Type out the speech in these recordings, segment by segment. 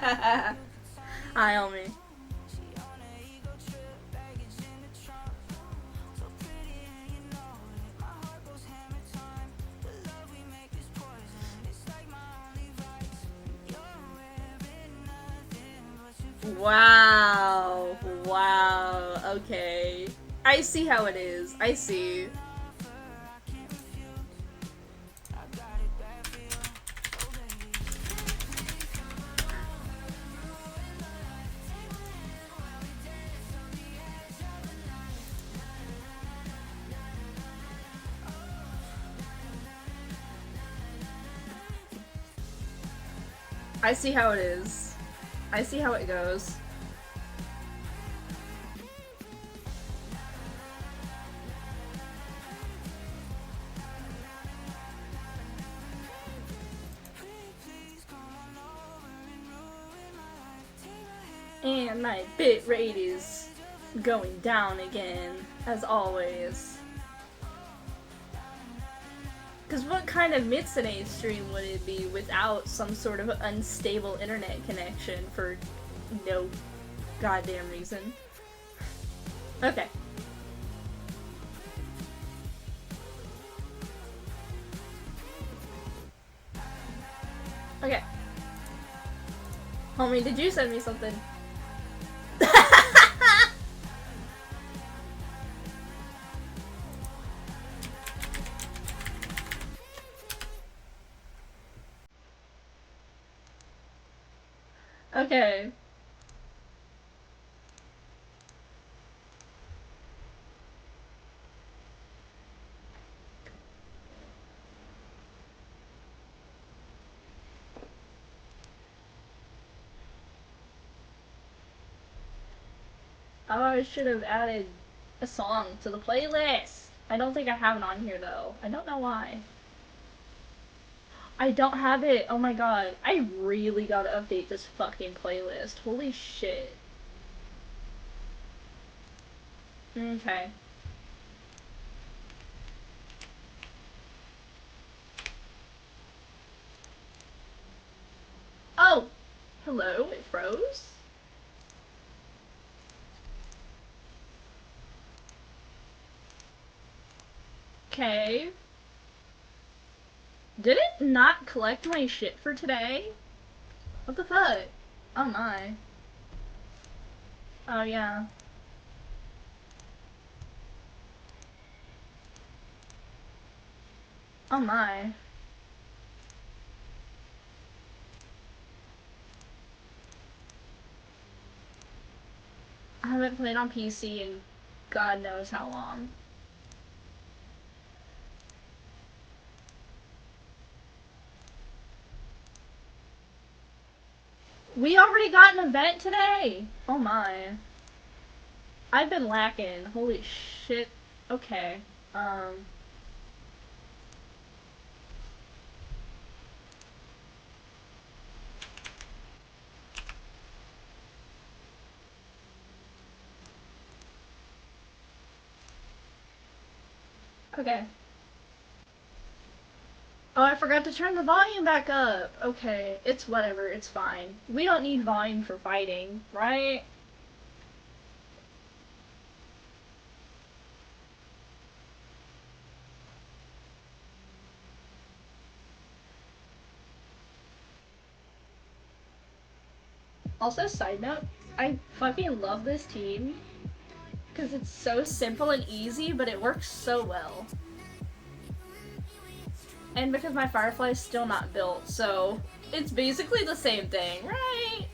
Hi, homie. Wow. Wow. Okay. I see how it is. I see. I see how it is. I see how it goes. And my bit rate is going down again, as always. Because what kind of Mitsune stream would it be without some sort of unstable internet connection for no goddamn reason? Okay. Okay. Homie, did you send me something? Okay. Oh, I should have added a song to the playlist. I don't think I have it on here though. I don't know why. I don't have it. Oh my god. I really gotta update this fucking playlist. Holy shit. Okay. Oh! Hello, it froze? Okay. Did it not collect my shit for today? What the fuck? Oh my. Oh yeah. Oh my. I haven't played on PC in God knows how long. We already got an event today! Oh my. I've been lacking. Holy shit. Okay. Um. Okay. Oh, I forgot to turn the volume back up. Okay. It's whatever. It's fine. We don't need volume for fighting, right? Also, side note, I fucking love this team because it's so simple and easy, but it works so well. And because my Firefly is still not built, so it's basically the same thing, right?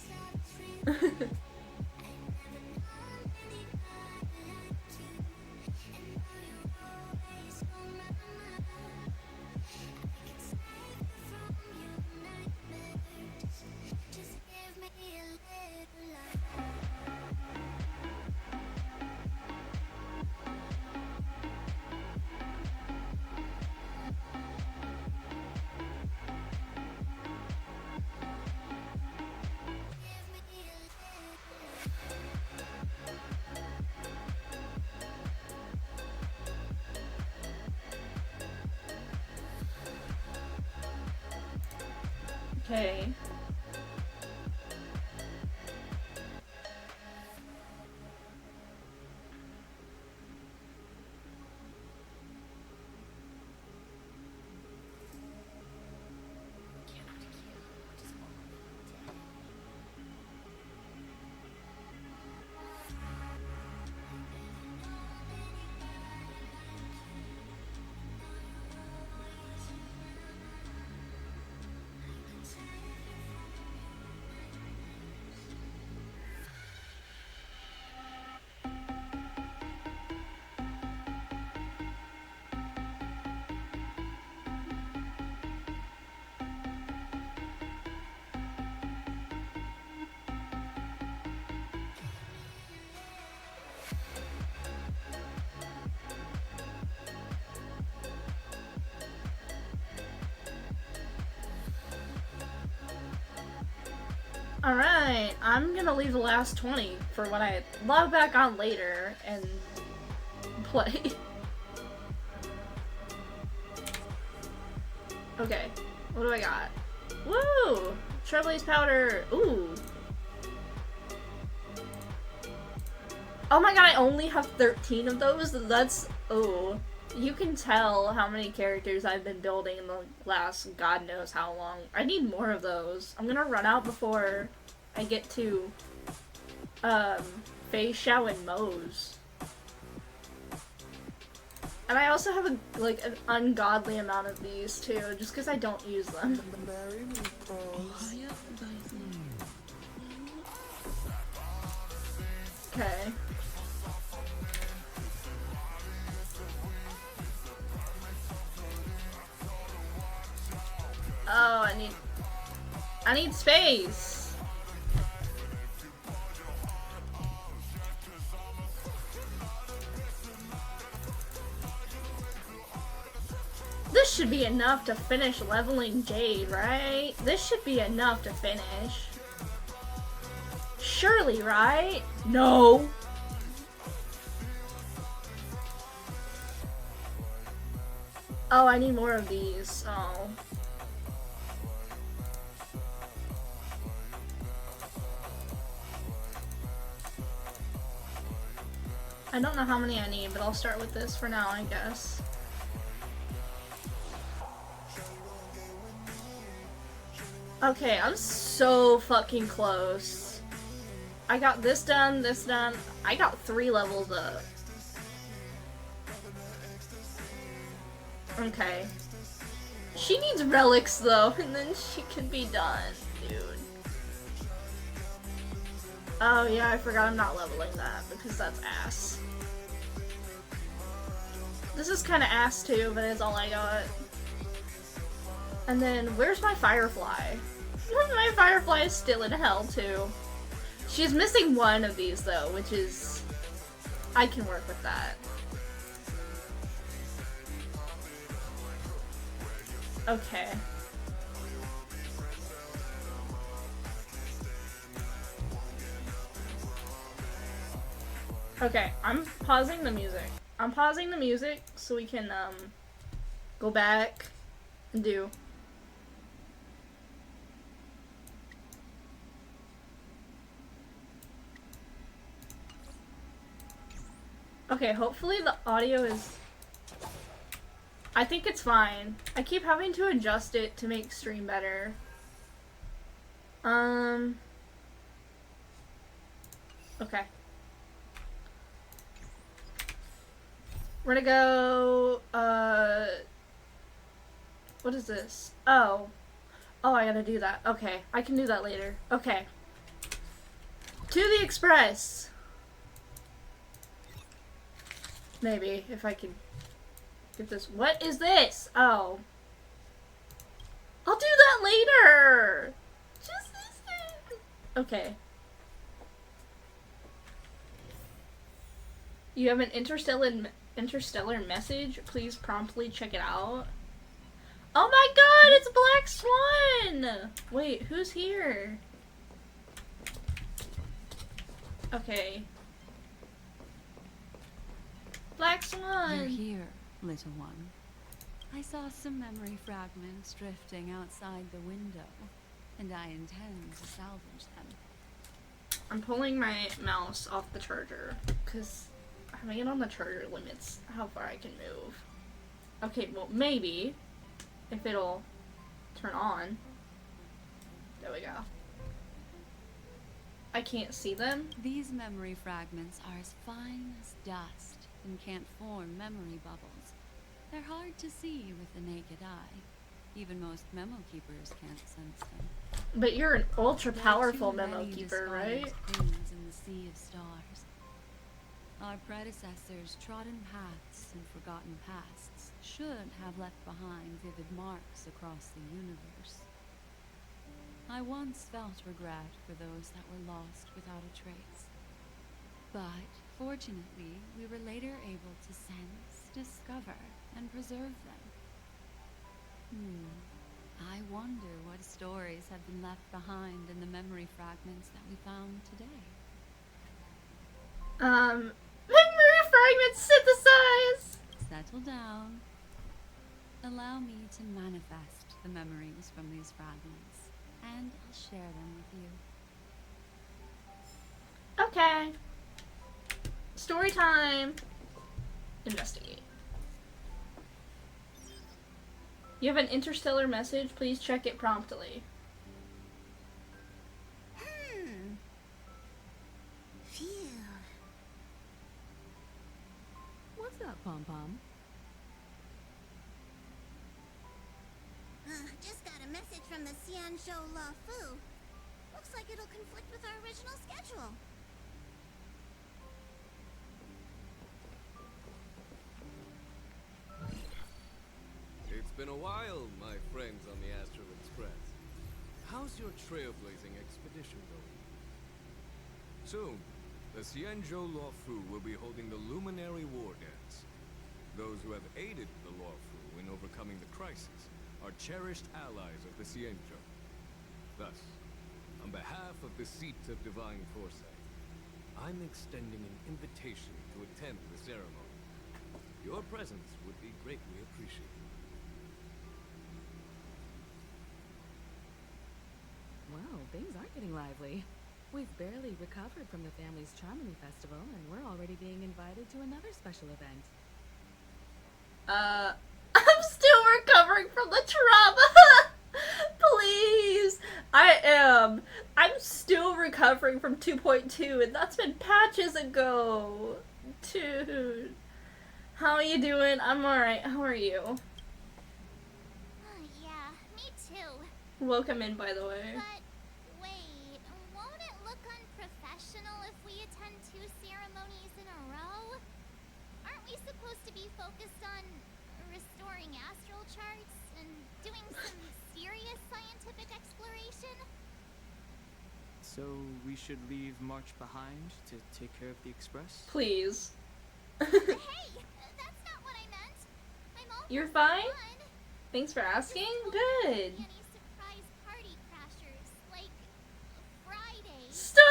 Okay. Alright, I'm gonna leave the last 20 for when I log back on later and play. Okay, what do I got? Woo! Trailblaze powder! Ooh! Oh my god, I only have 13 of those? That's... oh. You can tell how many characters I've been building in the last god knows how long. I need more of those. I'm gonna run out before I get to, Fei Xiao and Moe's. And I also have, an ungodly amount of these, too, just because I don't use them. Okay. Oh, I need space. This should be enough to finish leveling Jade, right? This should be enough to finish. Surely, right? No. Oh, I need more of these. Oh. I don't know how many I need, but I'll start with this for now, I guess. Okay, I'm so fucking close. I got this done, this done. I got 3 levels up. Okay. She needs relics though, and then she can be done, dude. Oh yeah, I forgot I'm not leveling that, because that's ass. This is kinda ass too, but it's all I got. And then, where's my Firefly? My Firefly is still in hell too. She's missing one of these though, which is... I can work with that. Okay. Okay, I'm pausing the music. I'm pausing the music so we can, go back and do. Okay, hopefully the audio is... I think it's fine. I keep having to adjust it to make stream better. Okay. We're gonna go, what is this? Oh. Oh, I gotta do that. Okay, I can do that later. Okay. To the Express! Maybe, if I can get this. What is this? Oh. I'll do that later! Just listen! Okay. You have an interstellar message? Please promptly check it out. Oh my god, it's Black Swan! Wait, who's here? Okay. Black Swan! You're here, little one. I saw some memory fragments drifting outside the window, and I intend to salvage them. I'm pulling my mouse off the charger, because having it on the charger limits how far I can move. Okay, well, maybe, if it'll turn on. There we go. I can't see them. These memory fragments are as fine as dust and can't form memory bubbles. They're hard to see with the naked eye. Even most memo keepers can't sense them. But you're an ultra-powerful memo keeper, right? Queens in the sea of stars. Our predecessors trodden paths and forgotten pasts should have left behind vivid marks across the universe. I once felt regret for those that were lost without a trace. But, fortunately, we were later able to sense, discover, and preserve them. I wonder what stories have been left behind in the memory fragments that we found today. Memory fragments synthesize! Settle down. Allow me to manifest the memories from these fragments, and I'll share them with you. Okay. Story time. Investigate. You have an interstellar message. Please check it promptly. Phew. What's up, Pom Pom? Just got a message from the Xianzhou La Fu. Looks like it'll conflict with our original schedule. It's been a while, my friends on the Astral Express. How's your trailblazing expedition going? Soon, the Xianzhou Luofu will be holding the Luminary War Dance. Those who have aided the Luofu in overcoming the crisis are cherished allies of the Xianzhou. Thus, on behalf of the Seat of Divine Foresight, I'm extending an invitation to attend the ceremony. Your presence would be greatly appreciated. Well, things are getting lively. We've barely recovered from the family's Charmony Festival, and we're already being invited to another special event. I'm still recovering from the trauma! Please! I am. I'm still recovering from 2.2, and that's been patches ago. Dude. How are you doing? I'm alright. How are you? Yeah, me too. Welcome in, by the way. But wait, won't it look unprofessional if we attend 2 ceremonies in a row? Aren't we supposed to be focused on restoring astral charts and doing some serious scientific exploration? So we should leave March behind to take care of the Express? Please. Hey, that's not what I meant. I'm all You're for fine? fun. Thanks for asking. Just Good. Any surprise party crashers, like Friday, Stop!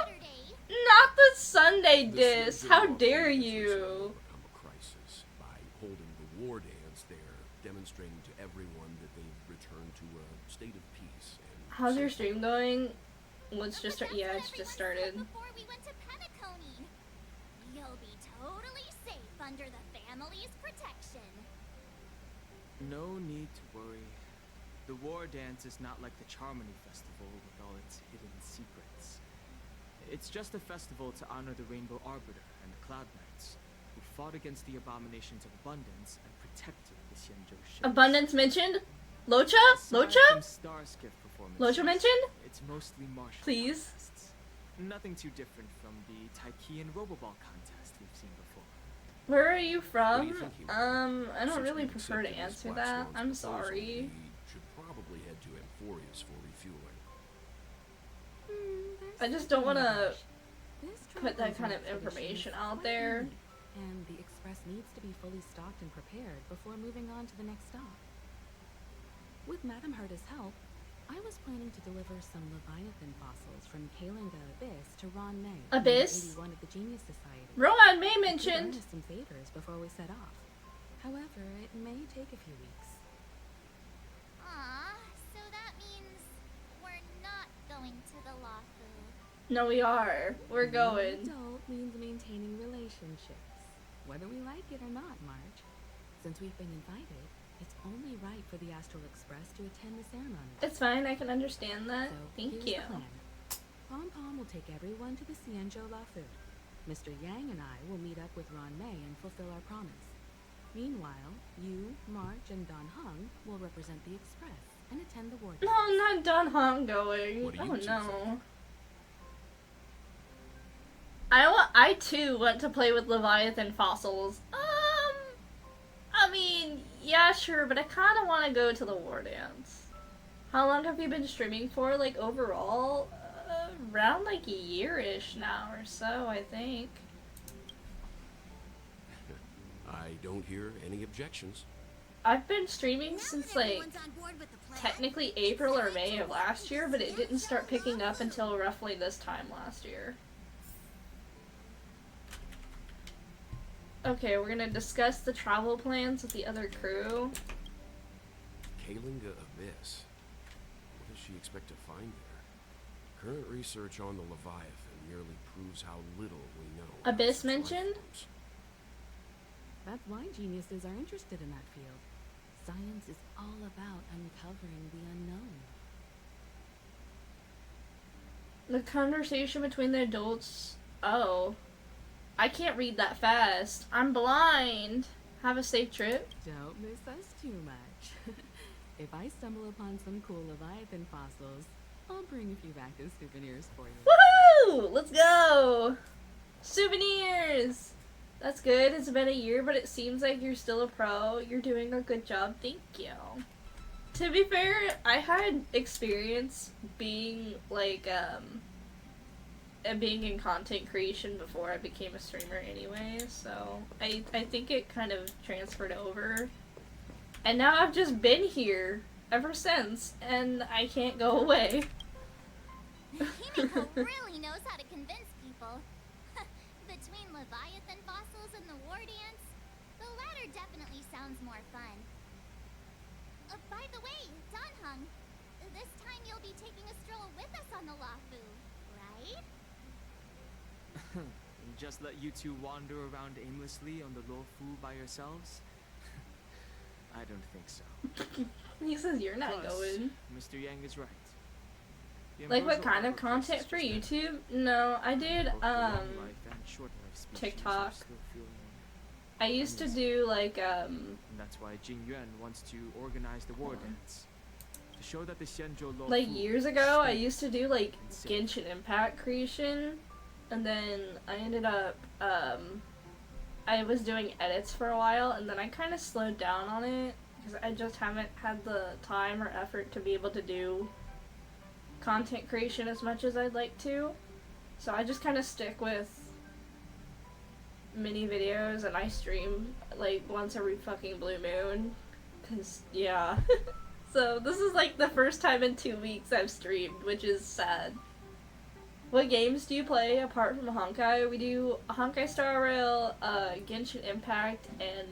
Saturday. Not the Sunday The diss. Xianzhou How Law dare Firm has you? recently overcome a crisis by holding the war dance there, demonstrating to everyone that they've returned to a state of peace. And How's your safety. stream going? Let's just start. But that's Yeah, what it's just everyone said started. Before we went to Penacony. You'll be totally safe under the family's protection. No need to worry. The war dance is not like the Charmony Festival with all its hidden secrets. It's just a festival to honor the Rainbow Arbiter and the Cloud Knights, who fought against the abominations of abundance and protected the Xianzhou ships. Abundance mentioned? Locha? Aside Locha? from star skiff performances, Locha mentioned? it's mostly martial Please? contests. Nothing too different from the Taikian Roboball contest we've seen before. Where are you What do from? you think, Hero? I don't Since really we've prefer to accepted Miss answer that. Blackswan's I'm proposal, sorry. We should probably head to Emphorius for refueling. I just don't want to This put that kind of travel information expedition is out quite there. unique, and the Express needs to be fully stocked and prepared before moving on to the next stop. With Madame Herta's help, I was planning to deliver some Leviathan fossils from Kalinga Abyss to Ron May, Abyss? 81 of the Genius Society. Rowan May I could mentioned. earn us some favors before we set off. However, it may take a few weeks. Aw, so that means we're not going to the Lafu. No, we are. We're going. Being adult means maintaining relationships, whether we like it or not, Marge. Since we've been invited, it's only right for the Astral Express to attend the ceremony. It's fine. I can understand that. So Thank here's you. the plan. Pom Pom will take everyone to the Xianzhou La Fu. Mr. Yang and I will meet up with Ron May and fulfill our promise. Meanwhile, you, March, and Don Hung will represent the Express and attend the war dance. No, not Don Hong going. What do you Oh two no. think? I too want to play with Leviathan fossils. I mean, yeah, sure, but I kind of want to go to the war dance. How long have you been streaming for? Like overall, around like a year-ish now or so, I think. I don't hear any objections. I've been streaming since like technically April or May of last year, but it didn't start picking up until roughly this time last year. Okay, we're gonna discuss the travel plans with the other crew. Kalinga Abyss. What does she expect to find there? Current research on the Leviathan merely proves how little we know. Abyss about its life mentioned? forms. That's why geniuses are interested in that field. Science is all about uncovering the unknown. The conversation between the adults. Oh. I can't read that fast. I'm blind. Have a safe trip. Don't miss us too much. If I stumble upon some cool Leviathan fossils, I'll bring a few back as souvenirs for you. Woohoo! Let's go! Souvenirs! That's good. It's been a year, but it seems like you're still a pro. You're doing a good job. Thank you. To be fair, I had experience being like, being in content creation before I became a streamer anyway, so I think it kind of transferred over. And now I've just been here ever since, and I can't go away. Himiko really knows how to convince people. Between Leviathan fossils and the war dance, the latter definitely sounds more fun. By the way, Danhung, this time you'll be taking a stroll with us on the Lafu, right? Just let you two wander around aimlessly on the Lofu by yourselves? I don't think so. He says you're not Plus, going. Mr. Yang is right. The Like what Ambrosial kind of Arbor content places for just that. YouTube? No, I did, Both the long life and short life species TikTok. are still feeling I used to do like, and that's why Jing Yuan wants to organize the war dance. To show that the Xianzhou Lofu like years ago, I is used to do like insane. Genshin Impact creation, and then I ended up, I was doing edits for a while, and then I kind of slowed down on it, because I just haven't had the time or effort to be able to do content creation as much as I'd like to. So I just kind of stick with mini videos, and I stream like once every fucking blue moon, because yeah. So this is like the first time in 2 weeks I've streamed, which is sad. What games do you play apart from Honkai? We do Honkai Star Rail, Genshin Impact, and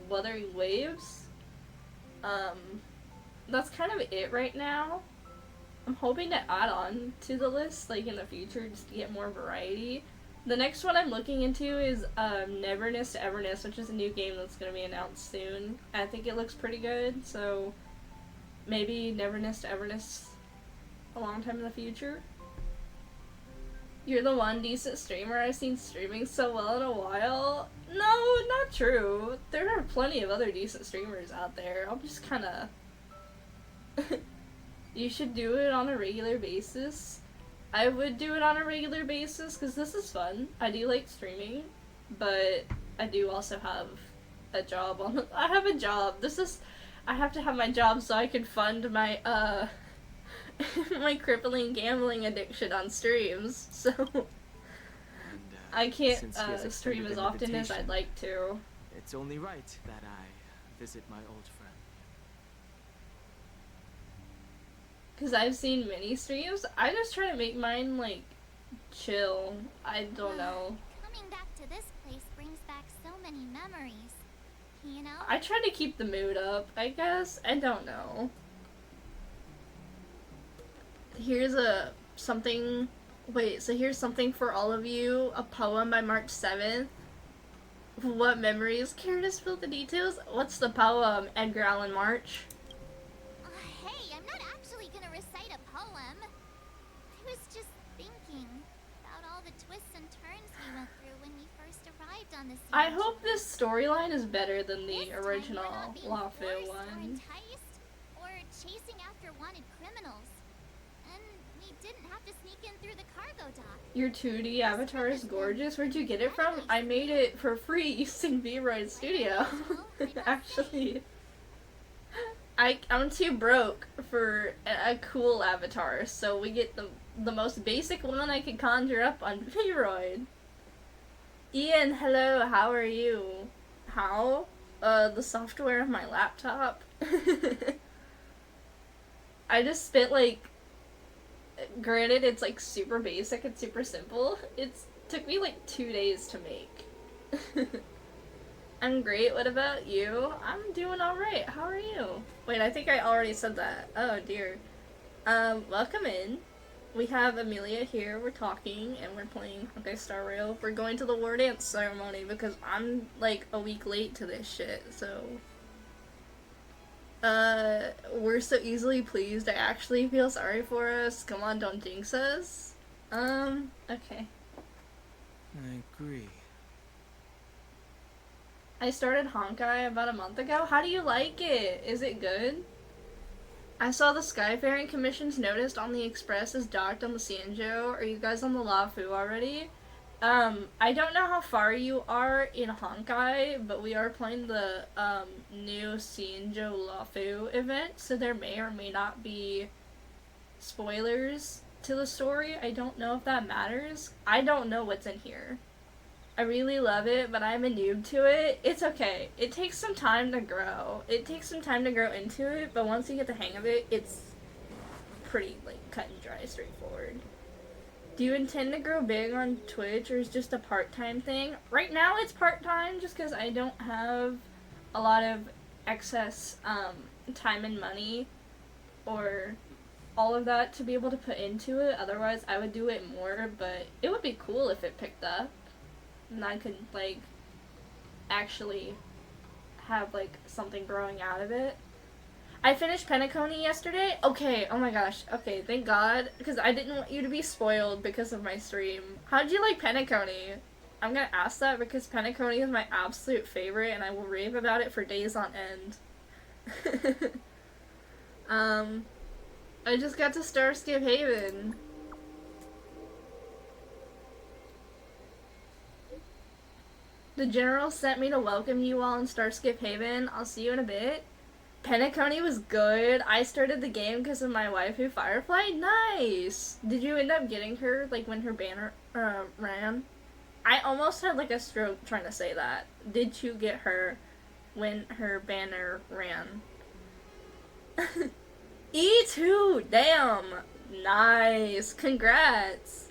Wuthering Waves. That's kind of it right now. I'm hoping to add on to the list like in the future just to get more variety. The next one I'm looking into is Neverness to Everness, which is a new game that's going to be announced soon. I think it looks pretty good, so maybe Neverness to Everness a long time in the future. You're the one decent streamer I've seen streaming so well in a while. No, not true. There are plenty of other decent streamers out there. I'm just kind of... You should do it on a regular basis. I would do it on a regular basis because this is fun. I do like streaming, but I do also have a job on. I have a job. I have to have my job so I can fund my my crippling gambling addiction on streams. So And, I can't since he has stream extended as an often as I'd invitation, like to. it's only right that I visit my old friend. Because I've seen mini streams. I just try to make mine like chill. I don't know. Coming back to this place brings back so many memories. You know? I try to keep the mood up, I guess. I don't know. Here's something for all of you. A poem by March 7th. What memories? Care to spill the details? What's the poem, Edgar Allan March? Hey, I'm not actually gonna recite a poem. I was just thinking about all the twists and turns we went through when we first arrived on the scene. I hope this storyline is better than This the time original we're not being Lafu forced or one. enticed or chasing after wanted criminals. And we didn't have to sneak in through the cargo dock. Your 2D avatar is gorgeous. Where'd you get it from? I made it for free using V-Roid Studio. Actually, I'm too broke for a cool avatar, so we get the most basic one I could conjure up on V-Roid. Ian, hello. How are you? How? the software of my laptop. I just spent like, granted it's like super basic and super simple, it's took me like 2 days to make. I'm great, what about you? I'm doing alright, how are you? Wait, I think I already said that. Oh dear. Welcome in. We have Amelia here, we're talking, and we're playing Honkai Star Rail. We're going to the war dance ceremony because I'm like a week late to this shit, so... we're so easily pleased, I actually feel sorry for us. Come on, don't jinx us. Okay. I agree. I started Honkai about a month ago. How do you like it? Is it good? I saw the Skyfaring Commission's notice on the Express is docked on the Cianjo. Are you guys on the Lafu already? I don't know how far you are in Honkai, but we are playing the, new Cianjo Lafu event, so there may or may not be spoilers to the story. I don't know if that matters. I don't know what's in here. I really love it, but I'm a noob to it. It's okay. It takes some time to grow. It takes some time to grow into it, but once you get the hang of it, it's pretty, like, cut and dry, straightforward. Do you intend to grow big on Twitch, or is it just a part-time thing? Right now it's part-time, just because I don't have a lot of excess, time and money, or all of that to be able to put into it. Otherwise, I would do it more, but it would be cool if it picked up. And I could, like, actually have, like, something growing out of it. I finished Penacony yesterday. Okay, oh my gosh. Okay, thank God. Because I didn't want you to be spoiled because of my stream. How'd you like Penacony? I'm gonna ask that because Penacony is my absolute favorite and I will rave about it for days on end. I just got to Starskip Haven. The general sent me to welcome you all in Starskip Haven. I'll see you in a bit. Penacony was good. I started the game because of my waifu Firefly. Nice! Did you end up getting her, like, when her banner ran? I almost had, like, a stroke trying to say that. Did you get her when her banner ran? E2! Damn! Nice! Congrats!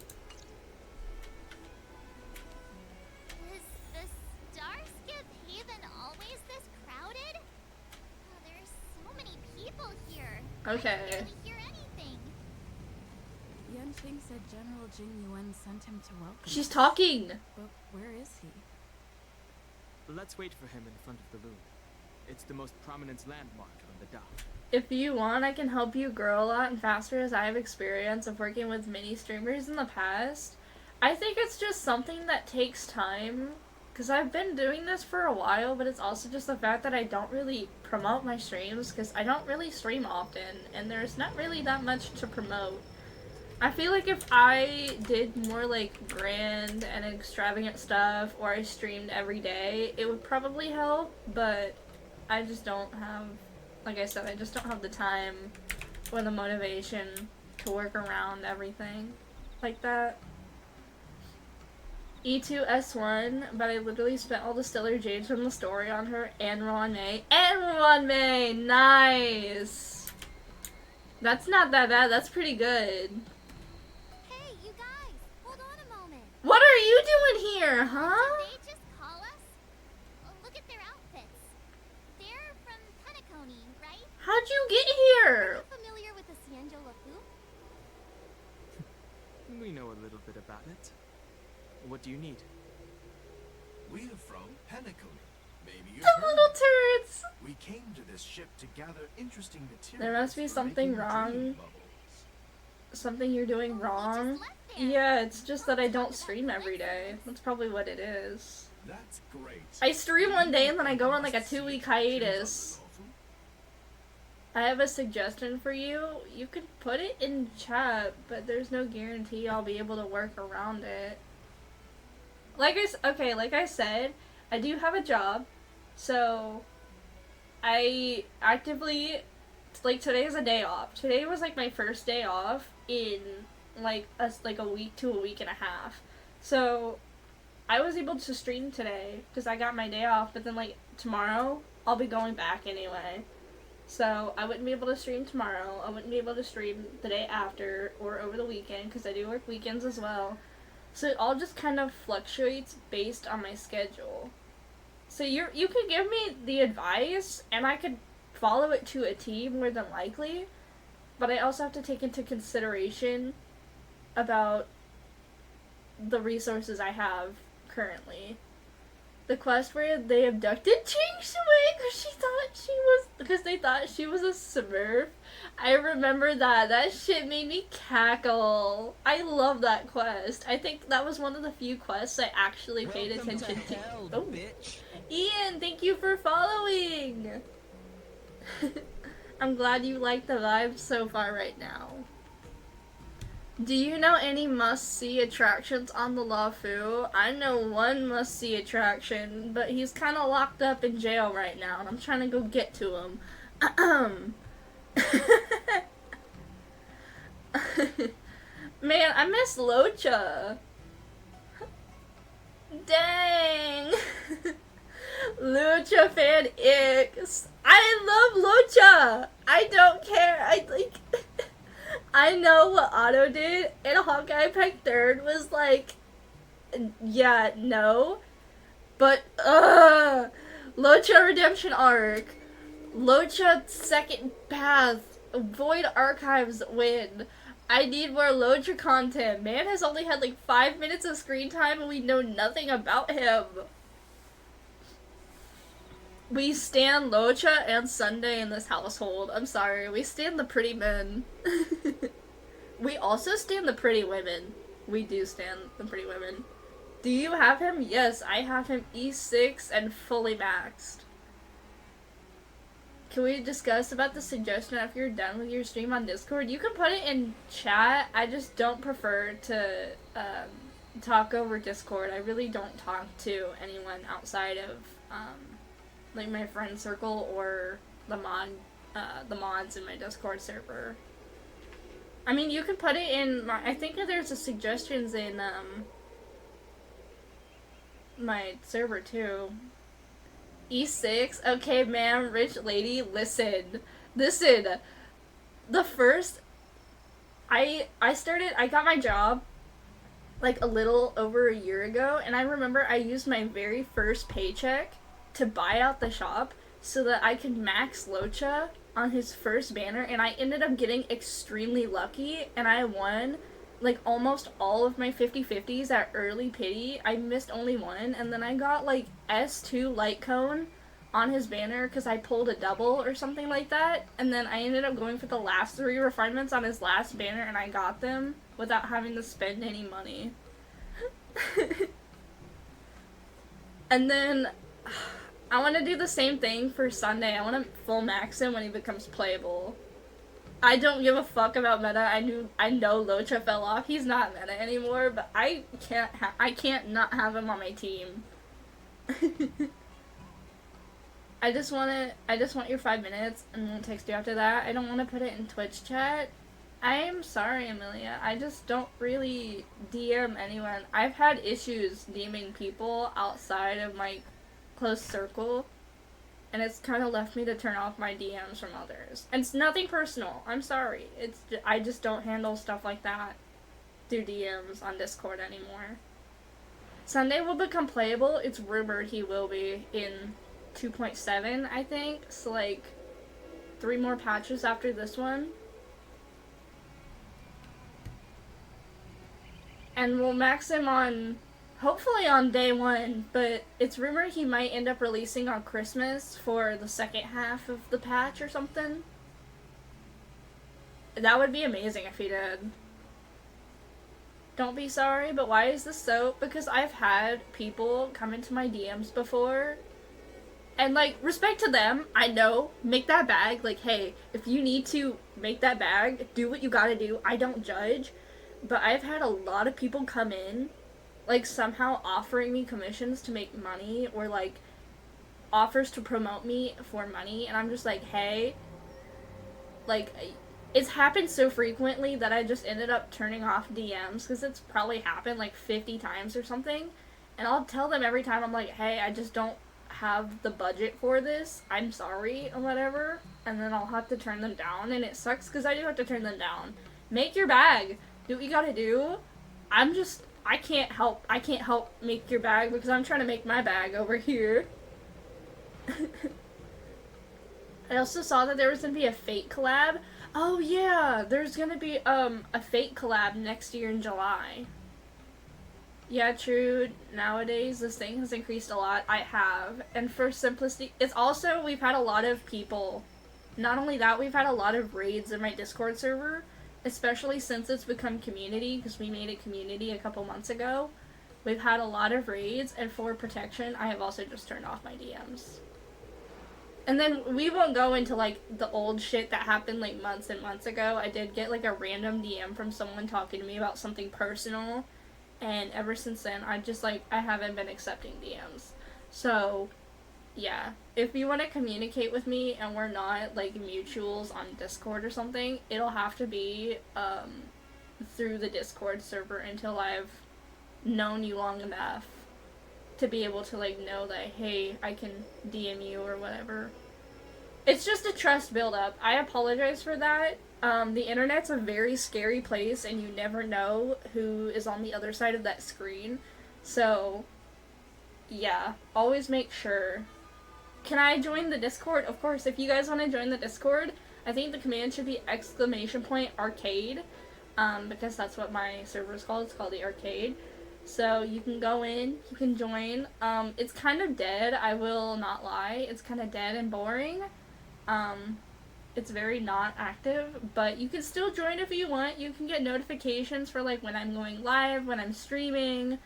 Okay. I barely hear anything. Yanqing said General Jing Yuan sent him to welcome She's us. talking! But where is he? Let's wait for him in front of the loom. It's the most prominent landmark on the dock. If you want, I can help you grow a lot and faster as I have experience of working with mini streamers in the past. I think it's just something that takes time. Because I've been doing this for a while, but it's also just the fact that I don't really promote my streams because I don't really stream often, and there's not really that much to promote. I feel like if I did more, like, grand and extravagant stuff, or I streamed every day, it would probably help, but I just don't have, like I said, I just don't have the time or the motivation to work around everything like that. E2 S1, but I literally spent all the Stellar Jades from the story on her and Ron May. And Ron May! Nice! That's not that bad, that's pretty good. Hey, you guys, hold on a moment. What are you doing here, huh? Did they just call us? Oh, look at their outfits. They're from Penacony, right? How'd you get Are here? you familiar with the Cianjo Lafu? We know a little bit about it. What do you need? We're from Penacony. Maybe you've The heard. little turrets! We came to this ship to gather interesting materials. There must be for something making wrong. dream bubbles. Something you're doing Oh, we wrong. just left there. Yeah, it's just that I Let's don't talk about stream every day. coincidence. That's probably what it is. That's great. I stream one day and then I go on like a 2-week hiatus. I have a suggestion for you. You could put it in chat, but there's no guarantee I'll be able to work around it. Like I said, I do have a job, so I actively, like, today is a day off. Today was like my first day off in like a week to a week and a half. So I was able to stream today because I got my day off, but then like tomorrow I'll be going back anyway. So I wouldn't be able to stream tomorrow. I wouldn't be able to stream the day after or over the weekend because I do work weekends as well. So it all just kind of fluctuates based on my schedule. So you could give me the advice and I could follow it to a T more than likely, but I also have to take into consideration about the resources I have currently. The quest where they abducted Ching Shui because they thought she was a Smurf. I remember that. That shit made me cackle. I love that quest. I think that was one of the few quests I actually paid attention to. Oh. Bitch. Ian, thank you for following! I'm glad you like the vibes so far right now. Do you know any must-see attractions on the LaFu? I know one must-see attraction, but he's kind of locked up in jail right now, and I'm trying to go get to him. Man, I miss Locha. Dang. Lucha fan X. I love Lucha. I don't care. I know what Otto did, and Honkai Pack 3rd was like, yeah, no. But, Lucha Redemption Arc. Lucha Second Path. Void Archives win. I need more Lucha content. Man has only had like 5 minutes of screen time and we know nothing about him. We stan Locha and Sunday in this household. I'm sorry, we stan the pretty men. We also stan the pretty women. We do stan the pretty women. Do you have him? Yes, I have him E6 and fully maxed. Can we discuss about the suggestion after you're done with your stream on Discord? You can put it in chat. I just don't prefer to talk over Discord. I really don't talk to anyone outside of like my friend circle or the mods in my Discord server. I mean, you can put it in my, I think there's a suggestions in my server too. E6, okay man, rich lady, listen. The first, I got my job like a little over a year ago, and I remember I used my very first paycheck to buy out the shop so that I could max Locha on his first banner, and I ended up getting extremely lucky, and I won like almost all of my 50/50s at early pity. I missed only one, and then I got like S2 light cone on his banner because I pulled a double or something like that, and then I ended up going for the last 3 refinements on his last banner, and I got them without having to spend any money. And then I want to do the same thing for Sunday. I want to full max him when he becomes playable. I don't give a fuck about meta. I know Locha fell off. He's not meta anymore, but I can't not have him on my team. I just want your 5 minutes and then text you after that. I don't want to put it in Twitch chat. I am sorry, Amelia. I just don't really DM anyone. I've had issues DMing people outside of my close circle, and it's kind of left me to turn off my DMs from others. And it's nothing personal. I'm sorry. I just don't handle stuff like that through DMs on Discord anymore. Sunday will become playable. It's rumored he will be in 2.7, I think. So, like, 3 more patches after this one. And we'll max him on, hopefully on day 1, but it's rumored he might end up releasing on Christmas for the second half of the patch or something. That would be amazing if he did. Don't be sorry, but why is this so? Because I've had people come into my DMs before, and like, respect to them, I know, make that bag, like, hey, if you need to make that bag, do what you gotta do, I don't judge. But I've had a lot of people come in, like, somehow offering me commissions to make money, or, like, offers to promote me for money, and I'm just like, hey, like, it's happened so frequently that I just ended up turning off DMs, because it's probably happened, like, 50 times or something, And I'll tell them every time, I'm like, hey, I just don't have the budget for this. I'm sorry, or whatever. And then I'll have to turn them down, and it sucks because I do have to turn them down. Make your bag. Do what you gotta do. I can't help make your bag because I'm trying to make my bag over here. I also saw that there was gonna be a Fate collab. Oh yeah, there's gonna be a Fate collab next year in July. Yeah, true. Nowadays, this thing has increased a lot. I have. And for simplicity, it's also, we've had a lot of people. Not only that, we've had a lot of raids in my Discord server, especially since it's become community, because we made it community a couple months ago. We've had a lot of raids, and for protection, I have also just turned off my DMs. And then we won't go into, like, the old shit that happened, like, months and months ago. I did get, like, a random DM from someone talking to me about something personal. And ever since then, I haven't been accepting DMs. So, yeah. If you want to communicate with me and we're not, like, mutuals on Discord or something, it'll have to be, through the Discord server until I've known you long enough to be able to, like, know that, hey, I can DM you or whatever. It's just a trust build-up. I apologize for that. The internet's a very scary place, and you never know who is on the other side of that screen. So, yeah, always make sure. Can I join the Discord? Of course, if you guys want to join the Discord, I think the command should be !arcade, because that's what my server is called. It's called the Arcade. So you can go in, you can join. It's kind of dead, I will not lie. It's kind of dead and boring. It's very not active, but you can still join if you want. You can get notifications for, like, when I'm going live, when I'm streaming.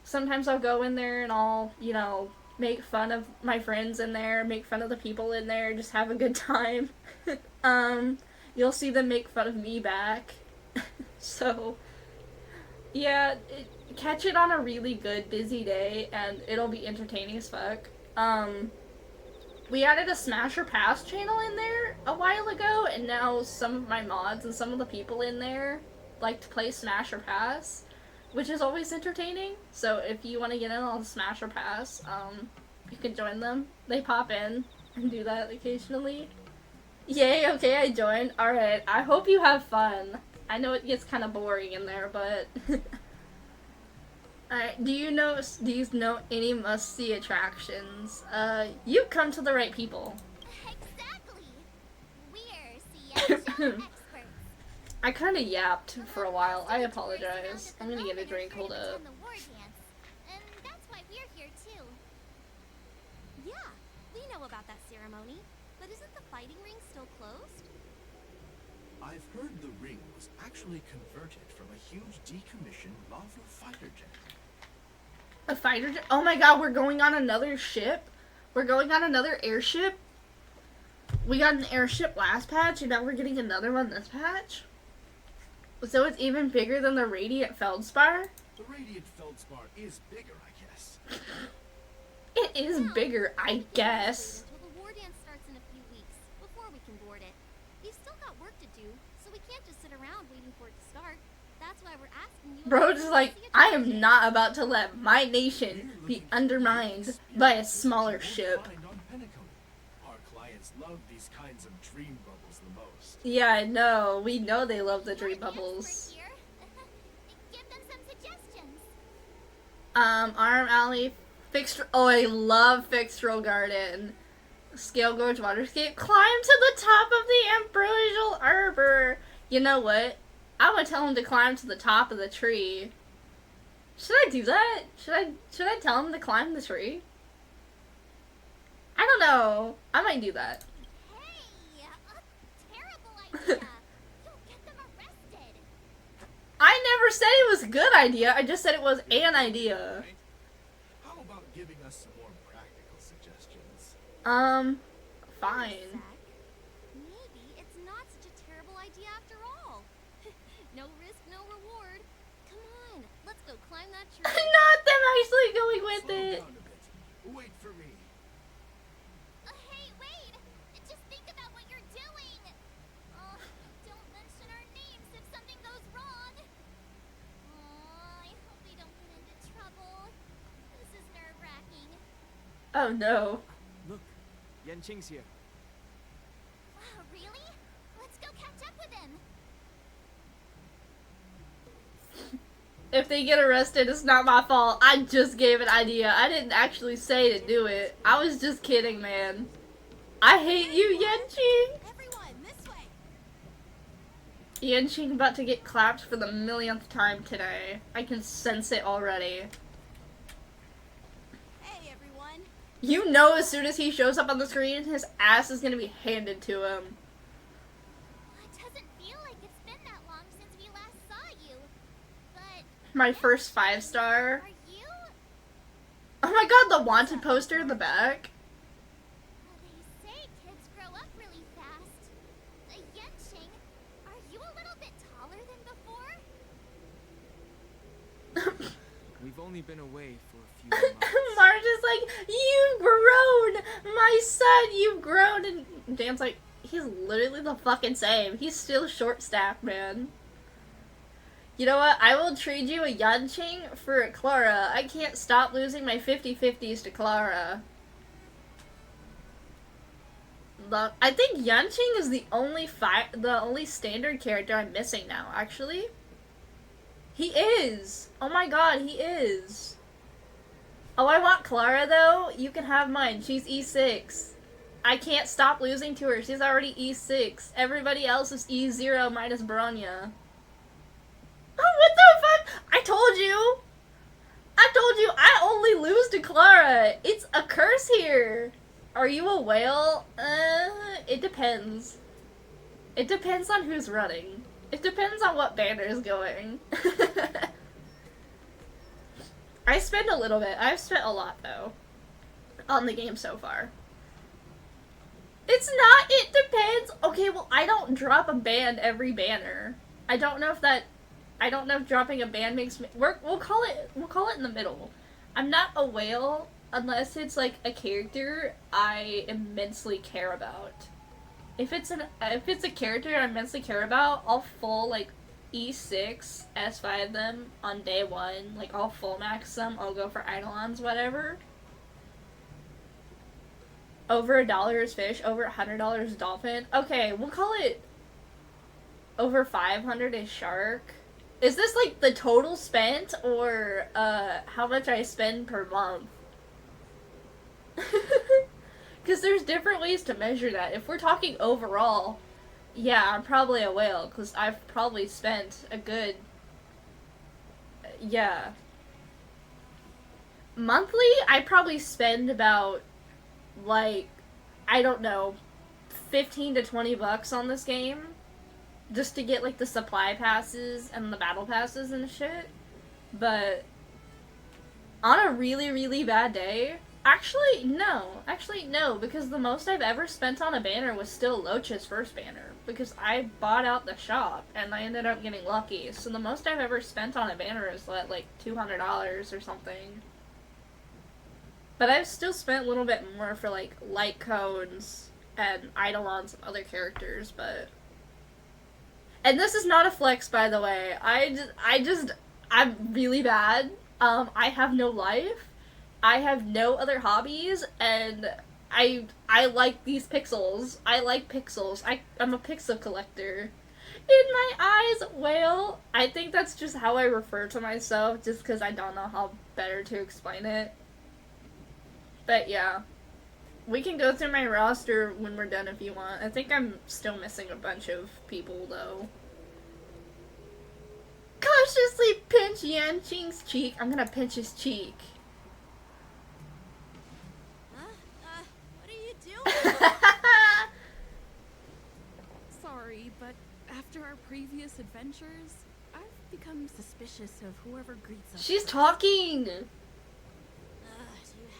Sometimes I'll go in there and I'll, you know, make fun of my friends in there, make fun of the people in there, just have a good time. You'll see them make fun of me back. So, yeah, catch it on a really good, busy day, and it'll be entertaining as fuck. We added a Smash or Pass channel in there a while ago, and now some of my mods and some of the people in there like to play Smash or Pass, which is always entertaining. So if you want to get in on Smash or Pass, you can join them. They pop in and do that occasionally. Yay, okay, I joined. Alright, I hope you have fun. I know it gets kind of boring in there, but... Alright, do you know any must-see attractions? You've come to the right people. Exactly. We're experts. I kind of yapped for a while. I apologize. I'm gonna get a drink. Hold up. And that's why we're here too. Yeah, we know about that ceremony, but isn't the fighting ring still closed? I've heard the ring was actually converted from a huge decommissioned lava fighter jet. A fighter jet? Oh my god, we're going on another ship? We're going on another airship? We got an airship last patch, and now we're getting another one this patch? So it's even bigger than the Radiant Feldspar? The Radiant Feldspar is bigger, I guess. It is bigger, I guess. Until the war dance starts in a few weeks, before we can board it. We've still got work to do, so we can't just sit around waiting for it to start. That's why we're asking you. Bro, just like, I am not about to let my nation be undermined by a smaller ship. Our clients love these kinds of dream bubbles the most. Yeah, I know. We know they love the dream bubbles. Give them some suggestions. Arm Alley, Fixed. Oh, I love Fixed-Row Garden. Scale Gorge Waterscape. Climb to the top of the Ambrosial Arbor. You know what? I'm gonna tell him to climb to the top of the tree. Should I do that? Should I tell him to climb the tree? I don't know. I might do that. Hey, a terrible idea. You'll get them arrested. I never said it was a good idea. I just said it was an idea. How about giving us some more practical suggestions? Fine. Maybe it's not such a terrible idea after all. No risk, no reward. Come on, let's go climb that tree. Not them actually going with Slow it. down a bit. Wait for me. Hey, wait! Just think about what you're doing! Don't mention our names if something goes wrong! I hope we don't get into trouble. Oh no. Look, Yanqing's here. Wow, really? Let's go catch up with him. If they get arrested, it's not my fault. I just gave an idea. I didn't actually say to do it. I was just kidding, man. I hate you, Yanqing! Everyone, this way. Yanqing about to get clapped for the millionth time today. I can sense it already. Hey, everyone. You know as soon as he shows up on the screen, his ass is gonna be handed to him. It doesn't feel like it's been that long since we last saw you. But My first 5-star. are you? Oh my god, the wanted poster in the back. Well, they say kids grow up really fast. Yanqing, are you a little bit taller than before? We've only been away for a few months. Marge is like, you've grown! My son, you've grown! And Dan's like, he's literally the fucking same. He's still short staff, man. You know what? I will trade you a Yanqing for a Clara. I can't stop losing my 50-50s to Clara. Look, I think Yanqing is the only standard character I'm missing now, actually. He is! Oh my god, he is! Oh, I want Clara, though. You can have mine. She's E6. I can't stop losing to her. She's already E6. Everybody else is E0 minus Bronya. Oh, what the fuck? I told you! I only lose to Clara. It's a curse here. Are you a whale? It depends. It depends on who's running. It depends on what banner is going. I spend a little bit. I've spent a lot, though, on the game so far. It depends. Okay, well, I don't drop a band every banner. I don't know if dropping a band makes me... We'll call it in the middle. I'm not a whale unless it's, like, a character I immensely care about. If it's a character I immensely care about, I'll full, like, E6, S5 them on day 1. Like, I'll full max them. I'll go for Eidolons, whatever. Over $1 is fish. Over $100 is dolphin. Okay, we'll call it over 500 is shark. Is this, like, the total spent, or, how much I spend per month? Because there's different ways to measure that. If we're talking overall, yeah, I'm probably a whale, because I've probably spent a good... yeah. Monthly, I probably spend about, like, I don't know, 15 to 20 bucks on this game. Just to get, like, the supply passes and the battle passes and shit. But on a really, really bad day... Actually, no, because the most I've ever spent on a banner was still Locha's first banner. Because I bought out the shop, and I ended up getting lucky. So the most I've ever spent on a banner is, like, $200 or something. But I've still spent a little bit more for, like, light cones and Eidolons and other characters, but... And this is not a flex, by the way. I'm really bad. I have no life. I have no other hobbies, and I like these pixels. I like pixels. I'm a pixel collector. In my eyes, whale. I think that's just how I refer to myself, just because I don't know how better to explain it. But yeah. We can go through my roster when we're done if you want. I think I'm still missing a bunch of people, though. Cautiously pinch Yanqing's cheek. I'm gonna pinch his cheek. What are you doing? Sorry, but after our previous adventures, I've become suspicious of whoever greets us. She's first. talking! You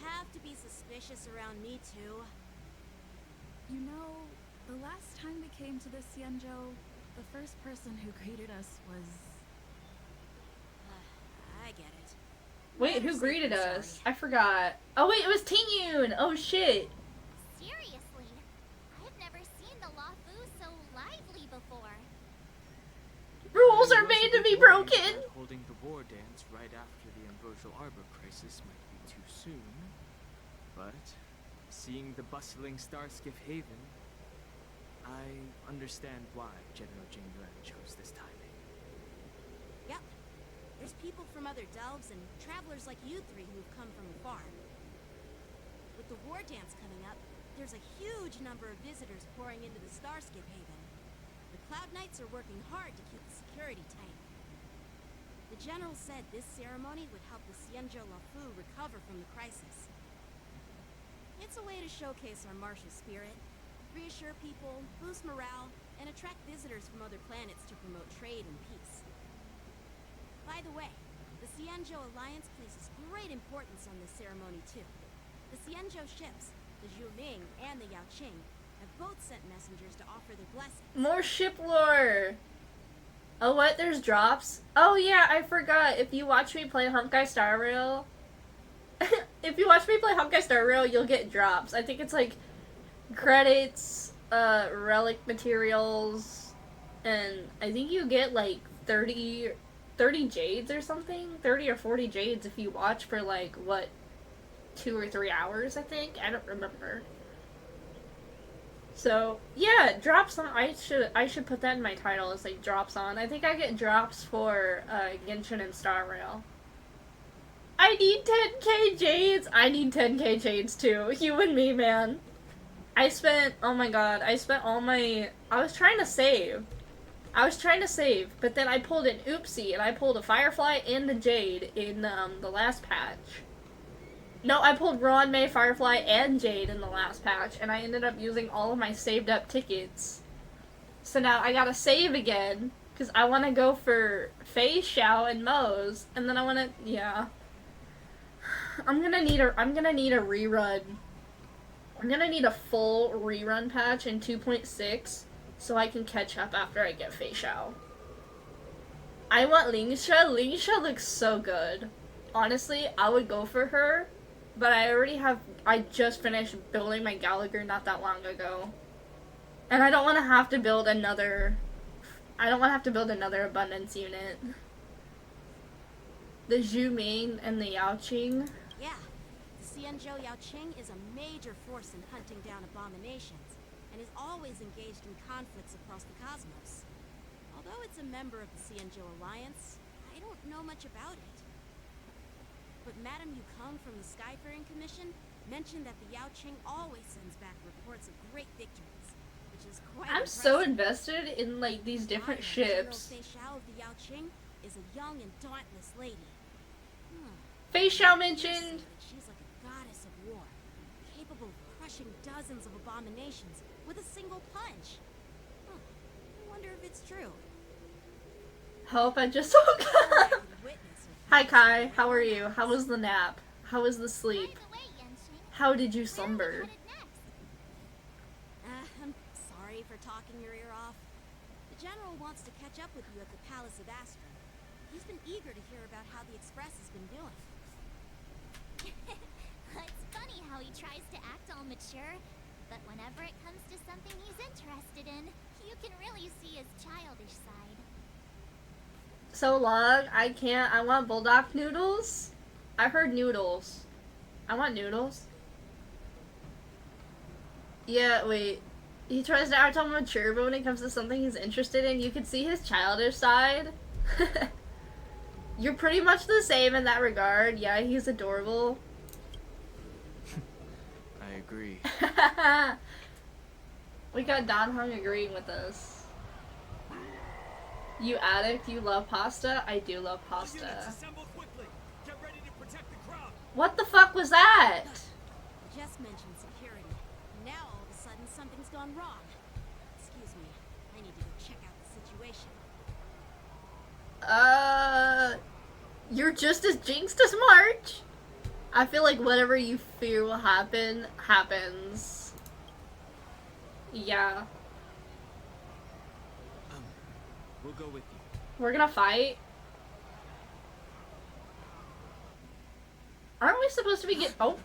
have to be suspicious around me, too. You know, the last time we came to the Xianzhou, the first person who greeted us was... I get it. Wait, who greeted us? I forgot. Oh wait, it was Tingyun! Oh shit! Seriously, I've never seen the Lafu so lively before. Rules are There was a made to bit be worried broken! that holding the war dance right after the Ambrosial Arbor crisis might be too soon. But seeing the bustling Starskiff Haven, I understand why General Jing Yuan chose this timing. Yep. There's people from other delves and travelers like you three who've come from afar. With the war dance coming up, there's a huge number of visitors pouring into the Starskip Haven. The Cloud Knights are working hard to keep the security tight. The General said this ceremony would help the Xianzhou Lafu recover from the crisis. It's a way to showcase our martial spirit, reassure people, boost morale, and attract visitors from other planets to promote trade and peace. By the way, the Xianzhou Alliance places great importance on this ceremony too. The Xianzhou ships, the Zhuming and the Yaoqing, have both sent messengers to offer their blessings. More ship lore! Oh, what? There's drops? Oh, yeah, I forgot. If you watch me play Honkai Star Rail... if you watch me play Honkai Star Rail, you'll get drops. I think it's like credits, relic materials, and I think you get like 30 jades or something? 30 or 40 jades if you watch for like, what, 2 or 3 hours, I think? I don't remember. So, yeah, drops on. I should put that in my title as like drops on. I think I get drops for Genshin and Star Rail. I need 10k jades. I need 10k jades too. You and me, man. Oh my god, I spent all my, I was trying to save, but then I pulled an oopsie, and I pulled a Firefly and a Jade in the last patch. No, I pulled Ron, May, Firefly, and Jade in the last patch, and I ended up using all of my saved up tickets. So now I gotta save again, because I want to go for Fei, Xiao, and Moe's, and then I want to, yeah. I'm gonna need a rerun. I'm gonna need a full rerun patch in 2.6, so I can catch up after I get Fei Xiao. I want Lingsha. Lingsha looks so good. Honestly, I would go for her. But I just finished building my Gallagher not that long ago. And I don't want to have to build another abundance unit. The Zhu Ming and the Yao Qing. Yeah, the Xianzhou Yaoqing is a major force in hunting down abominations, and is always engaged in conflicts across the cosmos. Although it's a member of the Xianzhou Alliance, I don't know much about it. But Madame Yukong from the Skyfaring Commission mentioned that the Yaoqing always sends back reports of great victories, which is quite I'm impressive. so invested in like these different ships. General Fei Xiao of the Yaoqing is a young and dauntless lady. Fei Xiao mentioned. She's like a goddess of war, capable of crushing dozens of abominations with a single punch. I wonder if it's true. Hope I just woke up. Hi Kai, how are you? How was the nap? How was the sleep? How did you slumber? I'm sorry for talking your ear off. The General wants to catch up with you at the Palace of Astra. He's been eager to hear about how the Express has been doing. It's funny how he tries to act all mature, but whenever it comes to something he's interested in, you can really see his childish side. So long, I can't. I want bulldog noodles. I heard noodles. I want noodles. Yeah, wait. He tries to act all mature, but when it comes to something he's interested in, you can see his childish side. You're pretty much the same in that regard. Yeah, he's adorable. I agree. We got Don Hung agreeing with us. You addict, you love pasta? I do love pasta. What the fuck was that? Just mentioned security. Now all of a sudden something's gone wrong. Excuse me. I need to go check out the situation. You're just as jinxed as March. I feel like whatever you fear will happen, happens. Yeah. We'll go with you. We're gonna fight? Aren't we supposed to be oh.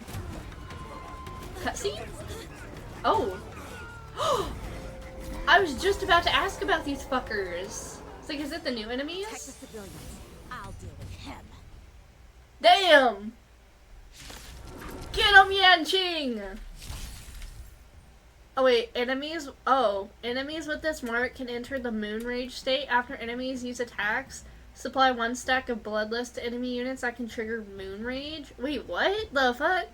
Cutscene? Oh. I was just about to ask about these fuckers. It's like, is it the new enemies? Protect the civilians. I'll deal with him. Damn! Get him, Yanqing! Oh wait, enemies with this mark can enter the Moon Rage state after enemies use attacks. Supply 1 stack of Bloodlust to enemy units that can trigger Moon Rage. Wait, what the fuck?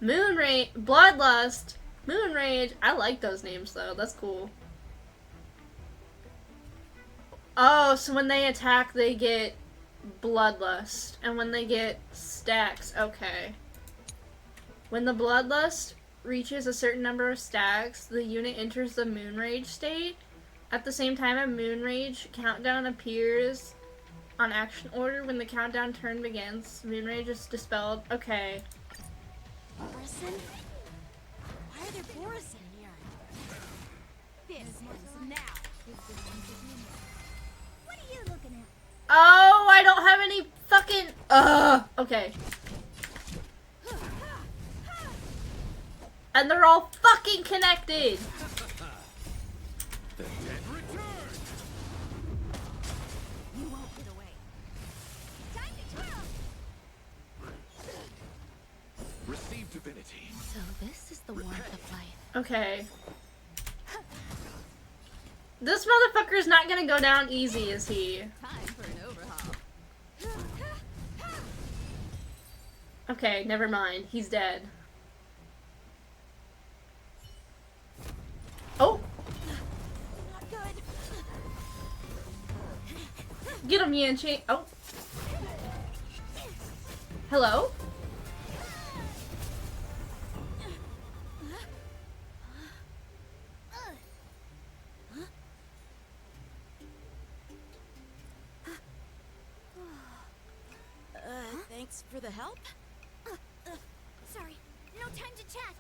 Moon Rage, Bloodlust, Moon Rage. I like those names though, that's cool. Oh, so when they attack they get Bloodlust, and when they get stacks, okay. When the Bloodlust reaches a certain number of stacks, the unit enters the Moon Rage state. At the same time, a Moon Rage countdown appears on action order. When the countdown turn begins, Moon Rage is dispelled. Okay. Borison? Why are there Borison here? This ends now. What are you looking at? Oh, I don't have any fucking... okay. And they're all fucking connected! The dead return! You won't get away. Time to twirl! Receive divinity. So this is the warmth of life. Okay. This motherfucker's not gonna go down easy, is he? Time for an overhaul. Okay, never mind. He's dead. Oh! Not good. Get him, Yanqing. Oh. Hello? Thanks for the help. Sorry, no time to chat.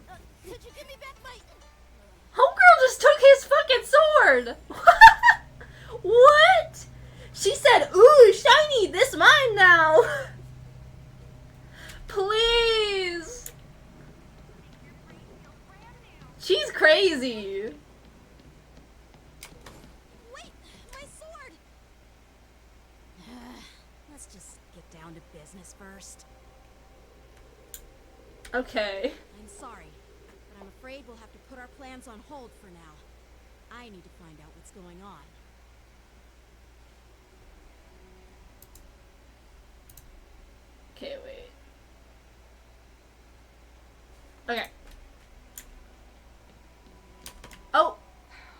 Could you give me back my... Homegirl just took his fucking sword! What? She said, ooh, shiny, this mine now! Please! She's crazy! Wait, my sword! Let's just get down to business first. Okay. I'm sorry, but I'm afraid we'll have to put our plans on hold for now. I need to find out what's going on. Okay, wait. Okay. Oh!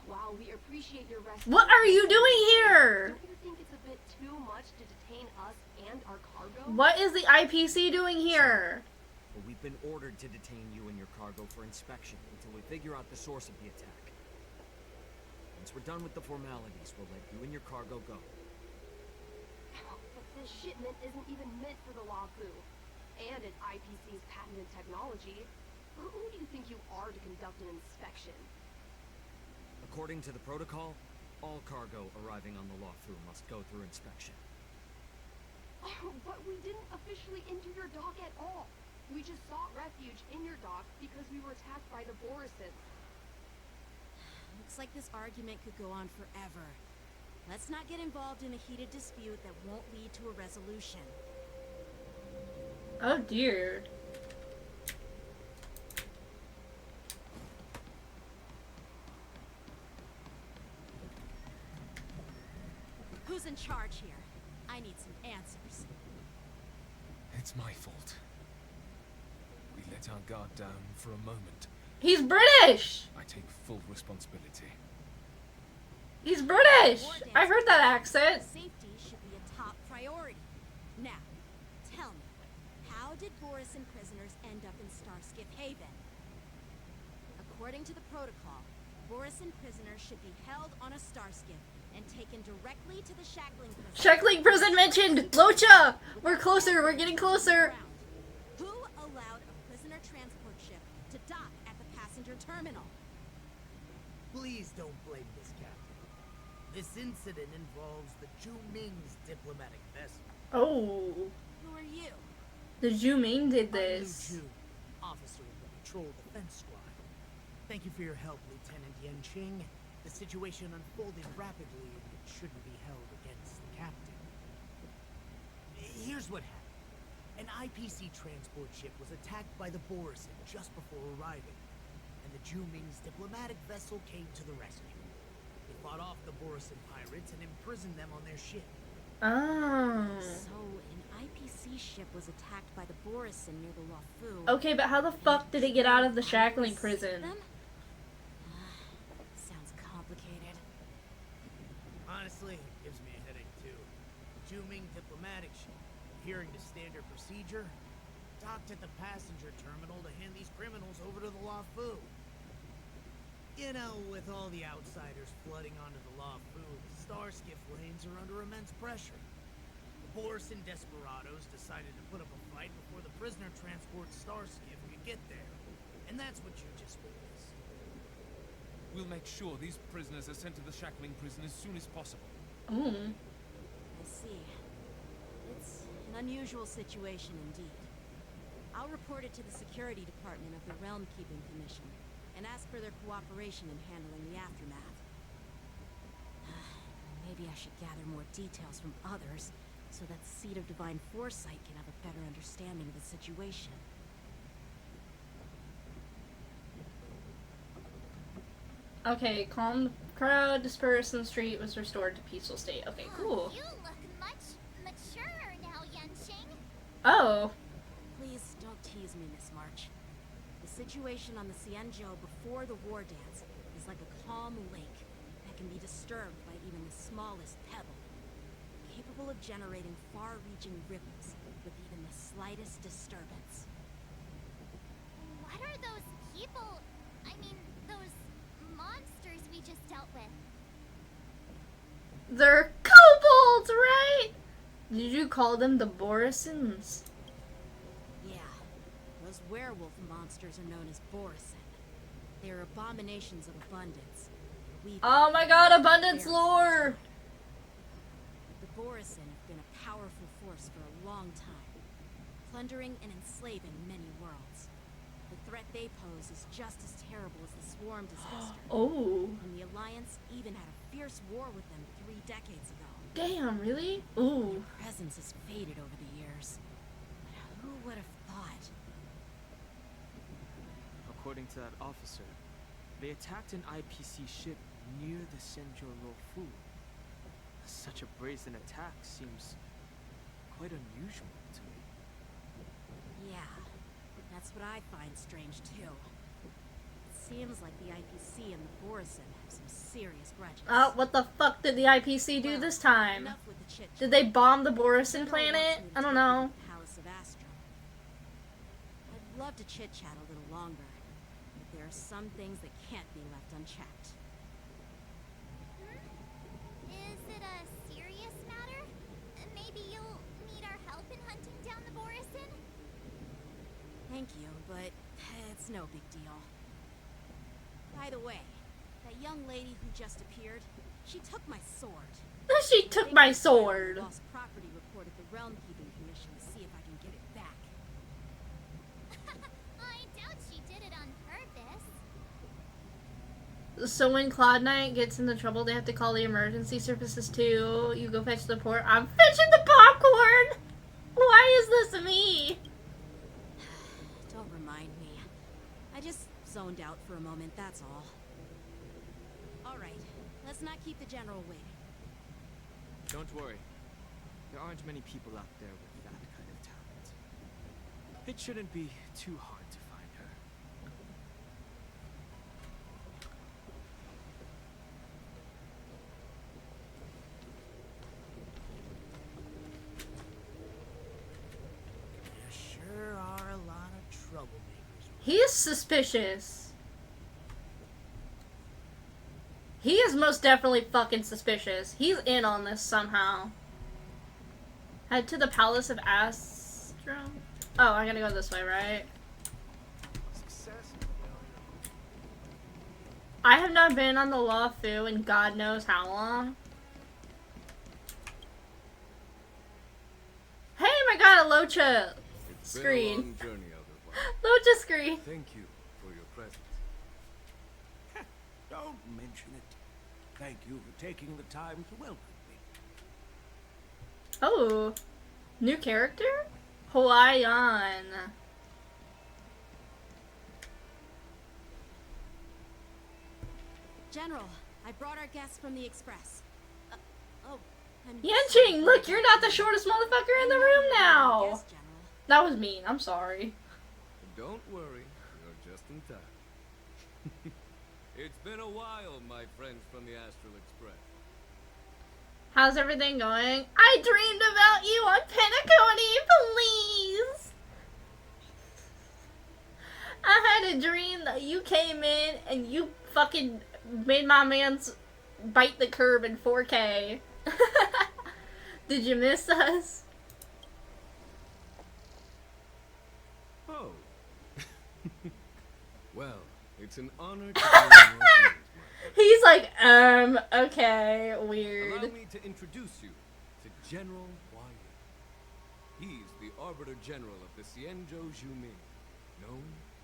While we appreciate your rest, What are you doing here? don't you think it's a bit too much to detain us and our cargo? What is the IPC doing here? But we've been ordered to detain you and your cargo for inspection until we figure out the source of the attack. Once we're done with the formalities, we'll let you and your cargo go. But this shipment isn't even meant for the Lafu, and it's IPC's patented technology. Who do you think you are to conduct an inspection? According to the protocol, all cargo arriving on the Lafu must go through inspection. But we didn't officially enter your dock at all. We just sought refuge in your dock because we were attacked by the Borison. Looks like this argument could go on forever. Let's not get involved in a heated dispute that won't lead to a resolution. Oh dear. Who's in charge here? I need some answers. It's my fault. We let our guard down for a moment. He's British! I take full responsibility. He's British! I heard that accent. Safety should be a top priority. Now, tell me, how did Borison prisoners end up in Starskip Haven? According to the protocol, Borison prisoners should be held on a starskip and taken directly to the Shackling prison. Shackling prison mentioned! Locha! We're closer, we're getting closer. Who allowed a prisoner transport ship to dock at the passenger terminal? Please don't blame this captain. This incident involves the Zhu Ming's diplomatic vessel. Oh. Who are you? The Zhu Ming did I'm Liu this. Chu, officer of the Patrol Defense Squad. Thank you for your help, Lieutenant Yanqing. The situation unfolded rapidly and it shouldn't be held against the captain. Here's what happened. An IPC transport ship was attacked by the Borisin just before arriving, and the Juming's diplomatic vessel came to the rescue. They fought off the Borisin pirates and imprisoned them on their ship. Oh. So, an IPC ship was attacked by the Borisin near the Lafu. Okay, but how the fuck did it get out of the shackling prison? Sounds complicated. Honestly, it gives me a headache too. The Juming diplomatic ship, adhering to standard procedure, docked at the passenger terminal to hand these criminals over to the Lafu. You know, with all the outsiders flooding onto the Lafu, the Starskiff lanes are under immense pressure. The Borisin desperados decided to put up a fight before the prisoner transport Starskiff could get there. And that's what you just witnessed. We'll make sure these prisoners are sent to the shackling prison as soon as possible. Ooh. I see. It's an unusual situation indeed. I'll report it to the security department of the Realm Keeping Commission and ask for their cooperation in handling the aftermath. Maybe I should gather more details from others so that the Seat of Divine Foresight can have a better understanding of the situation. Okay, calm crowd, dispersed, and the street was restored to peaceful state. Okay, cool. You look much maturer now, Yanqing. Oh. Please don't tease me, Miss March. The situation on the Xianzhou before the war dance is like a calm lake that can be disturbed by even the smallest pebble, capable of generating far-reaching ripples with even the slightest disturbance. What are those people? I mean, those monsters we just dealt with. They're kobolds, right? Did you call them the Borisins? Yeah, those werewolf monsters are known as Borisin. They are abominations of abundance. Oh my god, abundance lore! The Borisin have been a powerful force for a long time, plundering and enslaving many worlds. The threat they pose is just as terrible as the Swarm disaster. Oh. And the Alliance even had a fierce war with them 3 decades ago. Damn, really? Ooh. Their presence has faded over the years. But who would have thought? According to that officer, they attacked an IPC ship near the Senjo Lofu. Such a brazen attack seems quite unusual to me. Yeah, that's what I find strange too. It seems like the IPC and the Borisin have some serious grudges. Oh, what the fuck did the IPC do this time? Enough with the chit-chat. Did they bomb the Borisin planet? I don't know. Palace of Astro. I'd love to chit-chat a little longer, but there are some things that can't be left unchecked. Is it a serious matter? Maybe you'll need our help in hunting down the Borisin? Thank you, but it's no big deal. By the way, that young lady who just appeared, she took my sword. She took my sword. Lost property report at the Realm Keeping Commission to see if I can get it back. I doubt she did it on purpose. So when Cloud Knight gets into trouble, they have to call the emergency services too. You go fetch the port. I'm fetching the popcorn! Why is this me? Don't remind me. I just zoned out for a moment, that's all. Alright, let's not keep the General waiting. Don't worry. There aren't many people out there with that kind of talent. It shouldn't be too hard to find her. There sure are a lot of troublemakers. He is suspicious. He is most definitely fucking suspicious. He's in on this somehow. Head to the Palace of Astro. Oh, I gotta go this way, right? I have not been on the Lafu in God knows how long. Hey, my god, a Locha screen. It's been a long journey, otherwise. Locha screen. Thank you for your presence. Don't mention it. Thank you for taking the time to welcome me. Oh, new character? Hawaiian. General, I brought our guests from the Express. Oh, I'm Yanqing, look, you're not the shortest motherfucker in the room now. Yes, General. That was mean. I'm sorry. Don't worry, you're just in time. It's been a while, my friends from the Astral Express. How's everything going? I dreamed about you on Penacony, please! I had a dream that you came in and you fucking made my man's bite the curb in 4K. Did you miss us? Oh. Well, it's an honor to be in your hands, my friend. He's like, okay, weird. Allow me to introduce you to General Wyatt. He's the Arbiter General of the Xianzhou Zhuming, known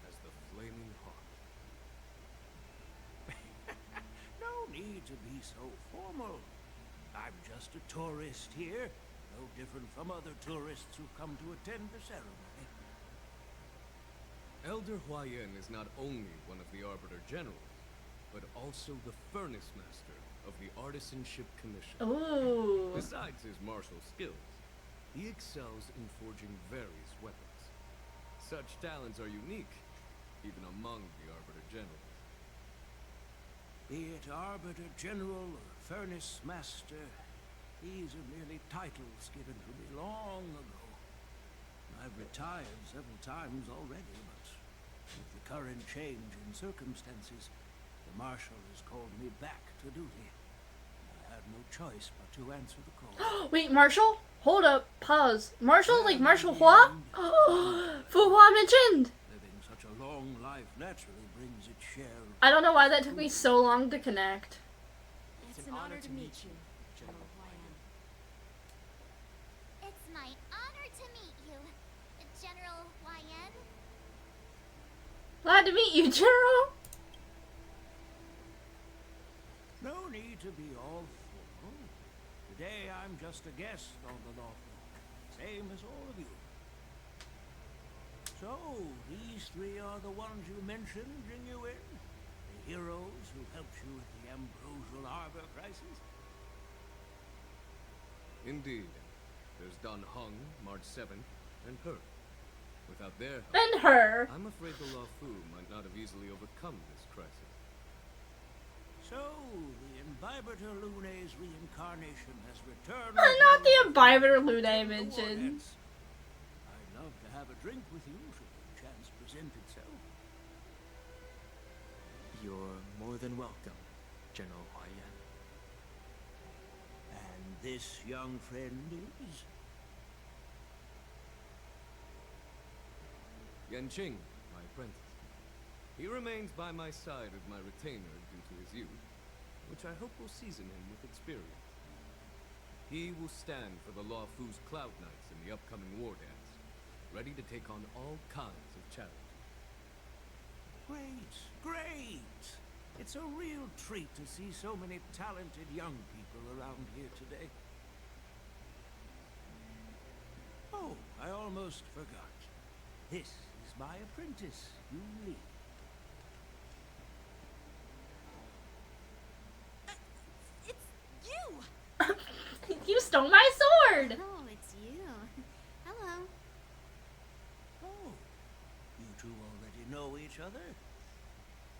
as the Flaming Heart. No need to be so formal. I'm just a tourist here, no different from other tourists who come to attend the ceremony. Elder Huayan is not only one of the Arbiter Generals, but also the Furnace Master of the Artisanship Commission. Ooh. Besides his martial skills, he excels in forging various weapons. Such talents are unique, even among the Arbiter Generals. Be it Arbiter General or Furnace Master, these are merely titles given to me long ago. I've retired several times already, but with the current change in circumstances, the Marshal has called me back to duty. I had no choice but to answer the call. Wait, Marshall? Hold up, pause. Marshall, like Marshall Hua? Fu Hua mentioned! Living such a long life naturally brings its share of... I don't know why that took me so long to connect. It's an honor to meet you, General Huayan. It's my honor to meet you, General Wyatt. Glad to meet you, General. No need to be all formal. Today I'm just a guest on the law firm, same as all of you. So, these three are the ones you mentioned, Jinyuin? The heroes who helped you with the Ambrosial Arbor crisis? Indeed. There's Dan Heng, March 7th, and her. Without their help, And her. I'm afraid the Law Fu might not have easily overcome this crisis. So, the Imbibitor Lune's reincarnation has returned... Not the Imbibitor Lune mentioned. I'd love to have a drink with you should the chance present itself. You're more than welcome, General Huayan. And this young friend is... Yanqing, my apprentice. He remains by my side as my retainer due to his youth, which I hope will season him with experience. He will stand for the Law Fu's Cloud Knights in the upcoming war dance, ready to take on all kinds of challenges. Great, great! It's a real treat to see so many talented young people around here today. Oh, I almost forgot. This is my apprentice, Yun Li. It's you! You stole my sword! Oh, it's you. Hello. Oh, you two already know each other?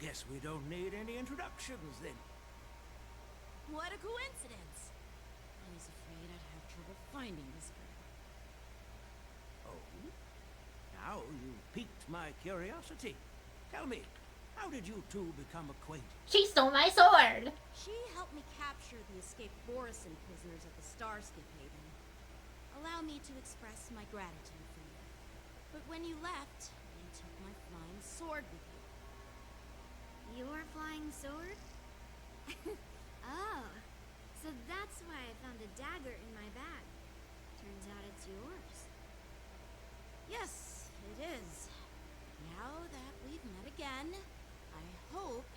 Guess we don't need any introductions then. What a coincidence! I was afraid I'd have trouble finding this girl. Oh? Now you've piqued my curiosity. Tell me, how did you two become acquainted? She stole my sword! She helped me capture the escaped Borison prisoners at the Starskip Haven. Allow me to express my gratitude for you. But when you left, you took my flying sword with you. Your flying sword? Oh, so that's why I found a dagger in my bag. Turns out it's yours. Yes, it is. Now that we've met again, I hope...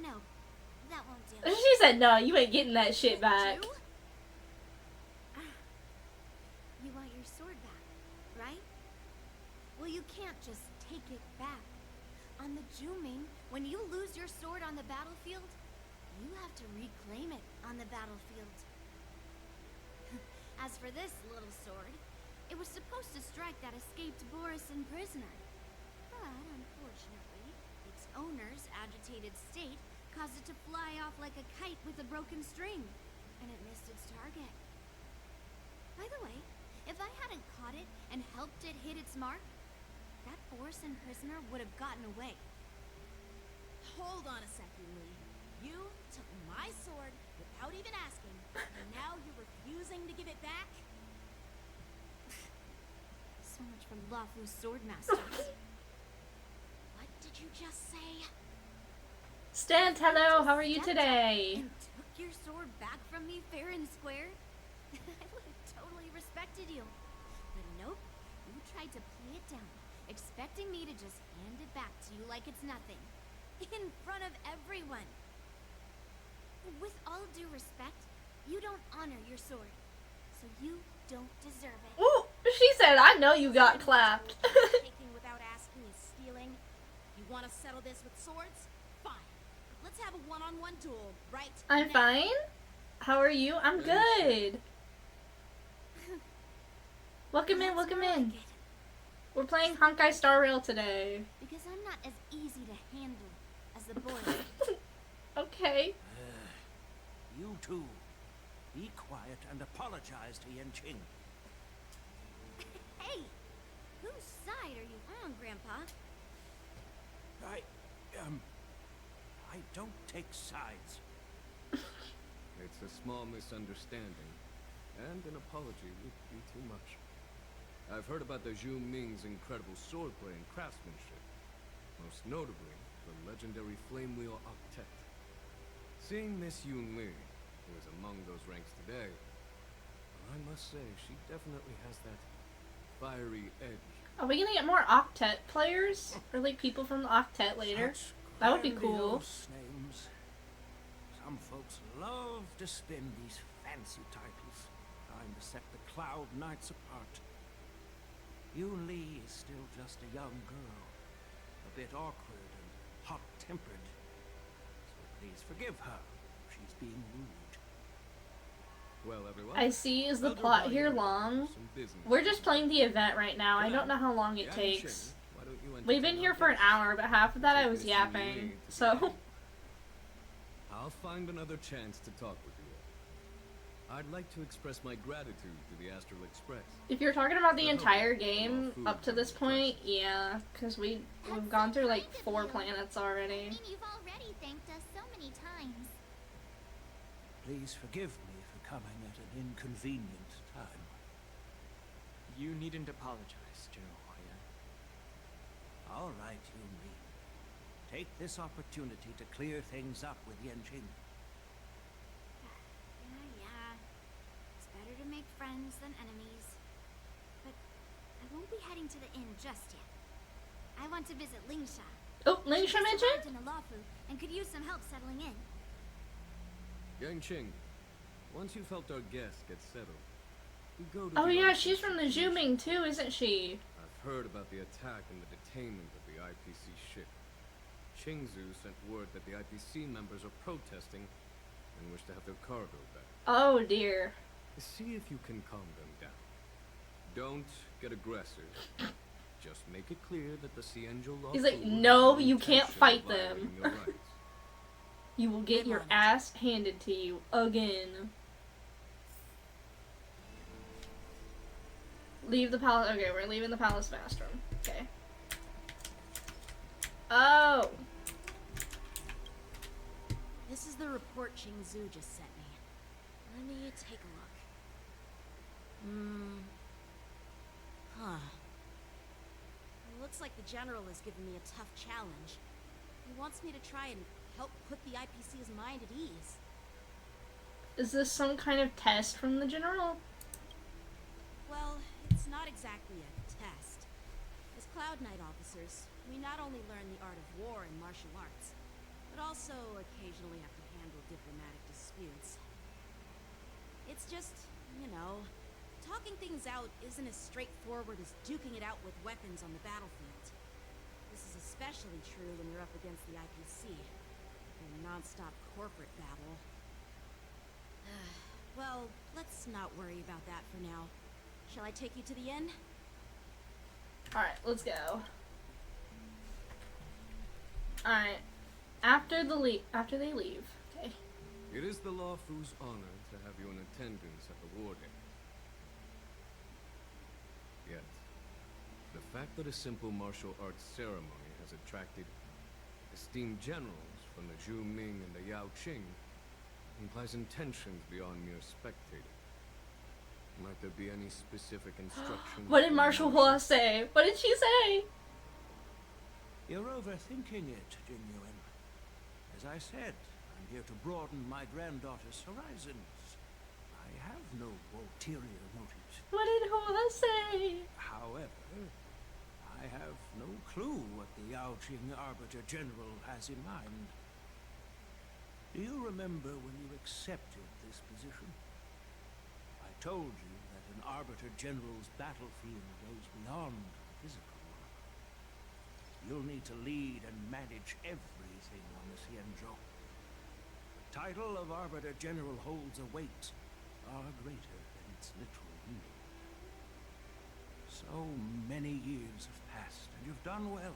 No, that won't do. She said, no, you ain't getting that shit back. You want your sword Well, you can't just take it back. On the Juming, when you lose your sword on the battlefield, you have to reclaim it on the battlefield. As for this little sword, it was supposed to strike that escaped Borisin prisoner. But unfortunately, its owner's agitated state caused it to fly off like a kite with a broken string, and it missed its target. By the way, if I hadn't caught it and helped it hit its mark, that Borisin prisoner would have gotten away. Hold on a second, Lee. You took my sword without even asking, and now you're refusing to give it back? So much for Lafu's swordmasters. What did you just say? Stant, hello, how are you today? And took your sword back from me fair and square? I would have totally respected you. But nope, you tried to play it down, expecting me to just hand it back to you like it's nothing. In front of everyone. With all due respect, you don't honor your sword. So you don't deserve it. Ooh, she said, I know you got clapped. Taking without asking is stealing. You want to settle this with swords? Fine. Let's have a one-on-one duel, right? I'm now. fine. How are you? I'm good. Welcome in, welcome in. We're playing Honkai Star Rail today. Because I'm not as easy to handle as the boys. Okay. You two, be quiet and apologize to Yanqing. Hey! Whose side are you on, Grandpa? I don't take sides. It's a small misunderstanding, and an apology would be too much. I've heard about the Zhu Ming's incredible swordplay and craftsmanship, most notably the legendary Flame Wheel Octet. Seeing Miss Yun Li, who is among those ranks today, well, I must say she definitely has that fiery edge. Are we gonna get more Octet players? Or like people from the Octet later? That would be cool. Grandiose names. Some folks love to spin these fancy titles, trying to set the Cloud Knights apart. Yun Li is still just a young girl, a bit awkward and hot-tempered. So please forgive her if she's being rude. Well, everyone. I see. Is the plot here long? We're just playing the event right now. I don't know how long it takes. We've been here for an hour, but half of that I was yapping, so... I'll find another chance to talk with you. I'd like to express my gratitude to the Astral Express. If you're talking about the entire game up to this point, yeah, because we've gone through like 4 planets already. I mean, you've already thanked us so many times. Please forgive me for coming at an inconvenient time. You needn't apologize, General Huyan. All right, Yun Li. Take this opportunity to clear things up with Yanqing. Yeah. It's better to make friends than enemies. But I won't be heading to the inn just yet. I want to visit Lingsha. Oh, Lingsha mentioned? In Alafu and could use some help settling in. Yanqing, once you've helped our guests get settled, you go to Oh the yeah, IPC she's from the Zhu Ming too, isn't she? I've heard about the attack and the detainment of the IPC ship. Qingzu sent word that the IPC members are protesting and wish to have their cargo back. Oh dear. See if you can calm them down. Don't get aggressive. Just make it clear that the Xianzhou law. He's like, no, you can't fight them. Your rights. You will get your ass handed to you again. Leave the palace. Okay, we're leaving the palace master. Okay. Oh. This is the report Qingzu just sent me. Let me take a look. Huh. It looks like the general is giving me a tough challenge. He wants me to try and help put the IPC's mind at ease. Is this some kind of test from the general? Well, it's not exactly a test. As Cloud Knight officers, we not only learn the art of war and martial arts, but also occasionally have to handle diplomatic disputes. It's just, you know, talking things out isn't as straightforward as duking it out with weapons on the battlefield. This is especially true when you're up against the IPC. A non-stop corporate battle. Well, let's not worry about that for now. Shall I take you to the inn? Alright, let's go. Alright. After they leave. Okay. It is the Lawfu's honor to have you in attendance at the war day. Yet, the fact that a simple martial arts ceremony has attracted esteemed generals from the Zhu Ming and the Yao Qing implies intentions beyond mere spectating. Might there be any specific instructions? What did Marshal Hua say? What did she say? You're overthinking it, Genuine. As I said, I'm here to broaden my granddaughter's horizons. I have no ulterior motives. What did Hua say? However, I have no clue what the Yao Qing Arbiter General has in mind. Do you remember when you accepted this position? I told you that an Arbiter General's battlefield goes beyond the physical. You'll need to lead and manage everything on the Xianzhou. The title of Arbiter General holds a weight far greater than its literal meaning. So many years have passed, and you've done well.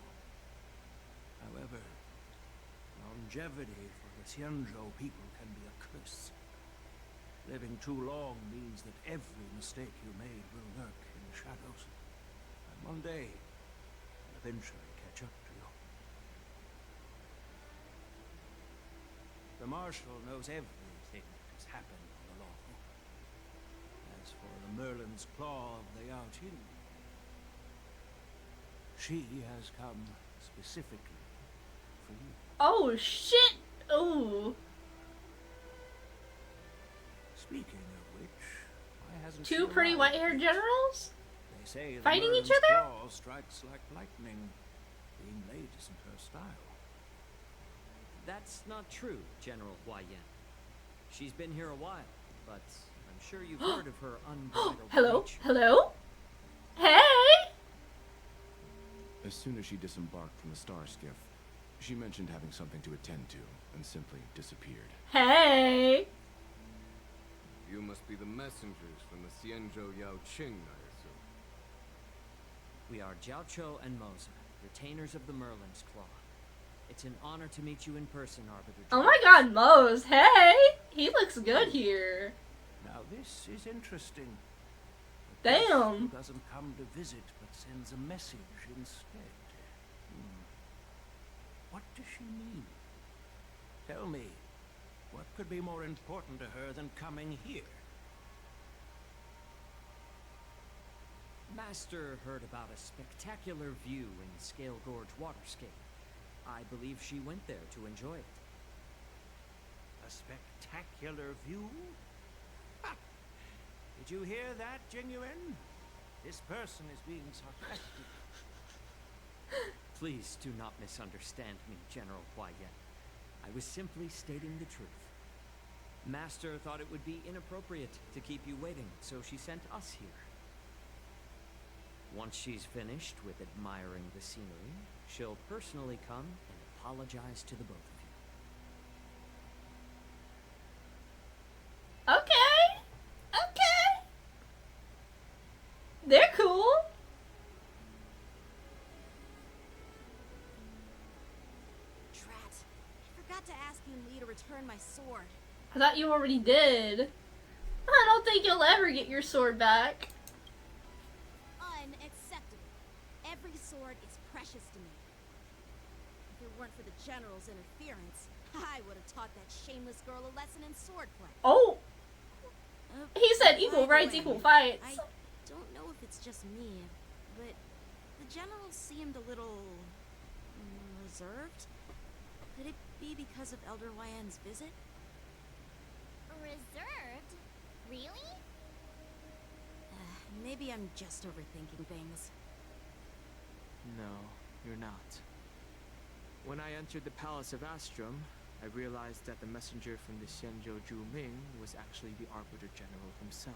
However, longevity for the Xianzhou people can be a curse. Living too long means that every mistake you made will lurk in the shadows. And one day, will eventually catch up to you. The Marshal knows everything that has happened on the Lawfu. As for the Merlin's Claw of the Yao Qing, she has come specifically for you. Oh shit! Oh. Speaking of which, why hasn't Two she pretty arrived white-haired yet? generals? They say the Fighting each Merlin's other? Claw strikes like lightning. Being late isn't her style. That's not true, General Huayan. She's been here a while, but I'm sure you've heard of her unbridled Hello? reach. Hello? Hey! As soon as she disembarked from the star skiff, she mentioned having something to attend to, and simply disappeared. Hey! You must be the messengers from the Xianzhou Yao Qing, I assume. We are Jiaoqiu and Moza, retainers of the Merlin's Claw. It's an honor to meet you in person, Arbiter. Oh my god, Mose, hey! He looks good here. Now this is interesting. A Damn. guest who doesn't come to visit, but sends a message instead. What does she mean? Tell me, what could be more important to her than coming here? Master heard about a spectacular view in Scale Gorge Waterscape. I believe she went there to enjoy it. A spectacular view? Ha! Did you hear that, Genuine? This person is being sarcastic. Please do not misunderstand me, General Huayan. I was simply stating the truth. Master thought it would be inappropriate to keep you waiting, so she sent us here. Once she's finished with admiring the scenery, she'll personally come and apologize to the both of you. Okay. Okay. They're cool. Drat. I forgot to ask Yun Li to return my sword. I thought you already did. I don't think you'll ever get your sword back. Unacceptable. Every sword is precious to me. If it weren't for the General's interference, I would have taught that shameless girl a lesson in swordplay. Oh! He said By equal the rights, way, equal fights. I don't know if it's just me, but the General seemed a little reserved. Could it be because of Elder Huayan's visit? Reserved? Really? Maybe I'm just overthinking things. No, you're not. When I entered the Palace of Astrum, I realized that the messenger from the Xianzhou Zhu Ming was actually the Arbiter General himself.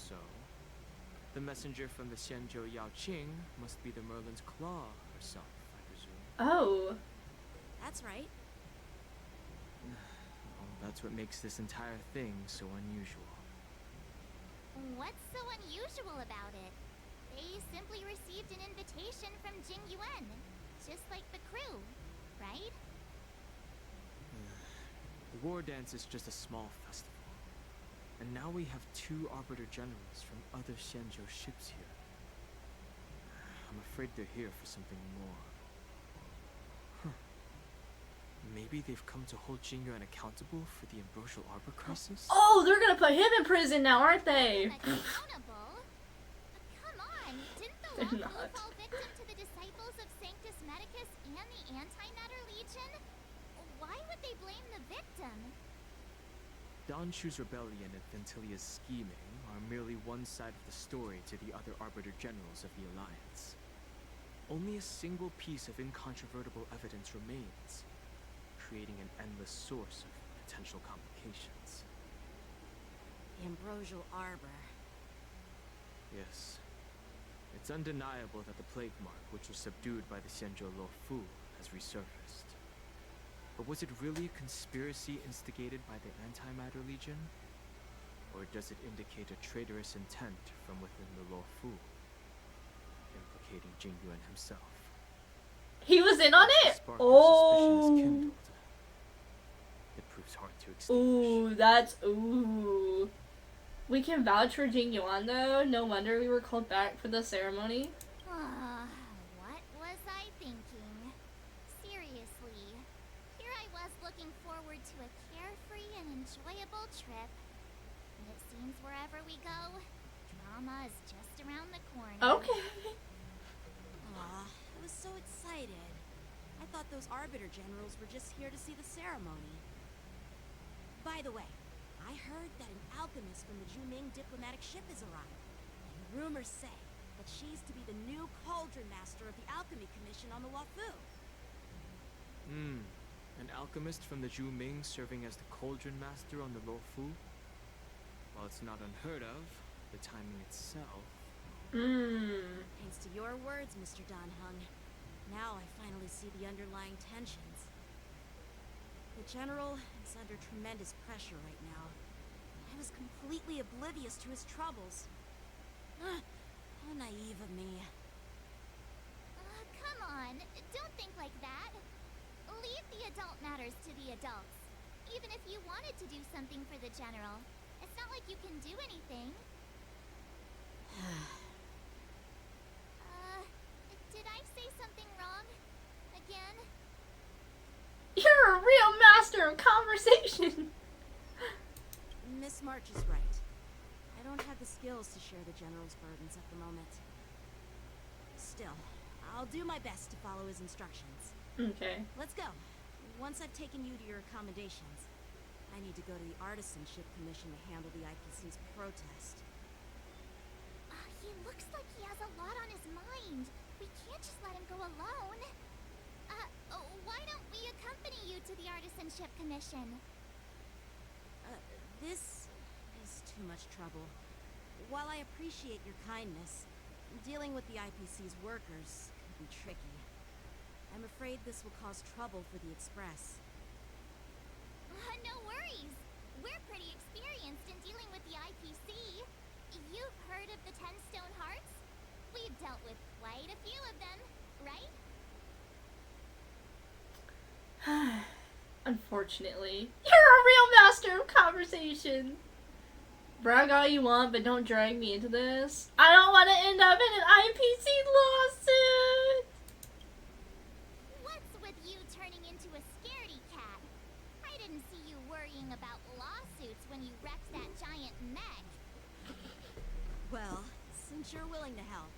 So, the messenger from the Xianzhou Yaoqing must be the Merlin's Claw herself, I presume. Oh. That's right. Well, that's what makes this entire thing so unusual. What's so unusual about it? They simply received an invitation from Jing Yuan, just like the crew, right? The war dance is just a small festival. And now we have 2 Arbiter Generals from other Xianzhou ships here. I'm afraid they're here for something more. Huh. Maybe they've come to hold Jingyuan accountable for the Ambrosial Arbor crisis? Oh, they're gonna put him in prison now, aren't they? Accountable? Come on, didn't the They're Law not. fall victim to the disciples of Sanctus Medicus and the Antimatter Legion? Why would they blame the victim? Don Shu's rebellion and Ventilia's scheming are merely one side of the story to the other Arbiter Generals of the Alliance. Only a single piece of incontrovertible evidence remains, creating an endless source of potential complications. The Ambrosial Arbor. Yes. It's undeniable that the plague mark, which was subdued by the Xianzhou Luofu, has resurfaced. But was it really a conspiracy instigated by the Antimatter Legion? Or does it indicate a traitorous intent from within the Luofu, implicating Jingyuan himself? He was in on it? Spark of suspicion is kindled. It proves hard to extinguish. Ooh. We can vouch for Jing Yuan though. No wonder we were called back for the ceremony. What was I thinking? Seriously, here I was looking forward to a carefree and enjoyable trip. And it seems wherever we go, drama is just around the corner. Okay. Aw, I was so excited. I thought those Arbiter Generals were just here to see the ceremony. By the way, I heard that an alchemist from the Juming diplomatic ship has arrived. And rumors say that she's to be the new Cauldron Master of the Alchemy Commission on the Luofu. An alchemist from the Juming serving as the Cauldron Master on the Luofu? While it's not unheard of, the timing itself... Thanks to your words, Mr. Dan Hung. Now I finally see the underlying tensions. The General is under tremendous pressure right now. I was completely oblivious to his troubles. How naive of me. Come on, don't think like that. Leave the adult matters to the adults. Even if you wanted to do something for the General, it's not like you can do anything. Did I say something wrong? Again? You're a real master of conversation. Miss March is right. I don't have the skills to share the General's burdens at the moment. Still, I'll do my best to follow his instructions. Okay. Let's go. Once I've taken you to your accommodations, I need to go to the Artisanship Commission to handle the IPC's protest. He looks like he has a lot on his mind. We can't just let him go alone. Why don't we accompany you to the Artisanship Commission? This is too much trouble. While I appreciate your kindness, dealing with the IPC's workers can be tricky. I'm afraid this will cause trouble for the Express. No worries. We're pretty experienced in dealing with the IPC. You've heard of the 10 Stone Hearts? We've dealt with quite a few of them, right? Unfortunately. You're a real master of conversation. Brag all you want, but don't drag me into this. I don't want to end up in an IPC lawsuit! What's with you turning into a scaredy cat? I didn't see you worrying about lawsuits when you wrecked that giant mech. Well, since you're willing to help,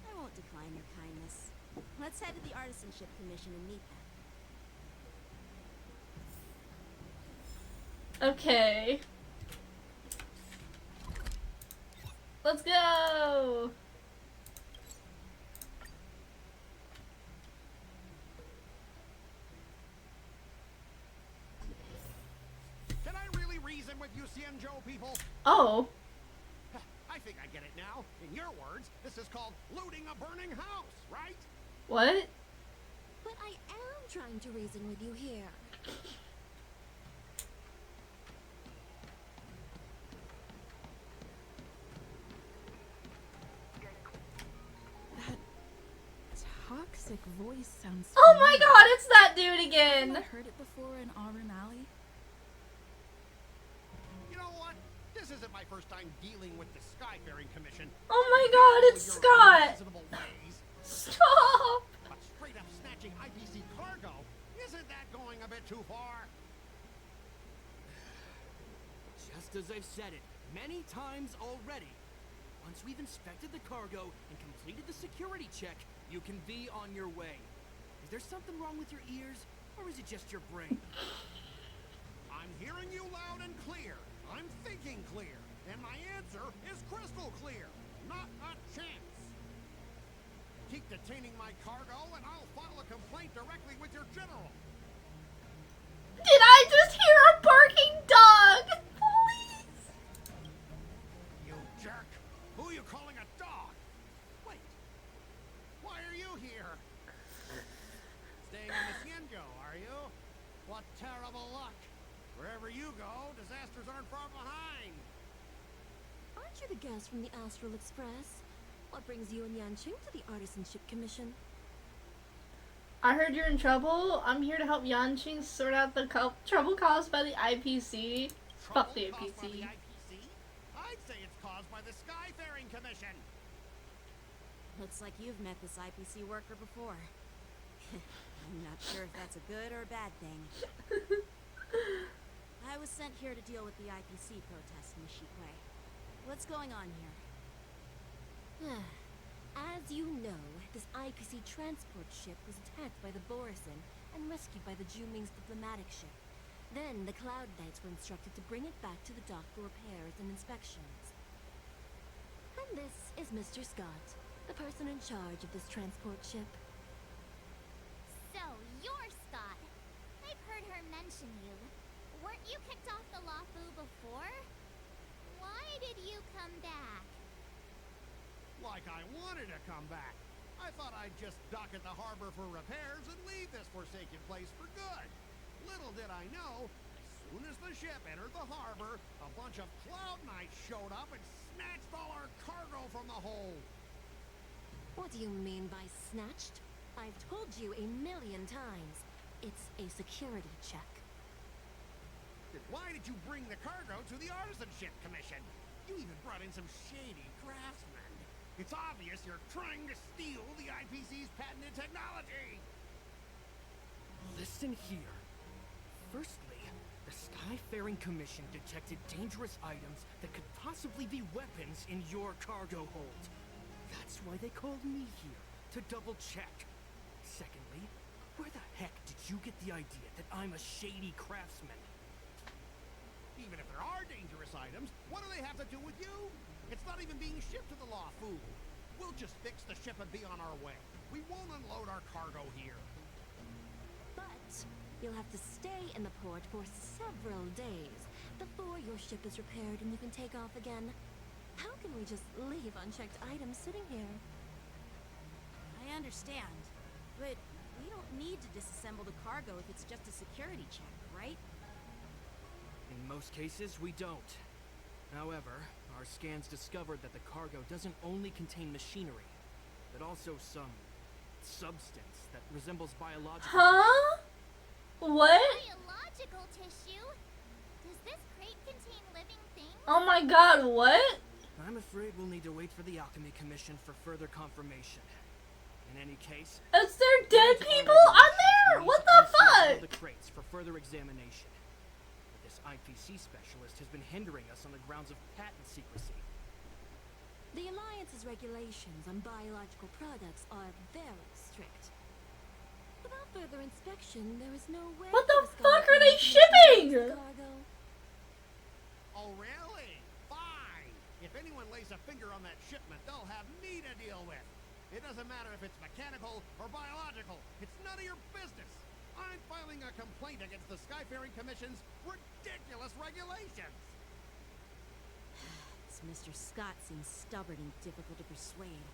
I won't decline your kindness. Let's head to the Artisanship Commission and meet them. Okay. Let's go! Can I really reason with you Xianzhou people? Oh. I think I get it now. In your words, this is called looting a burning house, right? What? But I am trying to reason with you here. That toxic voice sounds Oh my familiar. god, it's that dude Have again! I heard it before in Auburn Alley? You know what? This isn't my first time dealing with the Skyfaring Commission. Oh my god, it's Scott! Reasonable ways. Stop! But straight up snatching IPC cargo, isn't that going a bit too far? Just as I've said it many times already. Once we've inspected the cargo and completed the security check, you can be on your way. Is there something wrong with your ears, or is it just your brain? I'm hearing you loud and clear. I'm thinking clear. And my answer is crystal clear. Not a chance. Keep detaining my cargo and I'll file a complaint directly with your general. Did I just hear a barking dog? Please! You jerk. Who are you calling a dog? Wait. Why are you here? Staying in the Cienjo, are you? What terrible luck. Wherever you go, disasters aren't far behind. Aren't you the guest from the Astral Express? What brings you and Yanqing to the Artisanship Commission? I heard you're in trouble. I'm here to help Yanqing sort out the trouble caused by the IPC. Fuck the Trouble caused by the IPC. IPC? I'd say it's caused by the Skyfaring Commission. Looks like you've met this IPC worker before. I'm not sure if that's a good or a bad thing. I was sent here to deal with the IPC protests in the Shikwe. What's going on here? As you know, this IPC transport ship was attacked by the Borisin and rescued by the Juming's diplomatic ship. Then the Cloud Knights were instructed to bring it back to the dock for repairs and inspections. And this is Mr. Scott, the person in charge of this transport ship. So, you're Scott. I've heard her mention you. Weren't you kicked off the Lafu before? Why did you come back? Like I wanted to come back. I thought I'd just dock at the harbor for repairs and leave this forsaken place for good. Little did I know, as soon as the ship entered the harbor, a bunch of Cloud Knights showed up and snatched all our cargo from the hold. What do you mean by snatched? I've told you 1,000,000 times. It's a security check. Then why did you bring the cargo to the Artisanship Commission? You even brought in some shady craftsmen. It's obvious you're trying to steal the IPC's patented technology. Listen here. Firstly, the Skyfaring Commission detected dangerous items that could possibly be weapons in your cargo hold. That's why they called me here, to double check. Secondly, where the heck did you get the idea that I'm a shady craftsman? Even if there are dangerous items, what do they have to do with you? It's not even being shipped to the Lafu. We'll just fix the ship and be on our way. We won't unload our cargo here. But you'll have to stay in the port for several days before your ship is repaired and you can take off again. How can we just leave unchecked items sitting here? I understand, but we don't need to disassemble the cargo if it's just a security check, right? In most cases, we don't. However, our scans discovered that the cargo doesn't only contain machinery, but also some substance that resembles biological Huh? What? Biological tissue? Does this crate contain living things? Oh my god, what? I'm afraid we'll need to wait for the Alchemy Commission for further confirmation. In any case, Is there dead people on there? What the fuck? the crates for further examination. But this IPC specialist has been hindering us on the grounds of patent secrecy. The Alliance's regulations on biological products are very strict. Without further inspection, there is no way. What the this fuck cargo are they can shipping? cargo. Oh, really? Fine. If anyone lays a finger on that shipment, they'll have me to deal with. It doesn't matter if it's mechanical or biological. It's none of your business. I'm filing a complaint against the Skyfaring Commission's ridiculous regulations. It's Mr. Scott seems stubborn and difficult to persuade.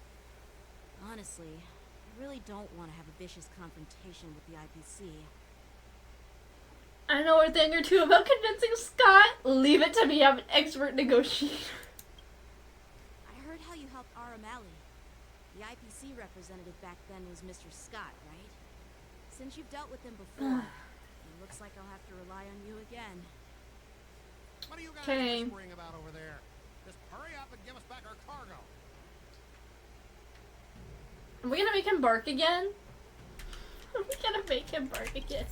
Honestly, I really don't want to have a vicious confrontation with the IPC. I know a thing or two about convincing Scott. Leave it to me, I'm an expert negotiator. I heard how you helped Aramali. The IPC representative back then was Mr. Scott, right? Since you've dealt with him before, it looks like I'll have to rely on you again. What are you guys Okay. whispering about over there? Just hurry up and give us back our cargo. Are we gonna make him bark again? Are we gonna make him bark again?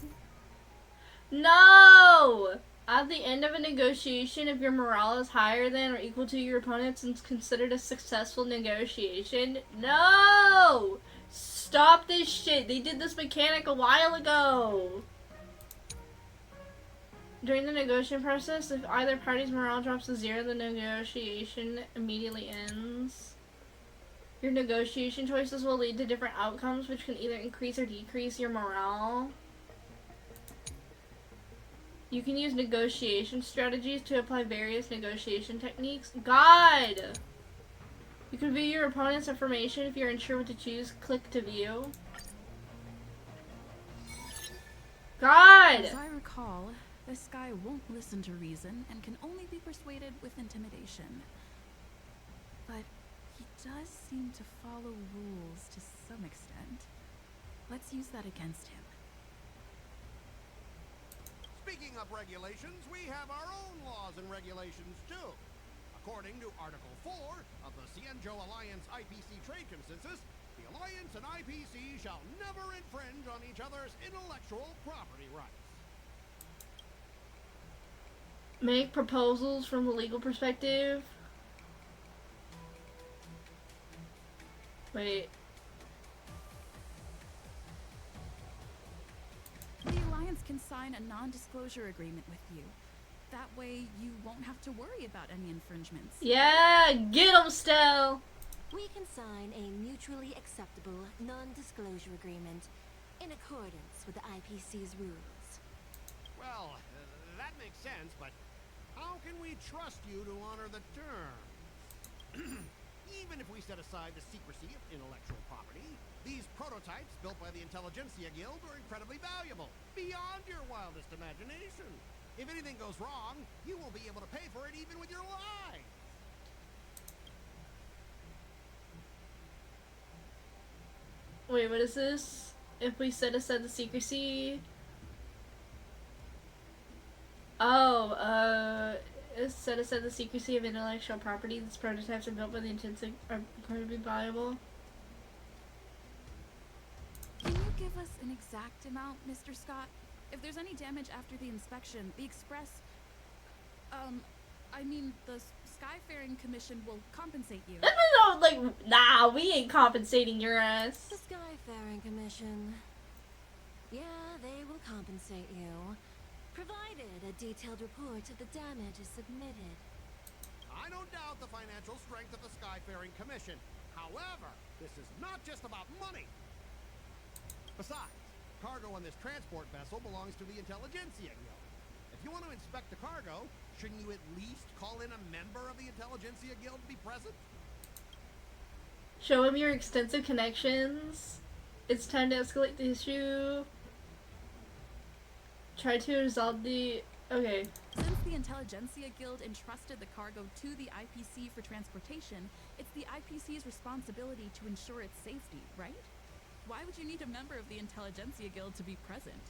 No! At the end of a negotiation, if your morale is higher than or equal to your opponent's, it's considered a successful negotiation. No! Stop this shit. They did this mechanic a while ago. During the negotiation process, if either party's morale drops to 0, the negotiation immediately ends. Your negotiation choices will lead to different outcomes, which can either increase or decrease your morale. You can use negotiation strategies to apply various negotiation techniques. God! You can view your opponent's information. If you're unsure what to choose, click to view. God! As I recall, this guy won't listen to reason and can only be persuaded with intimidation. But he does seem to follow rules to some extent. Let's use that against him. Speaking of regulations, we have our own laws and regulations too. According to Article 4 of the Cienjo Alliance IPC Trade Consensus, the Alliance and IPC shall never infringe on each other's intellectual property rights. Make proposals from a legal perspective. Wait. The Alliance can sign a non-disclosure agreement with you. That way, you won't have to worry about any infringements. Yeah, get 'em, Stell! We can sign a mutually acceptable non-disclosure agreement in accordance with the IPC's rules. Well, that makes sense, but how can we trust you to honor the terms? Even if we set aside the secrecy of intellectual property, these prototypes built by the Intelligentsia Guild are incredibly valuable, beyond your wildest imagination. If anything goes wrong, you won't be able to pay for it even with your life. Wait, what is this? If we set aside the secrecy... Oh, set aside the secrecy of intellectual property. These prototypes are built by the intensive are incredibly valuable. Can you give us an exact amount, Mr. Scott? If there's any damage after the inspection, the Express... I mean, the Skyfaring Commission will compensate you. No, like, nah, we ain't compensating your ass. The Skyfaring Commission. Yeah, they will compensate you, provided a detailed report of the damage is submitted. I don't doubt the financial strength of the Skyfaring Commission. However, this is not just about money. Besides, cargo on this transport vessel belongs to the Intelligentsia Guild. If you want to inspect the cargo, shouldn't you at least call in a member of the Intelligentsia Guild to be present? Show him your extensive connections. It's time to escalate the issue. Try to resolve the... Okay. Since the Intelligentsia Guild entrusted the cargo to the IPC for transportation, it's the IPC's responsibility to ensure its safety, right? Why would you need a member of the Intelligentsia Guild to be present?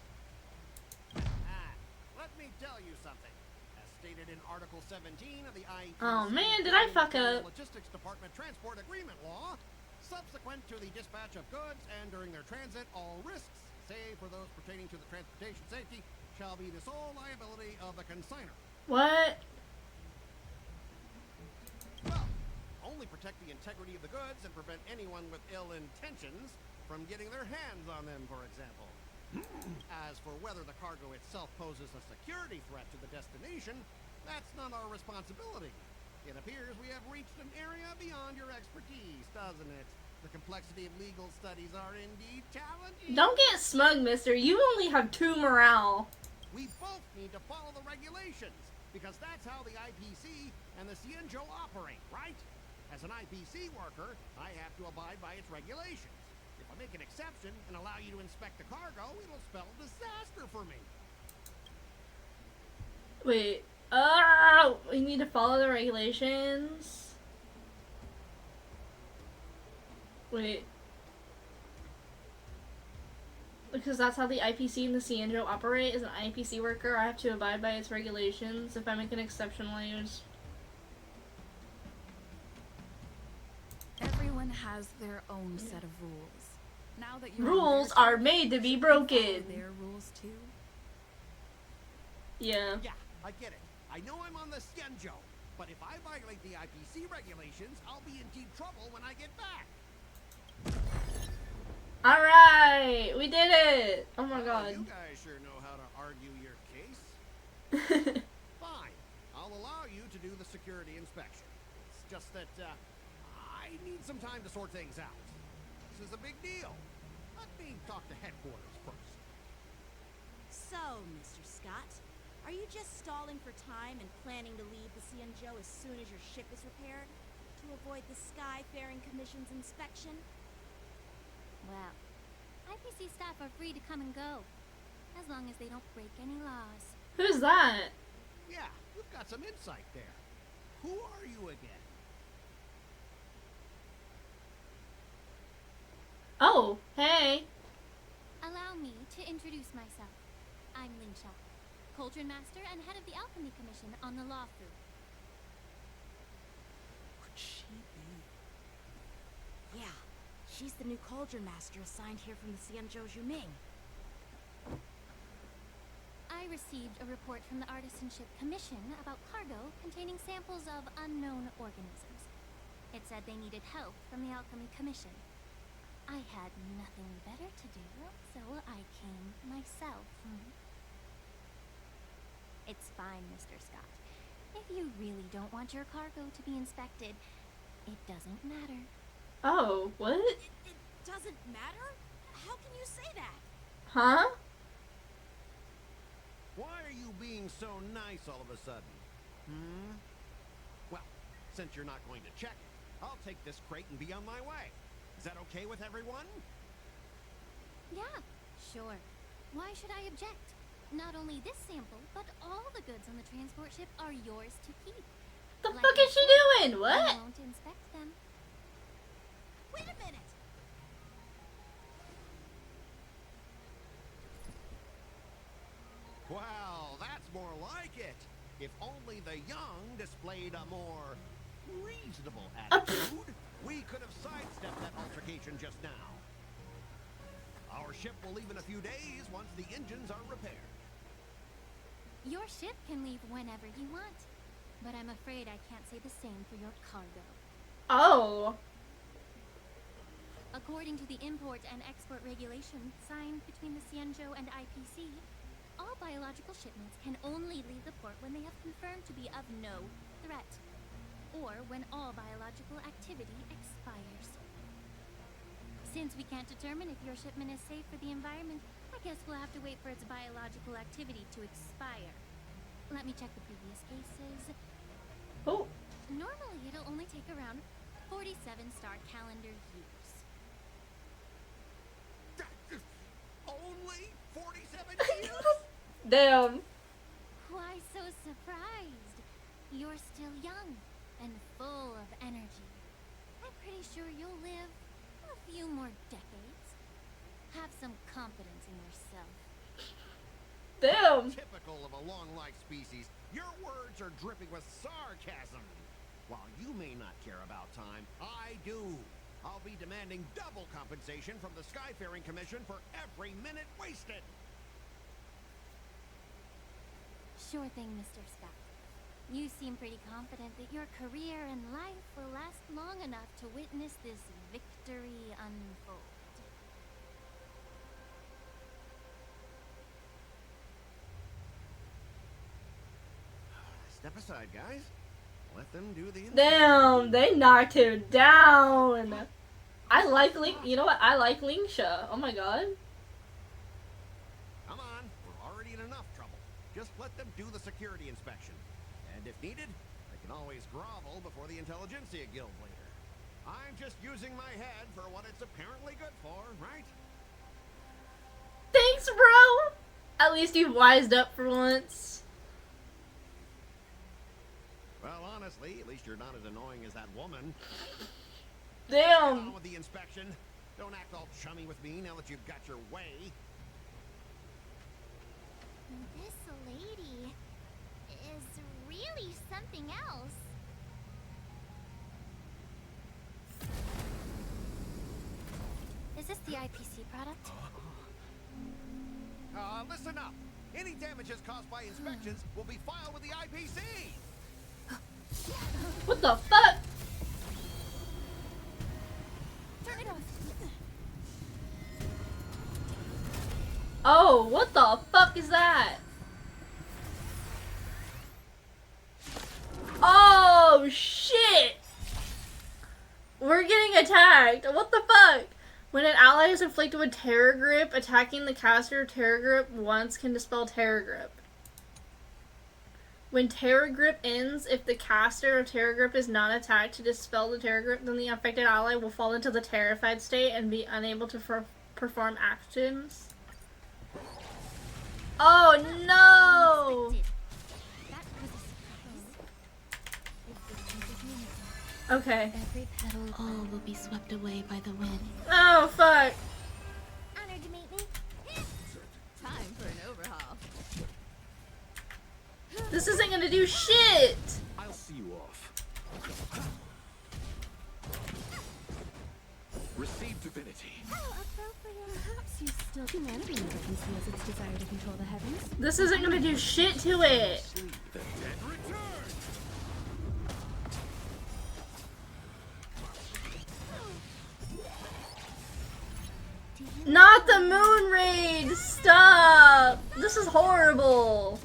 Let me tell you something. As stated in Article 17 of the IPC Oh man, did I fuck up? Logistics Department Transport Agreement Law, subsequent to the dispatch of goods and during their transit, all risks, save for those pertaining to the transportation safety, shall be the sole liability of the consignor. What? Well, only protect the integrity of the goods and prevent anyone with ill intentions from getting their hands on them, for example. As for whether the cargo itself poses a security threat to the destination, that's not our responsibility. It appears we have reached an area beyond your expertise, doesn't it? The complexity of legal studies are indeed challenging. Don't get smug, mister. You only have 2 morale. We both need to follow the regulations. Because that's how the IPC and the Cienjo operate, right? As an IPC worker, I have to abide by its regulations. If I make an exception and allow you to inspect the cargo, it'll spell disaster for me. Wait. We need to follow the regulations. Wait. Because that's how the IPC and the Cienjo operate. As an IPC worker, I have to abide by its regulations. If I make an exception, I'll use. Everyone has their own set of rules. Now that you're Rules are made to be broken. Their rules too. Yeah. Yeah, I get it. I know I'm on the Cienjo, but if I violate the IPC regulations, I'll be in deep trouble when I get back. Alright! We did it! Oh my god. You guys sure know how to argue your case. Fine. I'll allow you to do the security inspection. It's just that, I need some time to sort things out. This is a big deal. Let me talk to headquarters first. So, Mr. Scott, are you just stalling for time and planning to leave the Cienjo as soon as your ship is repaired? To avoid the Skyfaring Commission's inspection? Well, IPC staff are free to come and go, as long as they don't break any laws. Who's that? Yeah, you've got some insight there. Who are you again? Oh, hey. Allow me to introduce myself. I'm Linsha, Cauldron Master and head of the Alchemy Commission on the Lawfu. Could she be? Yeah, she's the new Cauldron Master assigned here from the Cienjo Juming. I received a report from the Artisanship Commission about cargo containing samples of unknown organisms. It said they needed help from the Alchemy Commission. I had nothing better to do, so I came myself. It's fine, Mr. Scott. If you really don't want your cargo to be inspected, it doesn't matter. Oh, what? It doesn't matter? How can you say that? Huh? Why are you being so nice all of a sudden? Well, since you're not going to check it, I'll take this crate and be on my way. Is that okay with everyone? Yeah, sure. Why should I object? Not only this sample, but all the goods on the transport ship are yours to keep. The fuck is she doing? What? I won't inspect them. Wait a minute! Well, that's more like it. If only the young displayed a more reasonable attitude, we could have sidestepped that altercation just now. Our ship will leave in a few days once the engines are repaired. Your ship can leave whenever you want, but I'm afraid I can't say the same for your cargo. Oh. According to the import and export regulations signed between the Cienjo and IPC, all biological shipments can only leave the port when they have confirmed to be of no threat, or when all biological activity expires. Since we can't determine if your shipment is safe for the environment, I guess we'll have to wait for its biological activity to expire. Let me check the previous cases. Oh. Normally, it'll only take around 47 star calendar years. Only 47 years? Damn. Why so surprised? You're still young and full of energy. I'm pretty sure you'll live a few more decades. Have some confidence in yourself. Damn. Typical of a long-life species, your words are dripping with sarcasm. While you may not care about time, I do. I'll be demanding double compensation from the Skyfaring Commission for every minute wasted. Sure thing, Mr. Scott. You seem pretty confident that your career and life will last long enough to witness this victory unfold. Step aside, guys. Let them do the Damn, they knocked him down. I like Link. You know what? I like Lingsha. Oh my god. Come on, we're already in enough trouble. Just let them do the security inspection. And if needed, I can always grovel before the Intelligentsia Guild later. I'm just using my head for what it's apparently good for, right? Thanks, bro! At least you've wised up for once. Well, honestly, at least you're not as annoying as that woman. Damn! Get on with the inspection. Don't act all chummy with me now that you've got your way. This lady is really something else. Is this the IPC product? Listen up. Any damages caused by inspections will be filed with the IPC. What the fuck? Turn it off. Oh, what the fuck is that? Oh, shit! We're getting attacked. What the fuck? When an ally is inflicted with Terror Grip, attacking the caster of Terror Grip once can dispel Terror Grip. When Terror Grip ends, if the caster of Terror Grip is not attacked to dispel the Terror Grip, then the affected ally will fall into the terrified state and be unable to perform actions. Oh no! Okay. Every petal all will be swept away by the wind. Oh fuck! Honored to meet me. Time for an overhaul. This isn't gonna do shit! I'll see you off. Receive divinity. How appropriate. Perhaps you still humanity never conceals its desire to control the heavens. This isn't gonna do shit to it! The dead return. Not the moon raid! Stop! This is horrible!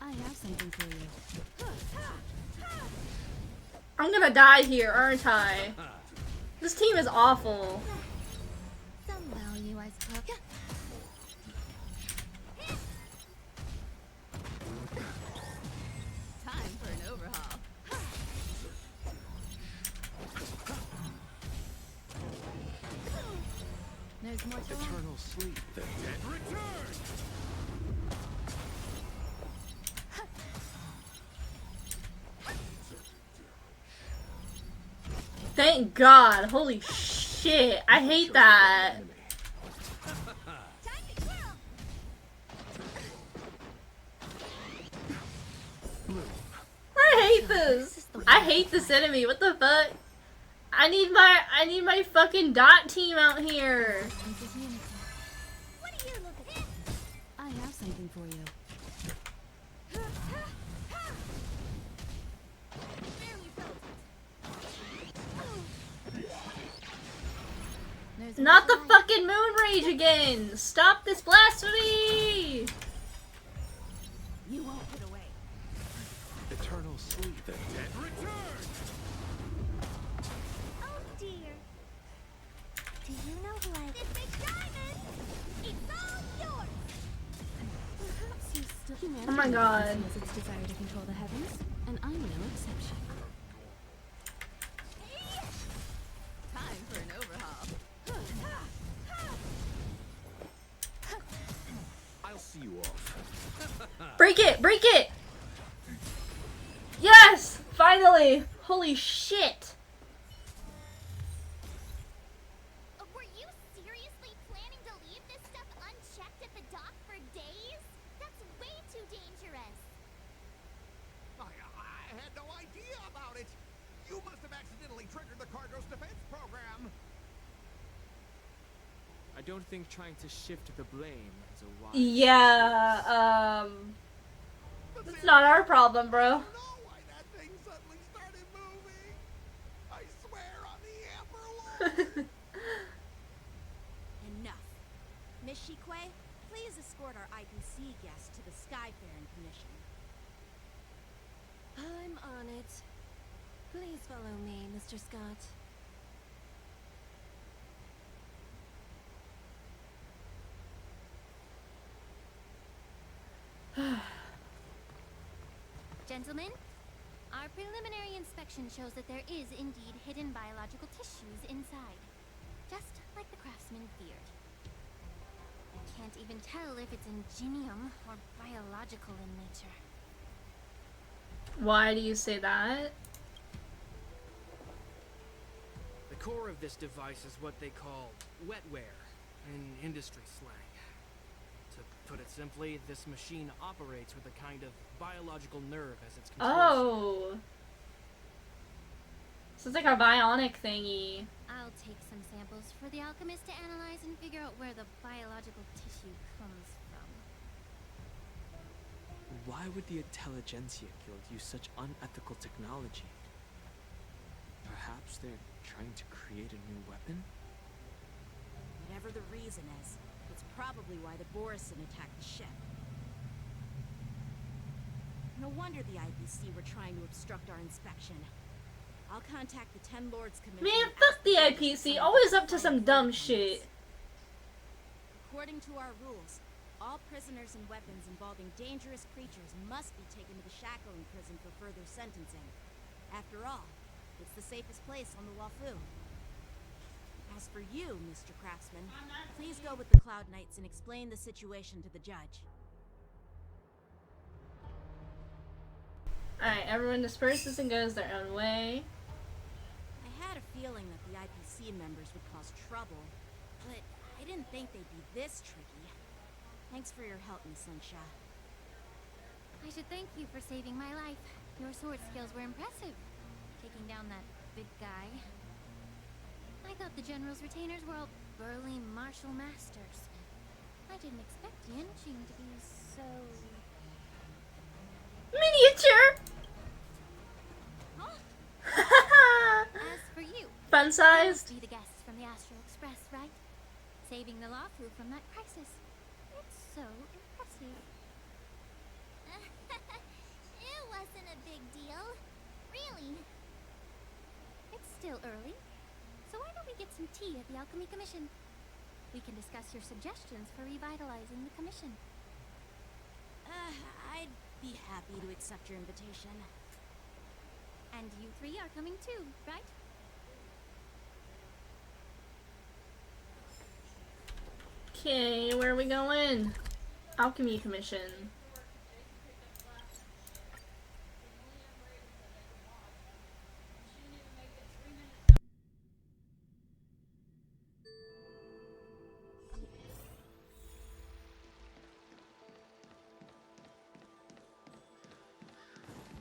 I have something for you. I'm gonna die here, aren't I? This team is awful. Some value, I suppose. Time for an overhaul. There's more to Eternal sleep. The dead return. Thank God. Holy shit. I hate that. I hate this. I hate this enemy. What the fuck? I need my fucking dot team out here. What are you looking at? I have something for you. Not the fucking moon rage again. Stop this blasphemy. You won't get away. Eternal sleep. The dead return. Oh dear. Do you know who I... This big diamond! It's all yours! Perhaps you still humanity Oh my God. conceals its desire to control the heavens, and I'm no exception. Time for an overhaul. I'll see you off. Break it! Break it! Yes! Finally! Holy shit! Were you seriously planning to leave this stuff unchecked at the dock for days? That's way too dangerous. I had no idea about it. You must have accidentally triggered the cargo's defense program. I don't think trying to shift the blame is a wise. Yeah, it's not our problem, bro. I don't know why that thing suddenly started moving. I swear on the Emperor Lord. Enough. Miss Shikwe, please escort our IPC guest to the Skyfaring Commission. I'm on it. Please follow me, Mr. Scott. Gentlemen, our preliminary inspection shows that there is indeed hidden biological tissues inside. Just like the craftsman feared. I can't even tell if it's ingenium or biological in nature. Why do you say that? The core of this device is what they call wetware in industry slang. To put it simply, this machine operates with a kind of biological nerve as its control. Oh. So it's like a bionic thingy. I'll take some samples for the alchemist to analyze and figure out where the biological tissue comes from. Why would the Intelligentsia Guild use such unethical technology? Perhaps they're trying to create a new weapon? Whatever the reason is, it's probably why the Borison attacked the ship. No wonder the IPC were trying to obstruct our inspection. I'll contact the Ten Lords Commission. Man, fuck the IPC. Always up to some dumb shit. According to our rules, all prisoners and weapons involving dangerous creatures must be taken to the shackling prison for further sentencing. After all, it's the safest place on the Wafu. As for you, Mr. Craftsman, please go with the Cloud Knights and explain the situation to the judge. Alright, everyone disperses and goes their own way. I had a feeling that the IPC members would cause trouble, but I didn't think they'd be this tricky. Thanks for your help, Miss Lingsha. I should thank you for saving my life. Your sword skills were impressive. Taking down that big guy. I thought the General's retainers were all burly martial masters. I didn't expect Yanqing to be so... Miniature! Huh? As for you, Fun-sized? you must be the guests from the Astral Express, right? Saving the Lafu from that crisis. It's so impressive. It wasn't a big deal. Really. It's still early. So why don't we get some tea at the Alchemy Commission? We can discuss your suggestions for revitalizing the commission. I'd be happy to accept your invitation. And you three are coming too, right? Okay, where are we going? Alchemy Commission.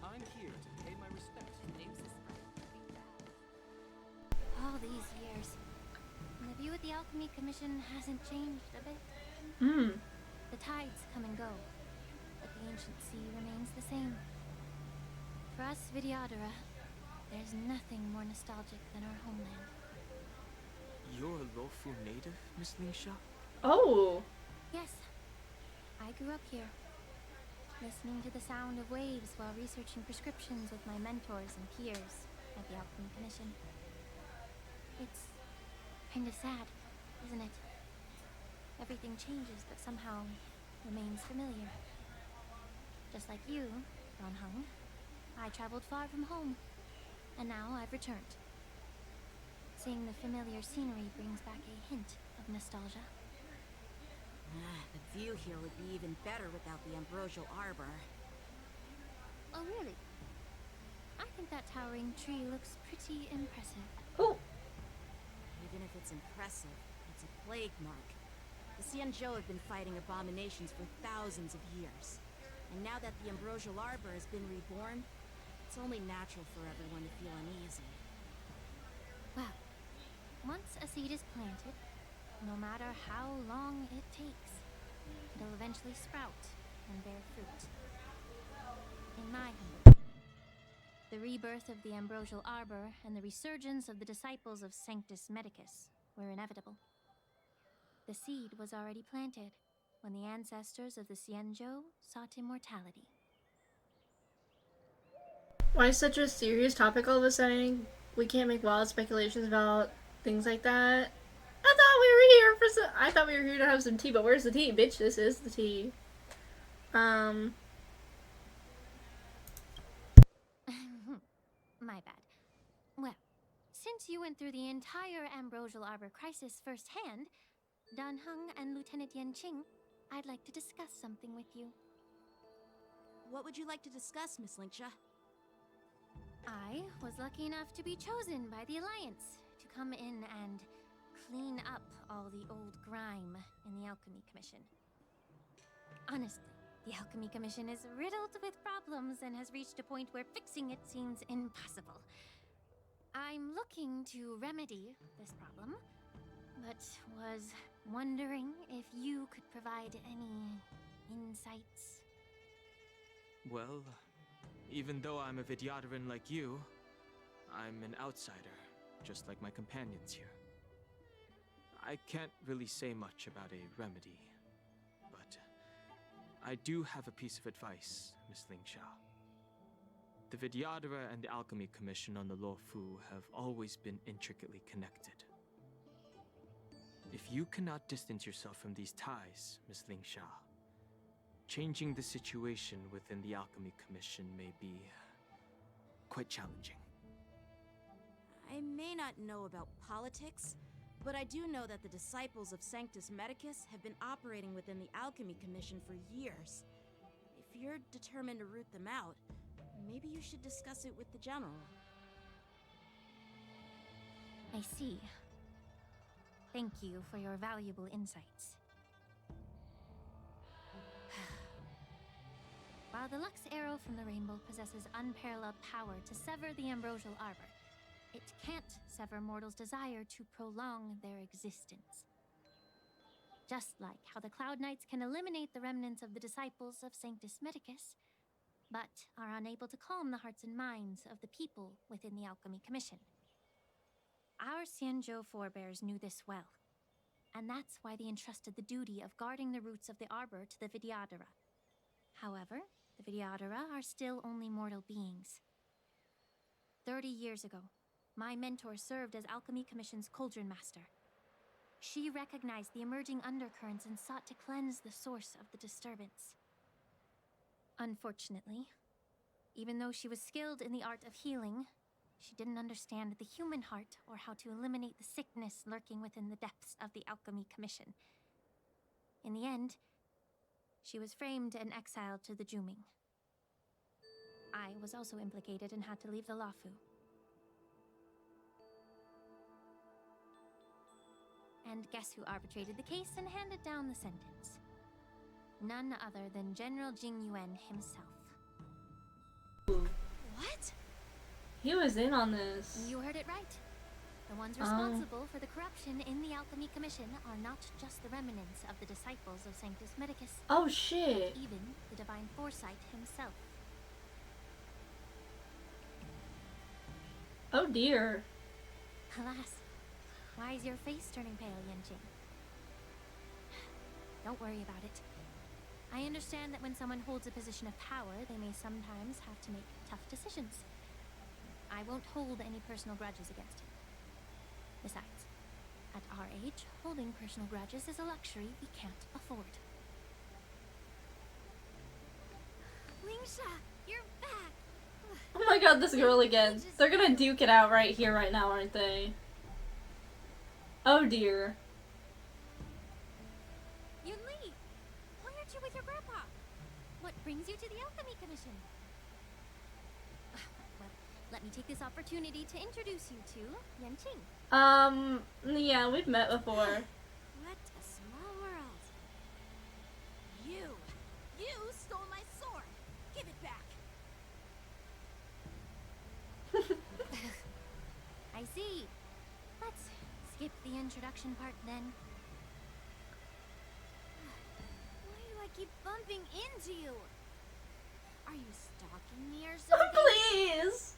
I'm here to pay my respects to Names's. All these years. And the view at the Alchemy Commission hasn't changed a bit. The tides come and go, but the ancient sea remains the same. For us Vidyadhara, there's nothing more nostalgic than our homeland. You're a Lofu native, Miss Lingsha? Oh! Yes, I grew up here, listening to the sound of waves while researching prescriptions with my mentors and peers at the Alchemy Commission. It's kind of sad, isn't it? Everything changes, but somehow remains familiar. Just like you, Ron Hung, I traveled far from home, and now I've returned. Seeing the familiar scenery brings back a hint of nostalgia. The view here would be even better without the ambrosial arbor. Oh, really? I think that towering tree looks pretty impressive. Oh! Even if it's impressive, it's a plague mark. The Xianzhou have been fighting abominations for thousands of years. And now that the ambrosial arbor has been reborn, it's only natural for everyone to feel uneasy. Well, once a seed is planted, no matter how long it takes, it'll eventually sprout and bear fruit. In my humble, the rebirth of the ambrosial arbor and the resurgence of the disciples of Sanctus Medicus were inevitable. The seed was already planted when the ancestors of the Xianzhou sought immortality. Why such a serious topic all of a sudden? We can't make wild speculations about things like that. I thought we were here to have some tea, but where's the tea? Bitch, this is the tea. My bad. Well, since you went through the entire Ambrosial Arbor crisis firsthand, Dan Heng and Lieutenant Yan Qing, I'd like to discuss something with you. What would you like to discuss, Miss Linksha? I was lucky enough to be chosen by the Alliance to come in and clean up all the old grime in the Alchemy Commission. Honestly, the Alchemy Commission is riddled with problems and has reached a point where fixing it seems impossible. I'm looking to remedy this problem, but was wondering if you could provide any insights. Well, even though I'm a Vidyadharan like you, I'm an outsider, just like my companions here. I can't really say much about a remedy, but I do have a piece of advice, Miss Linksha. The Vidyadhara and the Alchemy Commission on the Luofu have always been intricately connected. If you cannot distance yourself from these ties, Miss Linksha, changing the situation within the Alchemy Commission may be quite challenging. I may not know about politics, but I do know that the disciples of Sanctus Medicus have been operating within the Alchemy Commission for years. If you're determined to root them out, maybe you should discuss it with the General. I see. Thank you for your valuable insights. While the Lux Arrow from the Rainbow possesses unparalleled power to sever the Ambrosial Arbor, it can't sever mortals' desire to prolong their existence. Just like how the Cloud Knights can eliminate the remnants of the disciples of Sanctus Medicus, but are unable to calm the hearts and minds of the people within the Alchemy Commission. Our Xianzhou forebears knew this well, and that's why they entrusted the duty of guarding the roots of the Arbor to the Vidyadhara. However, the Vidyadhara are still only mortal beings. 30 years ago, my mentor served as Alchemy Commission's Cauldron Master. She recognized the emerging undercurrents and sought to cleanse the source of the disturbance. Unfortunately, even though she was skilled in the art of healing, she didn't understand the human heart or how to eliminate the sickness lurking within the depths of the Alchemy Commission. In the end, she was framed and exiled to the Juming. I was also implicated and had to leave the Luofu. And guess who arbitrated the case and handed down the sentence? None other than General Jing Yuan himself. What? He was in on this. You heard it right. The ones responsible for the corruption in the Alchemy Commission are not just the remnants of the disciples of Sanctus Medicus. Oh shit. But even the Divine Foresight himself. Oh dear. Alas, why is your face turning pale, Yanqing? Don't worry about it. I understand that when someone holds a position of power, they may sometimes have to make tough decisions. I won't hold any personal grudges against him. Besides, at our age, holding personal grudges is a luxury we can't afford. Lingsha, you're back! Oh my god, this girl again. They're gonna duke it out right here, right now, aren't they? Oh dear. Yunli! Why aren't you with your grandpa? What brings you to the Alchemy Commission? Well, let me take this opportunity to introduce you to Yanqing. Yeah, we've met before. What a small world. You stole my sword. Give it back. I see. Let's skip the introduction part then. Why do I keep bumping into you? Are you stalking me or something? Please!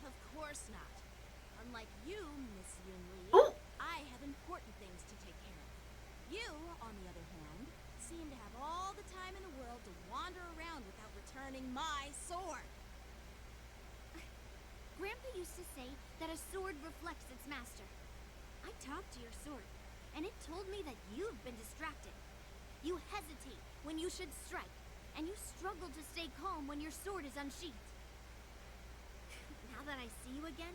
Of course not. Unlike you, Miss Yunli, Oh. I have important things to take care of. You, on the other hand, seem to have all the time in the world to wander around without returning my sword. Grandpa used to say that a sword reflects its master. I talked to your sword, and it told me that you've been distracted. You hesitate when you should strike. and you struggle to stay calm when your sword is unsheathed. Now that I see you again,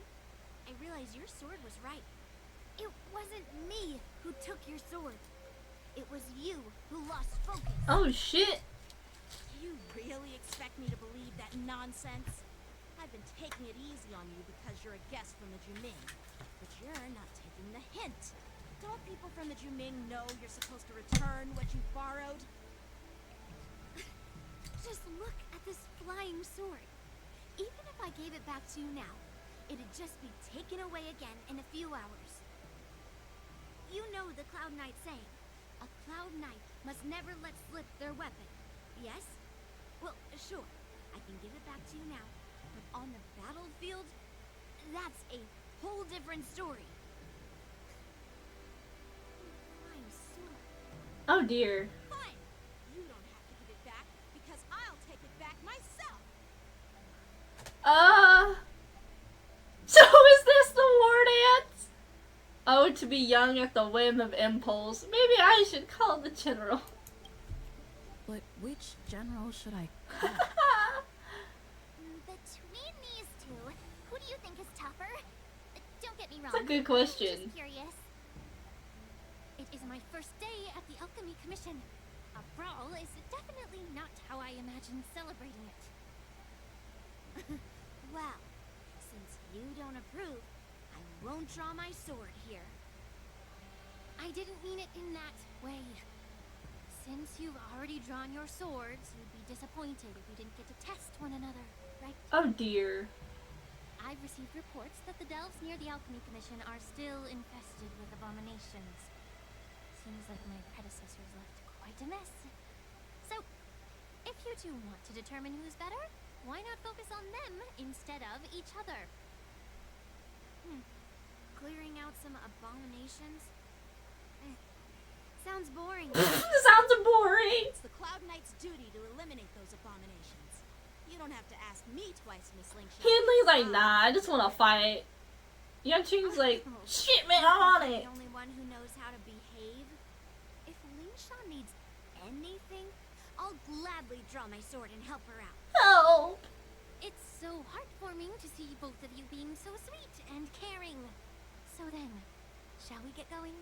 I realize your sword was right. It wasn't me who took your sword. It was you who lost focus. Oh shit! You really expect me to believe that nonsense? I've been taking it easy on you because you're a guest from the Juming. But you're not taking the hint. Don't people from the Juming know you're supposed to return what you borrowed? Just look at this flying sword. Even if I gave it back to you now, it'd just be taken away again in a few hours. You know the Cloud Knight saying, a Cloud Knight must never let slip their weapon, yes? Well, sure, I can give it back to you now, but on the battlefield, that's a whole different story. Flying sword. Oh dear. Fine! You don't have to give it back, because I'll take it back myself! So is this the war dance? Oh, to be young at the whim of impulse. Maybe I should call the general. But which general should I call? Between these two, who do you think is tougher? Don't get me wrong. That's a good question. I'm just curious. It is my first day at the Alchemy Commission. A brawl is definitely not how I imagined celebrating it. Well, since you don't approve, I won't draw my sword here. I didn't mean it in that way. Since you've already drawn your swords, you'd be disappointed if you didn't get to test one another, right? Oh dear. I've received reports that the delves near the Alchemy Commission are still infested with abominations. Seems like my predecessors left quite a mess. So, if you two want to determine who's better, why not focus on them instead of each other? Clearing out some abominations? Sounds boring. Sounds boring. It's the Cloud Knight's duty to eliminate those abominations. You don't have to ask me twice, Miss Lingshaw. Henley's like, nah, I just want to fight. Yanqing's like, shit man, I'm on it. The only one who knows how to behave. If Lingshaw needs anything, I'll gladly draw my sword and help her out. Help! It's so heartwarming to see both of you being so sweet and caring. So then, shall we get going?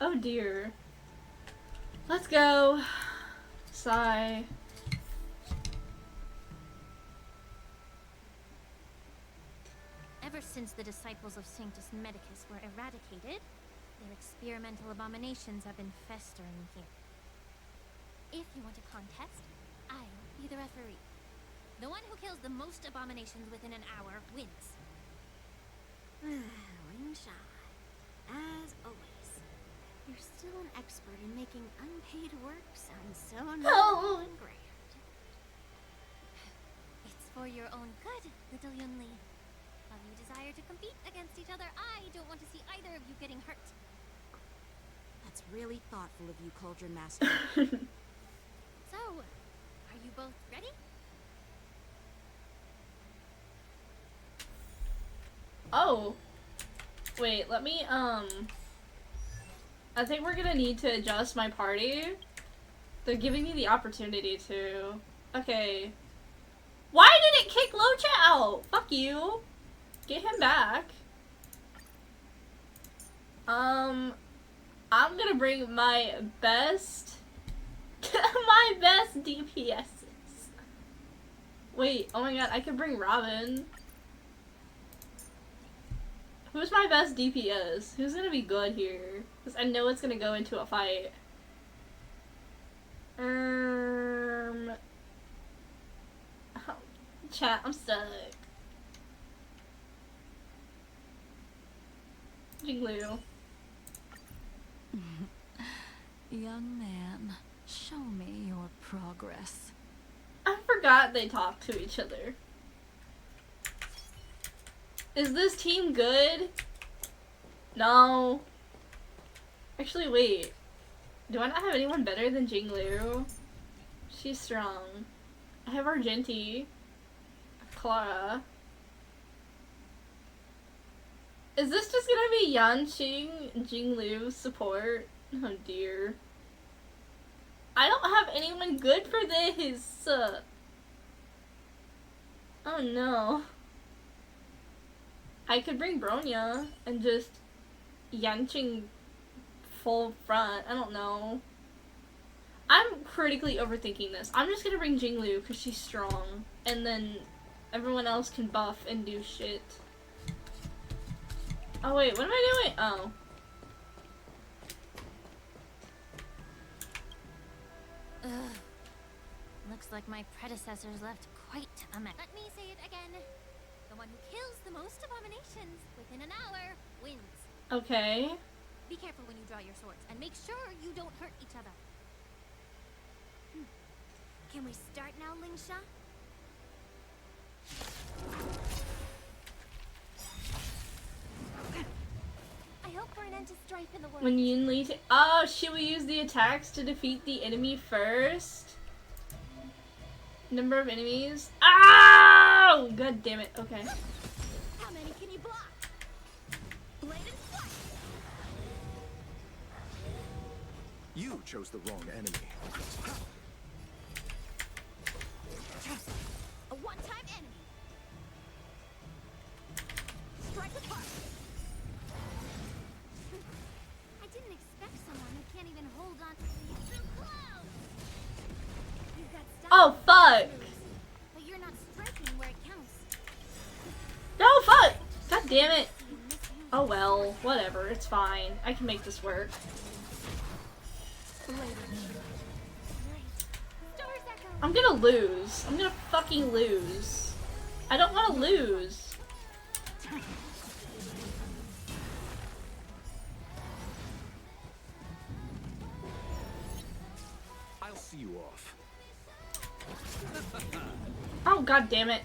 Oh dear. Let's go. Sigh. Ever since the disciples of Sanctus Medicus were eradicated, their experimental abominations have been festering here. If you want a contest, I'll be the referee. The one who kills the most abominations within an hour wins. Lingsha, as always, you're still an expert in making unpaid work sound so noble and grand. It's for your own good, little Yunli. While you desire to compete against each other, I don't want to see either of you getting hurt. That's really thoughtful of you, Cauldron Master. So, are you both ready? Oh. Wait, let me, I think we're gonna need to adjust my party. They're giving me the opportunity to. Okay. Why did it kick Locha out? Fuck you. Get him back. I'm gonna bring my best my best DPSs. Wait, oh my god, I could bring Robin. Who's my best DPS? Who's gonna be good here? Because I know it's gonna go into a fight. Oh, chat, I'm stuck. Jinglu. Young man, show me your progress. I forgot they talk to each other. Is this team good? No. Actually, wait. Do I not have anyone better than Jinglu? She's strong. I have Argenti. Clara. Is this just gonna be Yanqing, Jinglu support? Oh dear. I don't have anyone good for this. Oh no. I could bring Bronya and just Yanqing full front. I don't know. I'm critically overthinking this. I'm just gonna bring Jinglu because she's strong, and then everyone else can buff and do shit. Oh wait, what am I doing? Oh. Ugh. Looks like my predecessors left quite a mess. Let me say it again. The one who kills the most abominations within an hour wins. Okay. Be careful when you draw your swords, and make sure you don't hurt each other. Can we start now, Lingsha? I hope for an end to strife in the world. When Yun Li oh, should we use the attacks to defeat the enemy first? Number of enemies? Ow! God damn it. Okay. How many can you block? Blade and flight. You chose the wrong enemy. A one-time enemy. Strike apart. I didn't expect someone who can't even hold on to the clouds. You've got stuff. Oh, fuck! But you're not striking where it counts. No, fuck! God damn it. Oh well, whatever. It's fine. I can make this work. I'm gonna lose. I'm gonna fucking lose. I don't wanna lose. I'll see you off. Oh, god damn it.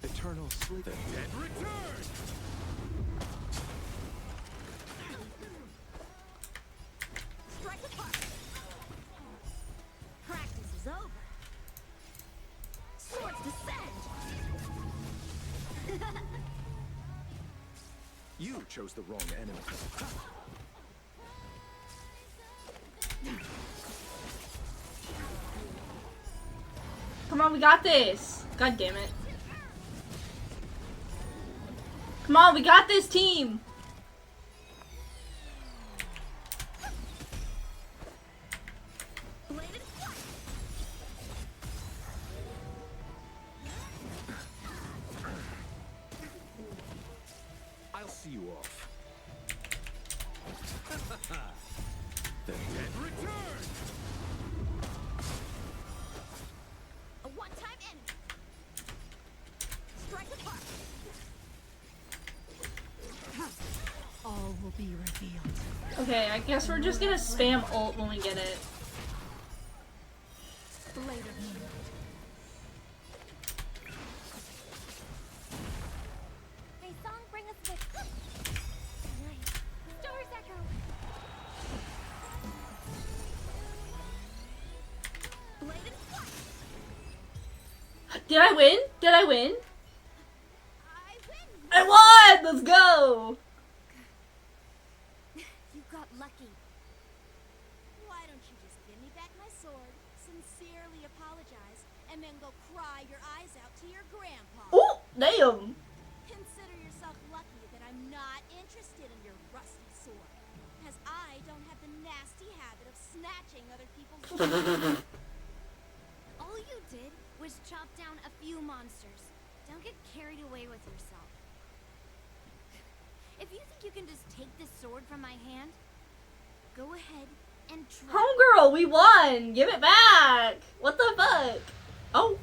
Eternal sleep. The dead return! Strike apart. Practice is over. Swords descend. You chose the wrong enemy. Come on, we got this. God damn it. Come on, we got this, team. I'll see you off. The dead return! A one-time enemy. Strike apart. All will be revealed. Okay, I guess we're just gonna spam ult when we get it. Blade of moonlight. May song bring us victory. Nice. Stars echo. Blade and flight. Did I win? Did I win? I win. I won! Let's go! You got lucky. Why don't you just give me back my sword, sincerely apologize, and then go cry your eyes out to your grandpa? Oh, damn! Consider yourself lucky that I'm not interested in your rusty sword, as I don't have the nasty habit of snatching other people's All you did was chop down a few monsters. Don't get carried away with yourself. If you think you can just take this sword from my hand, go ahead and try. Homegirl, we won! Give it back! What the fuck? Oh.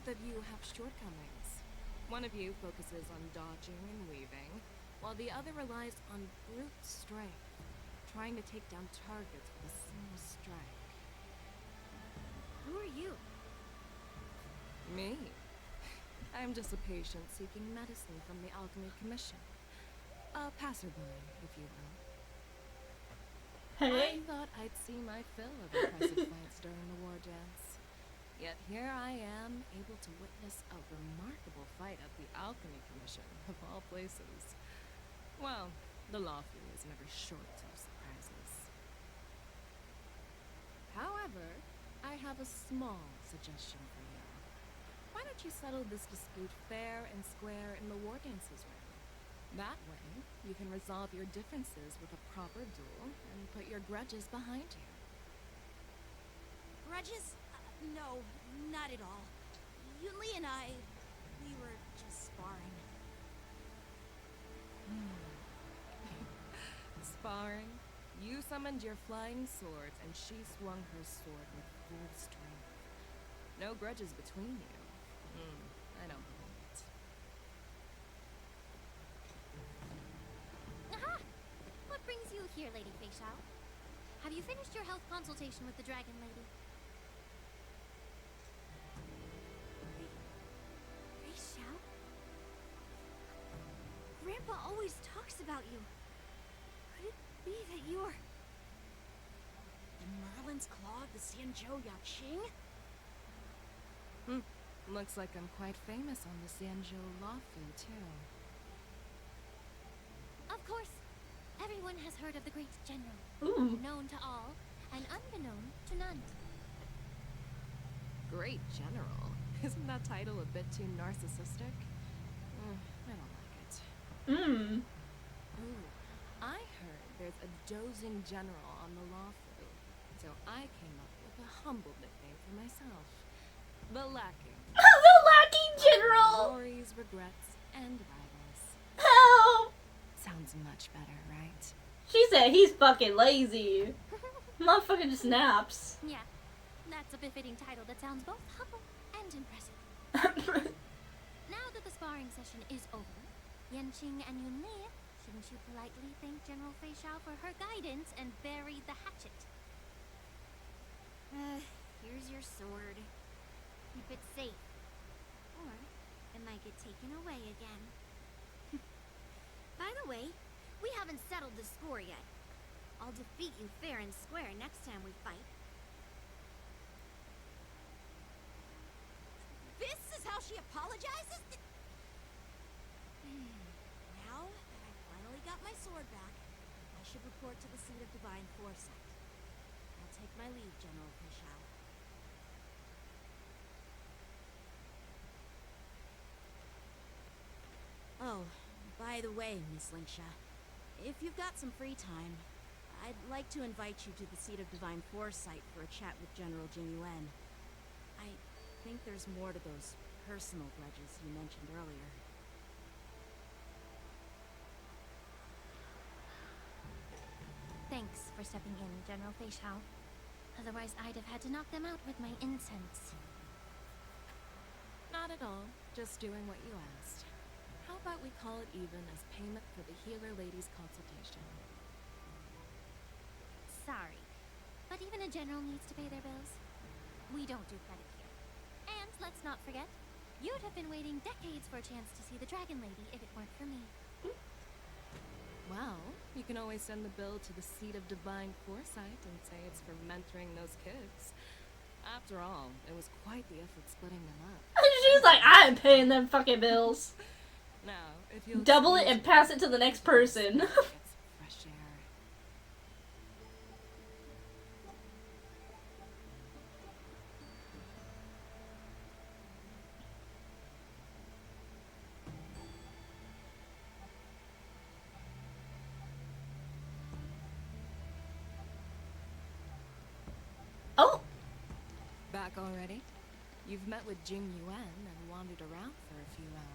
Both of you have shortcomings. One of you focuses on dodging and weaving, while the other relies on brute strength, trying to take down targets with a single strike. Who are you? Me? I'm just a patient seeking medicine from the Alchemy Commission. A passerby, if you will. Hey. I thought I'd see my fill of impressive fights during the war dance. Yet here I am, able to witness a remarkable fight at the Alchemy Commission, of all places. Well, the Lawfu is never short of surprises. However, I have a small suggestion for you. Why don't you settle this dispute fair and square in the war dances room? That way, you can resolve your differences with a proper duel and put your grudges behind you. Grudges? No, not at all. Yunli and I, we were just sparring. Sparring? You summoned your flying swords and she swung her sword with full strength. No grudges between you. I don't believe it. Aha! What brings you here, Lady Fei Shao? Have you finished your health consultation with the Dragon Lady? Fei Shao? Grandpa always talks about you. Could it be that you're... The Merlin's Claw of the Xianzhou Yaqing? Looks like I'm quite famous on the Xianzhou Lawfu, too. Of course. Everyone has heard of the great general. Ooh. Known to all, and unbeknown to none. Great General? Isn't that title a bit too narcissistic? I don't like it. Ooh, I heard there's a dozing general on the Lawfu, so I came up with a humble nickname for myself. The Lacking. The Lacking General! Glories, regrets, and rivals. Help! Sounds much better, right? She said he's fucking lazy. Motherfucker just naps. Yeah, that's a befitting title that sounds both humble and impressive. Now that the sparring session is over, Yanqing and Yunli, shouldn't you politely thank General Fei Shao for her guidance and bury the hatchet? Here's your sword. Keep it safe. Or it might get taken away again. By the way, we haven't settled the score yet. I'll defeat you fair and square next time we fight. This is how she apologizes? Now that I finally got my sword back, I should report to the seat of divine foresight. I'll take my leave, General Fei Shao. Oh, by the way, Miss Linksha, if you've got some free time, I'd like to invite you to the seat of divine foresight for a chat with General Jing Yuan. I think there's more to those personal grudges you mentioned earlier. Thanks for stepping in, General Fei Shao. Otherwise, I'd have had to knock them out with my incense. Not at all. Just doing what you asked. How about we call it even as payment for the healer lady's consultation? Sorry, but even a general needs to pay their bills. We don't do credit here. And let's not forget, you'd have been waiting decades for a chance to see the Dragon Lady if it weren't for me. Well, you can always send the bill to the seat of divine foresight and say it's for mentoring those kids. After all, it was quite the effort splitting them up. She's like, I am paying them fucking bills. Now, if you'll double it and pass it to the next person. Get some fresh air. Oh! Back already? You've met with Jing Yuan and wandered around for a few hours.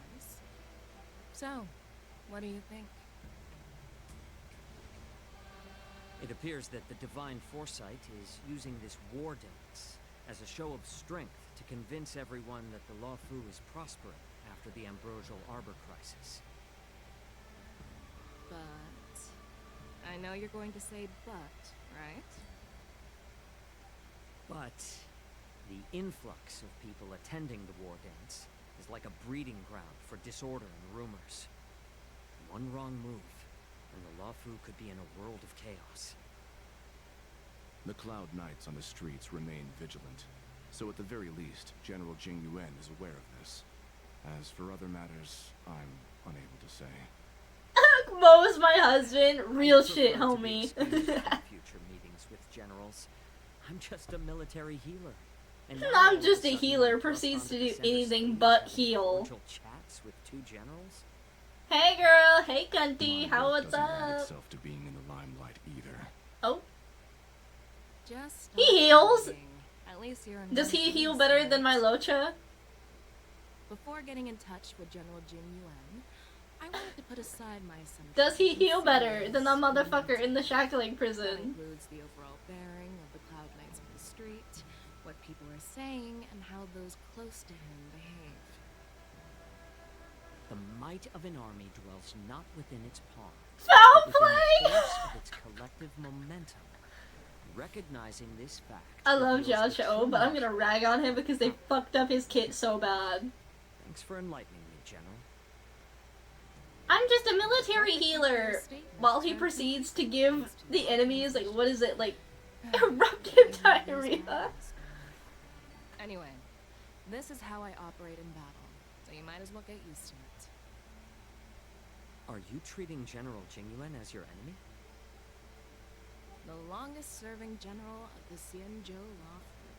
So, what do you think? It appears that the Divine Foresight is using this war dance as a show of strength to convince everyone that the Luofu is prospering after the Ambrosial Arbor crisis. But I know you're going to say but, right? But the influx of people attending the war dance is like a breeding ground for disorder and rumors. One wrong move, and the Luofu could be in a world of chaos. The Cloud Knights on the streets remain vigilant, so at the very least, General Jing Yuan is aware of this. As for other matters, I'm unable to say. Mo's my husband. Real shit, I prefer to be homie. excused from future meetings with generals. I'm just a military healer. And now all I'm of just a sudden healer, I'm thrust proceeds to onto do the center anything stage but having heal. cordial chats with two generals? Hey girl, hey Cunty, My how work what's doesn't lend up? itself to being in the limelight either. Oh, Just he stop heals. bragging. At least you're in Does one he heal piece, better right? than my Locha? Before getting in touch with General Jin Yuan, I wanted to put aside my assumptions. Does he and heal see better what's than the motherfucker momentum. in the shackling That prison? includes the overall bearing of the Cloud Knights on the street, what people are saying, and how those close to him behave. The might of an army dwells not within its palm, Foul but within the play! force of its collective momentum. Recognizing this fact, I love reveals the Joshua, true but I'm measure. gonna rag on him because they fucked up his kit so bad. Thanks for enlightening me, General. I'm just a military healer! While he proceeds to give the enemies, like, what is it, like, eruptive diarrhea? Anyway, this is how I operate in battle, so you might as well get used to it. Are you treating General Jingyuan as your enemy? The longest serving general of the Xianzhou Law Firm.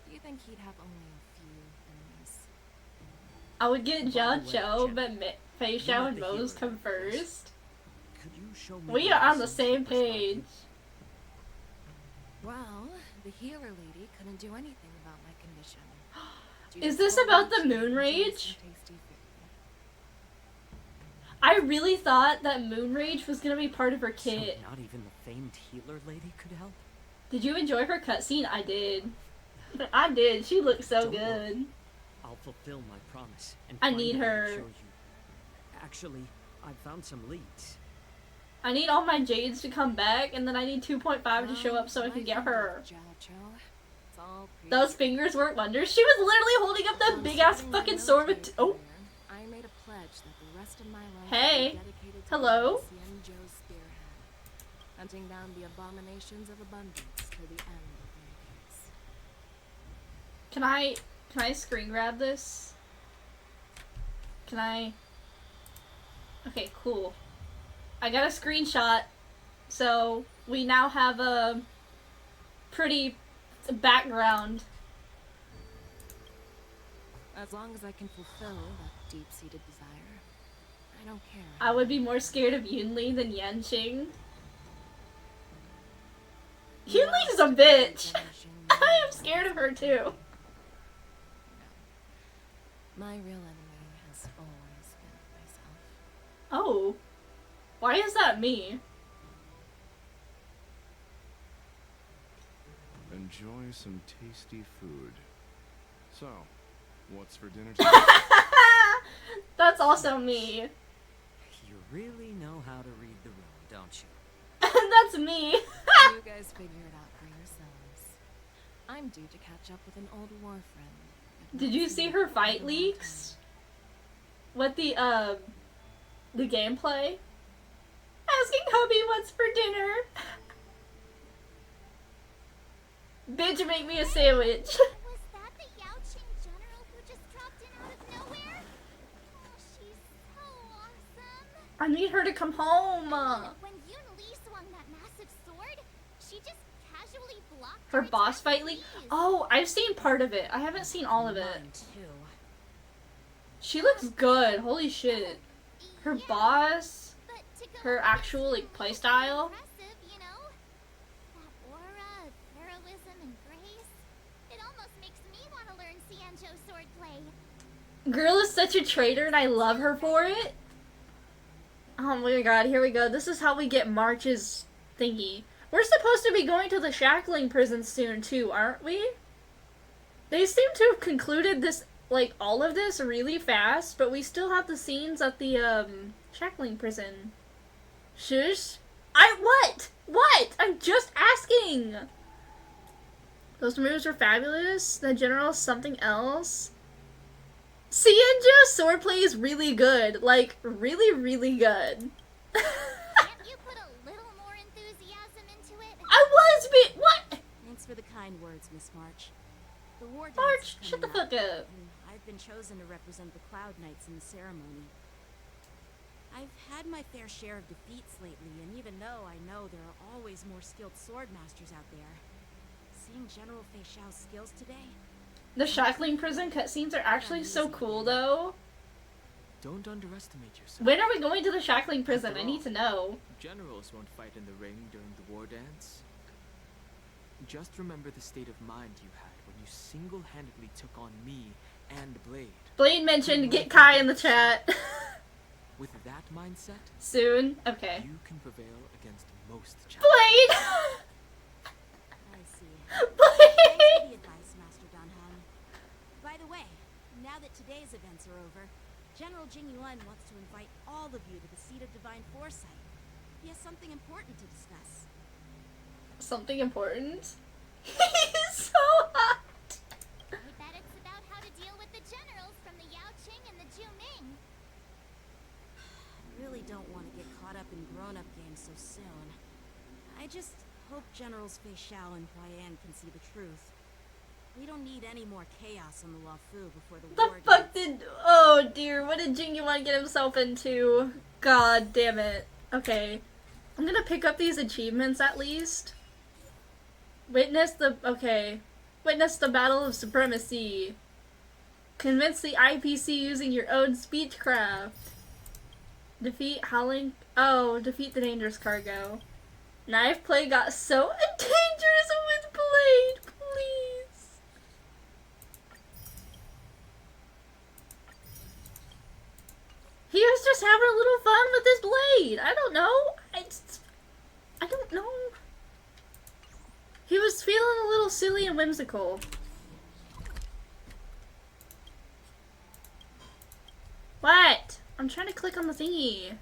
Do you think he'd have only a few enemies? I would get By the way, Jocho, Jen, but Fei you Xiao met and the Mose healer come like this. first. Could you show me We the are on the lessons same you prescribed you? page. Well, the healer lady couldn't do anything about my condition. Is this about the moon rage? I really thought that moon rage was gonna be part of her So kit. not even the famed healer lady could help? Did you enjoy her cutscene? I did. I did. She looked so Don't worry. good. I'll fulfill my promise and I find need a way to her. show you. Actually, I've found some leads. I need all my Jades to come back, and then I need 2.5 to show up so I can get her. It's all Those fingers work wonders. She was literally holding up that big ass fucking sword with. Oh, I made a pledge that the rest of my life Hey. would be dedicated to Hello. Xianzhou's spearhead, hunting down the abominations of abundance till the end of my case. can I screen grab this? Can I? Okay, cool. I got a screenshot, so we now have a pretty background. As long as I can fulfill that deep-seated desire, I don't care. I would be more scared of Yunli than Yanqing. Yunli's a bitch. I am scared of her too. My real enemy has always been myself. Oh, why is that me? Enjoy some tasty food. So, what's for dinner tonight? That's also me. You really know how to read the room, don't you? That's me. You guys figure it out for yourselves. I'm due to catch up with an old war friend. Did you see her fight leaks? What the gameplay? Asking hubby what's for dinner. Bitch, make me a sandwich. Was that the Yaoqing general who just dropped in out of nowhere? Oh, she's so awesome. I need her to come home. When Yun Li swung that massive sword, she just casually blocked Her boss fight leak? Oh, I've seen part of it. I haven't seen all of it. Mine too. She looks good. Holy shit. Her boss, her actual like playstyle. impressive, you know? That aura of heroism and grace. It almost makes me want to learn Xianzhou swordplay. Girl is such a traitor and I love her for it. Oh my god, here we go. This is how we get March's thingy. We're supposed to be going to the shackling prison soon too, aren't we? They seem to have concluded this, like, all of this really fast, but we still have the scenes at the, shackling prison. Shush? What? What? I'm just asking! Those moves were fabulous. The general something else. Cienjo's swordplay is really good. Like, really, really good. Can't you put a little more enthusiasm into it? What? Thanks for the kind words, Miss March. The war dance March, is shut the coming fuck up. and I've been chosen to represent the Cloud Knights in the ceremony. I've had my fair share of defeats lately, and even though I know there are always more skilled sword masters out there, seeing General Fei Xiao's skills today... The shackling prison cutscenes are actually so cool, though. Don't underestimate yourself. When are we going to the shackling prison? After I need all, to know. Generals won't fight in the ring during the war dance. Just remember the state of mind you had when you single-handedly took on me and Blade. Blade mentioned get Kai in the chat. With that mindset, Soon? Okay. you can prevail against most challenges. Blade! I see. Blade! Thanks for the advice, Master Dan Heng. By the way, now that today's events are over, General Jing Yuan wants to invite all of you to the seat of divine foresight. He has something important to discuss. Something important? He's so hot! I bet it's about how to deal with the generals from the Yao Qing and the Zhu Ming. I really don't want to get caught up in grown-up games so soon. I just hope Generals Fei Xiao and Hua Yan can see the truth. We don't need any more chaos on the Luofu before the war Fuck did... Oh dear, what did Jing Yuan get himself into? God damn it. Okay. I'm gonna pick up these achievements at least. Witness the... Okay. Witness the Battle of Supremacy. Convince the IPC using your own speechcraft. Defeat Howling... Oh, defeat the dangerous cargo. Knife play got so dangerous with Blade, please. He was just having a little fun with his blade. I don't know. I don't know. He was feeling a little silly and whimsical. What? I'm trying to click on the thingy.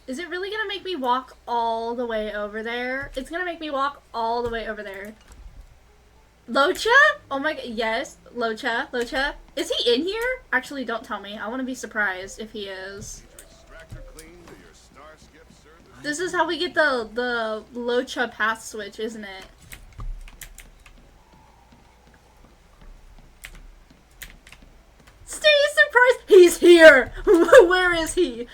Is it really gonna make me walk all the way over there? It's gonna make me walk all the way over there. Locha? Oh my god, yes. Locha. Locha. Is he in here? Actually, don't tell me. I want to be surprised if he is. This is how we get the Locha path switch, isn't it? Stay surprised! He's here! Where is he?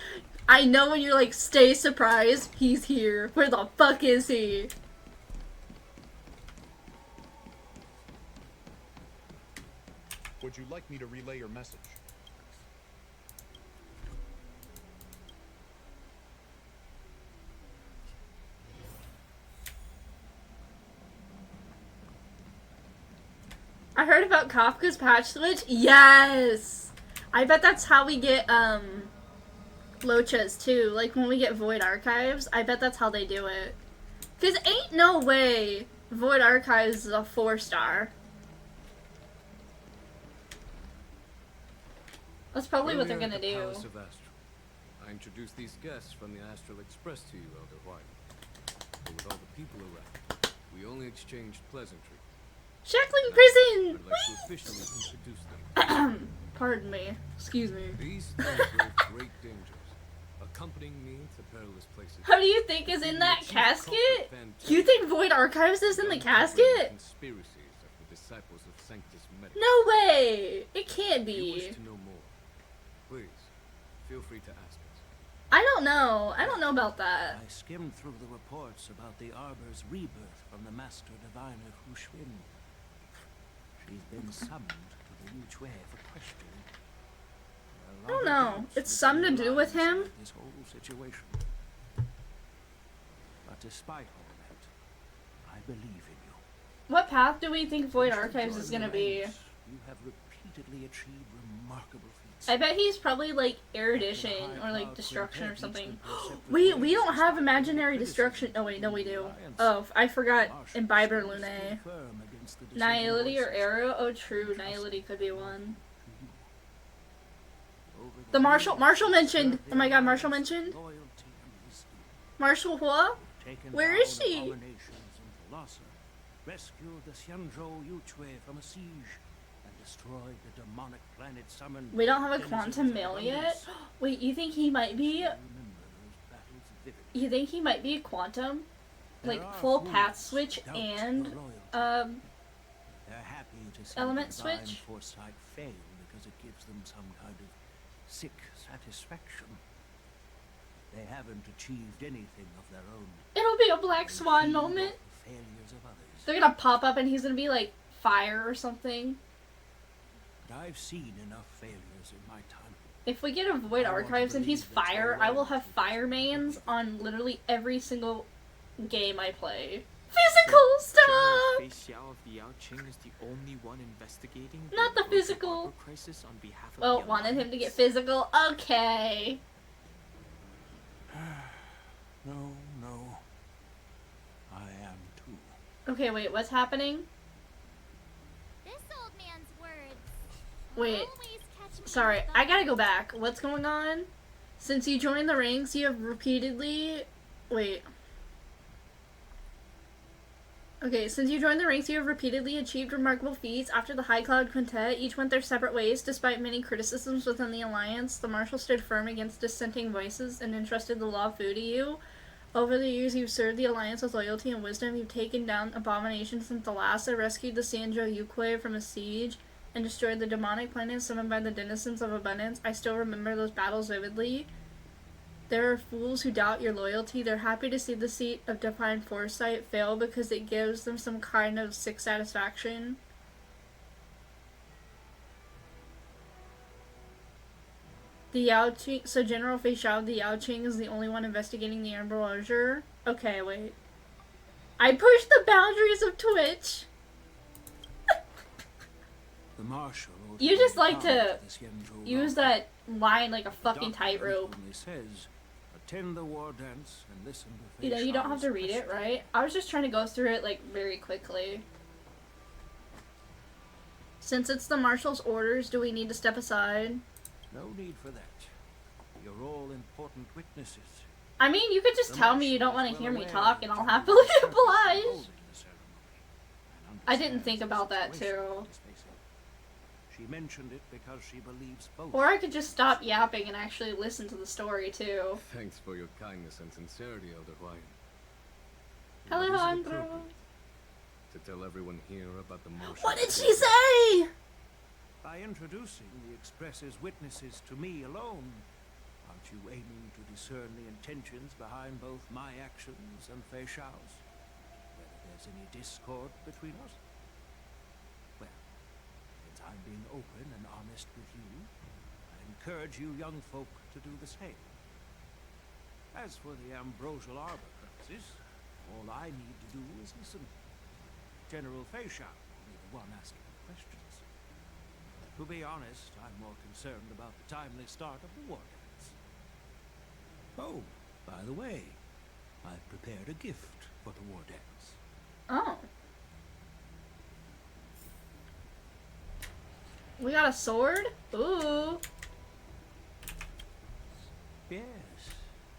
I know when you're like, stay surprised, he's here. Where the fuck is he? Would you like me to relay your message? I heard about Kafka's patch switch. Yes! I bet that's how we get, Lochas too. Like when we get Void Archives, I bet that's how they do it. Cause ain't no way Void Archives is a 4-star. That's probably what they're Earlier gonna at the do. Palace of Astral, I introduced these guests from the Astral Express to you, Elder White. But with all the people around, we only exchanged pleasantry. Shackling prison! I'd like to officially introduce them. Pardon me. Excuse me. These three brave great dangers, accompanying me to perilous places. How do you think is in that casket? You think Void Archives is in the casket? Conspiracies of the disciples of Sanctus Medicus. No way! It can't If you wish be. to know more, please feel free to ask us. I don't know. I don't know about that. I skimmed through the reports about the Arbor's rebirth from the Master Diviner Hu Xuan. She's been summoned to the Wu Chui for questioning. I don't know. It's something to do with him? This whole situation. But despite all that, I believe in you. What path do we think Void Archives is gonna be? You have repeatedly achieved remarkable feats. I bet he's probably like erudition or like destruction or something. We don't have imaginary destruction. Oh wait, no we do. Oh, I forgot Imbiber Lune. against the Nihility or voices. Arrow? Oh, true. Nihility could be one. Over The Marshall years, mentioned. served Oh my God, the Marshall alliance with mentioned. loyalty and wisdom. Marshall what? Taken Where is down she? abominations in Thalassa, rescued the Xianzhou Yuchue from a siege, and destroyed the demonic planet summoned. We don't have a denizens quantum of male abundance. yet. Wait, you think he might be? Remember those battles vividly. You think he might be a quantum? There Like are full fools path switch who doubt and your loyalty. They're happy to see element divine switch? foresight fail because it gives them some kind of sick satisfaction. They haven't achieved anything of their own. It'll be a black swan moment. The failures of others. They're gonna pop up and he's gonna be like fire or something. But I've seen enough failures in my time. If we get a Void Archives and he's fire, I will have fire mains on literally every single game I play. Physical stuff! Fei Xiao of the Yao Qing is the only one investigating Not the Rosa physical. Harbor crisis on behalf of Well, the wanted him to get Alliance. physical. Okay. No. I am too. Okay, wait, what's happening? This old man's words Wait. always catch me Sorry, off I gotta guard. go back. What's going on? Since you joined the ranks, you have repeatedly... Wait. Okay, since you joined the ranks, you have repeatedly achieved remarkable feats. After the High Cloud Quintet each went their separate ways, despite many criticisms within the Alliance, the Marshal stood firm against dissenting voices and entrusted the Law Fu to you. Over the years, you've served the Alliance with loyalty and wisdom. You've taken down abominations in Thalassa, rescued the Xianzhou Yuchue from a siege, and destroyed the demonic planet summoned by the denizens of abundance. I still remember those battles vividly. There are fools who doubt your loyalty. They're happy to see the seat of divine foresight fail because it gives them some kind of sick satisfaction. The Yao Qing, so General Fei Xiao of the Yao Qing is the only one investigating the Ambrosier. Okay, wait. I pushed the boundaries of Twitch. The Marshal. You just like to the Xianzhou use Law. that line like a The fucking doctrine tightrope. only says, attend the war dance and listen to You know, you don't have Fei to Xiao's read it, question. right? I was just trying to go through it like very quickly. Since it's the Marshal's orders, do we need to step aside? No need for that. You're all important witnesses. I mean, you could just The tell me you Marshal don't want is to hear well me aware talk that and I'll you happily are the purpose of oblige. holding the ceremony, and I didn't understands think the about that situation, too. let's face it. She mentioned it because she believes both. Or I could just stop yapping and actually listen to the story too. Thanks for your kindness and sincerity, Elder Huayan. Hello, What is it Andrew. appropriate to tell everyone here about the Marshal? What did she say? By introducing the Express's witnesses to me alone, aren't you aiming to discern the intentions behind both my actions and Fei Xiao's? Whether there's any discord between us? Well, since I'm being open and honest with you, I encourage you young folk to do the same. As for the Ambrosial Arbor crisis, all I need to do is listen. General Fei Xiao will be the one asking the questions. To be honest, I'm more concerned about the timely start of the war dance. Oh, by the way, I've prepared a gift for the war dance. Oh. We got a sword? Ooh. Yes,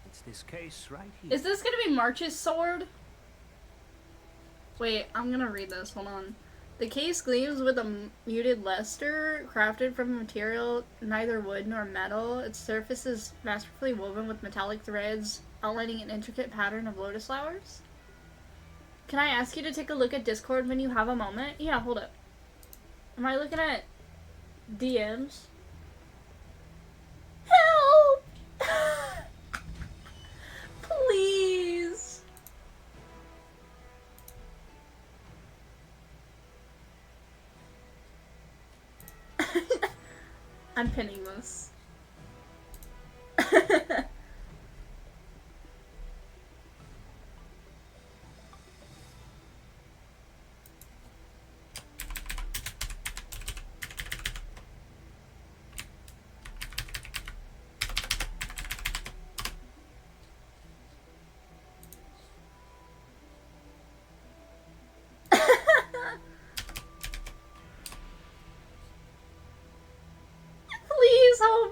it's this case right here. Is this gonna be March's sword? Wait, I'm gonna read this. Hold on. The case gleams with a muted luster, crafted from a material neither wood nor metal. Its surface is masterfully woven with metallic threads, outlining an intricate pattern of lotus flowers. Can I ask you to take a look at Discord when you have a moment? Yeah, hold up. Am I looking at DMs? Help! Please! I'm pinning this.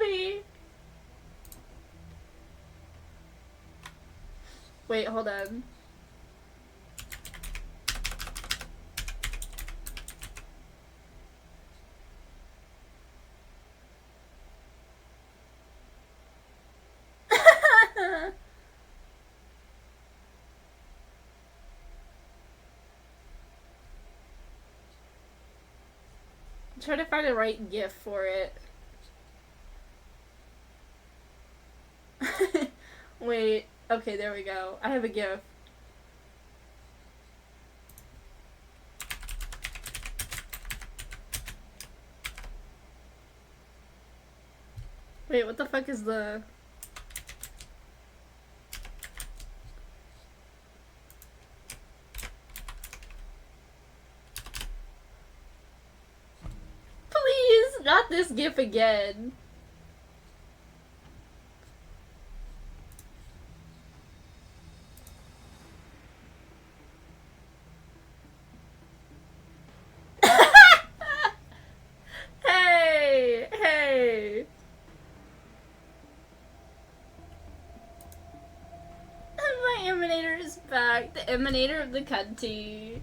me! Wait, hold on. I'm trying to find the right GIF for it. Wait, okay, there we go. I have a GIF. Wait, what the fuck is the... Please, not this GIF again. Hey, hey. My emanator is back. The emanator of the cunty.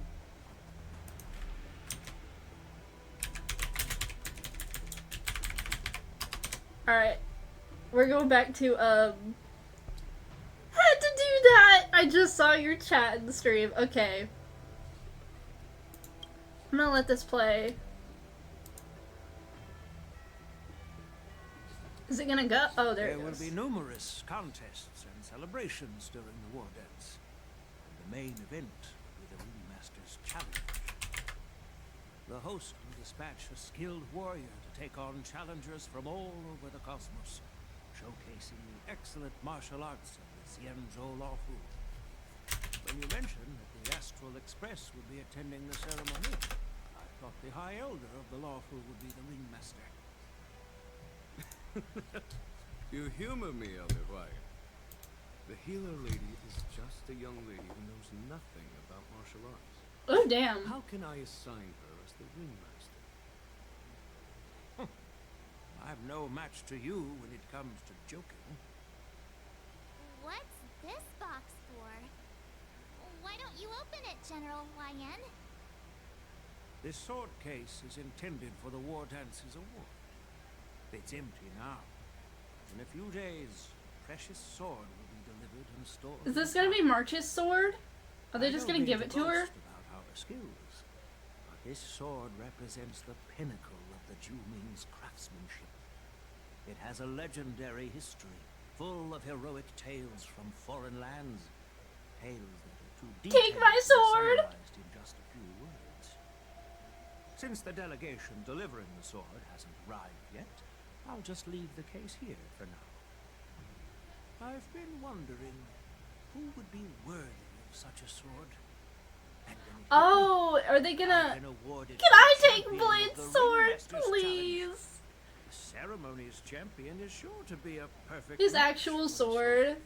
Alright. We're going back to, had to do that! I just saw your chat in the stream. Okay. I'm gonna let this play. Is it gonna go? Oh, there it There will goes. be numerous contests and celebrations during the War Dance. The main event will be the Ringmaster's Challenge. The host will dispatch a skilled warrior to take on challengers from all over the cosmos, showcasing the excellent martial arts of the Xianzhou Laofu. When you mentioned that the Astral Express would be attending the ceremony, I thought the High Elder of the Laofu would be the Ringmaster. You humor me, Elder White. The healer lady is just a young lady who knows nothing about martial arts. Oh, damn. How can I assign her as the ringmaster? I'm no match to you when it comes to joking. What's this box for? Why don't you open it, General YN? This sword case is intended for the War Dance's award. It's empty now. In a few days, a precious sword will be delivered and stored. Is this gonna be March's sword? Are they just gonna give it to her? About our skills, but this sword represents the pinnacle of the Juming's craftsmanship. It has a legendary history, full of heroic tales from foreign lands. Tales that are too detailed Take my to be sword! summarized in just a few words. Since the delegation delivering the sword hasn't arrived yet, I'll just leave the case here for now. I've been wondering who would be worthy of such a sword. And when it Oh, are they gonna... I've been awarded Can I the take champion of Blade's the sword, Ringmaster's please? Challenge. The ceremony's champion is sure to be a perfect His match actual for the sword.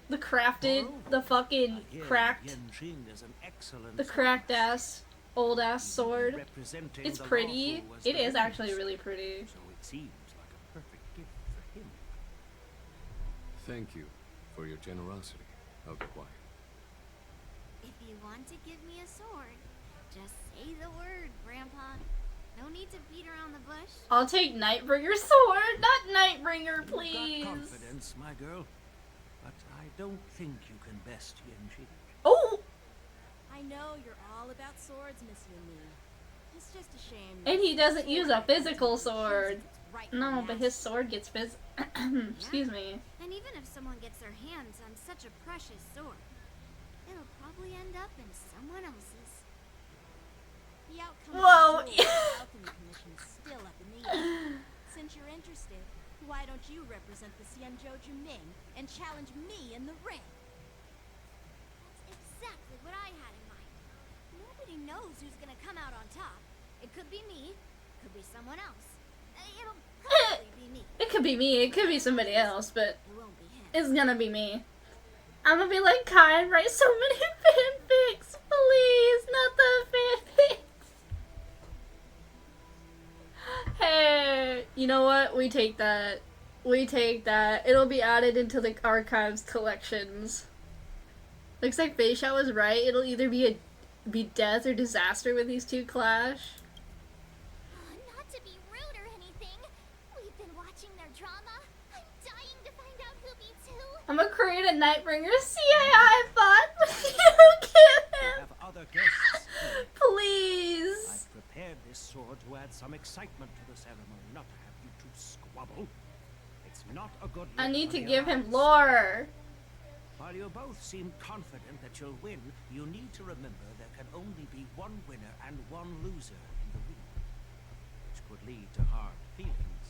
The crafted, the fucking I hear cracked, Yanjing is an excellent the cracked ass, old ass sword. representing It's the pretty. Laofu as It the is actually ringmaster. really pretty. So it seems like a perfect gift for him. Thank you for your generosity, Elder White. If you want to give me a sword, just say the word, Grandpa. No need to beat around the bush. I'll take Nightbringer's sword, not Nightbringer, You've please. got confidence, my girl, but I don't think you can best Yanjing. Oh! I know you're all about swords, Miss Yumi. It's just a shame. And he doesn't use a sword physical chooses sword. its rightful No, but his master. sword gets excuse me. And even if someone gets their hands on such a precious sword, it'll probably end up in someone else's. The outcome Whoa. of the Duel Alchemy Commission is still up in the air. Since you're interested, why don't you represent the Xianzhou Juming and challenge me in the ring? That's exactly what I had in mind. Nobody knows who's gonna come out on top. It could be me, could be someone else. It'll probably be me. It could be me, it could be somebody else, but It won't be him. it's gonna be me. I'm gonna be like Kai and write so many fanfics. Please, not the fanfics. Hey, you know what? We take that. We take that. It'll be added into the archives collections. Looks like Beishao was right. It'll either be death or disaster when these two clash. Not to be rude or anything. We've been watching their drama. I'm dying to find out who beats who. I'm gonna create a Nightbringer CAI bot with you, Kim. Have other guests. Please. I've prepared this sword to add some excitement to the ceremony, not to have you two squabble. It's not a good I look need for to the give him alliance. lore. While you both seem confident that you'll win, you need to remember there can only be one winner and one loser in the ring, which could lead to hard feelings.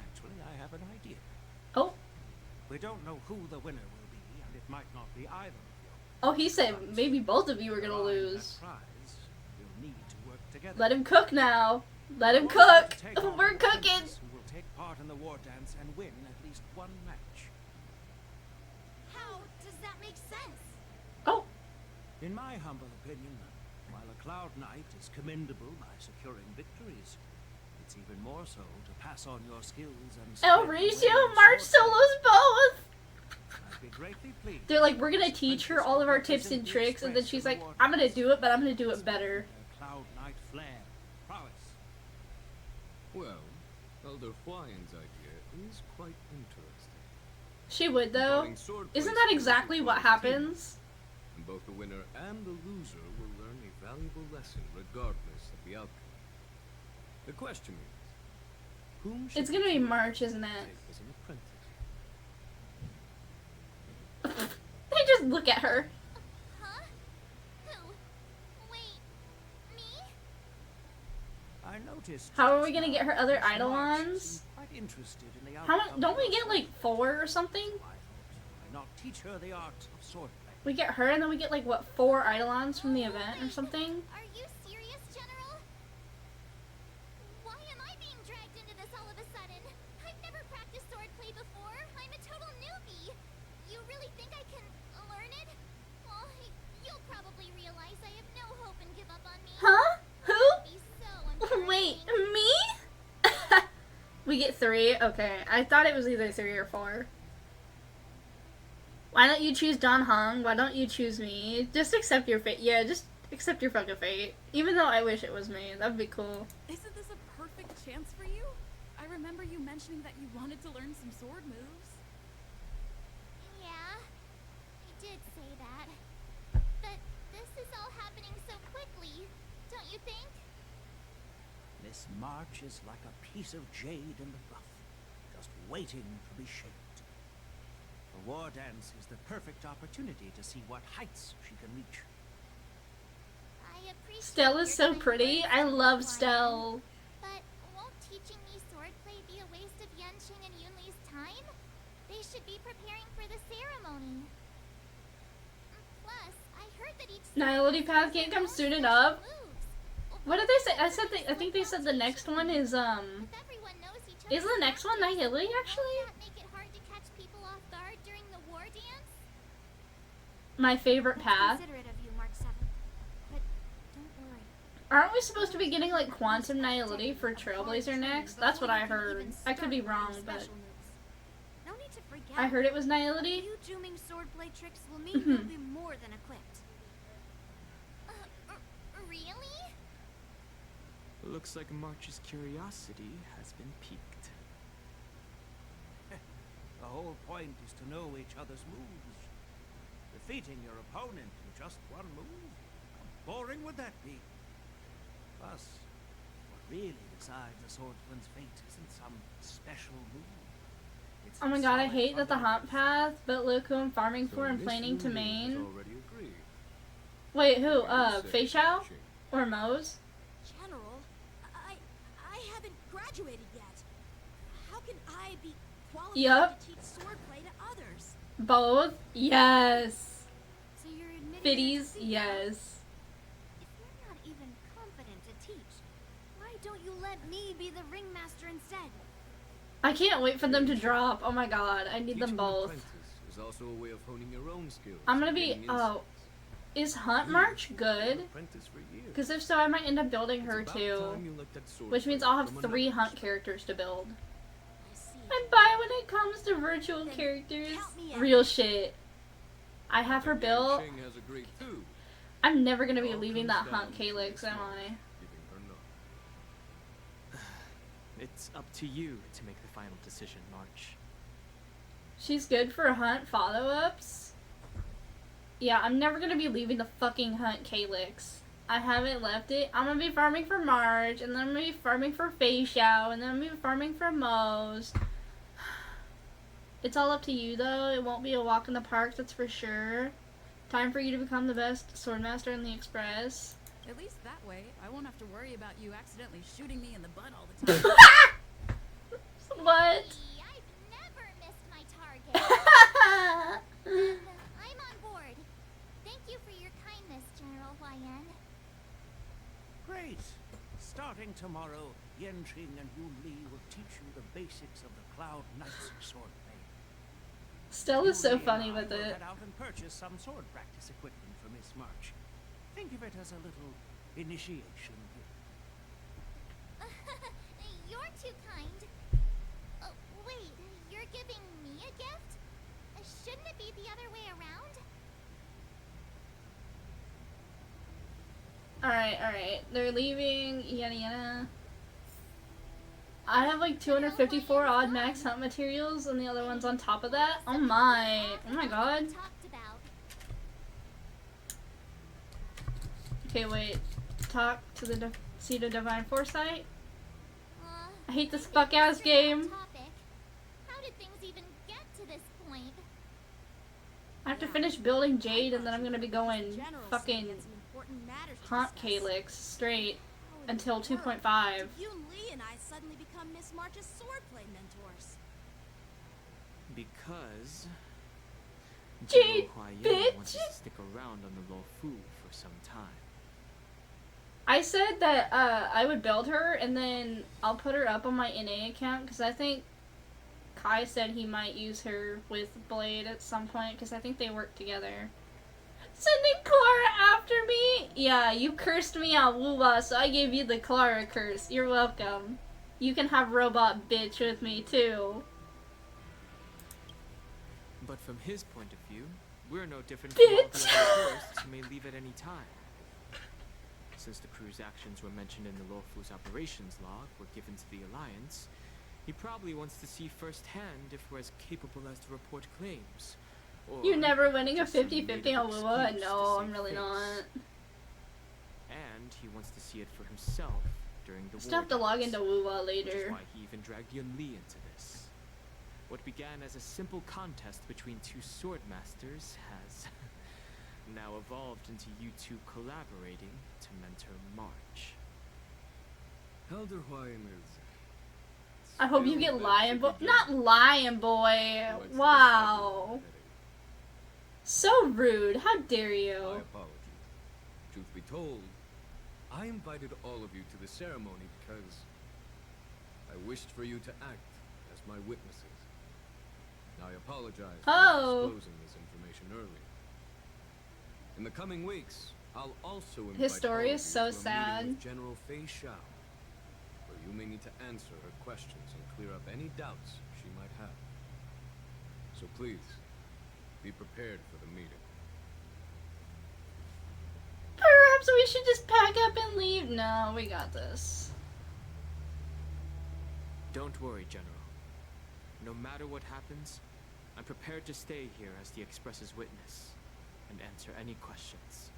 Actually, I have an idea. Oh. We don't know who the winner will be, and it might not be either of you. Oh, he said maybe both of you were gonna To find lose. that prize, you'll need to work together. Let him cook now. Let him I want cook. you to take on We're the cooking. princess who will take part in the war dance and win at least one match. How does that make sense? Oh. In my humble opinion, while a Cloud Knight is commendable by securing victories, it's even more so to pass on your skills and El spread the Regio, word of March sword solos both. I'd be greatly pleased. They're like, we're gonna teach her all of our tips and tricks, and then she's like, I'm gonna do it, but I'm gonna do it better. Cloud Knight flair, prowess. Well, Elder Huayan's idea is quite interesting. She would though. Combining sword Isn't play that exactly what skills with happens? teamwork, and both the winner and the loser will learn a valuable lesson regardless of the outcome. The question is, whom should It's gonna be you March, isn't it? take as an apprentice? They just look at her. Huh? Who? Wait, me? I noticed. How are we gonna get her other Eidolons? Quite interested in the How much? outcome Don't we of get like 4 or something? why not teach her the art of swordplay? We get her, and then we get like what 4 Eidolons from the event or something. Are you serious, General? Why am I being dragged into this all of a sudden? I've never practiced swordplay before. I'm a total newbie. You really think I can learn it? Well, you'll probably realize I have no hope and give up on me. Huh? Who? Be so Wait, me? We get 3? Okay, I thought it was either 3 or 4. Why don't you choose Don Hong? Why don't you choose me? Just accept your fate. Yeah, just accept your fucking fate. Even though I wish it was me. That'd be cool. Isn't this a perfect chance for you? I remember you mentioning that you wanted to learn some sword moves. Yeah, I did say that. But this is all happening so quickly, don't you think? This march is like a piece of jade in the rough, just waiting to be shaped. The war dance is the perfect opportunity to see what heights she can reach. I appreciate Stell is your so kind pretty. words, I love Lion. Stell. But won't teaching me swordplay be a waste of Yanqing and Yunli's time? They should be preparing for the ceremony. Plus, I heard that each Nihility Path can't come soon enough. moves. What did they say? I think they said the next one is If everyone knows each Is the other's next one Nihility actually? Won't that make it hard to catch people off guard during the war dance? My favorite path. Considerate of you, Mark 7. But don't worry. Aren't we supposed to be getting like Quantum Nihility for Trailblazer next? That's what I heard. I could be wrong, but No need to freak out. I heard it was Nihility. You Juming swordplay tricks will mean you'll be more than equipped. Really? Looks like March's curiosity has been piqued. The whole point is to know each other's moves. Defeating your opponent in just one move? How boring would that be? Plus, what really decides a swordsman's fate isn't some special move. It's Oh my the god, I solid hate that the Haunt fundamentals. Path, but look who I'm farming for and Miss planning to Wu has main. already agreed. Wait, who? You said Fei Xiao? teaching. Or Mose? General, I haven't graduated yet. How can I be qualified Yup. to teach swordplay to others? Both? Yes. So you're admitting Fitties? that to Yes. If you're not even competent to teach, why don't you let me be the ringmaster instead? I can't wait for them to drop. Oh my god, I need Teaching them an both. apprentice is also a way of honing your own skills. I'm gonna and be, gaining oh, insights. is Hunt You March should good? be an apprentice for years. Because if so, I might end up building It's her about too. time you looked at sword Which means play I'll have from 3 another Hunt perspective. characters to build. I see. I buy when it comes to virtual characters. Real shit. I have her built. Ching has agreed too. I'm never gonna be All leaving comes that down Hunt to Calyx, Miss am March I? giving her nod. It's up to you to make the final decision, March. She's good for Hunt follow-ups? Yeah, I'm never gonna be leaving the fucking Hunt Calyx. I haven't left it. I'm gonna be farming for Marge, and then I'm gonna be farming for Fei Xiao, and then I'm gonna be farming for Mose. It's all up to you, though. It won't be a walk in the park, that's for sure. Time for you to become the best swordmaster in the Express. At least that way, I won't have to worry about you accidentally shooting me in the butt all the time. What? I've never missed my target. I'm on board. Thank you for your kindness, General Huayan. Great. Starting tomorrow, Yenqing and Yun Li will teach you the basics of the Cloud Knights swordplay. Stella's so Yun Li funny and I with will it. head out and purchase some sword practice equipment for Miss March. Think of it as a little initiation. You're too kind. Oh, wait, you're giving me a gift? Shouldn't it be the other way around? Alright. They're leaving. Yada yada. I have like 254 odd max hunt materials, and the other one's on top of that. Oh my god. Okay, wait. Talk to the Seat of Divine Foresight. I hate this fuck ass game. How did things even get to this point? I have to finish building Jade, and then I'm gonna be going fucking Hunt Calyx straight until 2.5. Yun Li and I suddenly become Miss March's swordplay mentors. Because Jade, General Huayan wants bitch! us to stick around on the Luofu for some time. I said that I would build her, and then I'll put her up on my NA account, because I think Kai said he might use her with Blade at some point, because I think they work together. Sending Clara after me? Yeah, you cursed me out, Wuwa, so I gave you the Clara curse. You're welcome. You can have Robot Bitch with me, too. But from his point of view, we're no different from all the Bitch! other tourists who may leave at any time. Since the crew's actions were mentioned in the Luofu's operations log were given to the Alliance, he probably wants to see firsthand if we're as capable as to report claims. Or You're never winning a just some 50-50 made-up on Wuwa? excuse to No, save I'm really face. not. And he wants to see it for himself during the Still war have to log dance, into Wuwa which is later. why he even dragged Yun Li into this. What began as a simple contest between two sword masters has now evolved into you two collaborating to mentor March. Elder Huayan is... I hope you still get lives Lion to Boy. be Not Lion Boy. Who likes to get Wow. heavy. So rude. How dare My you? apologies. Truth be told, I invited all of you to the ceremony because I wished for you to act as my witnesses. I apologize for not disclosing this information earlier. In the coming weeks, I'll also invite His story all is of you so to a meeting sad. with General Fei Xiao, where you may need to answer her questions and clear up any doubts she might have. So please, be prepared for the meeting. Perhaps we should just pack up and leave. No, we got this. Don't worry, General. No matter what happens, I'm prepared to stay here as the Express's witness and answer any questions.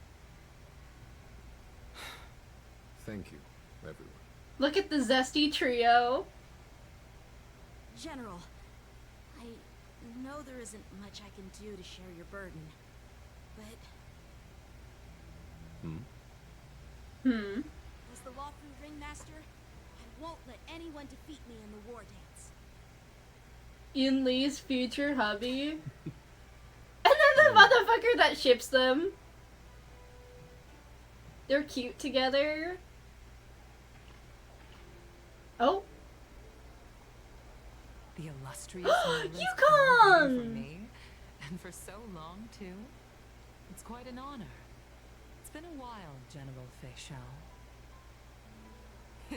Thank you, everyone. Look at the zesty trio. General, I know there isn't much I can do to share your burden, but as the Luofu Ringmaster, I won't let anyone defeat me in the war dance. Yun Li's future hubby. And then the motherfucker that ships them. They're cute together. Oh. The illustrious Nolan's Yukon! for me, and for so long too. It's quite an honor. It's been a while, General Fei Xiao.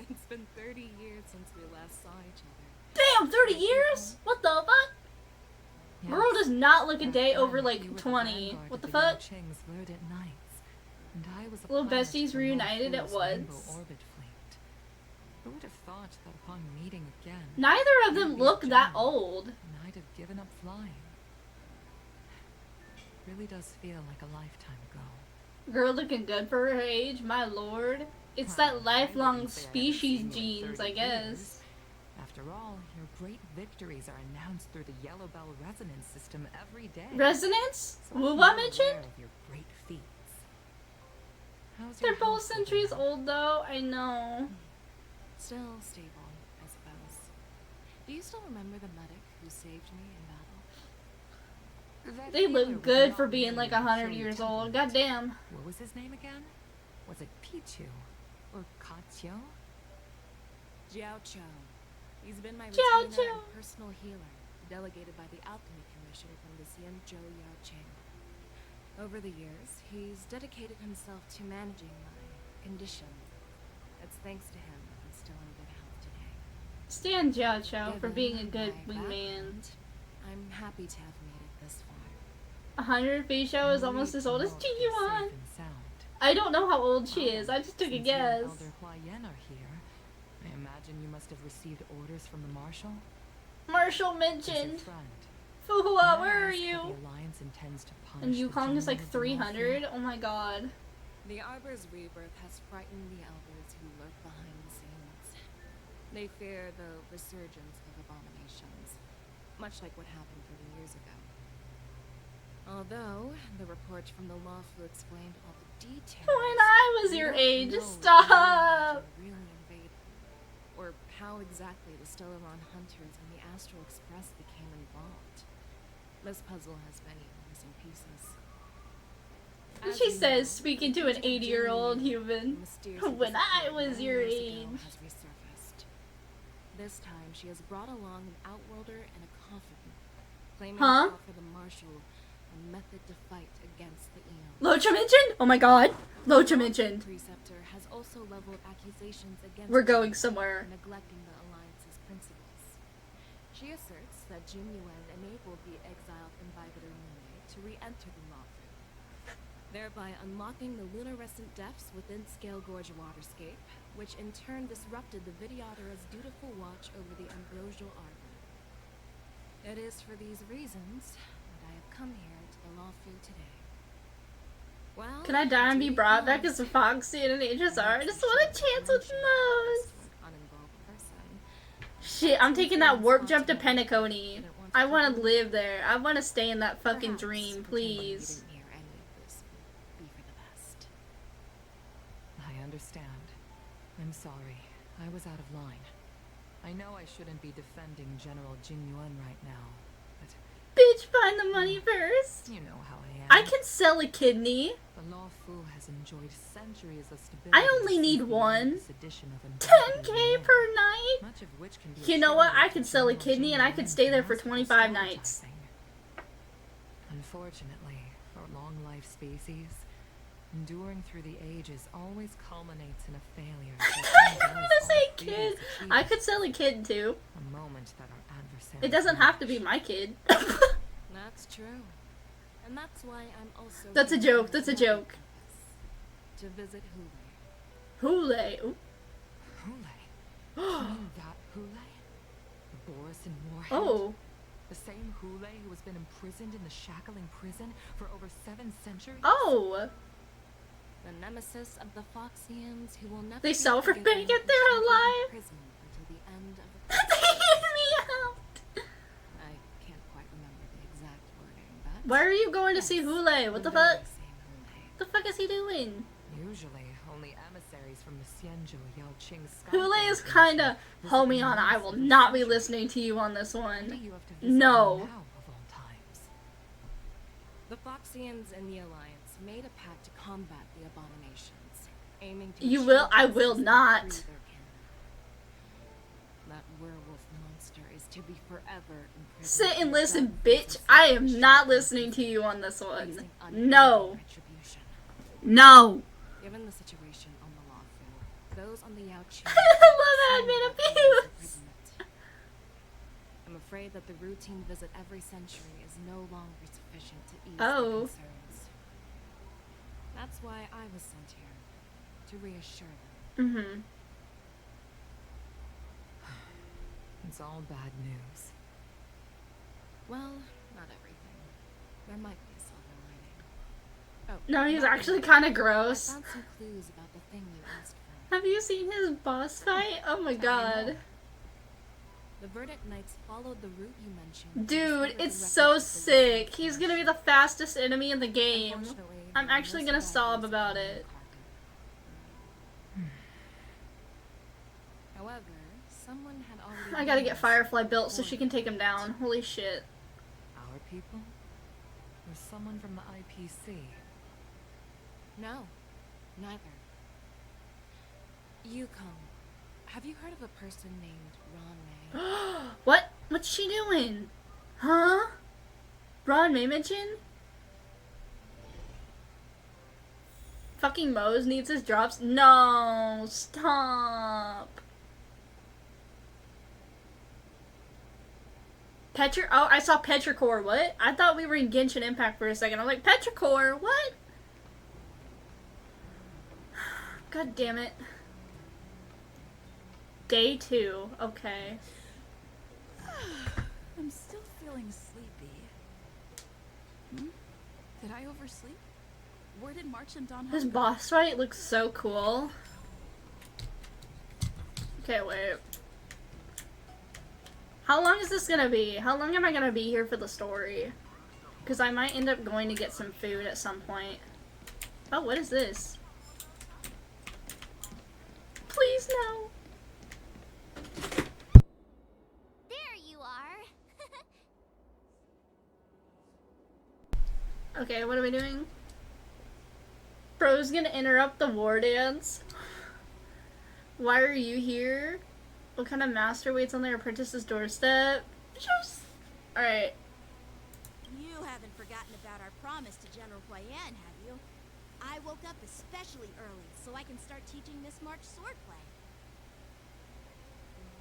It's been 30 years since we last saw each other. Damn, Damn, 30 years? What the fuck? Girl does not look a day over like 20. What the fuck? Little besties reunited at once. Who would have thought that upon meeting again, Neither of them look that old. and I'd have given up flying. Really does feel like a lifetime ago. Girl looking good for her age, my lord. It's that lifelong species genes, I guess. After all, your great victories are announced through the Yellow Bell resonance system every day. Resonance? So Who you're I mentioned? aware of your great feats. How's They're your both health centuries looking? old though, I know. Still stable, I suppose. Do you still remember the medic who saved me in battle? That They healer look with good the for long being name like and 100 showy years old. temperament. Goddamn. What was his name again? Was it Pichu? Or Katyo? Jiao Cho. He's been my Jiao retainer Cho. and personal healer, delegated by the Alchemy Commission from the Xianzhou Yaoqing. Over the years, he's dedicated himself to managing my condition. It's thanks to him I'm still in good health today. Stan Jiao Cho for Given being a good my wingman. background, I'm happy to have made it this far. 100 Feisho is almost as old as Ji-Yuan. I don't know how old she is. I just took a Since you and guess. Elder Hua Yen are here, I imagine you must have received orders from the Marshal? Marshall As your mentioned. friend, Fuhua, may I where are ask how you? The Alliance intends to punish And the Yukong is like general of the 300. Oh my god. The Arbor's rebirth has frightened the elders who lurk behind the scenes. They fear the resurgence of abominations, much like what happened 30 years ago. Although, the report from the Lawfu explained all the details. When I was we your don't age, know if the stop! Lunar really invaded, or how exactly the Stellaron hunters and the Astral Express became involved. This puzzle has many missing pieces. As She you says, know, speaking to an Fugitive 80-year-old Jin Yu, human. mysterious of When this I court was many your years ago, age. has resurfaced. This time, she has brought along an outworlder and a coffin, claiming Huh? to offer the Marshal a method to fight against the Eon. Locha mentioned? Oh my god. Locha mentioned. Preceptor has also leveled accusations against We're going Jin somewhere. for neglecting the Alliance's principles. She asserts that Jin Yuan enabled the exiled Imbibitor Lunae to re-enter the Lawfu, thereby unlocking the lunarescent depths within Scale Gorge waterscape, which in turn disrupted the Videotera's dutiful watch over the Ambrosial Arbor. It is for these reasons that I have come here to the Lawfu today. Well, Can I die and be duty brought back calls. as a Foxy and an HSR? I just want a chance with Mouse. Uninvolved person. Shit, I'm taking that warp jump to Penacony. I want to live there. I want to stay in that fucking Perhaps dream, pretending you please. didn't hear any of this would be for the best. I understand. I'm sorry. I was out of line. I know I shouldn't be defending General Jin Yuan right now, but Bitch, find the money first. you know how I am. I can sell a kidney. The Lawfu has enjoyed centuries of stability. I only need since the one. latest edition of 10k Imperial per night. much of which can be You know what? I attributed could to sell a General kidney Jin and I could Yuan's stay there for masterful 25 nights. strategizing. Unfortunately, for long-life species, enduring through the ages always culminates in a failure. I want to say kid. I could sell a kid too. A moment that our adversaries It doesn't have to be my kid. That's true. And that's why I'm also That's a here joke. for That's a another joke. purpose. To visit Hule. Hule. Ooh. Hule. You mean that Hule? The Boris and Warhead? Oh. The same Hule who has been imprisoned in the shackling prison for over 7 centuries? Oh. The nemesis of the Foxians who will never They be sell for forgiven big if for they're shackling alive. prison until the end of the They hit me out. I can't quite remember the exact wording, but Why are you going to see Hule? What the fuck? very same Hule. The fuck is he doing? Usually, only emissaries from the Xianzhou Yaoqing Sky Hule is Foundation kinda visit homie the on. I will Masters not be Century. listening to you on this Why do one. you have to visit No. them now, of all times? The Foxians and the Alliance made a pact to combat the abominations, aiming to You achieve will? I will justice and not. free their kin. That werewolf monster is to be forever imprisoned. Sit and in listen, dark bitch. places I of am the not shadows, listening to you on this one. facing unending No. retribution. No. Given the situation on the Lawfu, those on the Yaoqing I love admin abuse. afraid that the routine visit every century is no longer sufficient to ease Oh. their concerns. That's why I was sent here, to reassure them. Mm-hmm. It's all bad news. Well, not everything. There might be a silver lining. Oh, No, he's by the actually way, kind of I gross. found some clues about the thing you asked for. Have you seen his boss fight? Oh my god. The Verdict Knights followed the route you mentioned. Dude, it's so sick. He's gonna be the fastest enemy in the game. I'm actually gonna sob about it. However, someone had already I gotta get used Firefly built so she can take him down. Holy shit. Our people? Or someone from the IPC? No, neither. Yukon, have you heard of a person named Ron May? What? What's she doing? Huh? Ron May mention? Fucking Mose needs his drops? No, stop. Oh, I saw Petrichor. What? I thought we were in Genshin Impact for a second. I was like, Petrichor, what? God damn it. Day 2. Okay. I'm still feeling sleepy. Did I oversleep? Where did March and Don This Hung go? boss fight looks so cool. Okay, wait. How long is this gonna be? How long am I gonna be here for the story? Because I might end up going to get some food at some point. Oh, what is this? Please, no. There you are. Okay, what are we doing? Bro's gonna interrupt the war dance. Why are you here? What kind of master waits on their apprentice's doorstep? Alright. You haven't forgotten about our promise to General Huayan, have you? I woke up especially early so I can start teaching Miss March swordplay.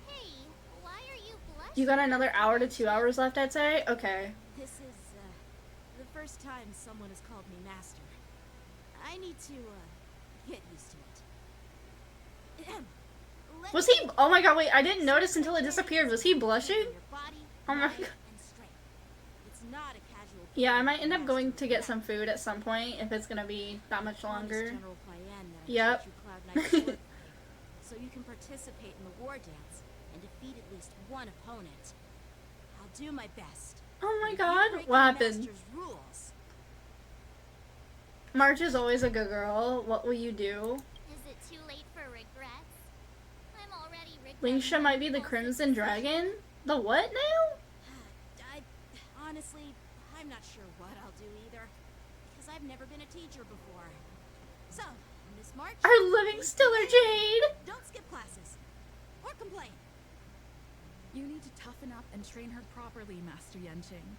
Hey, why are you blushing? You got another hour to 2 hours left, I'd say? Okay. This is, the first time someone has called me master. I need to, get used to it. Was he? Oh my god, wait, I didn't notice until it disappeared. Was he blushing? Oh my god. It's not a casual. Yeah, I might end up going to get some food at some point if it's gonna be that much longer. Yep. So you can participate in the war dance and defeat at least one opponent. I'll do my best. Oh my god, what happened? Rules. March is always a good girl. What will you do? Is it too late for regrets? I'm already Lingsha might be the Crimson Dragon? The what now? Honestly, I'm not sure what I'll do either, because I've never been a teacher before. So, Miss March, Our living Stellar Jade! don't skip classes or complain. You need to toughen up and train her properly, Master Yenching.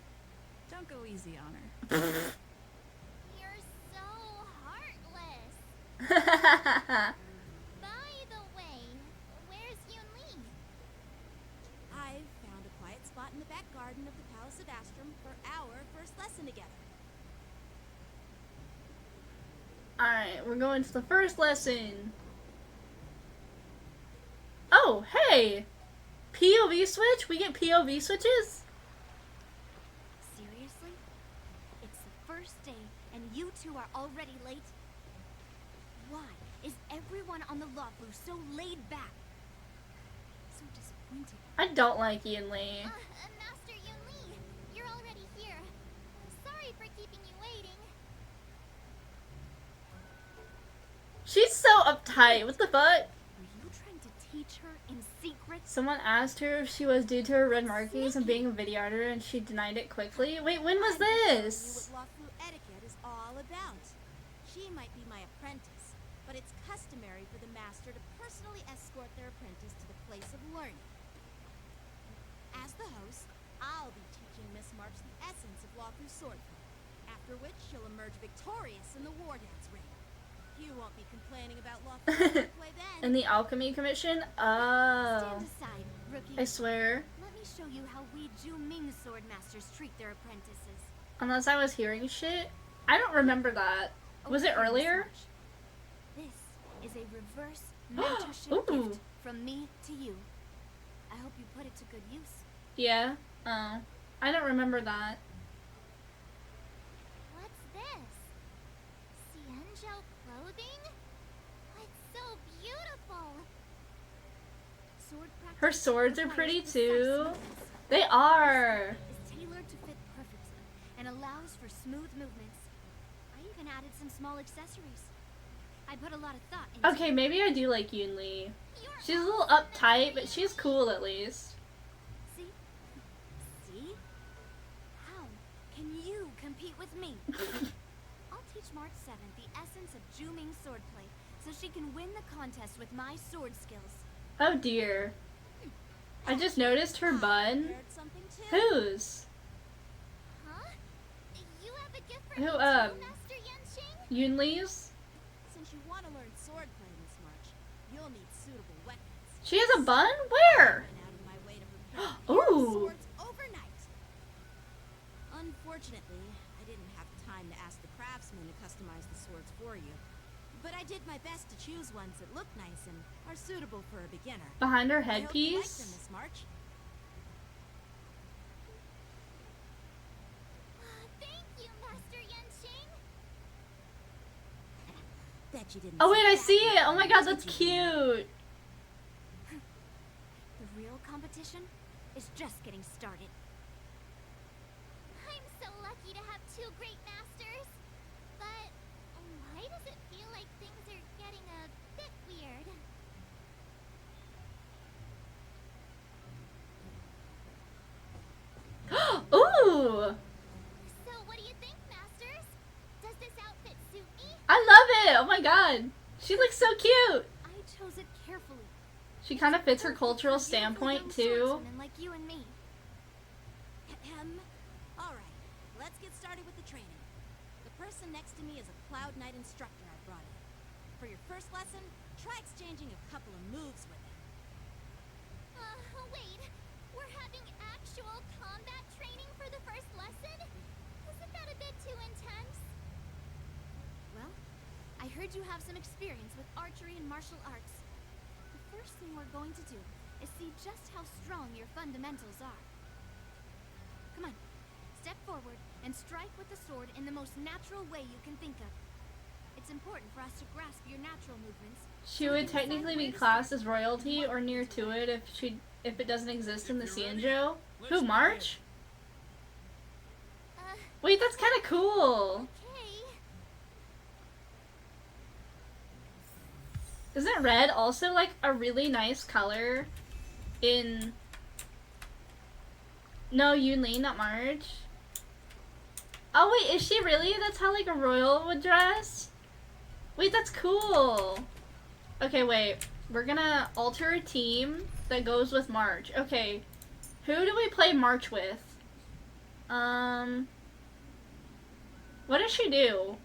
Don't go easy on her. You're so heartless. By the way, where's Yunli? I've found a quiet spot in the back garden of the Palace of Astrum for our first lesson together. Alright, we're going to the first lesson. Oh, hey! POV switch? We get POV switches? Seriously? It's the first day and you two are already late? Why is everyone on the Lafu so laid back? So disappointed. I don't like Yunli. Master Yunli, you're already here. Sorry for keeping you waiting. She's so uptight. What the fuck? Were you trying to teach her in secret? Someone asked her if she was due to her red markings and being a videoarter, and she denied it quickly. Wait, when was this? What Lafu etiquette is all about. She might be my apprentice, but it's customary for the master to personally escort their apprentice to the place of learning. As the host, I'll be teaching Miss March the essence of Lafu swordplay, after which she'll emerge victorious in the war dance ring. You won't be complaining about Lafu swordplay then. In the Alchemy Commission? Oh. Stand aside, rookie. I swear. Let me me show you how we Ju-Ming sword masters treat their apprentices. Unless I was hearing shit. I don't remember that. Was it Okay, Miss earlier? March. This is a reverse mentorship Ooh. gift from me to you. I hope you put it to good use. Yeah. Oh. I don't remember that. What's this? Xianzhou clothing? It's so beautiful. Sword practice Her swords are requires pretty precise too. movements. They are. Is tailored to fit perfectly and allows for smooth movements. I even added some small accessories. I put a lot of thought into Okay, it. maybe I do like Yun Li. She's a little uptight, but she's cool at least. See? See? How can you compete with me? I'll teach March 7th the essence of Ju-Ming swordplay so she can win the contest with my sword skills. Oh dear. I just noticed her bun. Heard something too? Whose? Huh? You have a gift for Who, me too, Master Yanxing? Yun Li's? Since you want to learn swordplay, Miss March, you'll need suitable weapons. She has a bun? Where? Went out of my way to prepare a pair of Ooh. swords overnight. Unfortunately, I didn't have time to ask the craftsman to customize the swords for you. But I did my best to choose ones that look nice and are suitable for a beginner. Behind her I hope you like them, headpiece? Miss March. Thank you, Master Yanxing. Bet you didn't. Oh wait, I that see it! Oh one, my god, did that's you? cute! The real competition is just getting started. I'm so lucky to have two great masters. But why does it feel like things are getting a bit weird? Ooh! So what do you think, masters? Does this outfit suit me? I love it! Oh my god! She looks so cute! I chose it carefully. She kind of fits her Perfect cultural for beautiful standpoint young too. swordswomen like you and me. All right, let's get started with the training. The person next to me is a Cloud Knight instructor I brought in. For your first lesson, try exchanging a couple of moves with him. Wait. We're having actual combat training for the first lesson? Isn't that a bit too intense? Well, I heard you have some experience with archery and martial arts. The first thing we're going to do is see just how strong your fundamentals are. Come on, step forward and strike with the sword in the most natural way you can think of. It's important for us to grasp your natural movements. She would technically be classed as royalty or near to it if it doesn't exist in the Xianzhou. Who, March? Wait, that's kind of cool. Isn't red also like a really nice color in... No, Yun Li, not March. Oh wait, is she really? That's how like a royal would dress? Wait, that's cool. Okay, wait. We're gonna alter a team that goes with March. Okay. Who do we play March with? What does she do?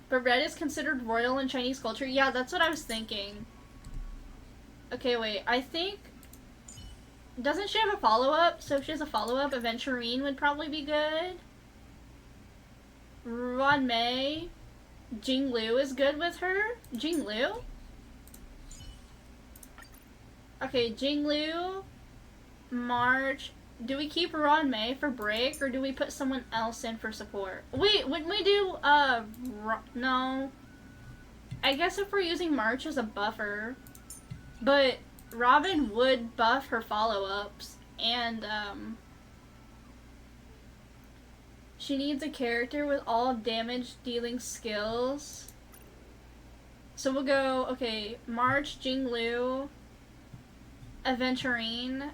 But red is considered royal in Chinese culture? Yeah, that's what I was thinking. Okay, wait. I think... Doesn't she have a follow-up? So if she has a follow-up, Aventurine would probably be good. Ruan Mei. Jing Liu is good with her. Jing Liu? Okay, Jing Liu. March. Do we keep Ruan Mei for break, or do we put someone else in for support? Wait, wouldn't we do, no. I guess if we're using March as a buffer. But Robin would buff her follow-ups, and, she needs a character with all damage-dealing skills. So we'll go, okay, March, Jing Liu, Aventurine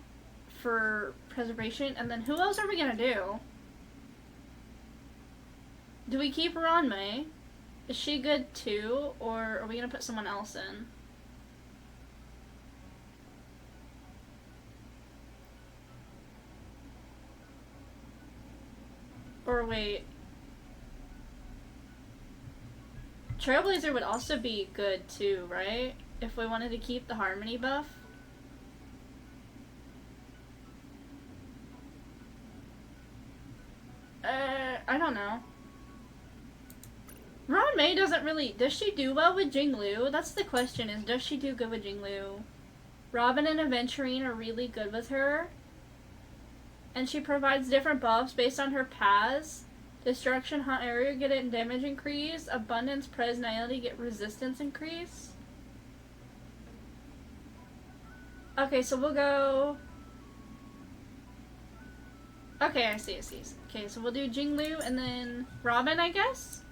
for preservation, and then who else are we gonna do? Do we keep Ruan Mei? Is she good too, or are we gonna put someone else in? Or wait. Trailblazer would also be good too, right? If we wanted to keep the harmony buff. I don't know. Ron May doesn't really... Does she do well with Jinglu? That's the question, is does she do good with Jinglu? Robin and Aventurine are really good with her. And she provides different buffs based on her paths. Destruction, hot area, get it damage increase. Abundance, Presnality, get resistance increase. Okay, so we'll go... Okay, I see. Okay, so we'll do Jinglu and then Robin, I guess?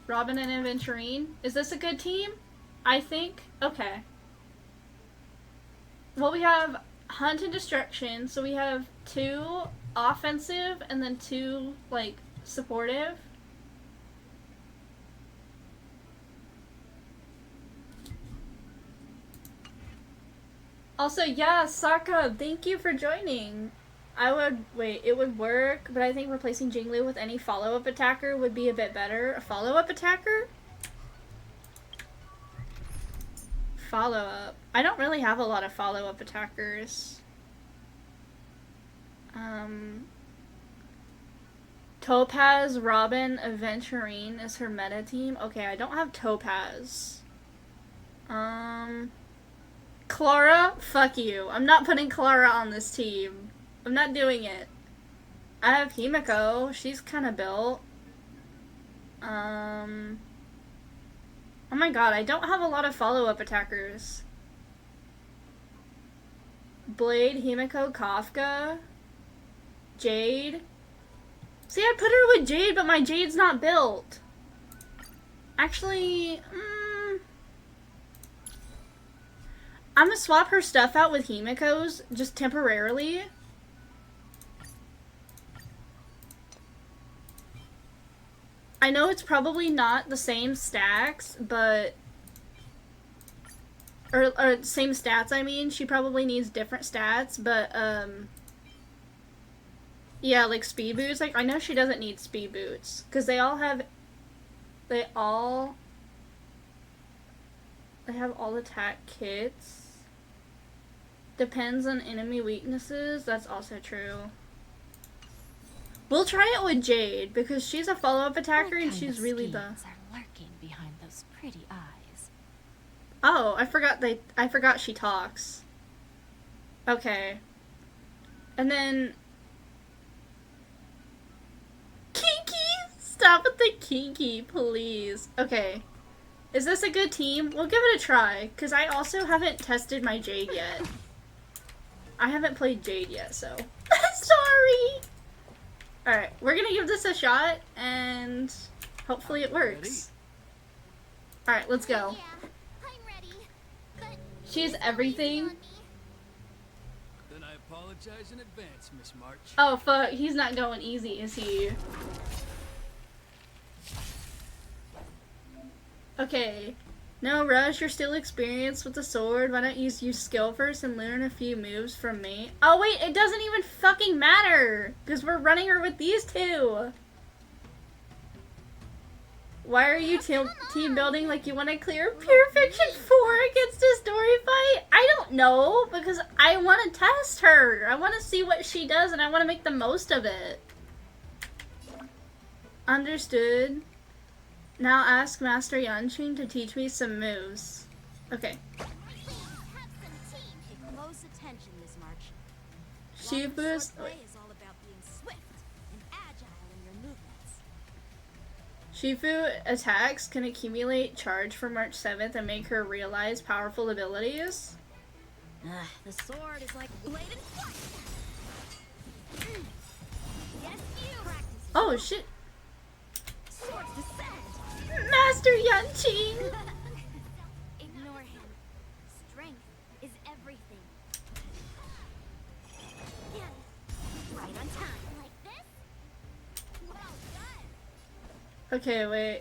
Robin and Aventurine. Is this a good team? I think. Okay. Well, we have Hunt and Destruction, so we have 2 offensive and then 2, like, supportive. Also, yeah, Saka, thank you for joining. It would work, but I think replacing Jinglu with any follow-up attacker would be a bit better. A follow-up attacker? Follow-up. I don't really have a lot of follow-up attackers. Topaz, Robin, Aventurine is her meta team. Okay, I don't have Topaz. Clara? Fuck you. I'm not putting Clara on this team. I'm not doing it. I have Himiko. She's kind of built. Oh my god, I don't have a lot of follow-up attackers. Blade, Himiko, Kafka, Jade. See, I put her with Jade, but my Jade's not built. Actually, I'm gonna swap her stuff out with Himiko's, just temporarily. I know it's probably not the same stacks, but... Or same stats, I mean. She probably needs different stats, but, yeah, like speed boots. Like, I know she doesn't need speed boots. Because they have all attack kits. Depends on enemy weaknesses. That's also true. We'll try it with Jade, because she's a follow-up attacker and she's really the... are lurking behind those pretty eyes. Oh, I forgot she talks. Okay. And then... Kinky! Stop with the kinky, please. Okay. Is this a good team? We'll give it a try, because I also haven't tested my Jade yet. I haven't played Jade yet, so... Sorry! Alright, we're gonna give this a shot, and hopefully it works. Alright, let's go. She's everything. Then I apologize in advance, Miss March. Oh fuck, he's not going easy, is he? Okay. No rush, you're still experienced with the sword. Why don't you use skill first and learn a few moves from me? Oh wait, it doesn't even fucking matter! Because we're running her with these 2! Why are you team building like you want to clear Pure Fiction 4 against a story fight? I don't know, because I want to test her. I want to see what she does and I want to make the most of it. Understood. Now ask Master Yanqing to teach me some moves. Okay. Pay close attention, Miss March. Shifu's... Swordplay is all about being swift and agile in your movements. Shifu attacks can accumulate charge for March 7th and make her realize powerful abilities. The sword is like bladed fire. Yes, you practice. Oh shit. Swords descend. Master Yanqing! Ignore him. Strength is everything. Yeah. Right on time. Like this? Well done. Okay, wait.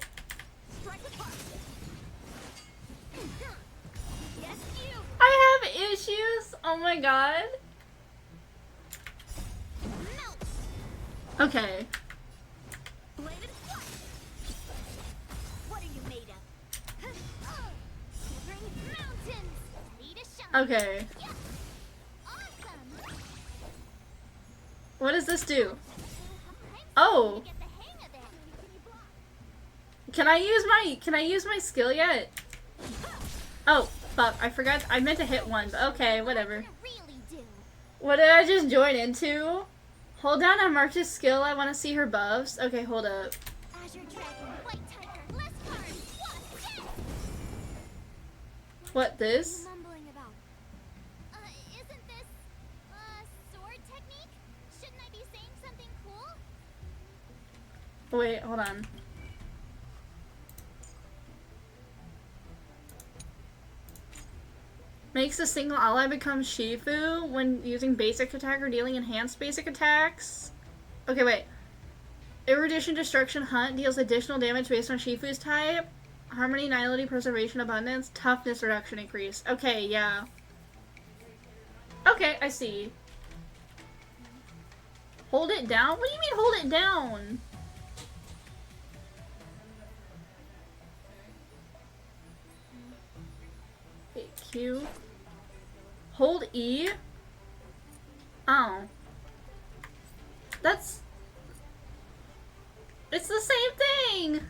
Strike apart. Yes, you. I have issues? Oh my god. Okay. Bladed fire. What are you made of? Quivering mountains. Need a shot. Okay. Yeah. Awesome. What does this do? Oh. Get the hang of Can I use my skill yet? Oh, fuck, I forgot. I meant to hit one, but okay, whatever. What did I just join into? Hold down on March's skill. I want to see her buffs. Okay, hold up. What, this? Isn't this, sword technique? Shouldn't I be saying something cool? Wait, hold on. Makes a single ally become Shifu when using basic attack or dealing enhanced basic attacks. Okay, wait. Erudition, Destruction, Hunt deals additional damage based on Shifu's type. Harmony, Nihility, Preservation, Abundance, Toughness reduction increase. Okay, yeah. Okay, I see. Hold it down? What do you mean hold it down? Wait, Q. Hold E? Oh. That's... It's the same thing!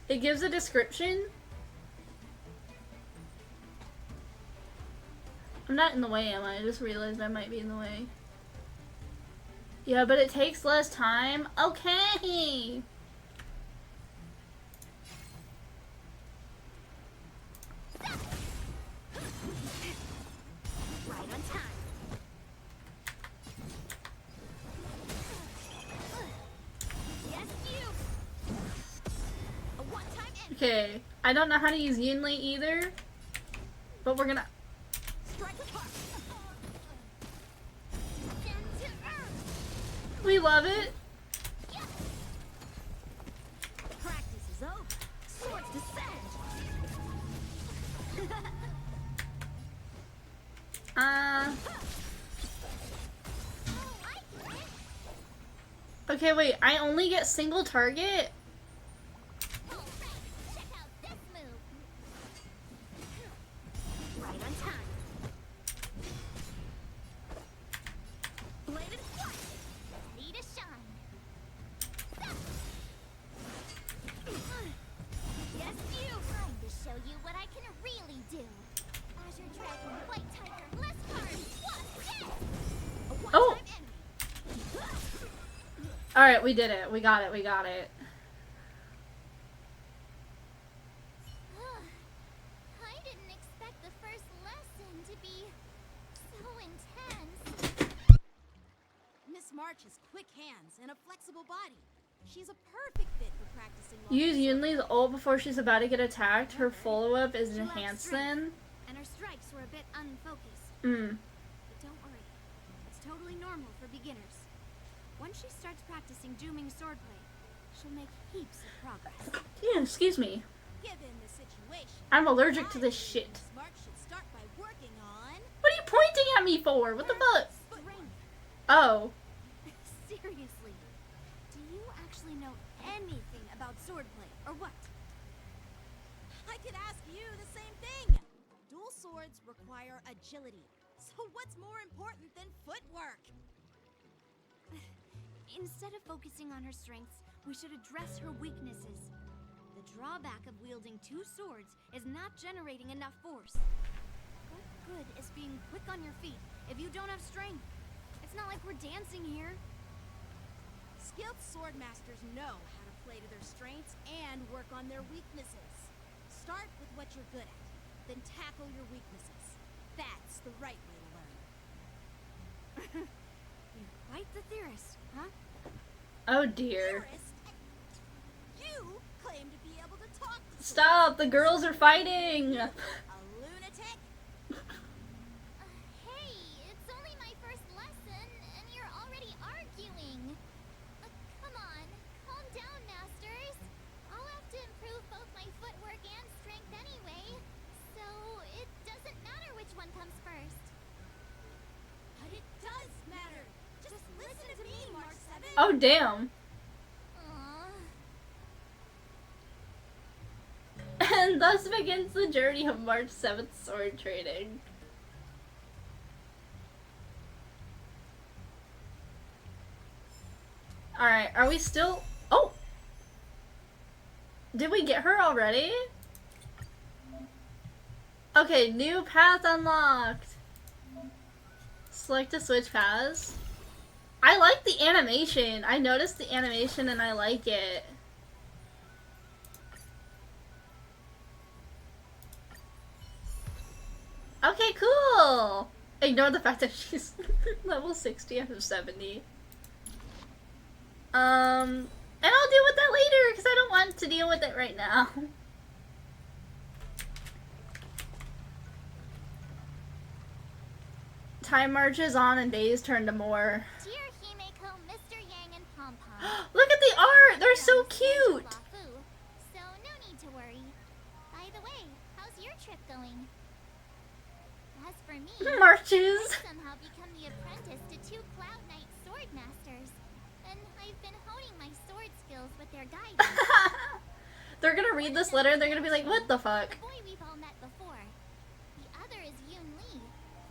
It gives a description? I'm not in the way, am I? I just realized I might be in the way. Yeah, but it takes less time? Okay! Okay, I don't know how to use Yinli either, but we're gonna... We love it! Practice is over. Swords descend. Okay, wait, I only get single target? Oh! Alright, we did it. We got it. We got it. I didn't expect the first lesson to be so intense. Miss March has quick hands and a flexible body. She's a perfect fit for practicing. Use Yunli's ult before she's about to get attacked. Her follow-up is enhanced then. And her strikes were a bit unfocused. Mm. But don't worry. It's totally normal for beginners. Once she starts practicing dooming swordplay, she'll make heaps of progress. Yeah, excuse me. Given the situation, I'm allergic to this shit. March should start by working on... What are you pointing at me for? What the fuck? Oh. Seriously, do you actually know anything about swordplay, or what? I could ask you the same thing. Dual swords require agility, so what's more important than footwork? Instead of focusing on her strengths, we should address her weaknesses. The drawback of wielding two swords is not generating enough force. What good is being quick on your feet if you don't have strength? It's not like we're dancing here. Skilled sword masters know how to play to their strengths and work on their weaknesses. Start with what you're good at, then tackle your weaknesses. That's the right way to learn. You're quite the theorist, huh? Oh dear. Theorist? You claim to be able to talk to Stop! The girls are fighting! a lunatic? Hey, it's only my first lesson, and you're already arguing. Come on, calm down, masters. I'll have to improve both my footwork and strength anyway, so it doesn't matter which one comes first. But it does matter. Just listen to me, March 7. Oh damn. And thus begins the journey of March 7th sword training. Alright, are we still... Oh! Did we get her already? Okay, new path unlocked. Select a switch paths. I like the animation. I noticed the animation and I like it. Okay, cool! Ignore the fact that she's level 60 out of 70. And I'll deal with that later because I don't want to deal with it right now. Time marches on and days turn to more. Dear Himeko, Mr. Yang, and Pom Pom. Look at the art! They're so cute! So no need to worry. By the way, how's your trip going? As for me, Marches. I've somehow become the apprentice to 2 Cloud Knight sword masters, and I've been honing my sword skills with their guidance. They're gonna read this letter and they're gonna be like, what the fuck? The boy we've all met before. The other is Yun Li,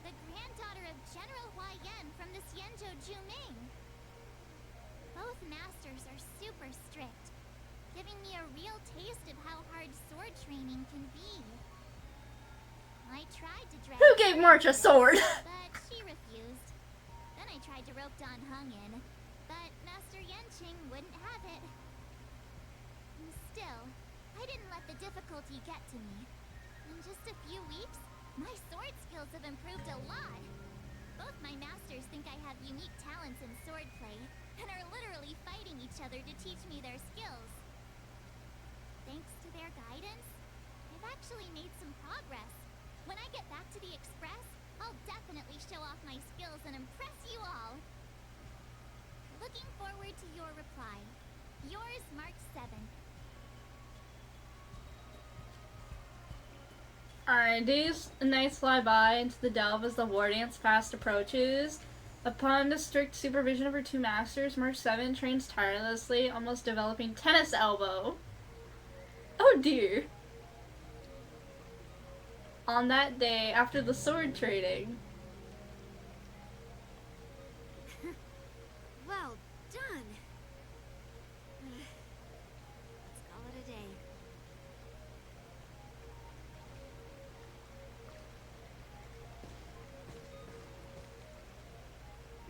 the granddaughter of General Hua Yan from the Xianzhou Juming. Both masters are super strict, giving me a real taste of how hard sword training can be. I tried to drag Who gave March a sword? but she refused. Then I tried to rope Dan Heng in, but Master Yanqing wouldn't have it. Still, I didn't let the difficulty get to me. In just a few weeks, my sword skills have improved a lot. Both my masters think I have unique talents in swordplay, and are literally fighting each other to teach me their skills. Thanks to their guidance, I've actually made some progress. When I get back to the Express, I'll definitely show off my skills and impress you all. Looking forward to your reply. Yours, March 7th. Alright, days and nights fly by into the delve as the war dance fast approaches. Upon the strict supervision of her 2 masters, March 7 trains tirelessly, almost developing tennis elbow. Oh dear. On that day, after the sword training. Well done. Let's call it a day.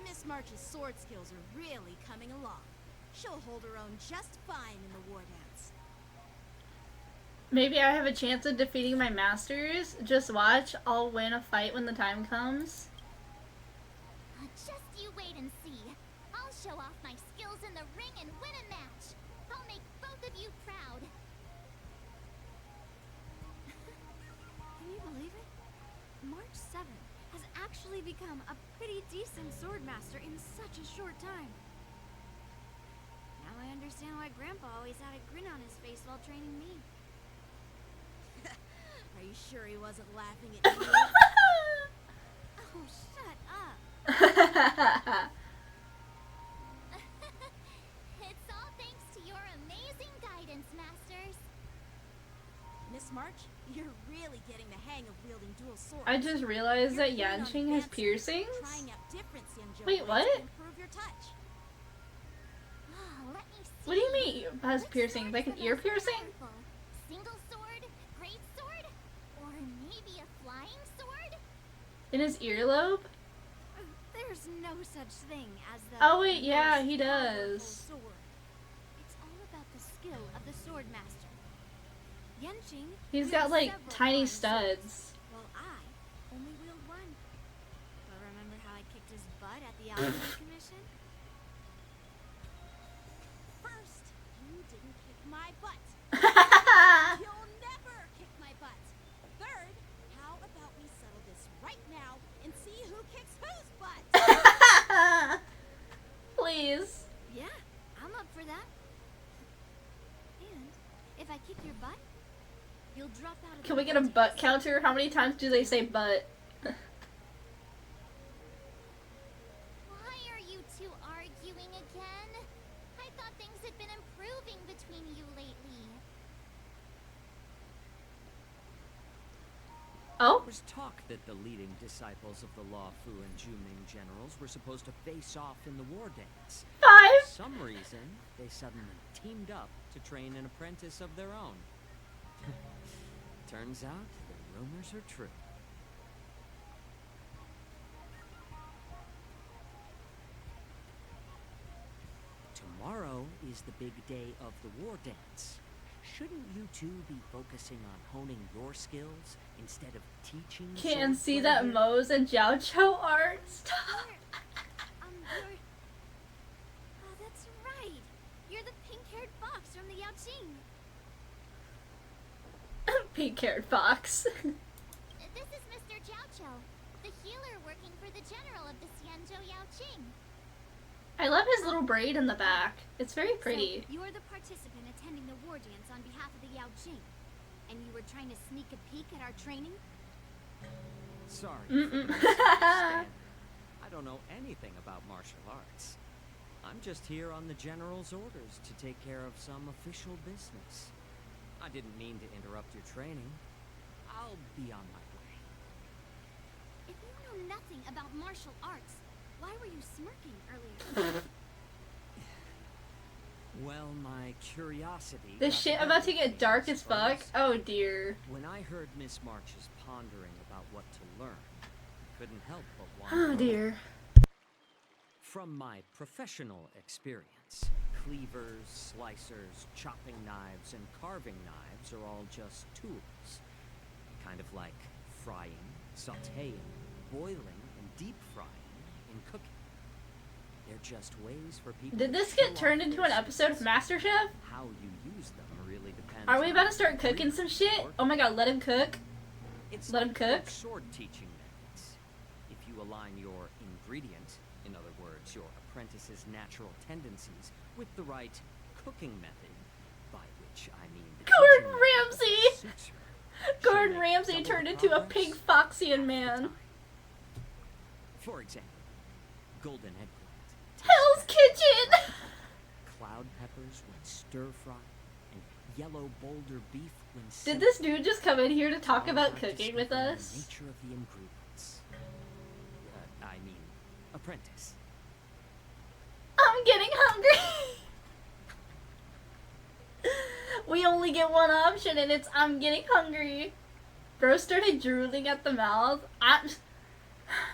Miss March's sword skills are really coming along. She'll hold her own just fine in the war dance. Maybe I have a chance of defeating my masters. Just watch, I'll win a fight when the time comes. Just you wait and see. I'll show off my skills in the ring and win a match. I'll make both of you proud. Can you believe it? March 7th has actually become a pretty decent sword master in such a short time. Now I understand why Grandpa always had a grin on his face while training me. Are you sure he wasn't laughing at me? Oh, shut up. It's all thanks to your amazing guidance, masters. Miss March, you're really getting the hang of wielding dual swords. I just realized that Yanqing has piercings? Wait, what? Improve your touch. Let me see. What do you mean has piercings? Like an ear piercing? Single sword, great sword, or maybe a flying sword? In his earlobe? There's no such thing as the Oh wait, yeah, most he powerful does. sword. It's all about the skill of the sword master. Yanqing He's wielded got like several tiny fine swords, studs. while I only wield one. But remember how I kicked his butt at the Alchemy Commission? First, you didn't kick my butt. You'll never kick my butt. Third, how about we settle this right now and see who kicks whose butt? Please. Yeah, I'm up for that. And if I kick your butt, you'll drop out of Can the we get a vortex. butt counter? How many times do they say butt? Why are you two arguing again? I thought things had been improving between you lately. Oh? There was talk that the leading disciples of the Law Fu and Juming generals were supposed to face off in the war dance. 5? some reason, they suddenly teamed up to train an apprentice of their own. Turns out the rumors are true. Tomorrow is the big day of the war dance. Shouldn't you two be focusing on honing your skills instead of teaching? Can't sword see play that here? Moe's and Jiao Cho art. Stop. You're... Oh, that's right. You're the pink-haired fox from the Yaoqing. Pink-haired fox. This is Mr. Jiaoqiu, the healer working for the general of the Xianzhou Yaoqing. I love his little braid in the back. It's very pretty. So, you're the participant attending the war dance on behalf of the Yaoqing, and you were trying to sneak a peek at our training? Sorry. for the misunderstanding. I don't know anything about martial arts. I'm just here on the general's orders to take care of some official business. I didn't mean to interrupt your training. I'll be on my way. If you know nothing about martial arts, why were you smirking earlier? Well, my curiosity... This got shit the about to better of me, get dark I as fuck. suppose. Oh dear. When I heard Miss March's pondering about what to learn, I couldn't help but Oh wonder. dear. From my professional experience, cleavers, slicers, chopping knives, and carving knives are all just tools. Kind of like frying, sautéing, boiling, and deep frying in cooking. They're just ways for people Did to this show get off turned into their an episode of skills. MasterChef? How you use them really depends. Are we on about to start your cooking some shit? work. Oh my god, let him cook. It's Let him like cook. with sword teaching methods. If you align your ingredient, in other words, your apprentice's natural tendencies, with the right cooking method, by which I mean the Gordon teaching method Ramsay! that suits her, she'll Gordon make Ramsay double turned the into a progress pig Foxian half the man. time. For example, golden eggplant, Hell's Kitchen! cloud peppers when stir-fried, and yellow boulder beef when Did simmered. this dude just come in here to talk All about about cooking with discovering us? The nature of the ingredients. I mean, apprentice. I'm getting hungry! We only get one option and it's I'm getting hungry. Bro started drooling at the mouth.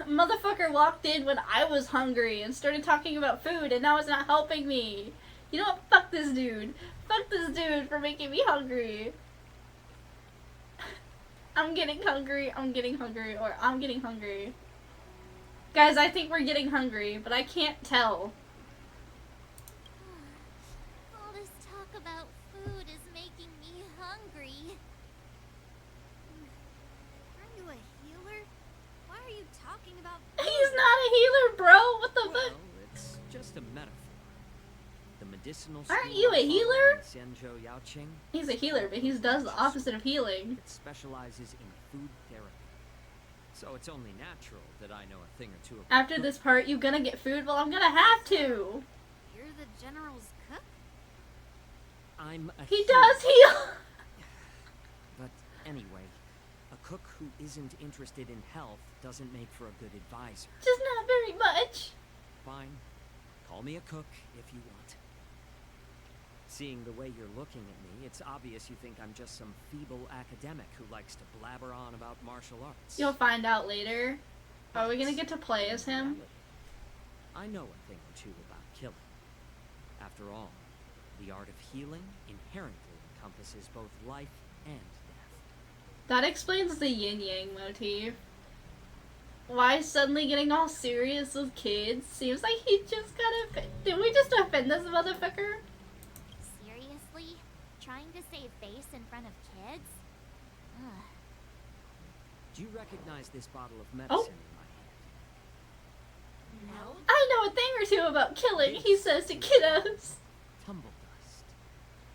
Motherfucker walked in when I was hungry and started talking about food and now it's not helping me. You know what? Fuck this dude. Fuck this dude for making me hungry. I'm getting hungry, or I'm getting hungry. Guys, I think we're getting hungry, but I can't tell. All this talk about food is making me hungry. Are you a healer? Why are you talking about food? He's not a healer, bro! What the Well, fuck? it's just a metaphor. The medicinal Aren't school you a I follow healer? in Xianzhou Yaoqing He's a healer, but he does the opposite of healing. it specializes in food therapy. So it's only natural that I know a thing or two about After this part, you gonna get food? Well, I'm gonna have to. You're the general's cook? I'm a He healer. does heal! But anyway, a cook who isn't interested in health doesn't make for a good advisor. Just not very much. Fine. Call me a cook if you want. Seeing the way you're looking at me, it's obvious you think I'm just some feeble academic who likes to blabber on about martial arts. You'll find out later. Are we gonna get to play as him? I know a thing or two about killing. After all, the art of healing inherently encompasses both life and death. That explains the yin-yang motif. Why suddenly getting all serious with kids? Seems like he just got Did we just offend this motherfucker? Seriously? Trying to save face in front of kids? Ugh. Do you recognize this bottle of medicine Oh. in my hand? No? I know a thing or two about killing, he says to kiddos. Tumble dust.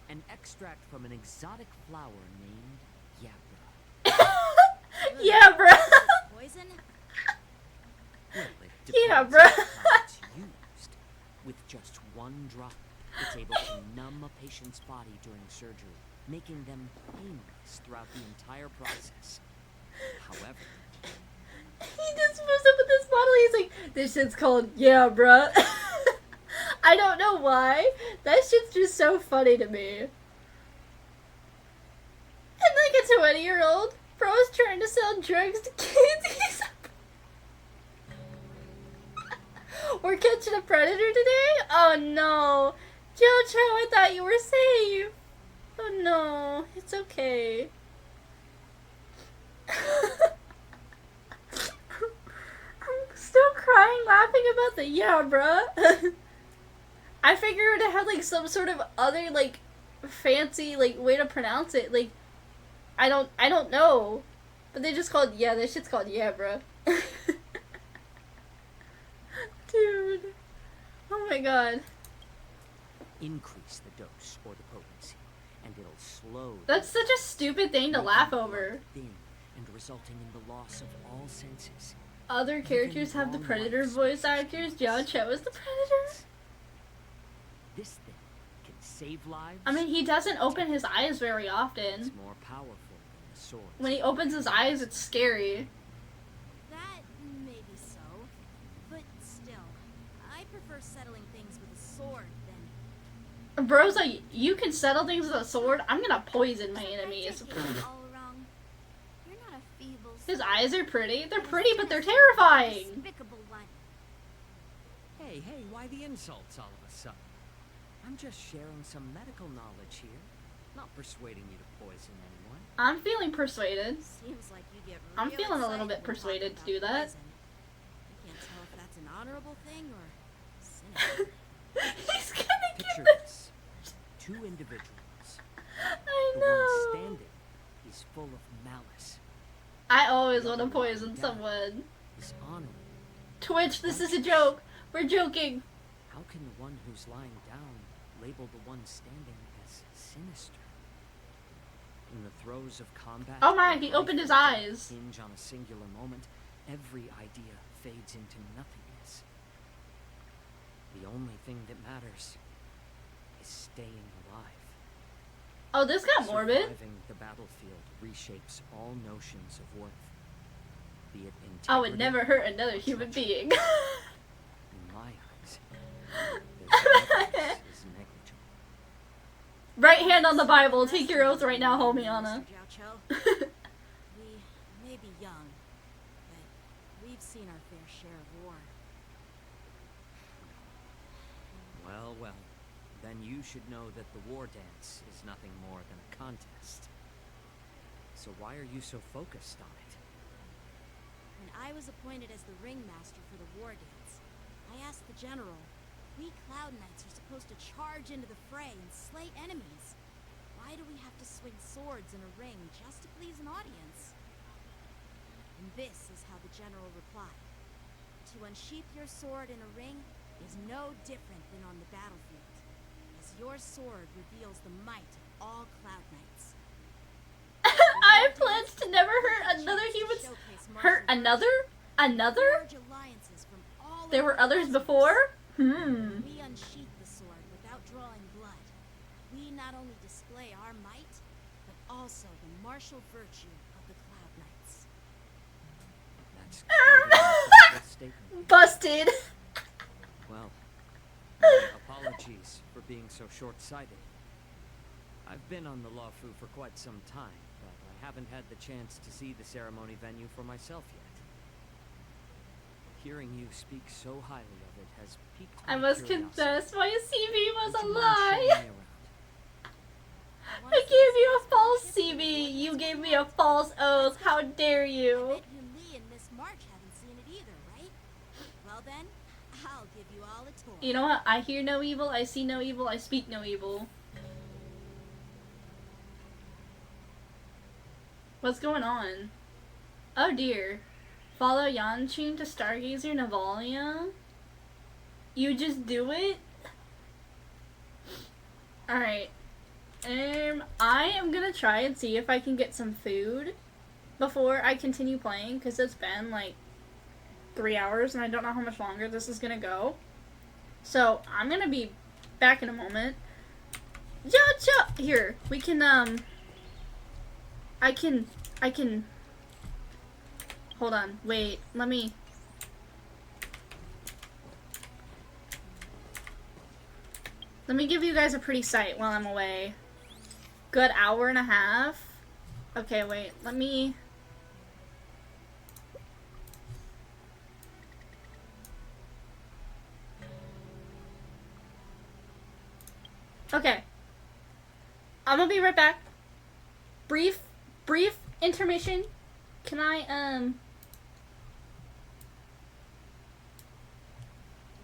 An extract from an exotic flower named Yabra. Yeah, bruh. Poison? Well, it Yeah, depends bruh. on how it's used. With just one drop, it's able to numb a patient's body during surgery, making them painless throughout the entire process. However, He just moves up with this bottle, he's like, this shit's called Yeah, bruh. I don't know why. That shit's just so funny to me. And like a 20-year-old bro is trying to sell drugs to kids. He's We're catching a predator today? Oh no. Jojo, I thought you were safe. Oh no. It's okay. I'm still crying laughing about the yeah, bruh. I figured it had like some sort of other like fancy like way to pronounce it. Like I don't know. But they just called yeah, this shit's called yeah, bruh. Dude. Oh my god. Increase the dose or the potency, and it'll slow. That's such a stupid thing to laugh over. Thin and resulting in the loss of all senses. Other characters have the Predator voice actors. John Cho is the Predator. This thing can save lives. I mean, he doesn't open his eyes very It's often. more powerful than the sword. When he opens his eyes, it's scary. That may be so, but still, I prefer settling things with a sword than. Bro's like, you can settle things with a sword? I'm gonna poison my enemies. All wrong. You're not a feeble. His eyes are pretty. They're pretty, but they're terrifying. Despicable one. Hey, why the insults all of a sudden? I'm just sharing some medical knowledge here, not persuading you to poison anyone. I'm feeling persuaded. Seems like you get I'm real feeling a little bit excited when persuaded to talking do about that. poison. I can't tell if that's an honorable thing or cynical. He's gonna Picture give this. Two individuals. I The one know. standing is full of malice. I always want to poison someone. Is honoring. Twitch, this is a joke. We're joking. How can the one who's lying down label the one standing as sinister? In the throes of combat, Oh my, he where opened life his and death eyes. hinge on a singular moment, every idea fades into nothingness. The only thing that matters is staying alive. Oh, this got morbid. Surviving the battlefield reshapes all notions of worth. Be it integrity, I would never hurt another human being. in my eyes, their significance is negligible. Right hand on the Bible. Take your oath right now, homie Anna. We may be young, but we've seen our fair share of war. Well, then you should know that the war dance is nothing more than a contest. So why are you so focused on it? When I was appointed as the ringmaster for the war dance, I asked the general, we Cloud Knights are supposed to charge into the fray and slay enemies. Why do we have to swing swords in a ring just to please an audience? And this is how the general replied. To unsheath your sword in a ring is no different than on the battlefield, as your sword reveals the might of all Cloud Knights. I have plans to never hurt another human. Hurt another? Another? There were others before? We unsheath the sword without drawing blood. We not only display our might, but also the martial virtue of the Cloud Knights. That's quite a statement. Busted. Well, apologies for being so short-sighted. I've been on the Luofu for quite some time, but I haven't had the chance to see the ceremony venue for myself yet. Hearing you speak so highly of it has piqued my I must curiosity. confess, my CV was Would a you mind showing lie. me around? I gave you a false CV. You gave me a false oath. How dare you? Yun Li and Miss March haven't seen it either, right? Well then, I'll give you all a tour. You know what? I hear no evil, I see no evil, I speak no evil. What's going on? Oh dear. Follow Yanshin to Stargazer Navalia? You just do it? Alright. I am gonna try and see if I can get some food before I continue playing, because it's been like 3 hours and I don't know how much longer this is gonna go. So, I'm gonna be back in a moment. Here, we can, I can, hold on, wait, let me, Let me give you guys a pretty sight while I'm away. Good hour and a half. Okay, wait, let me... Okay. I'm gonna be right back. Brief intermission. Can I,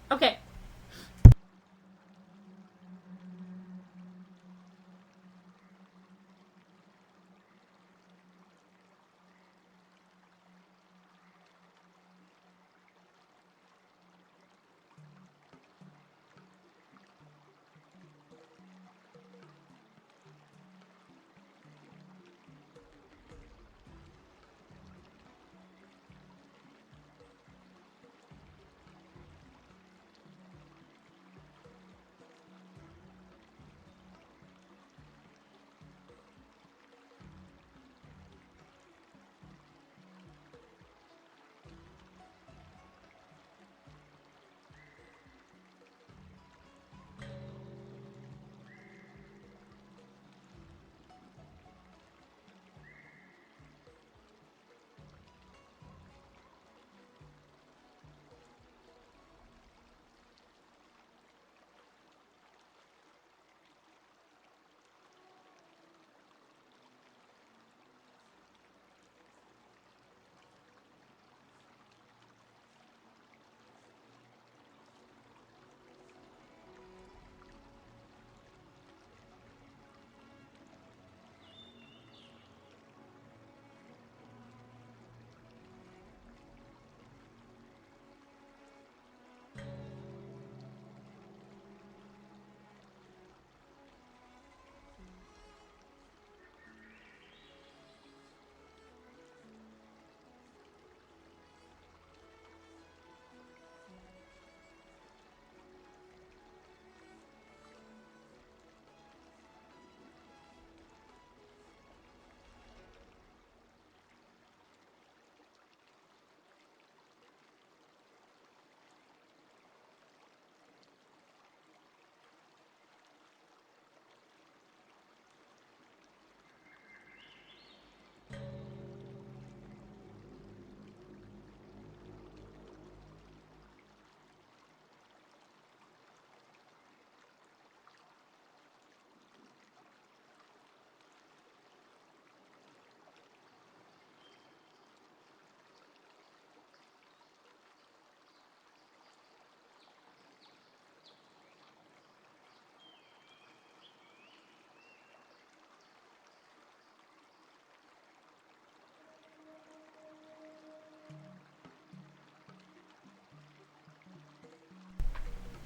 Okay.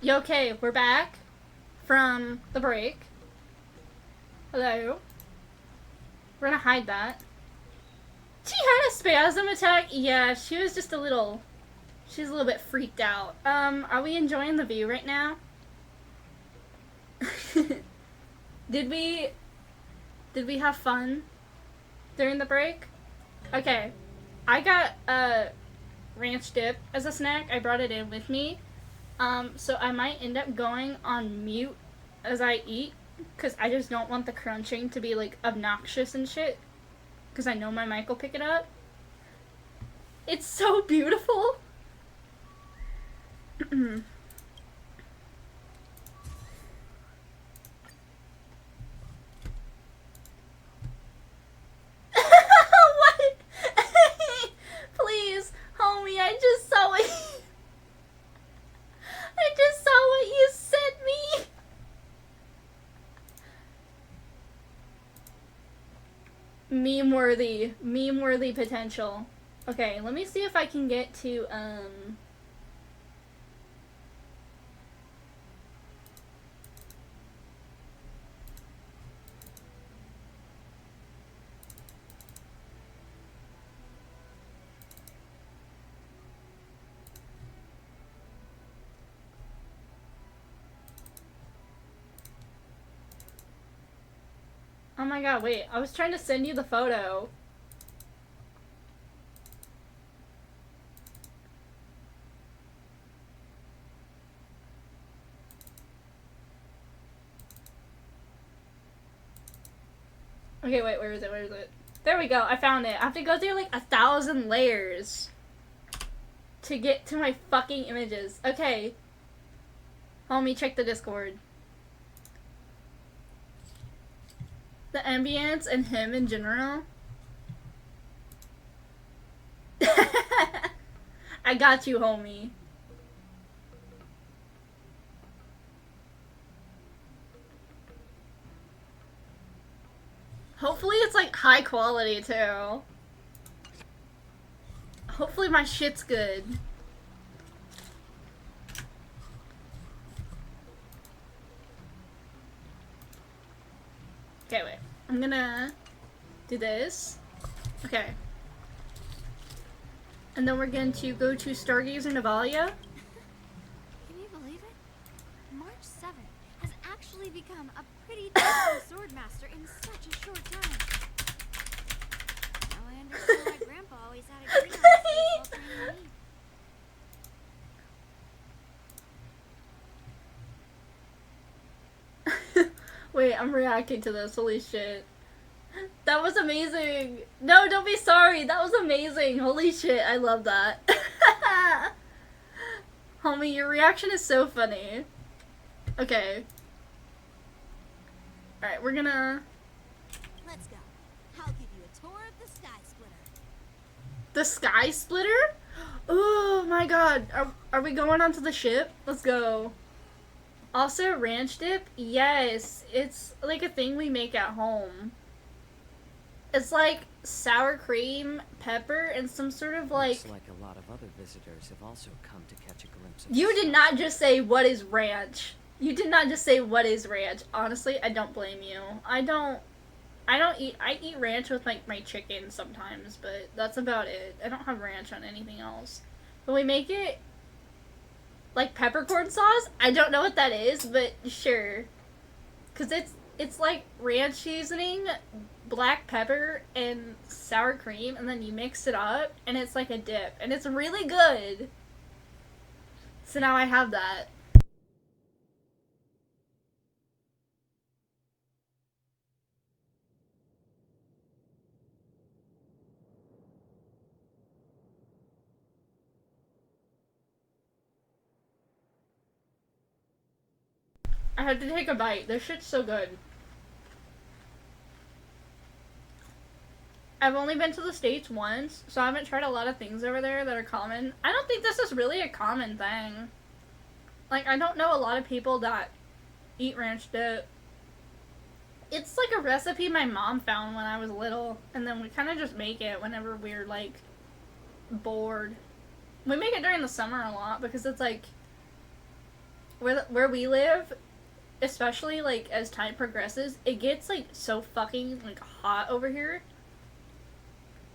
You okay? We're back from the break. Hello. We're gonna hide that. She had a spasm attack? Yeah, she was just a little... She's a little bit freaked out. Are we enjoying the view right now? Did we have fun during the break? Okay. I got ranch dip as a snack. I brought it in with me. So I might end up going on mute as I eat, because I just don't want the crunching to be, like, obnoxious and shit, because I know my mic will pick it up. It's so beautiful! What? Please, homie, I just saw it. I just saw what you sent me! Meme-worthy potential. Okay, let me see if I can get to, oh my god, wait, I was trying to send you the photo. Okay, wait, where is it? Where is it? There we go. I found it. I have to go through like 1,000 layers to get to my fucking images. Okay. Homie, check the Discord. The ambience and him in general. I got you, homie. Hopefully it's like high quality too. Hopefully my shit's good. Okay, wait. I'm gonna do this. Okay. And then we're going to go to Stargazer Navalia. Can you believe it? March 7th has actually become a pretty decent swordmaster in such a short time. Now I understand why Grandpa always had a grin on his face while training me. Wait, I'm reacting to this. Holy shit. That was amazing. No, don't be sorry. That was amazing. Holy shit, I love that. Homie, your reaction is so funny. Okay. Alright, we're gonna... Let's go. I'll give you a tour of the Sky Splitter. The Sky Splitter? Oh my god. Are we going onto the ship? Let's go. Also, ranch dip? Yes. It's like a thing we make at home. It's like sour cream, pepper, and some sort of like... Looks like a lot of other visitors have also come to catch a glimpse of You did not just say, what is ranch? You did not just say, what is ranch? Honestly, I don't blame you. I eat ranch with like my chicken sometimes, but that's about it. I don't have ranch on anything else. But we make it like peppercorn sauce. I don't know what that is, but sure. Cause it's like ranch seasoning, black pepper, and sour cream, and then you mix it up, and it's like a dip, and it's really good. So now I have that. I had to take a bite. This shit's so good. I've only been to the States once, so I haven't tried a lot of things over there that are common. I don't think this is really a common thing. Like, I don't know a lot of people that eat ranch dip. It's like a recipe my mom found when I was little, and then we kind of just make it whenever we're, like, bored. We make it during the summer a lot, because it's like, where we live, especially, like, as time progresses, it gets, like, so fucking, like, hot over here.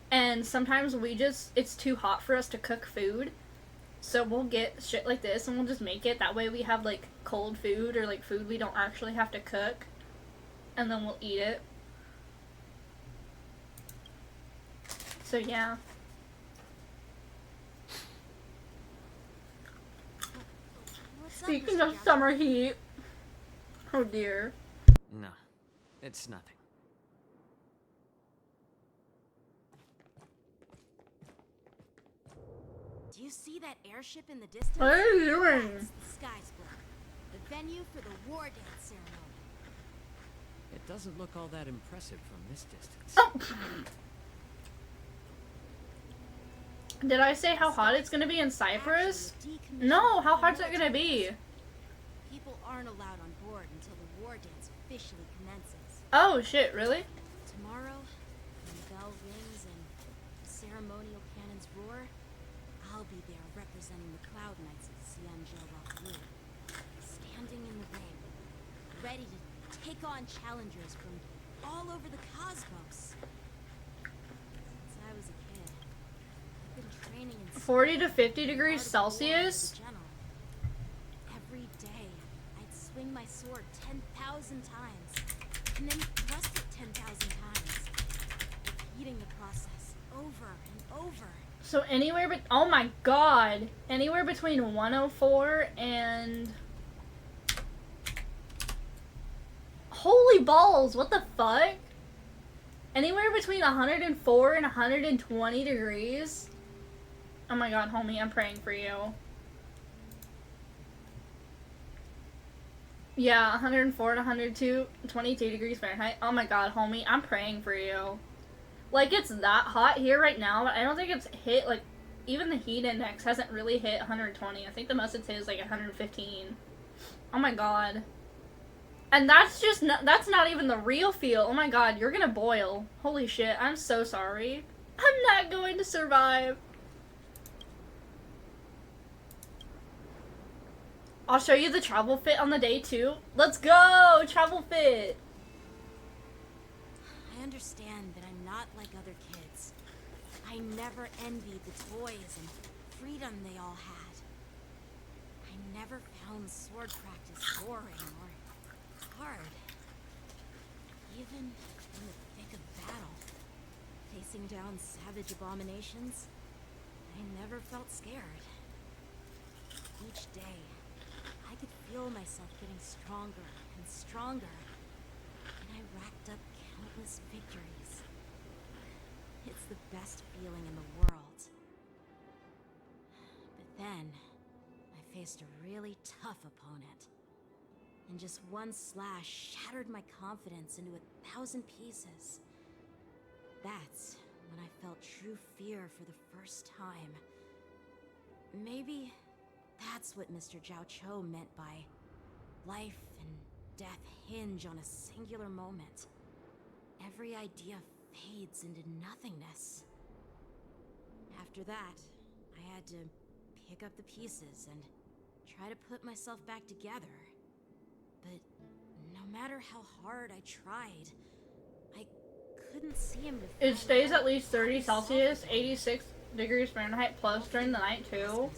And sometimes it's too hot for us to cook food. So we'll get shit like this and we'll just make it. That way we have, like, cold food or, like, food we don't actually have to cook. And then we'll eat it. So, yeah. Speaking of summer heat. Oh dear. No, it's nothing. Do you see that airship in the distance? What are you doing? That's the Sky Splitter, the venue for the war dance ceremony. It doesn't look all that impressive from this distance. Oh. Did I say how hot it's gonna be in Cyprus? No, how hot's it gonna be? People aren't allowed on board until the war dance officially commences. Oh shit, really? Tomorrow, when the bell rings and the ceremonial cannons roar, I'll be there representing the Cloud Knights of Cianjou, standing in the ring, ready to take on challengers from all over the cosmos. Since I was a kid, I've been training in 40 to 50 degrees Celsius? Every day, I'd swing my sword 10,000 times, and then thrust it 10,000 times, repeating the process over and over. So anywhere but oh my god, anywhere between 104 and holy balls, what the fuck? Anywhere between 104 and 120 degrees. Oh my god, homie, I'm praying for you. Yeah, 104 to 122 degrees Fahrenheit. Oh my god, homie, I'm praying for you. Like, it's that hot here right now, but I don't think it's hit, like, even the heat index hasn't really hit 120. I think the most it's hit is, like, 115. Oh my god. And that's just not, that's not even the real feel. Oh my god, you're gonna boil. Holy shit, I'm so sorry. I'm not going to survive. I'll show you the travel fit on the day too. Let's go! Travel fit! I understand that I'm not like other kids. I never envied the toys and freedom they all had. I never found sword practice boring or hard. Even in the thick of battle, facing down savage abominations, I never felt scared. Each day, I could feel myself getting stronger and stronger, and I racked up countless victories. It's the best feeling in the world. But then, I faced a really tough opponent, and just one slash shattered my confidence into 1,000 pieces. That's when I felt true fear for the first time. Maybe that's what Mr. Zhao Cho meant by life and death hinge on a singular moment. Every idea fades into nothingness. After that, I had to pick up the pieces and try to put myself back together. But no matter how hard I tried, I couldn't see him. It stays at least 30 Celsius, 86 degrees Fahrenheit plus during the night too.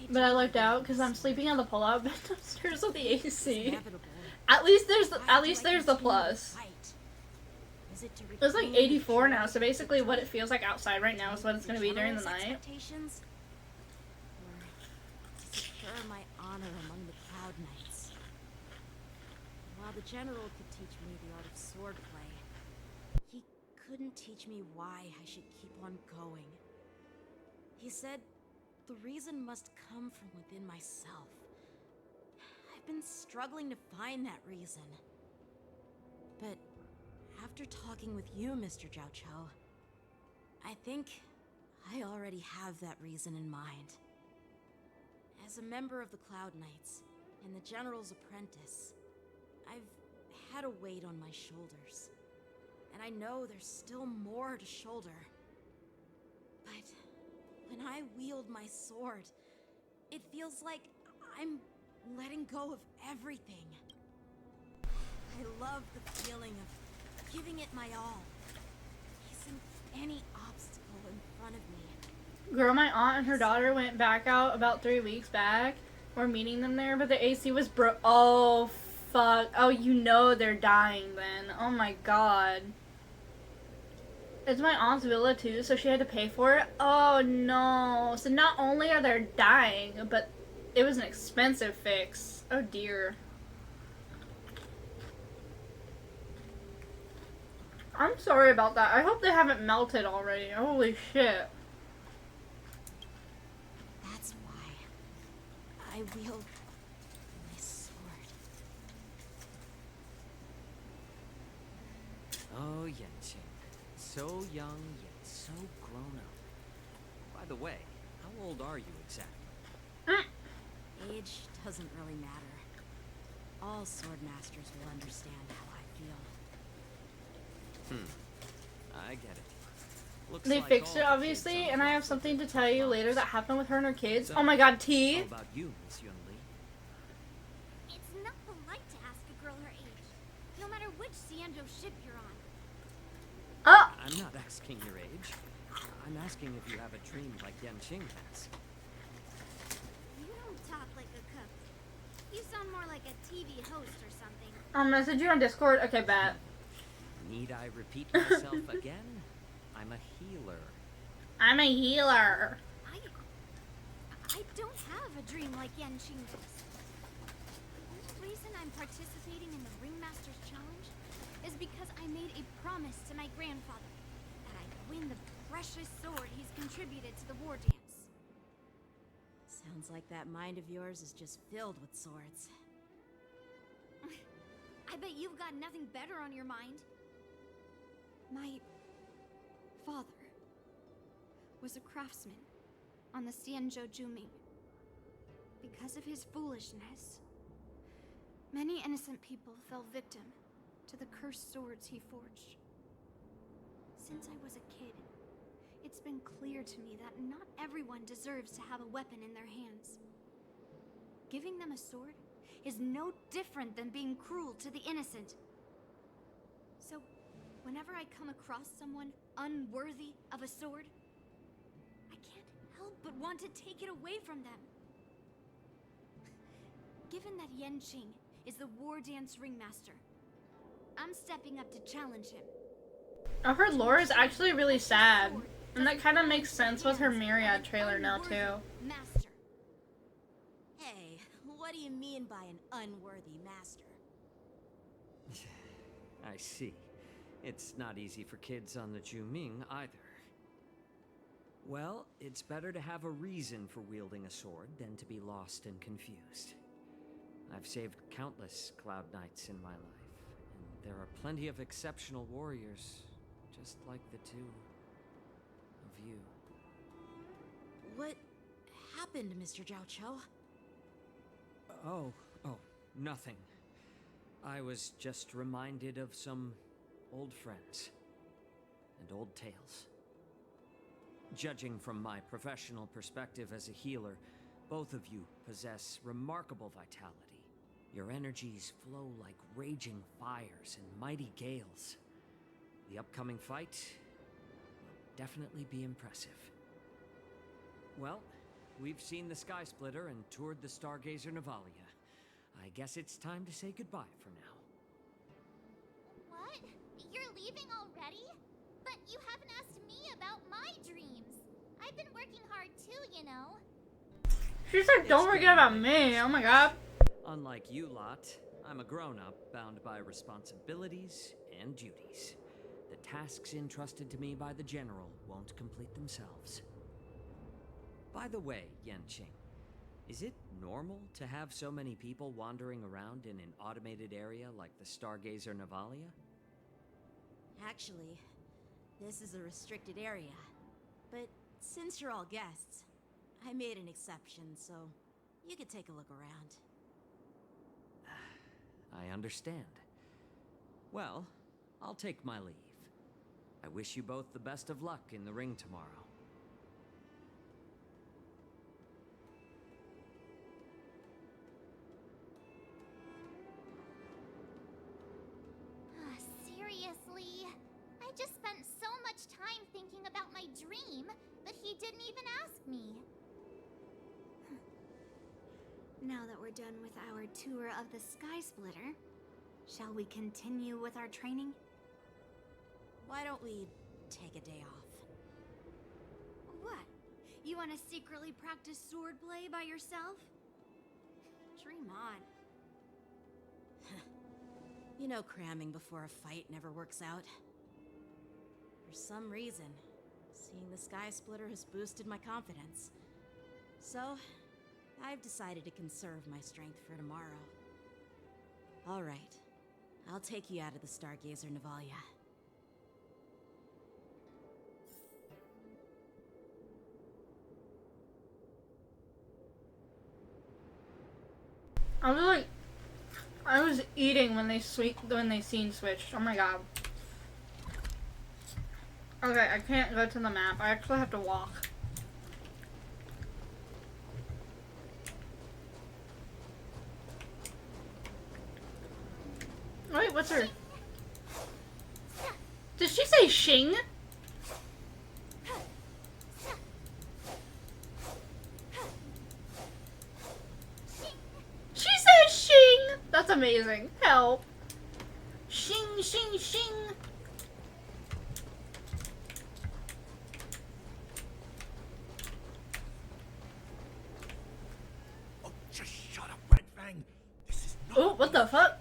But I lucked out because I'm sleeping on the pull-out bed upstairs with the AC. At least there's the plus. It's like 84 now, so basically what it feels like outside right now is what it's going to be during the night. Secure my honor among the Cloud Knights. While the general could teach me the art of swordplay, he couldn't teach me why I should keep on going. He said the reason must come from within myself. I've been struggling to find that reason. But after talking with you, Mr. Zhao Cho, I think I already have that reason in mind. As a member of the Cloud Knights and the General's apprentice, I've had a weight on my shoulders. And I know there's still more to shoulder. But when I wield my sword, it feels like I'm letting go of everything. I love the feeling of giving it my all, facing any obstacle in front of me. Girl, my aunt and her daughter went back out about 3 weeks back. We're meeting them there, but the AC was oh, fuck. Oh, you know they're dying then. Oh my god. It's my aunt's villa too, so she had to pay for it. Oh no. So not only are they dying, but it was an expensive fix. Oh dear. I'm sorry about that. I hope they haven't melted already. Holy shit. That's why I wield my sword. Oh, Yanqing. So young, yet so grown up. By the way, how old are you exactly? Age doesn't really matter. All sword masters will understand how I feel. I get it. Looks They like fixed all it, the obviously, kids on and I the have something to tell you later that happened with her and her kids. So, Oh my god, T! How about you, Miss Yunli? It's not polite to ask a girl her age, no matter which Xianzhou ship you're on. I'm not asking your age. I'm asking if you have a dream like Yanqing has. You don't talk like a cook. You sound more like a TV host or something. I'll message you on Discord. Okay, bet. Need I repeat myself again? I'm a healer. I'm a healer. I don't have a dream like Yanqing does. The only reason I'm participating in the Ringmaster's Challenge is because I made a promise to my grandfather that I'd win the precious sword he's contributed to the war dance. Sounds like that mind of yours is just filled with swords. I bet you've got nothing better on your mind. My father was a craftsman on the Xianzhou Juming. Because of his foolishness, many innocent people fell victim to the cursed swords he forged. Since I was a kid, it's been clear to me that not everyone deserves to have a weapon in their hands. Giving them a sword is no different than being cruel to the innocent. So, whenever I come across someone unworthy of a sword, I can't help but want to take it away from them. Given that Yanqing is the war dance ringmaster, I'm stepping up to challenge him. Her lore is actually really sad, and that kind of makes sense with her Myriad trailer now too. Master. Hey, what do you mean by an unworthy master? I see. It's not easy for kids on the Juming either. Well, it's better to have a reason for wielding a sword than to be lost and confused. I've saved countless Cloud Knights in my life, and there are plenty of exceptional warriors, just like the two of you. What happened, Mr. Zhao Cho? Oh, nothing. I was just reminded of some old friends and old tales. Judging from my professional perspective as a healer, both of you possess remarkable vitality. Your energies flow like raging fires and mighty gales. The upcoming fight will definitely be impressive. Well, we've seen the Sky Splitter and toured the Stargazer Navalia. I guess it's time to say goodbye for now. What? You're leaving already? But you haven't asked me about my dreams. I've been working hard too, you know. She said, "Don't forget about me." Oh my god. Unlike you lot, I'm a grown-up bound by responsibilities and duties. The tasks entrusted to me by the General won't complete themselves. By the way, Yanqing, is it normal to have so many people wandering around in an automated area like the Stargazer Navalia? Actually, this is a restricted area. But since you're all guests, I made an exception, so you could take a look around. I understand. Well, I'll take my leave. I wish you both the best of luck in the ring tomorrow. Seriously? I just spent so much time thinking about my dream that he didn't even ask me. Now that we're done with our tour of the Sky Splitter, shall we continue with our training? Why don't we take a day off? What? You want to secretly practice swordplay by yourself? Dream on. You know, cramming before a fight never works out. For some reason, seeing the Sky Splitter has boosted my confidence. So, I've decided to conserve my strength for tomorrow. All right, I'll take you out of the Stargazer Navalia. I was eating when they scene switched. Oh my god. Okay, I can't go to the map. I actually have to walk. Wait, what's her? Did she say Xing? She said Xing! That's amazing. Help. Xing, Xing, Xing. Oh, just shut up, Red Fang. This is not. Oh, what the fuck?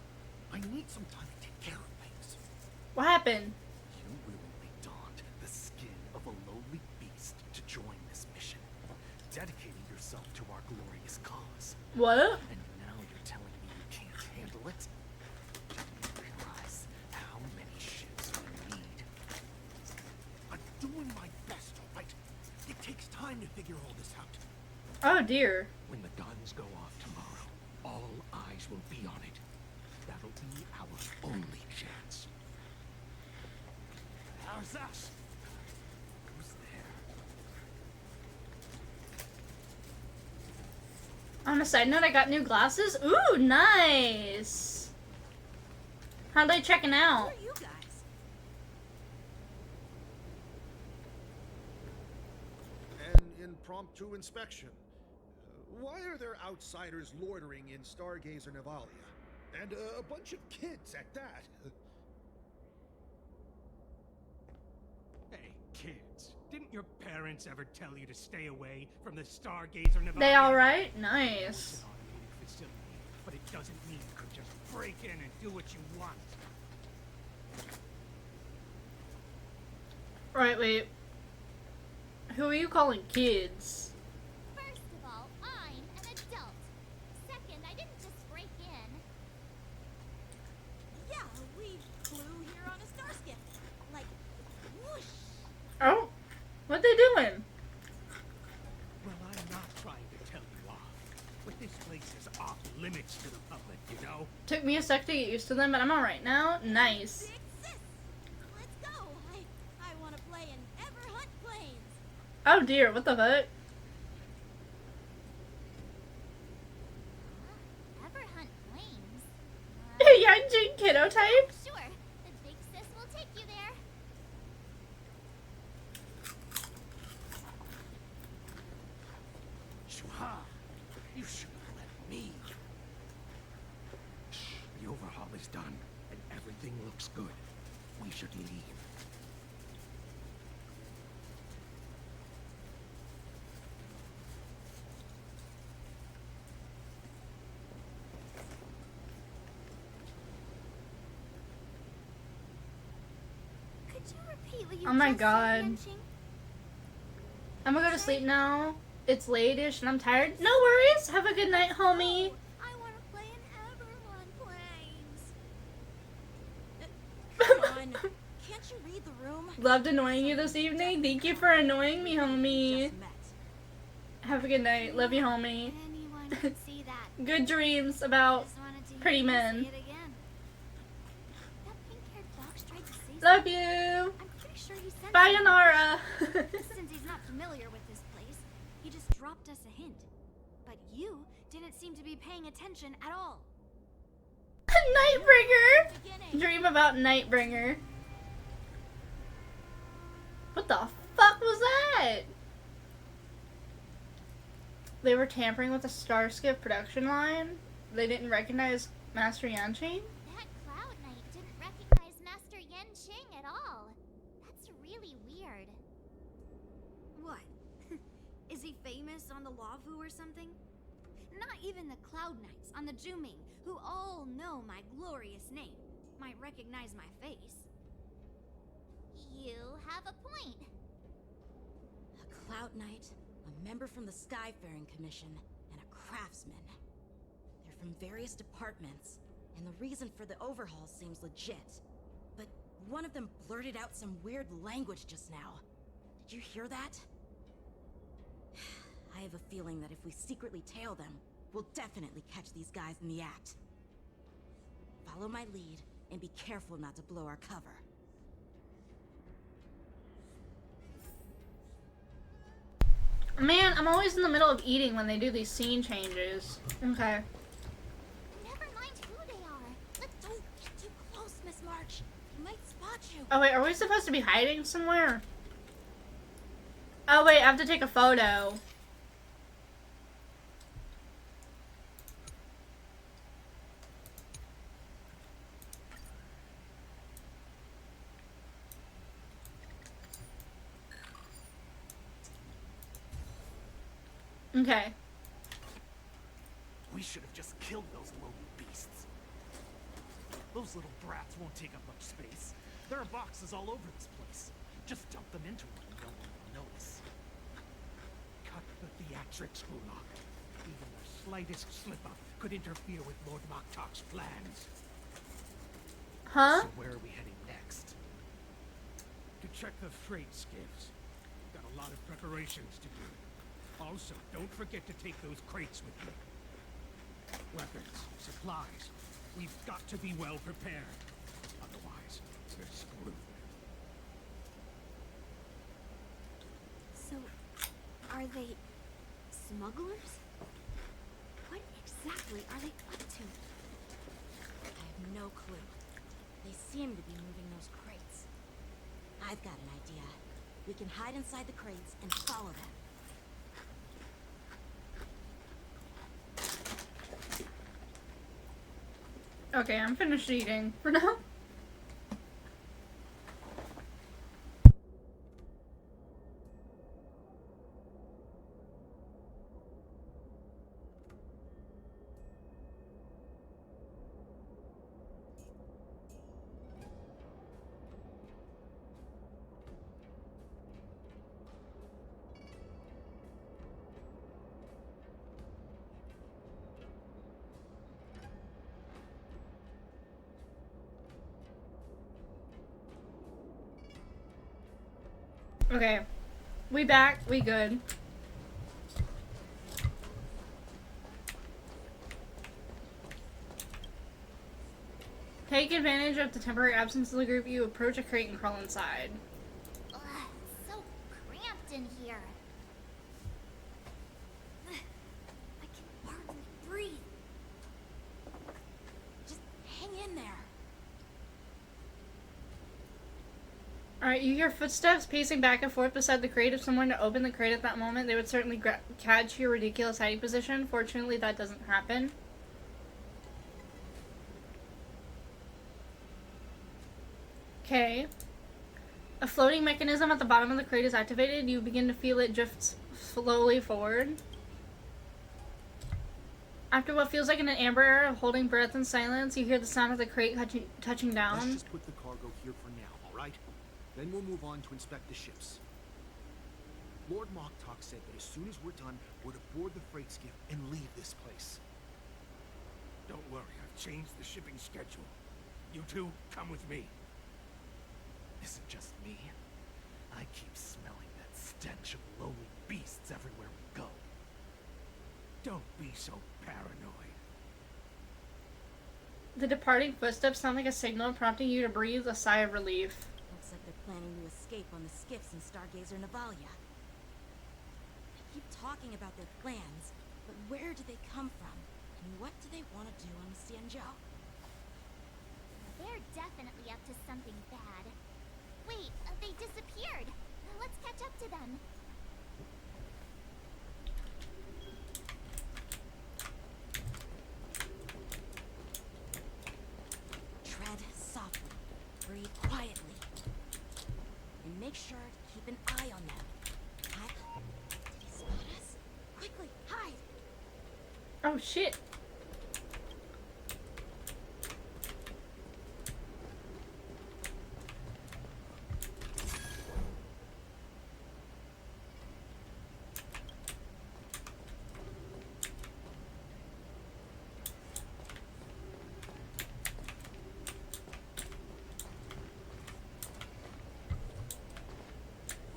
I need some time to take care of things. What happened? You willingly donned the skin of a lowly beast to join this mission, dedicating yourself to our glorious cause. What? And now you're telling me you can't handle it? Do you realize how many ships we need? I'm doing my best, all right? It takes time to figure all this out. Oh dear. When the guns go off tomorrow, all eyes will be on it. That'll be our only chance. How's that? Who's there? On a side note, I got new glasses. Ooh, nice. How they checking out? Who are you guys? An impromptu inspection. Why are there outsiders loitering in Stargazer Navalia? And a bunch of kids at that. Hey, kids. Didn't your parents ever tell you to stay away from the Stargazer Navalia? They alright? It's Nice. an automated facility, but it doesn't mean you could just break in and do what you want. Right, wait. Who are you calling kids? First of all, I'm an adult. Second, I didn't just break in. Yeah, we flew here on a starskip. Like, whoosh. Oh, what they doing? Well, I'm not trying to tell you off, but this place is off limits to the public, you know? Took me a sec to get used to them, but I'm alright now. Nice. Big sis, let's go. I want to play in Everhunt Plains. Oh dear, what the fuck? Everhunt Plains? Yanjin kiddo type? Sure, the big sis will take you there. Shuha! You should have let me. The overhaul is done, and everything looks good. We should leave. Could you repeat what you Oh my just God. said, Yenching? I'm gonna go to sleep now. It's late-ish and I'm tired. No worries. Have a good night, homie. I want to play in Everhunt Plains. Come on, can't you read the room? Loved annoying you this evening. Thank you for annoying me, homie. Just met. Have a good night. Love you, homie. Anyone can see that. Good dreams about Just wanted to hear pretty you men. say it again. That pink-haired fox tried to say Love something. you. I'm pretty sure he sent Bye, something. Yanara. Since he's not familiar with this place, he just dropped us a hint. But you didn't seem to be paying attention at all. Nightbringer. Dream about Nightbringer. What the fuck was that? They were tampering with the Starskip production line? They didn't recognize Master Yanqing? That Cloud Knight didn't recognize Master Yenching at all. That's really weird. What? Is he famous on the Lavu or something? Not even the Cloud Knights on the Juming, who all know my glorious name, might recognize my face. You have a point. A Cloud Knight, a member from the Skyfaring Commission, and a craftsman. They're from various departments, and the reason for the overhaul seems legit. But one of them blurted out some weird language just now. Did you hear that? I have a feeling that if we secretly tail them, we'll definitely catch these guys in the act. Follow my lead, and be careful not to blow our cover. Man, I'm always in the middle of eating when they do these scene changes. Okay. Never mind who they are. Don't get too close, Miss March. He might spot you. Oh wait, are we supposed to be hiding somewhere? Oh wait, I have to take a photo. Okay. We should have just killed those lowly beasts. Those little brats won't take up much space. There are boxes all over this place. Just dump them into one and no one will notice. Cut the theatrics, Bullock. Even the slightest slip-up could interfere with Lord Moktok's plans. Huh? So where are we heading next? To check the freight skiffs. Got a lot of preparations to do. Also, don't forget to take those crates with you. Weapons, supplies. We've got to be well prepared. Otherwise, we're screwed. So, are they smugglers? What exactly are they up to? I have no clue. They seem to be moving those crates. I've got an idea. We can hide inside the crates and follow them. Okay, I'm finished eating for now. Okay. We back. We good. Take advantage of the temporary absence of the group. You approach a crate and crawl inside. Ugh, it's so cramped in here. I can hardly breathe. Just hang in there. Alright, you hear footsteps pacing back and forth beside the crate. If someone to open the crate at that moment, they would certainly catch your ridiculous hiding position. Fortunately, that doesn't happen. Okay. A floating mechanism at the bottom of the crate is activated. You begin to feel it drift slowly forward. After what feels like an amber era of holding breath and silence, you hear the sound of the crate touching down. Let's just put the cargo here for now, all right? Then we'll move on to inspect the ships. Lord Moktok said that as soon as we're done, we're to board the freight skiff and leave this place. Don't worry, I've changed the shipping schedule. You two, come with me. Is it just me? I keep smelling that stench of lowly beasts everywhere we go. Don't be so paranoid. The departing footsteps sound like a signal prompting you to breathe a sigh of relief. Looks like they're planning to escape on the skiffs in Stargazer Navalia. They keep talking about their plans, but where do they come from? And what do they want to do on the Xianzhou? They're definitely up to something bad. Wait, they disappeared. Let's catch up to them. Tread softly, breathe quietly, and make sure to keep an eye on them. Did he spot us? Quickly, hide! Oh shit.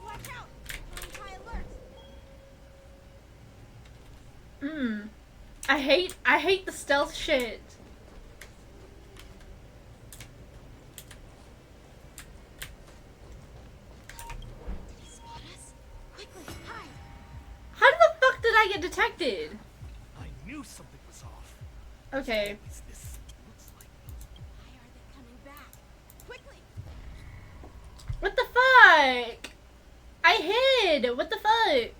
Watch out! Honkai alert! I hate the stealth shit. Did he spot us? Quickly, hide! How the fuck did I get detected? I knew something was off. Okay. What is this? Looks like Why are they coming back? Quickly! What the fuck? I hid. What the fuck?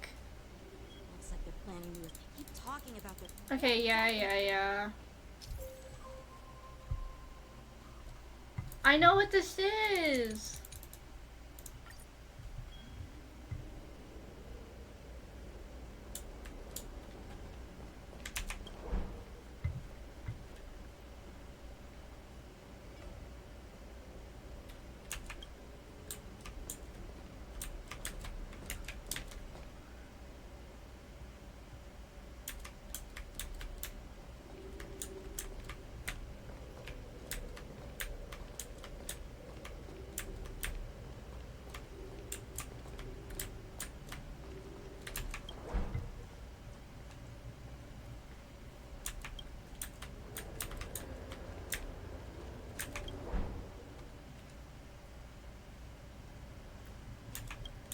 Looks like they're planning to keep talking about their Okay, yeah. I know what this is.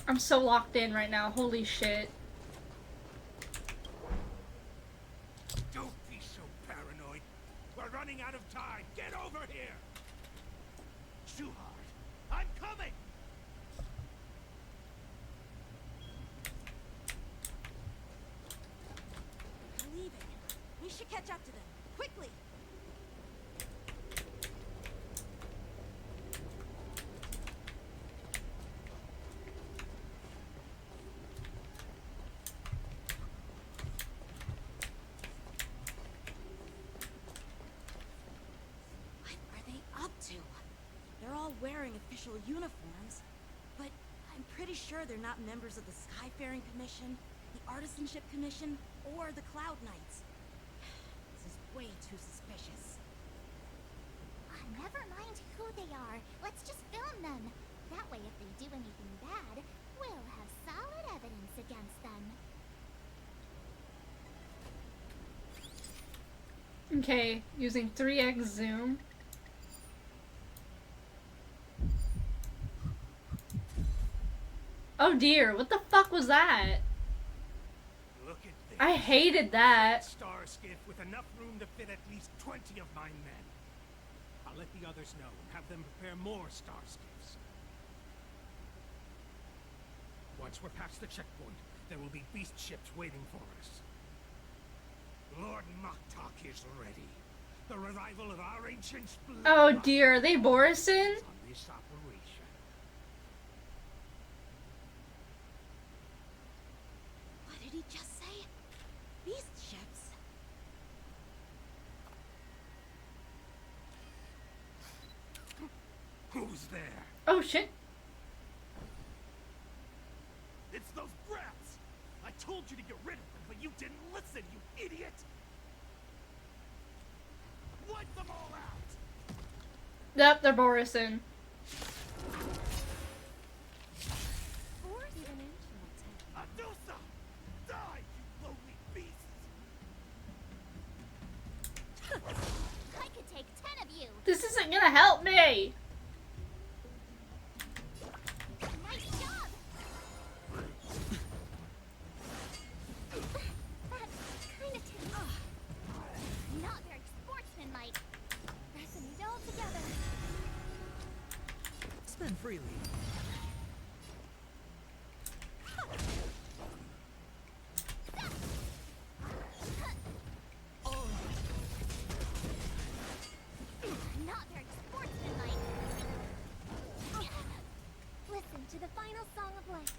I'm so locked in right now. Holy shit. Don't be so paranoid. We're running out of time. Get over here. Too hard. I'm coming. They're leaving. We should catch up to them. Quickly! What are they up to? They're all wearing official uniforms, but I'm pretty sure they're not members of the Skyfaring Commission, the Artisanship Commission, or the Cloud Knights. This is way too suspicious. Never mind who they are. Let's just film them. That way, if they do anything bad, we'll have solid evidence against them. Okay, using 3x zoom. Oh dear, what the fuck was that? Look at this. I hated that. Star skiff with enough room to fit at least 20 of my men. I'll let the others know and have them prepare more star skiffs. Once we're past the checkpoint, there will be beast ships waiting for us. Lord Moktok is ready. The revival of our ancient splendor. Oh dear, are they Borison? On this operation. What did he just say? Beast ships? Who's there? Oh shit. It's those brats! I told you to get rid of them, but you didn't listen, you idiot! Wipe them all out! Yep, they're Borison. Adusa! Die, you lowly beasts! I could take 10 of you. This isn't gonna help me. Nice job. That's kind of not very sportsmanlike. Pressing it all together. Spend freely. Not very sportsmanlike. Listen to the final song of life.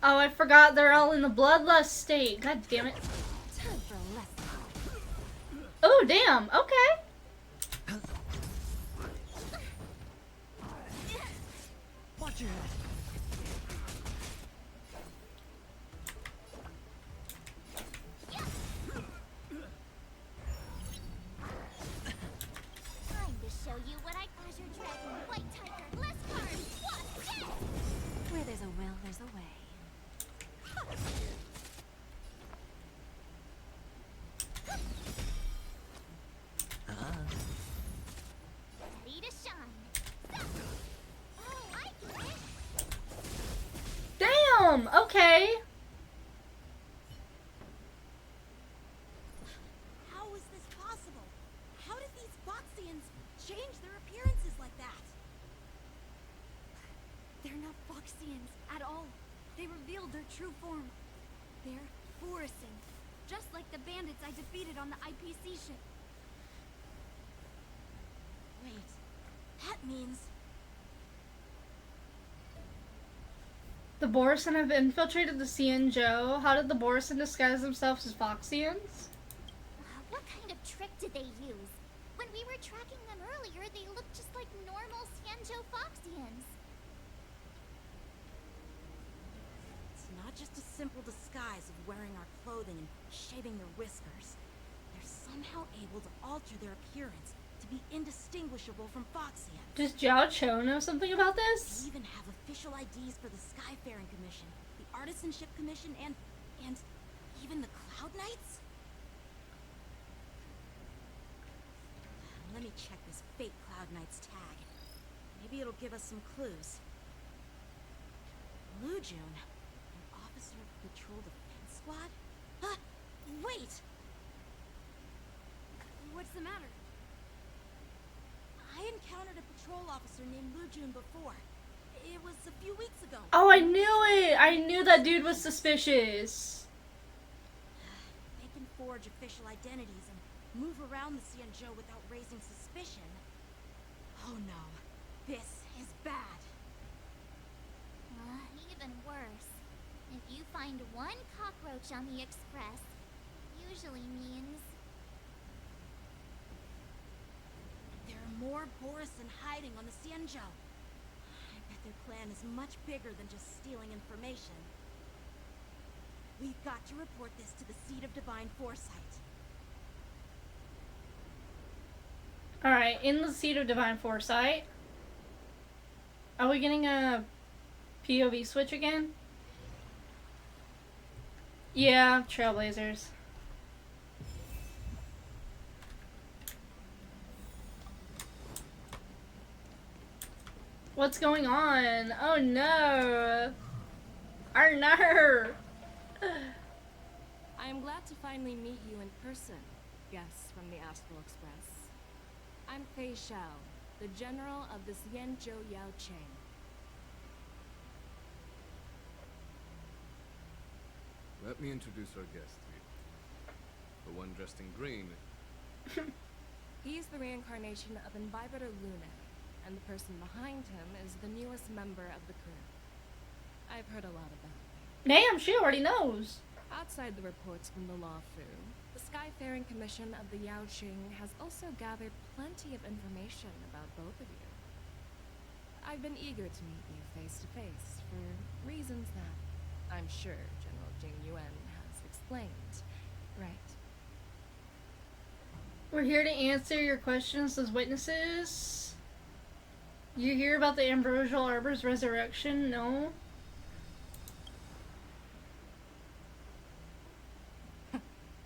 Oh, I forgot they're all in the bloodlust state. God damn it. Time for a lesson. Oh, damn. Okay. Watch your head. Time to show you what I call your dragon. White tiger, less cards. What's this? Where there's a will, there's a way. Ready to shine. Oh, I get it. Damn. Okay. How is this possible? How did these Foxians change their appearances like that? They're not Foxians at all. They revealed their true form. They're Borison, just like the bandits I defeated on the IPC ship. Wait, that means... The Borison have infiltrated the Cianzhou. How did the Borison disguise themselves as Foxians? What kind of trick did they use? When we were tracking them earlier, they looked just like normal Cianzhou Foxians. It's not just a simple disguise of wearing our clothing and shaving their whiskers. They're somehow able to alter their appearance to be indistinguishable from Foxians. Does Jiao Cho know something about this? They even have official IDs for the Skyfaring Commission, the Artisanship Commission, and even the Cloud Knights? Let me check this fake Cloud Knight's tag. Maybe it'll give us some clues. Blue June? An officer of the Patrol Defense Squad? Huh? Wait! What's the matter? I encountered a patrol officer named Blue June before. It was a few weeks ago. Oh, I knew it! I knew that dude was suspicious. They can forge official identities and move around the Xianzhou without raising suspicion. Oh no, this is bad. Even worse. If you find one cockroach on the Express, usually means... There are more Borison hiding on the Xianzhou. I bet their plan is much bigger than just stealing information. We've got to report this to the Seat of Divine Foresight. Alright, in the Seat of Divine Foresight. Are we getting a POV switch again? Yeah, Trailblazers. What's going on? Oh no! Arr. I am glad to finally meet you in person, guests from the Astral Express. I'm Fei Xiao, the general of the Xianzhou Yao Cheng. Let me introduce our guest to you. The one dressed in green. He's the reincarnation of Invibrator Lune, and the person behind him is the newest member of the crew. I've heard a lot about him. Damn, she already knows. Outside the reports from the Law Fu, the Skyfaring Commission of the Yao Qing has also gathered plenty of information about both of you. I've been eager to meet you face to face for reasons that I'm sure General Jing Yuan has explained, right? We're here to answer your questions as witnesses. You hear about the Ambrosial Arbor's resurrection? No?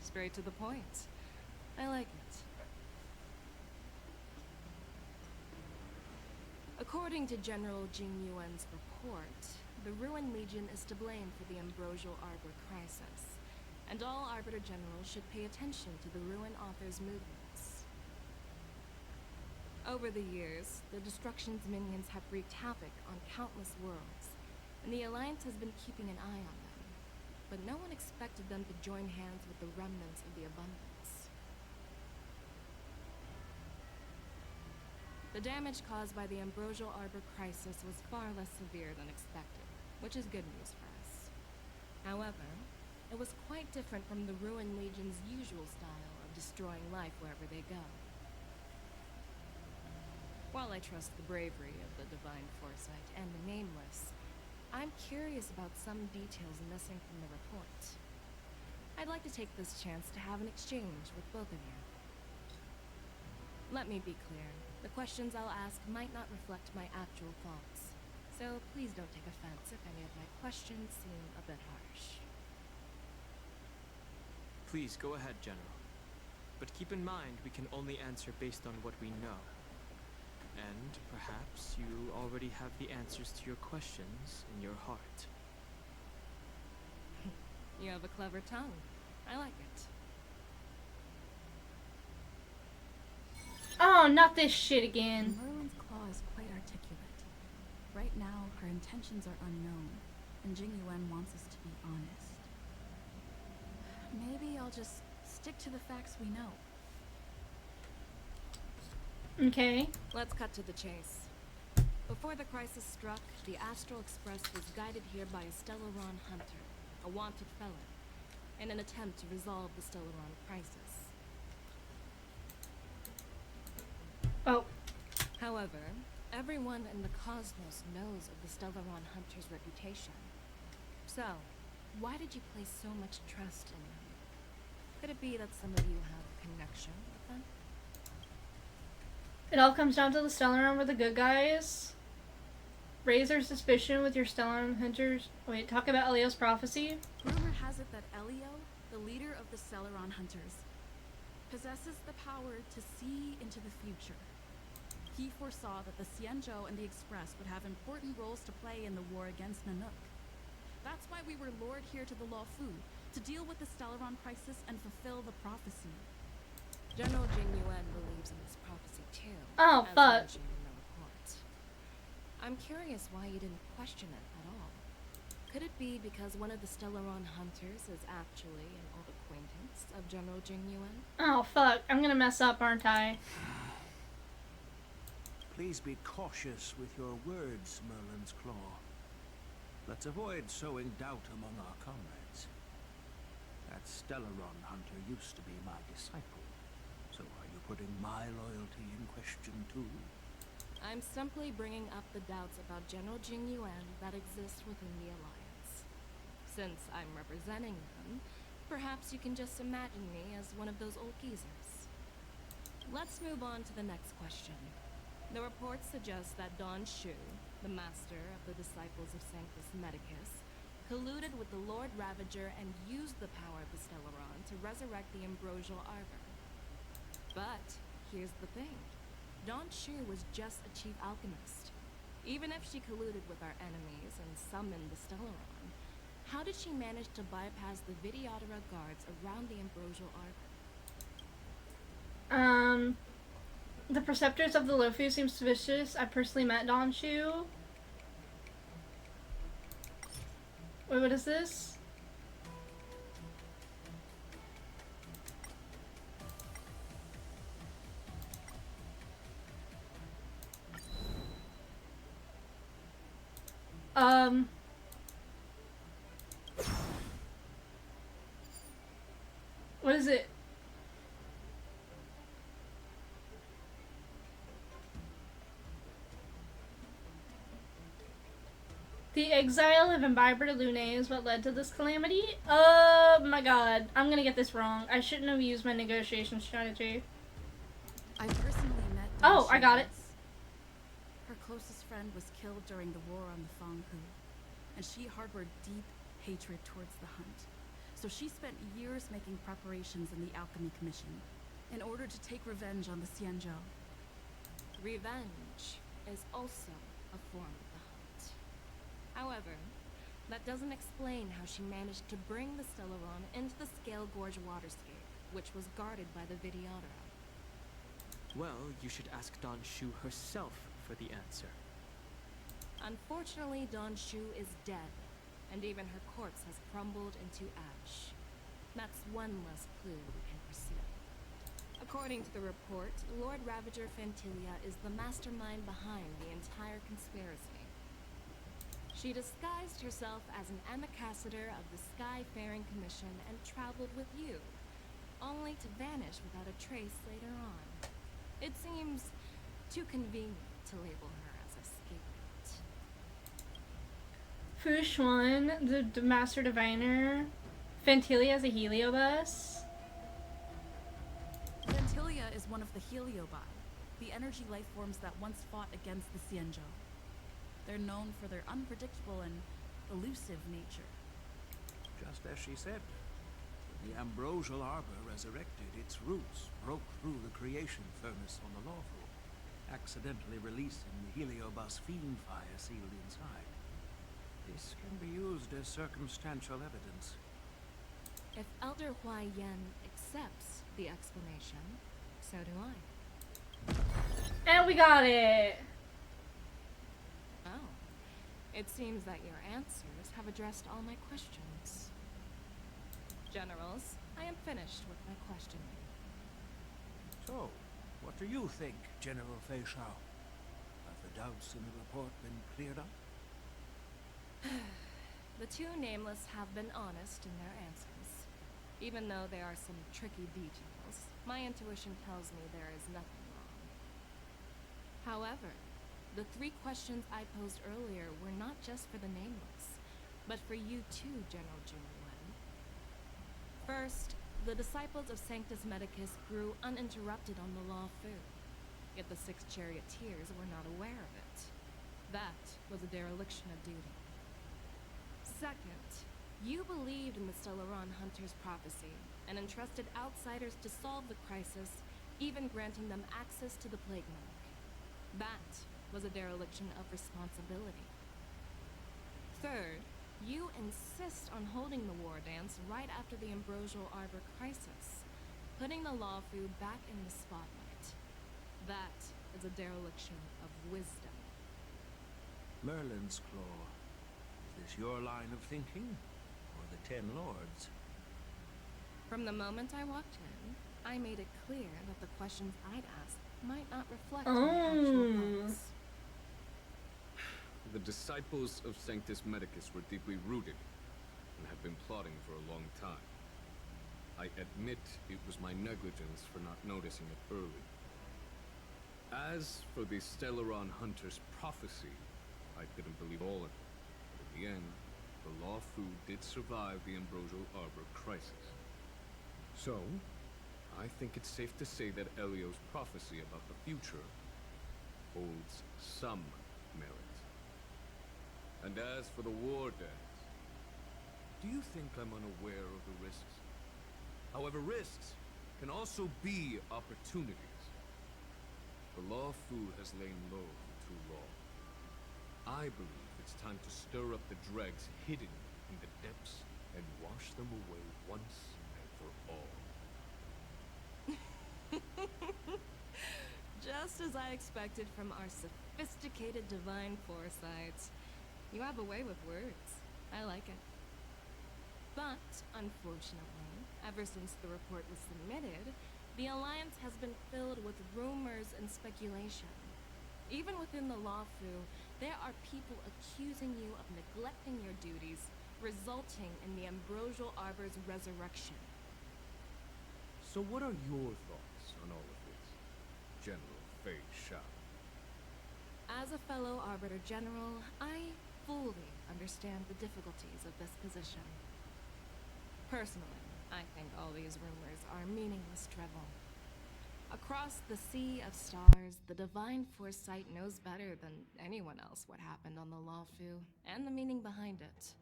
Straight to the point. I like it. According to General Jing Yuan's report, the Ruin Legion is to blame for the Ambrosial Arbor crisis, and all Arbiter Generals should pay attention to the Ruin Author's movements. Over the years, the Destruction's minions have wreaked havoc on countless worlds, and the Alliance has been keeping an eye on them. But no one expected them to join hands with the remnants of the Abundance. The damage caused by the Ambrosial Arbor crisis was far less severe than expected, which is good news for us. However, it was quite different from the Ruin Legion's usual style of destroying life wherever they go. While I trust the bravery of the Divine Foresight and the Nameless, I'm curious about some details missing from the report. I'd like to take this chance to have an exchange with both of you. Let me be clear. The questions I'll ask might not reflect my actual thoughts, so please don't take offense if any of my questions seem a bit harsh. Please go ahead, General. But keep in mind we can only answer based on what we know. And perhaps you already have the answers to your questions in your heart. You have a clever tongue. I like it. Oh, not this shit again. Merlin's claw is quite articulate. Right now, her intentions are unknown, and Jing Yuan wants us to be honest. Maybe I'll just stick to the facts we know. Okay. Let's cut to the chase. Before the crisis struck, the Astral Express was guided here by a Stellaron hunter, a wanted felon, in an attempt to resolve the Stellaron crisis. Oh. However, everyone in the cosmos knows of the Stellaron hunter's reputation. So, why did you place so much trust in him? Could it be that some of you have a connection with them? It all comes down to the Stellaron were the good guys. Raise their suspicion with your Stellaron hunters. Wait, talk about Elio's prophecy? Rumor has it that Elio, the leader of the Stellaron hunters, possesses the power to see into the future. He foresaw that the Xianzhou and the Express would have important roles to play in the war against Nanook. That's why we were lured here to the Lawfu, to deal with the Stellaron crisis and fulfill the prophecy. General Jing Yuan believes in this prophecy too. Oh, as fuck. mentioned in the report. I'm curious why you didn't question it at all. Could it be because one of the Stellaron hunters is actually an old acquaintance of General Jing Yuan? Oh, fuck. I'm gonna mess up, aren't I? Please be cautious with your words, Merlin's Claw. Let's avoid sowing doubt among our comrades. That Stellaron hunter used to be my disciple. So are you putting my loyalty in question too? I'm simply bringing up the doubts about General Jing Yuan that exist within the Alliance. Since I'm representing them, perhaps you can just imagine me as one of those old geezers. Let's move on to the next question. The report suggests that Don Shu, the master of the disciples of Sanctus Medicus, colluded with the Lord Ravager and used the power of the Stellaron to resurrect the Ambrosial Arbor. But here's the thing. Don Shu was just a chief alchemist. Even if she colluded with our enemies and summoned the Stellaron, how did she manage to bypass the Videodora guards around the Ambrosial Arbor? The Preceptors of the Lofu seem suspicious. I personally met Don Shu. Wait, what is this? What is it? The exile of Imbiber Lune is what led to this calamity? Oh my god. I'm gonna get this wrong. I shouldn't have used my negotiation strategy. I personally met Oh, I got it. Her closest friend was killed during the war on the Fanghu, and she harbored deep hatred towards the hunt. So she spent years making preparations in the Alchemy Commission in order to take revenge on the Xianzhou. Revenge is also a form of the hunt. However, that doesn't explain how she managed to bring the Stellaron into the Scale Gorge waterscape, which was guarded by the Videodora. Well, you should ask Don Shu herself for the answer. Unfortunately, Don Shu is dead, and even her corpse has crumbled into ash. That's one less clue we can pursue. According to the report, Lord Ravager Fantilia is the mastermind behind the entire conspiracy. She disguised herself as an ambassador of the Skyfaring Commission and traveled with you, only to vanish without a trace later on. It seems too convenient to label her as a scapegoat. Fu Xuan, the Master Diviner. Fantilia is a heliobus. Fantilia is one of the Heliobi, the energy life forms that once fought against the Xianzhou. They're known for their unpredictable and elusive nature. Just as she said, when the Ambrosial Arbor resurrected, its roots broke through the creation furnace on the Lawfu, accidentally releasing the heliobus fiend fire sealed inside. This can be used as circumstantial evidence. If Elder Huai Yan accepts the explanation, so do I. And we got it! Oh. It seems that your answers have addressed all my questions. Generals, I am finished with my questioning. So, what do you think, General Fei Shao? Have the doubts in the report been cleared up? The two nameless have been honest in their answers. Even though there are some tricky details, my intuition tells me there is nothing wrong. However, the three questions I posed earlier were not just for the nameless, but for you too, General Jing Yuan. First, the disciples of Sanctus Medicus grew uninterrupted on the Lawfu, yet the six charioteers were not aware of it. That was a dereliction of duty. Second, you believed in the Stellaron Hunter's prophecy and entrusted outsiders to solve the crisis, even granting them access to the Plague Monarch. That was a dereliction of responsibility. Third, You insist on holding the war dance right after the Ambrosial Arbor crisis, putting the Lawfu back in the spotlight. That is a dereliction of wisdom. Merlin's Claw. Is this your line of thinking? Or the Ten Lords? From the moment I walked in, I made it clear that the questions I'd ask might not reflect my actual thoughts. The disciples of Sanctus Medicus were deeply rooted and have been plotting for a long time. I admit it was my negligence for not noticing it early. As for the Stellaron Hunter's prophecy, I didn't believe all of it. But in the end, the Lawfu did survive the Ambrosial Arbor crisis. So, I think it's safe to say that Elio's prophecy about the future holds some merit. And as for the war dance, do you think I'm unaware of the risks? However, risks can also be opportunities. The Lawfu has lain low for too long. I believe it's time to stir up the dregs hidden in the depths and wash them away once and for all. Just as I expected from our sophisticated divine foresight. You have a way with words. I like it. But, unfortunately, ever since the report was submitted, the Alliance has been filled with rumors and speculation. Even within the Lawfu, there are people accusing you of neglecting your duties, resulting in the Ambrosial Arbor's resurrection. So what are your thoughts on all of this, General Fei Shao? As a fellow Arbiter General, I fully understand the difficulties of this position. Personally, I think all these rumors are meaningless drivel. Across the sea of stars, the divine foresight knows better than anyone else what happened on the Lawfu and the meaning behind it.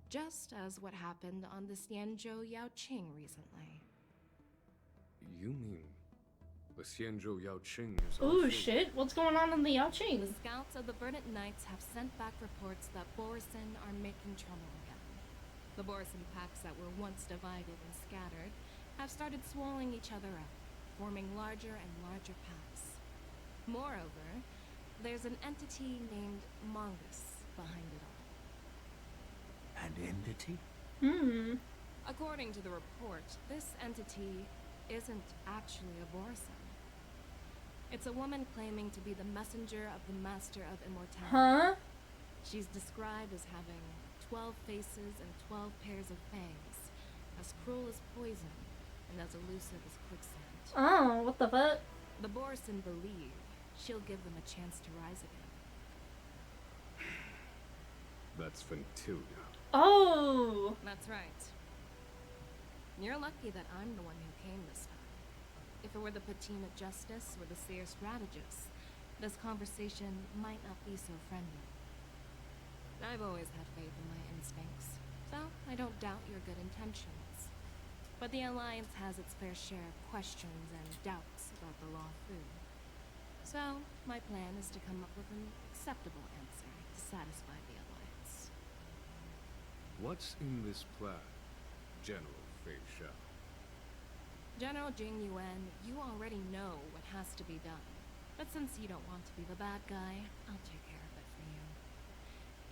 Just as what happened on the Xianzhou Yaoqing recently. You mean the Xianzhou Yaoqing is Ooh, also... shit. What's going on in the Yaoqing? The scouts of the Verdant Knights have sent back reports that Borisin are making trouble again. The Borisin packs that were once divided and scattered have started swallowing each other up, forming larger and larger packs. Moreover, there's an entity named Mongus behind it all. An entity? According to the report, this entity isn't actually a Borisin. It's a woman claiming to be the messenger of the Master of Immortality. Huh? She's described as having 12 faces and 12 pairs of fangs, as cruel as poison, and as elusive as quicksand. Oh, what the fuck? The Borisin believe she'll give them a chance to rise again. That's Ventilia. Oh! That's right. You're lucky that I'm the one who came this time. If it were the Patina Justice or the Seer Strategist, this conversation might not be so friendly. I've always had faith in my instincts, so I don't doubt your good intentions. But the Alliance has its fair share of questions and doubts about the Lawfu. So, my plan is to come up with an acceptable answer to satisfy the Alliance. What's in this plan, General Fei Shao? General Jing Yuan, you already know what has to be done. But since you don't want to be the bad guy, I'll take care of it for you.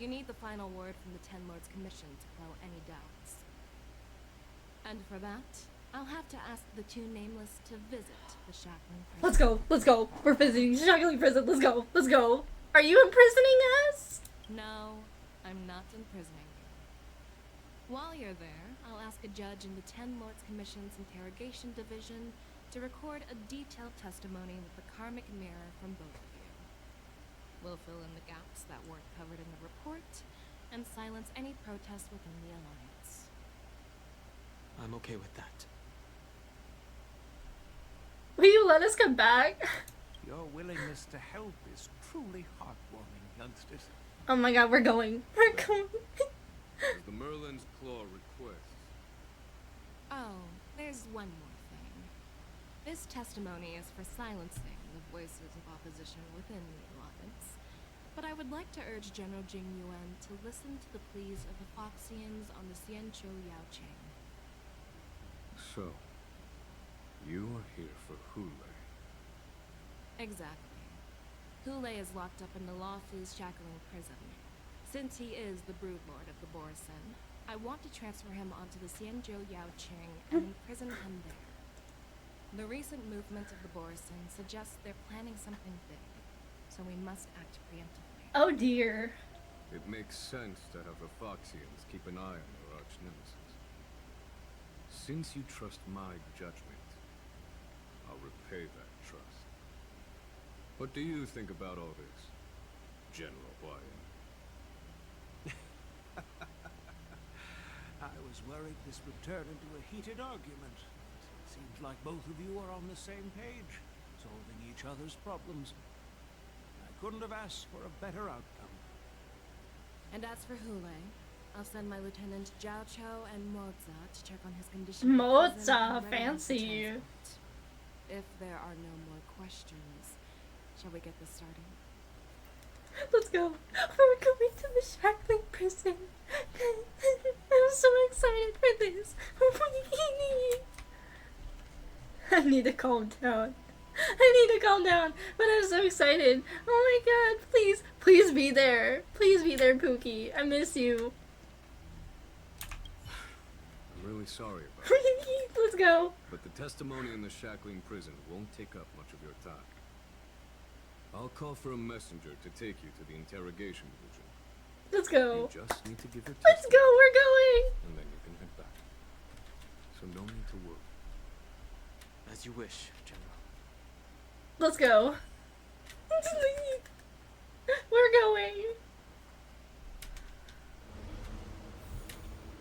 You need the final word from the Ten Lords Commission to quell any doubts. And for that, I'll have to ask the two Nameless to visit the Shackling prison. Let's go. We're visiting Shackling prison. Let's go. Are you imprisoning us? No, I'm not imprisoning you. While you're there, I'll ask a judge in the Ten Lords Commission's Interrogation Division to record a detailed testimony with the karmic mirror from both of you. We'll fill in the gaps that weren't covered in the report, and silence any protest within the Alliance. I'm okay with that. Will you let us come back? Your willingness to help is truly heartwarming, youngsters. Oh my god, we're going. As the Merlin's Claw requests. Oh, there's one more thing. This testimony is for silencing the voices of opposition within the Alliance. But I would like to urge General Jing Yuan to listen to the pleas of the Foxians on the Xianzhou Yaocheng. So, you are here for Hule. Exactly. Hule is locked up in the Luofu's shackling prison. Since he is the broodlord of the Borsen, I want to transfer him onto the Xianzhou Yaocheng and imprison him there. The recent movement of the Borsen suggests they're planning something big, so we must act preemptively. Oh dear. It makes sense to have the Foxians keep an eye on their arch-nemesis. Since you trust my judgment, I'll repay that trust. What do you think about all this, General Huayan? I was worried this would turn into a heated argument. It seems like both of you are on the same page, solving each other's problems. I couldn't have asked for a better outcome. And as for Hule, I'll send my lieutenants Jiao Chou and Moza to check on his condition. Moza, fancy. If there are no more questions, shall we get this started? Let's go. We're going to the shackling prison. I'm so excited for this. I need to calm down. But I'm so excited. Oh my god, please. Please be there. Please be there, Pookie. I miss you. I'm really sorry about it. Let's go. But the testimony in the shackling prison won't take up much of your time. I'll call for a messenger to take you to the interrogation division. Let's go. You just need to give your Let's go, we're going. and then you can head back. So no need to worry. As you wish, General. Let's go. We're going.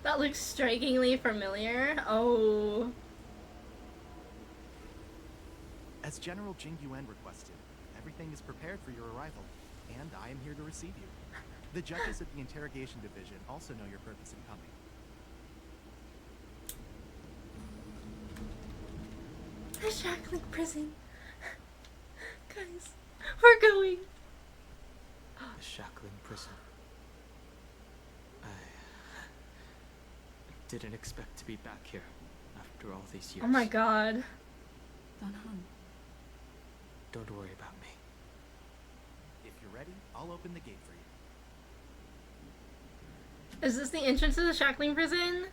That looks strikingly familiar. Oh. As General Jing Yuan requested, everything is prepared for your arrival, and I am here to receive you. The judges at the interrogation division also know your purpose in coming. The shackling prison. Guys, we're going. The shackling prison. I didn't expect to be back here after all these years. Oh my god. Don Hung. Don't worry about me. If you're ready, I'll open the gate for you. Is this the entrance to the shackling prison?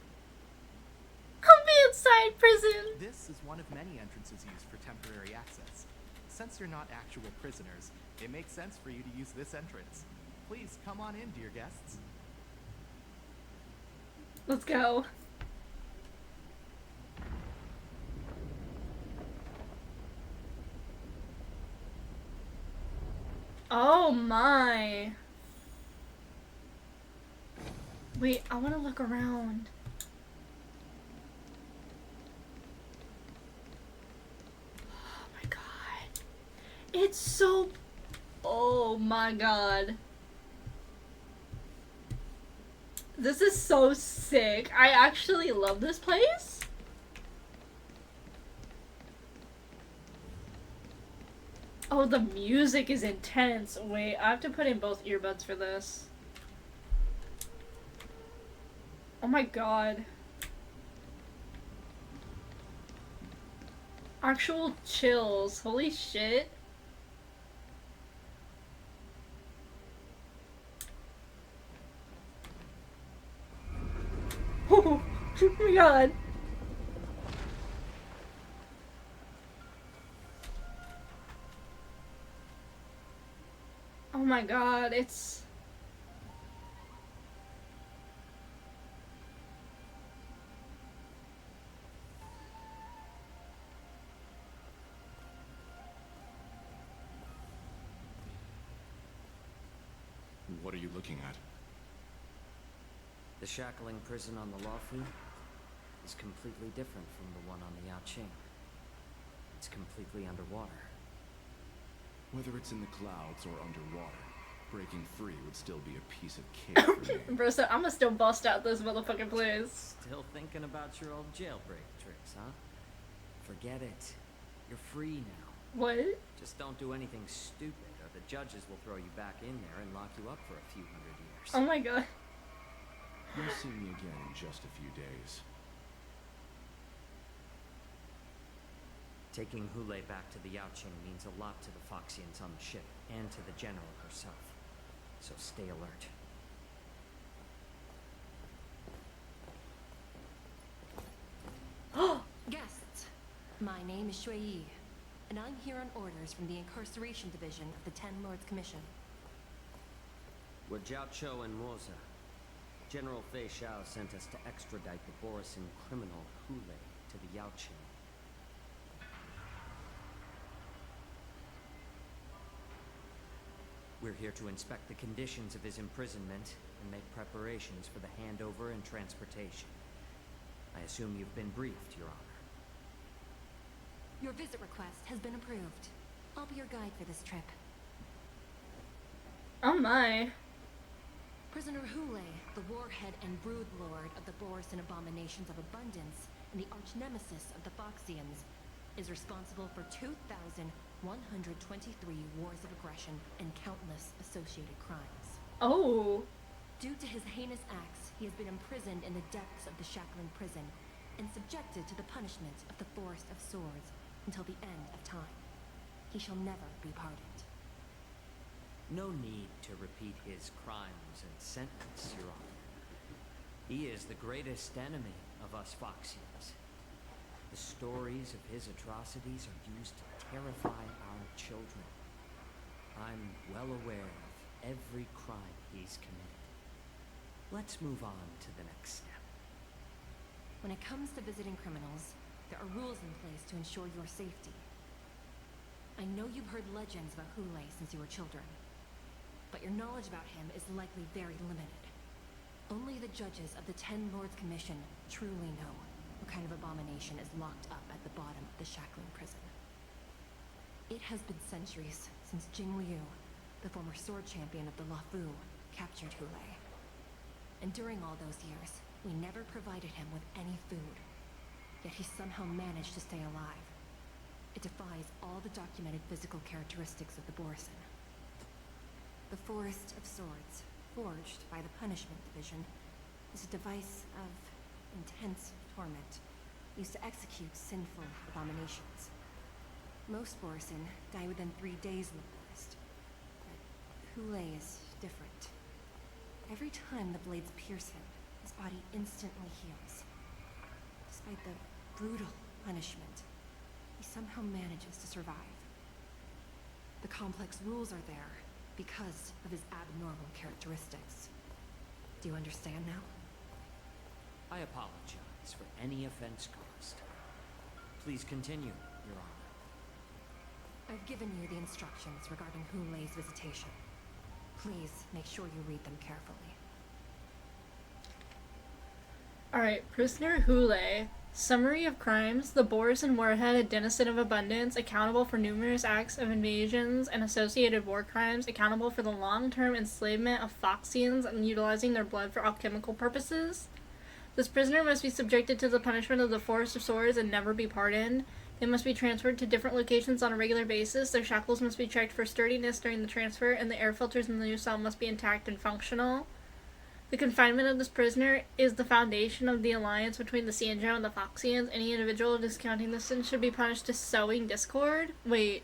I'll be inside prison. This is one of many entrances used for temporary access. Since you're not actual prisoners, it makes sense for you to use this entrance. Please come on in, dear guests. Let's go. Oh my. Wait, I want to look around. Oh my god. It's so... Oh my god. This is so sick. I actually love this place. Oh, the music is intense. Wait, I have to put in both earbuds for this. Oh my god. Actual chills. Holy shit. Oh my god. Oh my god, it's... What are you looking at? The shackling prison on the Luofu is completely different from the one on the Yaoqing. It's completely underwater. Whether it's in the clouds or underwater, breaking free would still be a piece of cake for me. Bro, so I'ma still bust out this motherfucking place. Still thinking about your old jailbreak tricks, huh? Forget it. You're free now. What? Just don't do anything stupid, the judges will throw you back in there and lock you up for a few hundred years. Oh my god. You'll see me again in just a few days. Taking Hule back to the Yaoqing means a lot to the Foxians on the ship, and to the General herself. So stay alert. Guests, my name is Shui Yi, and I'm here on orders from the Incarceration Division of the Ten Lords Commission. We're Jiao Cho and Moza. General Fei Xiao sent us to extradite the Borisin criminal Hule to the Yaoqing. We're here to inspect the conditions of his imprisonment and make preparations for the handover and transportation. I assume you've been briefed, Your Honor. Your visit request has been approved. I'll be your guide for this trip. Oh my. Prisoner Hule, the warhead and brood lord of the Borisin abominations of abundance and the arch nemesis of the Foxians, is responsible for 2,123 wars of aggression and countless associated crimes. Oh. Due to his heinous acts, he has been imprisoned in the depths of the Shackling prison and subjected to the punishment of the Forest of Swords until the end of time. He shall never be pardoned. No need to repeat his crimes and sentence, Your Honor. He is the greatest enemy of us Foxians. The stories of his atrocities are used to terrify our children. I'm well aware of every crime he's committed. Let's move on to the next step. When it comes to visiting criminals, there are rules in place to ensure your safety. I know you've heard legends about Hule since you were children, but your knowledge about him is likely very limited. Only the judges of the Ten Lords Commission truly know what kind of abomination is locked up at the bottom of the Shackling prison. It has been centuries since Jing Liu, the former sword champion of the Luofu, captured Hule. And during all those years, we never provided him with any food. Yet he somehow managed to stay alive. It defies all the documented physical characteristics of the Borisin. The Forest of Swords, forged by the Punishment Division, is a device of intense torment, used to execute sinful abominations. Most Borisin die within 3 days in the forest, but Hule is different. Every time the blades pierce him, his body instantly heals. Despite the brutal punishment, he somehow manages to survive. The complex rules are there because of his abnormal characteristics. Do you understand now? I apologize for any offense caused. Please continue, Your Honor. I've given you the instructions regarding Hule's visitation. Please make sure you read them carefully. Alright, Prisoner Hule. Summary of crimes. The Borisin warhead, a denizen of abundance, accountable for numerous acts of invasions and associated war crimes, accountable for the long-term enslavement of Foxians and utilizing their blood for alchemical purposes. This prisoner must be subjected to the punishment of the Forest of Swords and never be pardoned. They must be transferred to different locations on a regular basis. Their shackles must be checked for sturdiness during the transfer, and the air filters in the new cell must be intact and functional. The confinement of this prisoner is the foundation of the alliance between the Xianzhou and the Foxians. Any individual discounting this sin should be punished to sowing discord. Wait.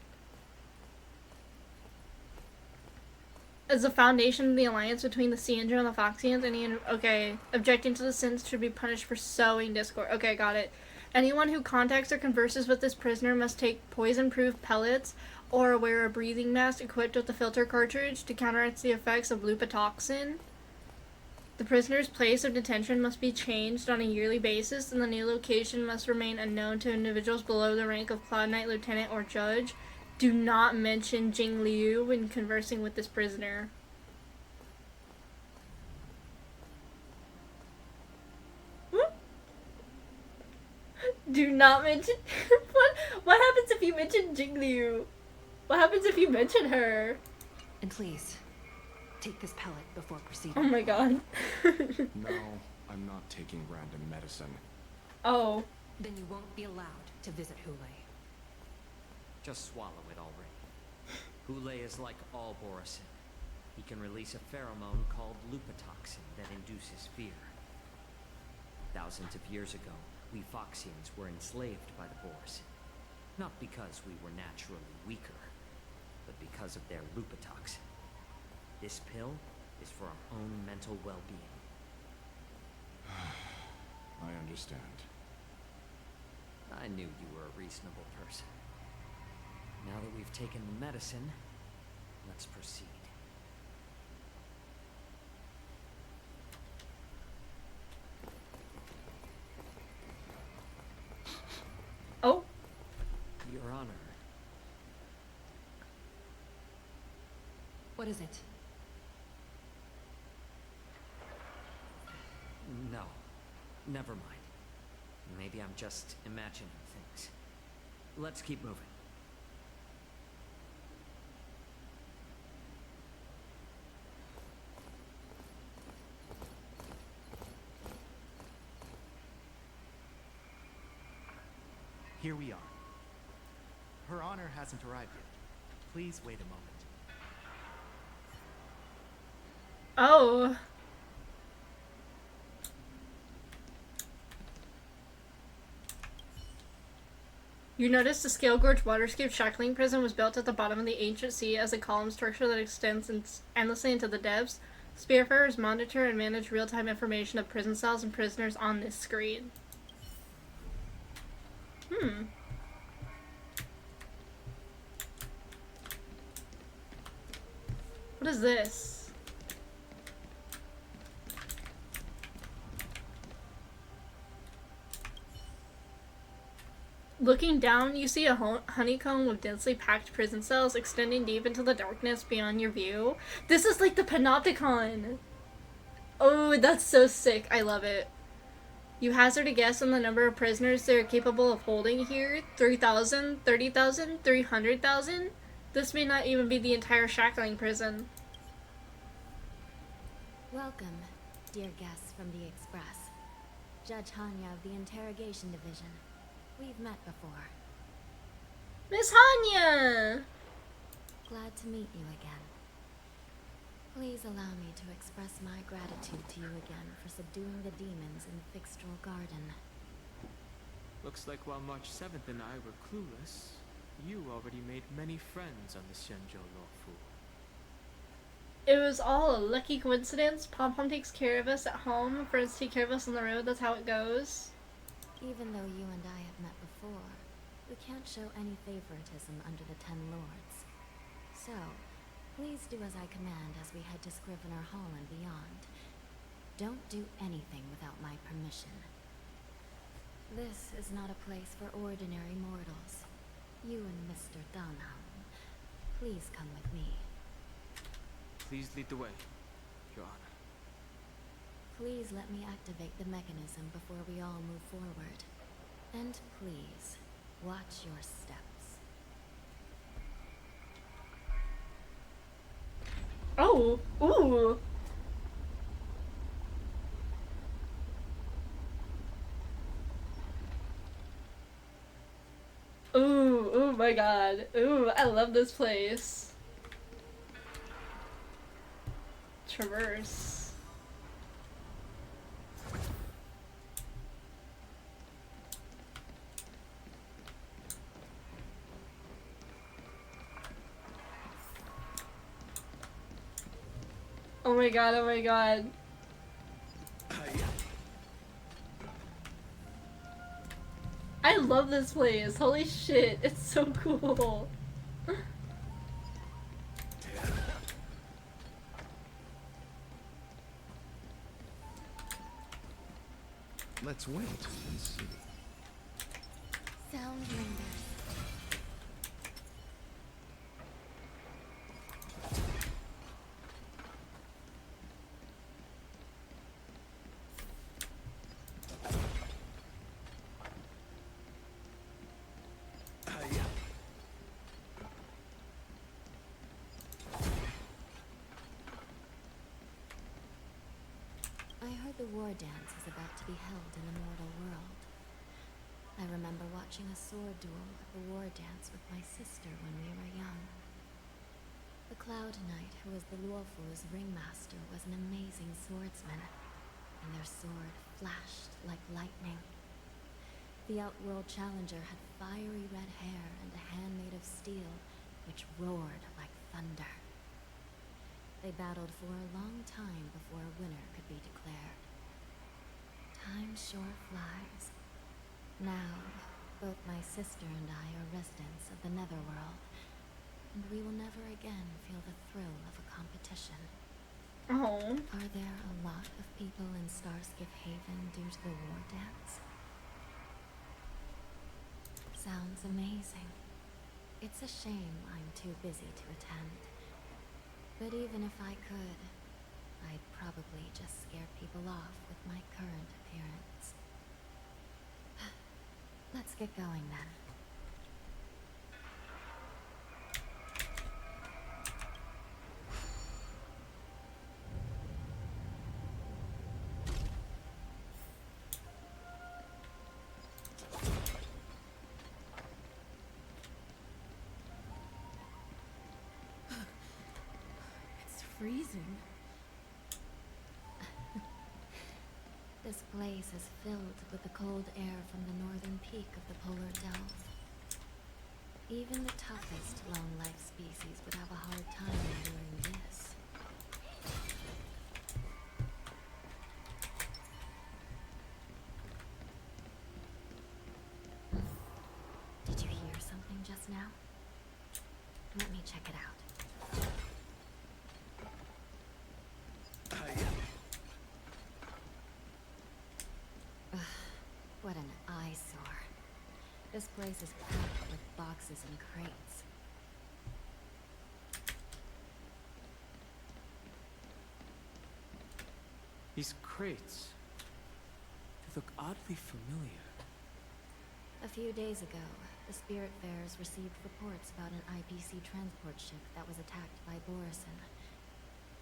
As the foundation of the alliance between the Xianzhou and the Foxians, okay. Objecting to the sins should be punished for sowing discord. Okay, got it. Anyone who contacts or converses with this prisoner must take poison-proof pellets or wear a breathing mask equipped with a filter cartridge to counteract the effects of lupatoxin. The prisoner's place of detention must be changed on a yearly basis, and the new location must remain unknown to individuals below the rank of Cloud Knight, Lieutenant, or Judge. Do not mention Jing Liu when conversing with this prisoner. Do not mention... What happens if you mention Jing Liu? What happens if you mention her? And please, take this pellet before proceeding. Oh my god. No, I'm not taking random medicine. Oh. Then you won't be allowed to visit Hule. Just swallow it already. Hule is like all Borisin. He can release a pheromone called lupatoxin that induces fear. Thousands of years ago, we Foxians were enslaved by the Borisin. Not because we were naturally weaker, but because of their lupatoxin. This pill is for our own mental well-being. I understand. I knew you were a reasonable person. Now that we've taken the medicine, let's proceed. Oh. Your Honor. What is it? No. Never mind. Maybe I'm just imagining things. Let's keep moving. Here we are. Her Honor hasn't arrived yet. Please wait a moment. Oh. You notice the Scale Gorge Waterscape shackling prison was built at the bottom of the ancient sea as a column structure that extends endlessly into the depths. Spearfarers monitor and manage real-time information of prison cells and prisoners on this screen. What is this? Looking down, you see a honeycomb with densely packed prison cells extending deep into the darkness beyond your view. This is like the Panopticon! Oh, that's so sick. I love it. You hazard a guess on the number of prisoners they are capable of holding here. 3,000? 30,000? 300,000? This may not even be the entire shackling prison. Welcome, dear guests from the Express. Judge Hanya of the Interrogation Division. We've met before. Miss Hanya! Glad to meet you again. Please allow me to express my gratitude to you again for subduing the demons in Fixtral Garden. Looks like while March 7th and I were clueless, you already made many friends on the Xianzhou Luofu. It was all a lucky coincidence. Pom-Pom takes care of us at home, friends take care of us on the road, that's how it goes. Even though you and I have met before, we can't show any favoritism under the Ten Lords. So, please do as I command as we head to Scrivener Hall and beyond. Don't do anything without my permission. This is not a place for ordinary mortals. You and Mr. Dunham, please come with me. Please lead the way, Your Honor. Please let me activate the mechanism before we all move forward. And please, watch your steps. Oh! Ooh! Ooh, oh my god. Ooh, I love this place. Traverse. Oh my god, oh my god. I love this place. Holy shit, it's so cool. Let's wait and see. Sound lingers. I heard the war dance is about to be held in the mortal world. I remember watching a sword duel at the war dance with my sister when we were young. The Cloud Knight, who was the Luofu's ringmaster, was an amazing swordsman, and their sword flashed like lightning. The Outworld Challenger had fiery red hair and a hand made of steel, which roared like thunder. They battled for a long time before a winner could be declared. Time sure flies. Now, both my sister and I are residents of the Netherworld, and we will never again feel the thrill of a competition. Oh. Are there a lot of people in Starskiff Haven due to the war dance? Sounds amazing. It's a shame I'm too busy to attend. But even if I could, I'd probably just scare people off with my current appearance. Let's get going then. Freezing. This place is filled with the cold air from the northern peak of the polar delve. Even the toughest long-life species would have a hard time enduring this. Did you hear something just now? Let me check it out. What an eyesore. This place is packed with boxes and crates. These crates, they look oddly familiar. A few days ago, the Spiritfarers received reports about an IPC transport ship that was attacked by Borison.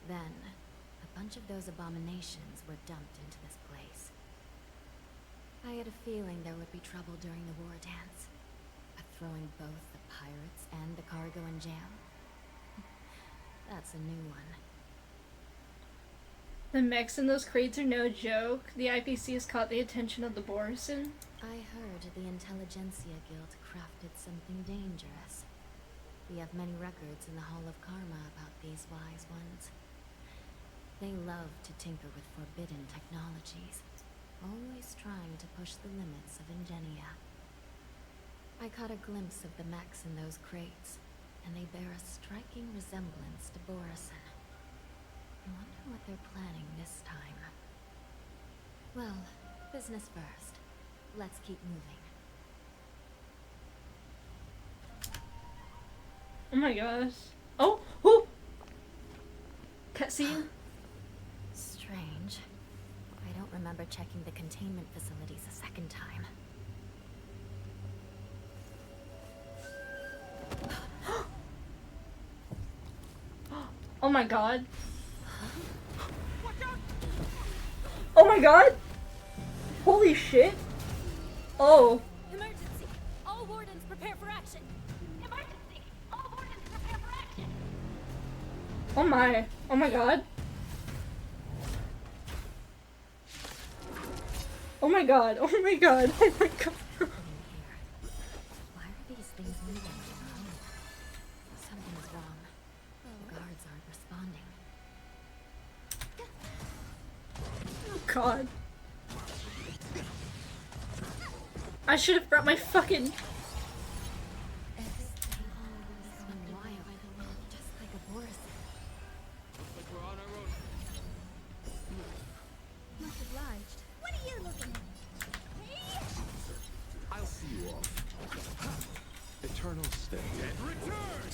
Then, a bunch of those abominations were dumped into this place. I had a feeling there would be trouble during the war dance. But throwing both the pirates and the cargo in jail? That's a new one. The mechs in those crates are no joke. The IPC has caught the attention of the Borison. I heard the Intelligentsia Guild crafted something dangerous. We have many records in the Hall of Karma about these wise ones. They love to tinker with forbidden technologies, always trying to push the limits of Ingenia. I caught a glimpse of the mechs in those crates, and they bear a striking resemblance to Borison. I wonder what they're planning this time. Well, business first. Let's keep moving. Oh my gosh. Oh! Oh! Cutscene? Strange. I don't remember checking the containment facilities a second time. Oh my god. Oh my god! Holy shit! Oh. Emergency! All wardens prepare for action! Emergency! All wardens prepare for action! Oh my. Oh my god. Oh my god. Oh my god. Oh my god. Why are these things moving so long? Something's wrong. The guards aren't responding. Oh god. I should have brought my fucking... Just like a Borison. Looks like we're on our own. Much obliged. What are you looking at? Hey! I'll see you off. Eternal stay. And return!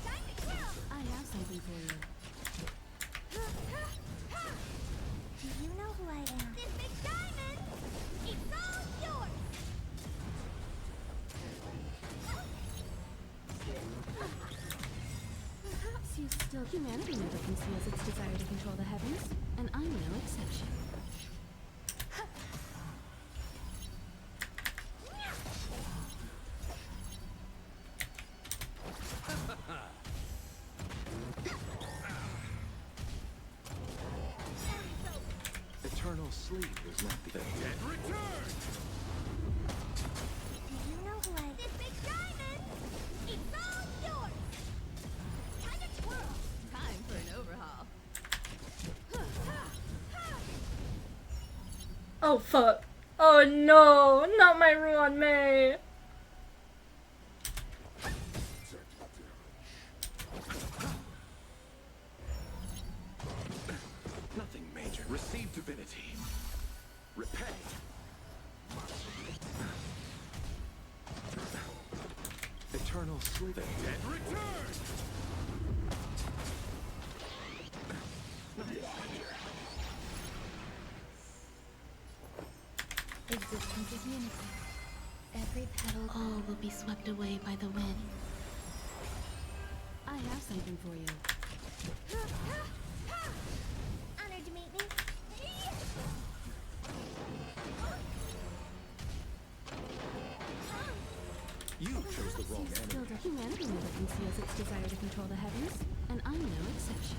Time to kill! I have something for you. Do you know who I am? This big diamond! It's all yours! Perhaps you still... Humanity never conceals its desire to control the heavens, and I'm no exception. is not the end. Return! Do you know who I... This big diamond! It's all yours! Time to twirl! Time for an overhaul. Oh fuck. Oh no, not my Ruan Mei. Nothing major. Receive divinity. Repay. Eternal sleep. And return! Nothing major. Existence is unity. Every petal, all will be swept away by the wind. I have something for you. Honored to meet me. You chose the wrong enemy. Still, humanity never conceals its desire to control the heavens, and I'm no exception.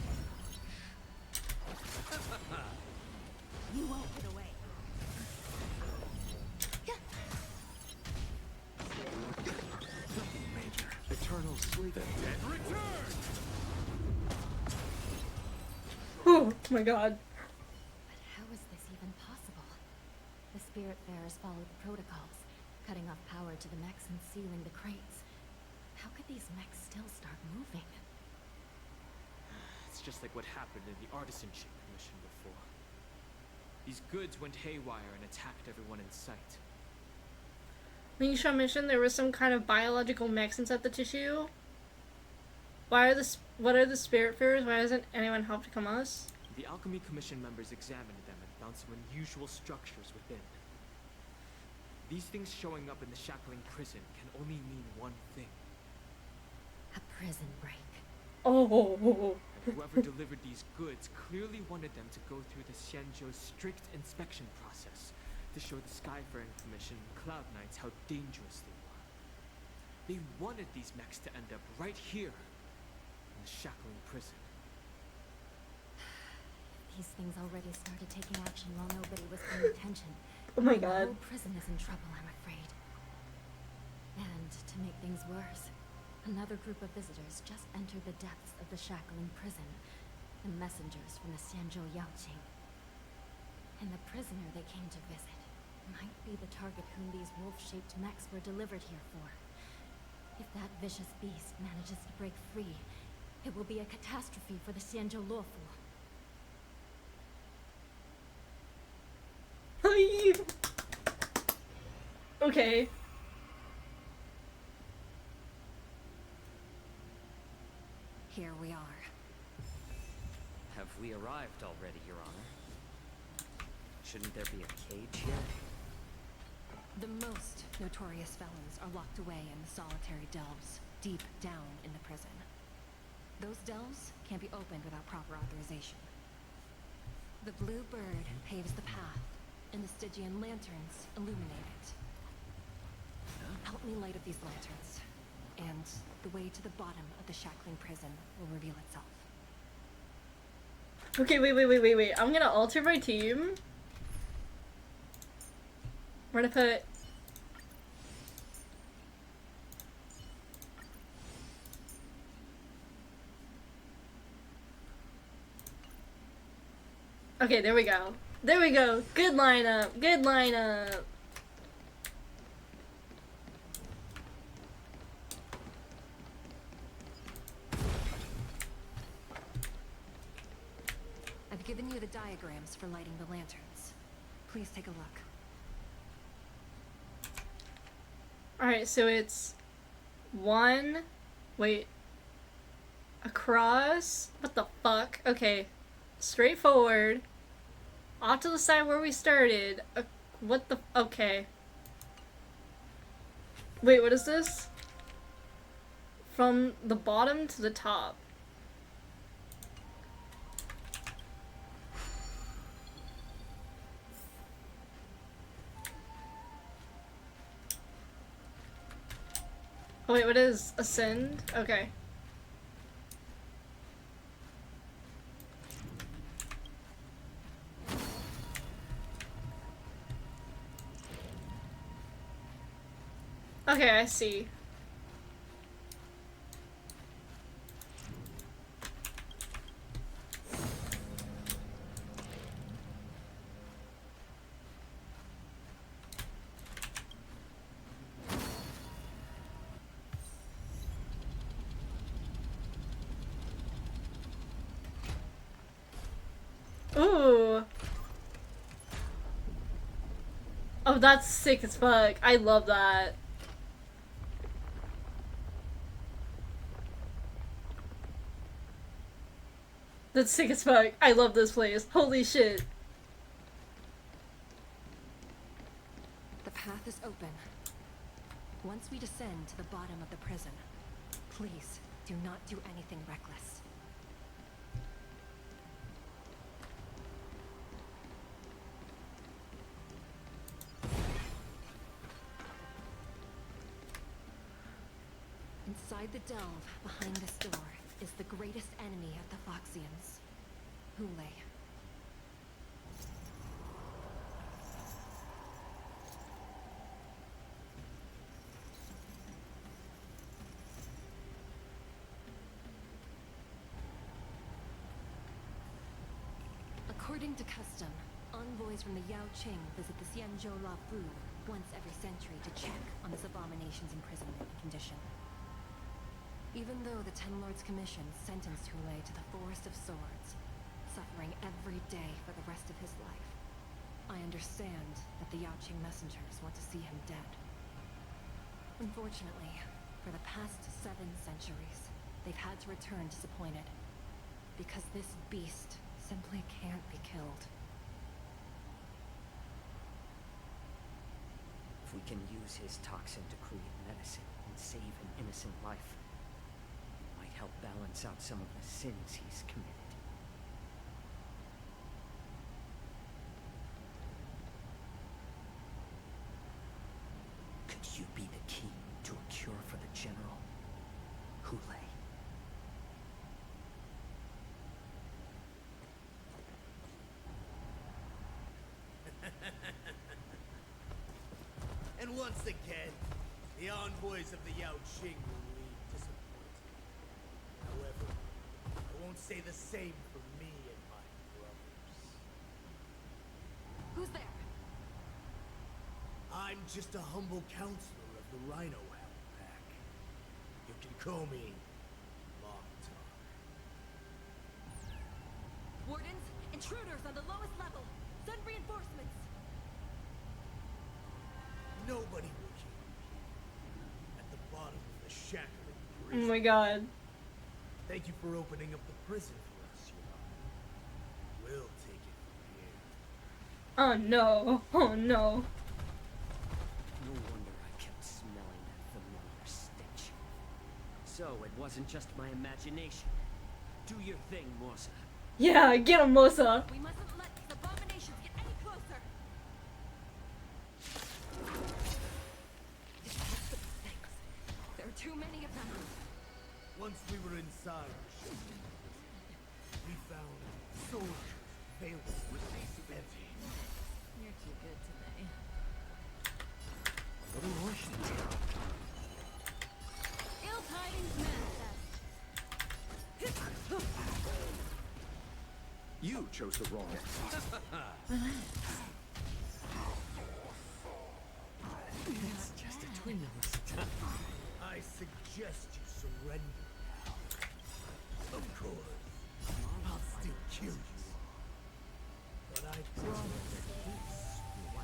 You won't get away. Nothing major. Eternal sleep. And return! Oh my god. But how is this even possible? The Spiritfarers followed the protocols, cutting off power to the mechs and sealing the crates. How could these mechs still start moving? It's just like what happened in the Artisanship Commission before. These goods went haywire and attacked everyone in sight. Lingsha mentioned there was some kind of biological mechs inside the tissue. What are the Spiritfarers? Why hasn't anyone helped come us? The Alchemy Commission members examined them and found some unusual structures within. These things showing up in the Shackling prison can only mean one thing. A prison break. Oh. And whoever delivered these goods clearly wanted them to go through the Xianzhou's strict inspection process to show the Skyfaring Commission and Cloud Knights how dangerous they were. They wanted these mechs to end up right here in the Shackling prison. These things already started taking action while nobody was paying attention. Oh my The god. whole prison is in trouble, I'm afraid. And to make things worse, another group of visitors just entered the depths of the Shackling prison. The messengers from the Xianzhou Yaoqing. And the prisoner they came to visit might be the target whom these wolf-shaped mechs were delivered here for. If that vicious beast manages to break free, it will be a catastrophe for the Xianzhou Luofu. Okay. Here we are. Have we arrived already, Your Honor? Shouldn't there be a cage here? The most notorious felons are locked away in the solitary delves, deep down in the prison. Those delves can't be opened without proper authorization. The blue bird paves the path, and the Stygian lanterns illuminate it. Help me light up these lanterns, and the way to the bottom of the Shackling prison will reveal itself. Okay, wait. I'm gonna alter my team. We're gonna put... Okay, there we go. There we go. Good lineup. Good lineup. I've given you the diagrams for lighting the lanterns. Please take a look. Alright, so it's one... Wait. Across? What the fuck? Okay. Straight forward. Off to the side where we started. What the... Okay. Wait, what is this? From the bottom to the top. Oh wait, what is ascend? Okay. Okay, I see. Ooh. Oh, that's sick as fuck. I love that. That's sick as fuck. I love this place. Holy shit. The path is open. Once we descend to the bottom of the prison, please do not do anything reckless. Inside the delve, behind this door, is the greatest enemy of the Foxians, Hule. According to custom, envoys from the Yao Qing visit the Xianzhou Lafu once every century to check on this abomination's imprisonment condition. Even though the Ten Lords Commission sentenced Hule to the Forest of Swords, suffering every day for the rest of his life, I understand that the Yao Qing messengers want to see him dead. Unfortunately, for the past 7 centuries, they've had to return disappointed, because this beast simply can't be killed. If we can use his toxin to create medicine and save an innocent life, it might help balance out some of the sins he's committed. Could you be the key to a cure for the General, Hule? And once again, the envoys of the Yao Qing will leave disappointed. However, I won't say the same for me and my brothers. Who's there? I'm just a humble counselor of the Rhino Hound Pack. You can call me Locktalk. Wardens, intruders on the lowest level. Send reinforcements. Nobody will keep you here. At the bottom of the shackling Oh prison. my god. Thank you for opening up the prison for us, Your Honor. We'll take it from here. Oh no. Oh no. No wonder I kept smelling that familiar stench. So it wasn't just my imagination. Do your thing, Morsa. Yeah, get him, Mosa. We mustn't let these abominations get any closer. There are too many of them. Once we were inside the ship, we found soldiers failing to release empty. You're too good today. What do Russians do? Ill tidings manifest. You chose the wrong It's just a twin I suggest you surrender now. Of course, I'll still kill you. But I promise peace will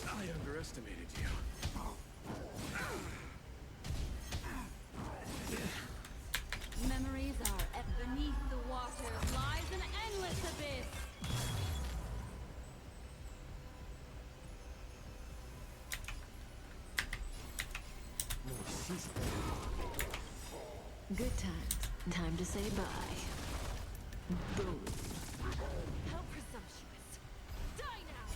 I underestimated you. Memories are beneath the waters lies an endless abyss. Good times. Time to say bye. Boom. How presumptuous. Die now!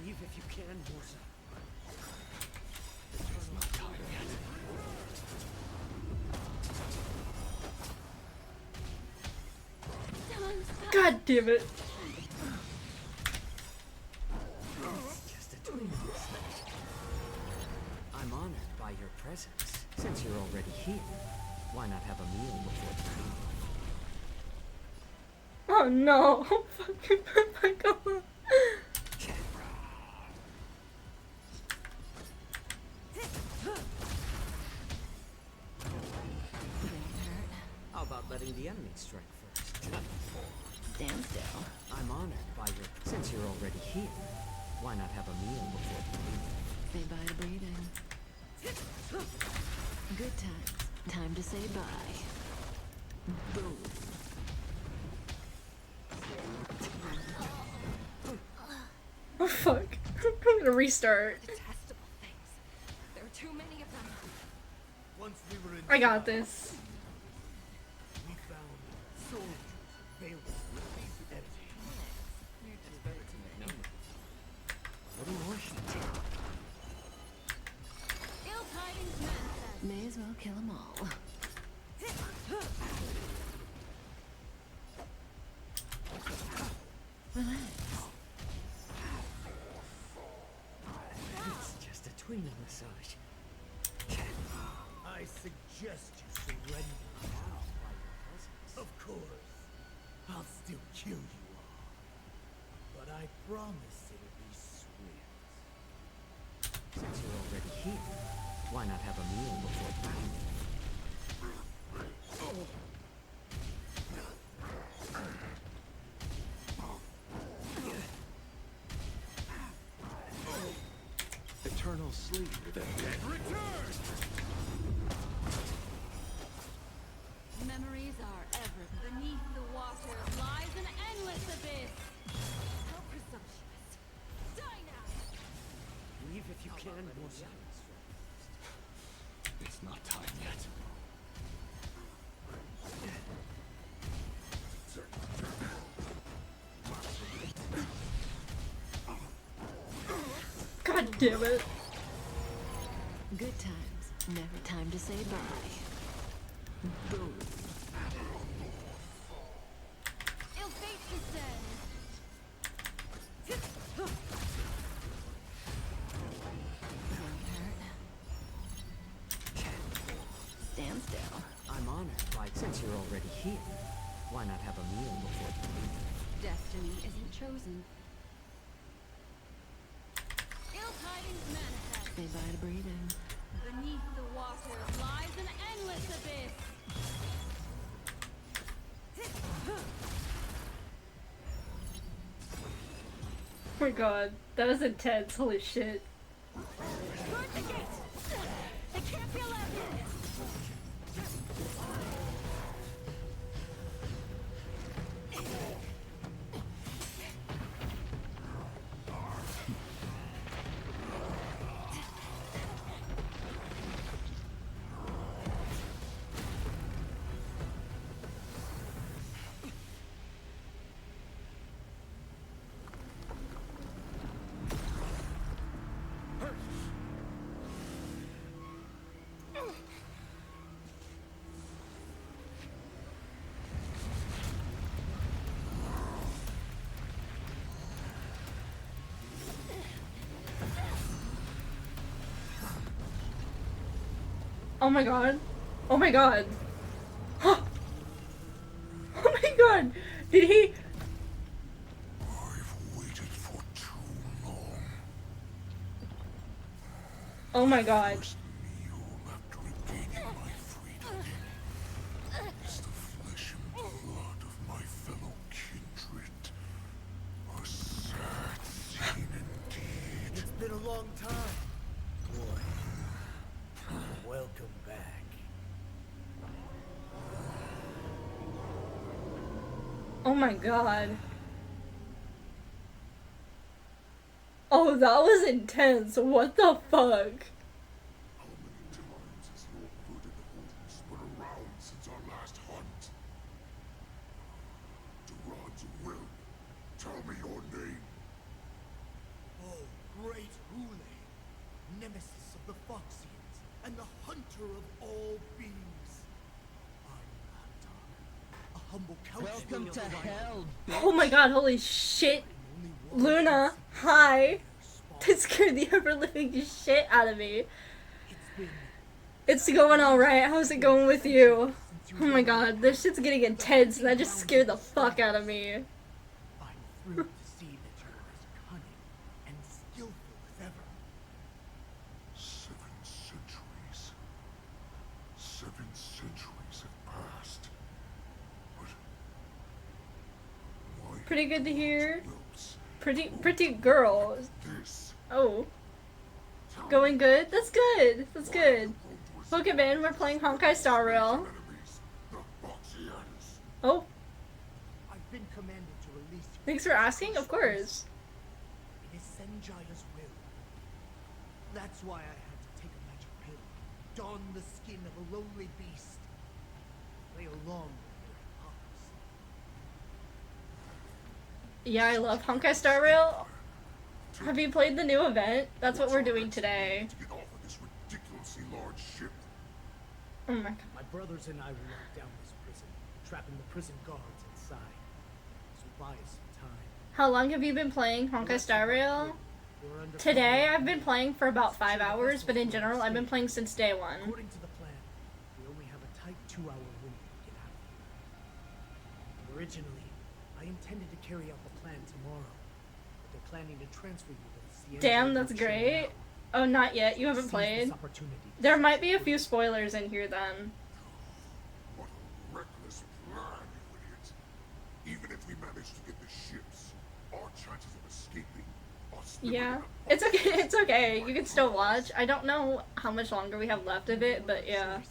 Leave if you can, Morsa. It's not time yet. God damn it. It's just a twin. presents. Since you're already here, why not have a meal before the meal? Oh no! Fucking Michael. How about letting the enemy strike first? Stand still. I'm honored by your... Since you're already here, why not have a meal before the meal? Say bye to breathing. Good times. Time to say bye. Boom. Oh fuck. I'm gonna restart. Detestable things. There are too many of them. Once we were in I got this. we found soldiers veiled with these empty. It's better to make numbers. What do you worship? Ill tidings manifest. May as well kill them all. Relax. It's just a tweening massage. I suggest you surrender now. Of course. I'll still kill you all. But I promise it'll be swift. Since you're already here, why not have a meal before the meal? Eternal sleep. The dead Return! Memories are ever beneath the water lies an endless abyss. How presumptuous. Die now! Leave if you can, Morsa. It's not time yet. God damn it. Good times. Never time to say bye. Boom. Ill fate descends. Stand still. I'm honored by... Since you're already here, why not have a meal before the meal? Destiny isn't chosen. Ill tidings manifest. Say bye to breathing. Beneath the water lies an endless abyss. Oh my god. That was intense. Holy shit. Guard the gate! They can't be allowed in! Oh my god. Oh my god. Oh my god. Did he? Oh my god. It's been a long time, boy. Welcome back. Oh my god. Oh, that was intense. What the fuck? Oh, great Hule, nemesis of the Foxians, and the hunter of all beings. I'm Lapdog, a humble counsellor. Welcome to hell, Oh my god, holy shit. Luna, hi. That scared the ever living shit out of me. It's been It's going alright. How's it going with you? Oh my god, this shit's getting intense and that just scared the fuck out of me. I'm thrilled to see that you're as cunning and skillful as ever. 7 centuries. 7 centuries have passed. But why Pretty good to hear. else? Pretty girl. This. Oh. Going good? That's good. That's good. Pokemon, we're playing Honkai Star Rail. Oh. I've been commanded to release you. Thanks for asking, of course. It is Senjaya's will. That's why I had to take a magic pill, don the skin of a lonely beast, play along with your pups. Yeah, I love Honkai Star Rail. Have you played the new event? That's what we're doing today. Get off of this ridiculously large ship. Oh my god. My brothers and I will lock down this prison, trapping the prison guards inside. So buy us some time. How long have you been playing Honkai Star Rail? Today, I've been playing for about 5 hours, but in general, I've been playing since day 1. According to the plan, we only have a tight 2-hour window to get out of here. Originally, I intended to carry out the plan tomorrow, but they're planning to transfer you to the Damn, that's great. Oh, not yet. You haven't played? There might be a few spoilers in here then. What a reckless plan, you idiot. Even if we manage to get the ships, our chances of escaping are slim. Yeah. It's okay. It's okay. You can still watch. I don't know how much longer we have left of it, but yeah.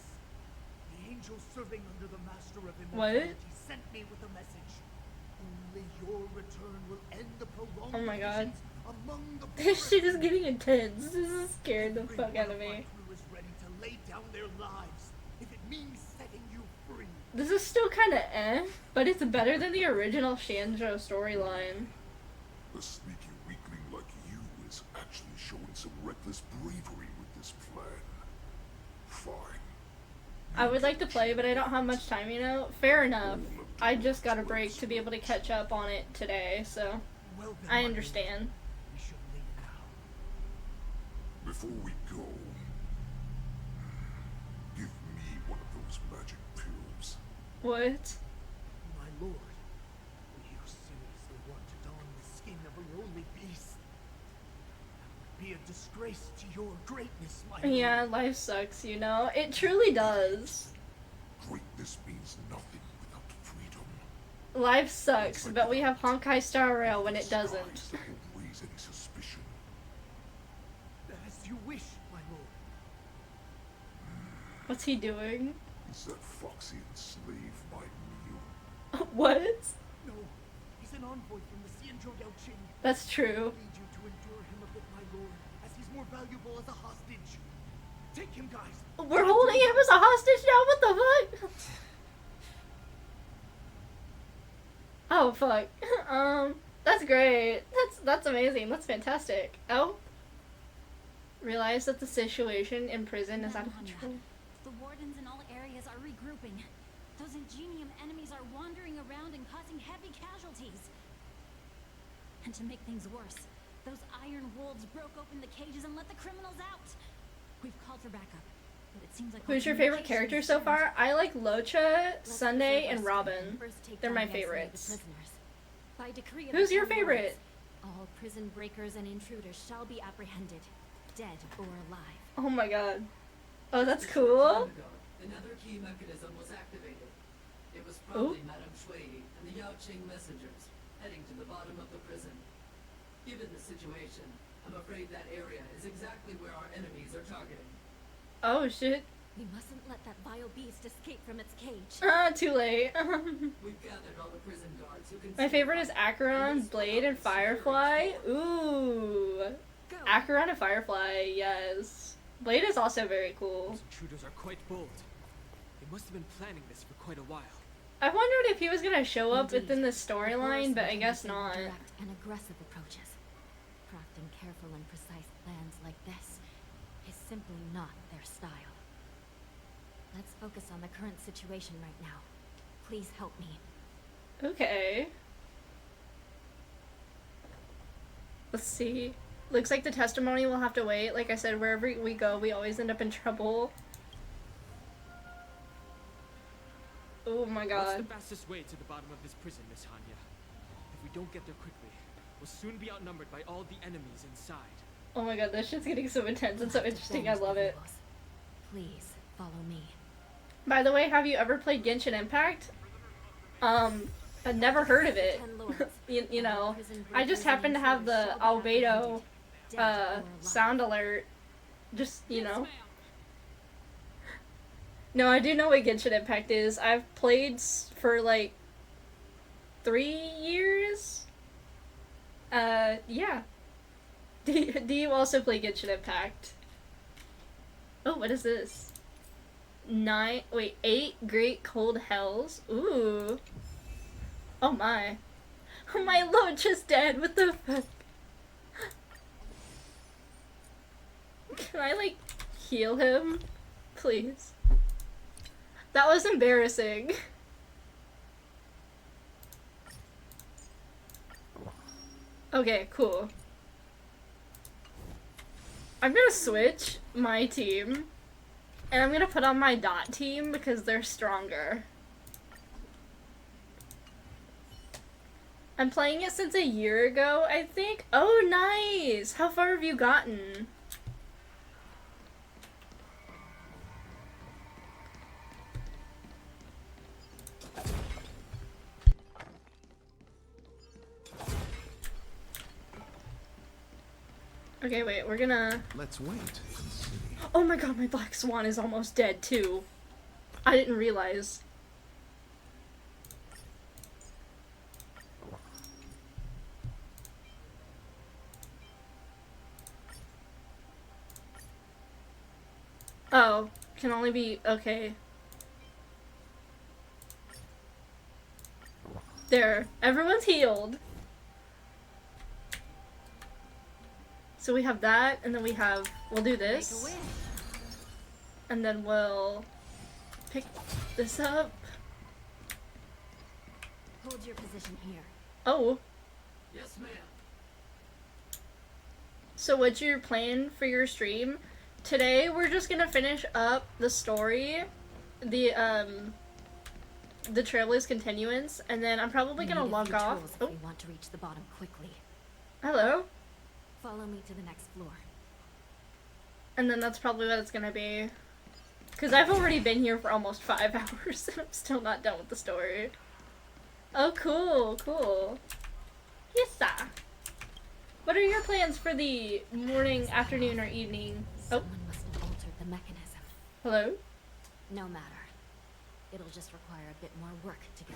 The angel serving under the master of What? immortality sent me with a message. Only your return will end the prolonged Oh my god. divisions among the This shit is getting intense. This is scaring the fuck out of me. crew is ready to lay down their lives if it means setting you free. This is still kinda but it's better than the original Shanjo storyline. A sneaky weakling like you is actually showing some reckless bravery with this plan. Fine. I would like to play, but I don't have much time, you know? Fair enough. I just got a break to be able to catch up on it today, so Well then, I my understand. we should leave now. Before we go, give me one of those magic pills. What? My lord, do you seriously want to don the skin of a lowly beast? That would be a disgrace to your greatness, my lord. Yeah, life sucks, you know? It truly does. Greatness means nothing without freedom. Life sucks, but we have Honkai Star Rail when it doesn't. That won't raise any suspicion. As you wish, my lord. What's he doing? Is that foxy slave my mule? What? No, he's an envoy from the Xianzhou Yaoqing. That's true. I need you to endure him a bit, my lord, as he's more valuable as a hostage. Take him, guys. We're holding him as a hostage now? What the fuck? Oh, fuck. That's great. That's amazing. That's fantastic. Oh. Realize that the situation in prison is out of control. The wardens in all areas are regrouping. Those ingenium enemies are wandering around and causing heavy casualties. And to make things worse, those iron wolves broke open the cages and let the criminals out. We've called for backup, but it seems like Who's your favorite character so far? I like Locha, Sunday, and Robin. They're my favorites. By decree of Who's the your Lords, favorite? all prison breakers and intruders shall be apprehended, dead or alive. Oh my god. Oh, that's cool. Another key mechanism was activated. It was Ooh. probably Madame Shui and the Yaoqing messengers heading to the bottom of the prison. Given the situation, I'm afraid that area is exactly where our enemies are targeting. Oh shit. We mustn't let that vile beast escape from its cage. Too late. We've gathered all the prison guards who can My favorite is Acheron, Blade, and Firefly. Ooh. Acheron and Firefly, yes. Blade is also very cool. Those intruders are quite bold. They must have been planning this for quite a while. I wondered if he was gonna show up within the storyline, but I guess not. Direct and aggressive approaches. Crafting careful and precise plans like this is simply not their style. Let's focus on the current situation right now. Please help me. Okay. Let's see. Looks like the testimony will have to wait. Like I said, wherever we go, we always end up in trouble. my What's god. the fastest way to the bottom of this prison, Miss Hanya? If we don't get there quickly, we'll soon be outnumbered by all the enemies inside. Oh my god, this shit's getting so intense and so interesting. I love it. Please, follow me. By the way, have you ever played Genshin Impact? I've never heard of it. you know, I just happen to have the Albedo sound alert. Just, you know. No, I do know what Genshin Impact is. I've played for like 3 years. Yeah. Do you also play Genshin Impact? Oh, what is this? 8 Great Cold Hells? Ooh. Oh my. Oh my lord, just dead. What the fuck? Can I, like, heal him? Please. That was embarrassing. Okay, cool. I'm gonna switch my team, and I'm gonna put on my dot team because they're stronger. I'm playing it since a year ago, I think. Oh, nice! How far have you gotten? Okay, wait, we're gonna... Let's wait and see. Oh my god, my black swan is almost dead, too. I didn't realize. Oh, can only be... okay. There, everyone's healed. So we have that, and then we have... we'll do this. And then we'll pick this up. Hold your position here. Oh. Yes, ma'am. So what's your plan for your stream? Today we're just gonna finish up the story, the Traveler's Continuance, and then I'm probably gonna log off. If we want to reach the bottom quickly. Hello. Follow me to the next floor. And then that's probably what it's gonna be. Because I've already been here for almost 5 hours and I'm still not done with the story. Oh, cool, cool. Yes, sir. What are your plans for the morning, afternoon, or evening? Someone must have altered the mechanism. Hello? No matter. It'll just require a bit more work to get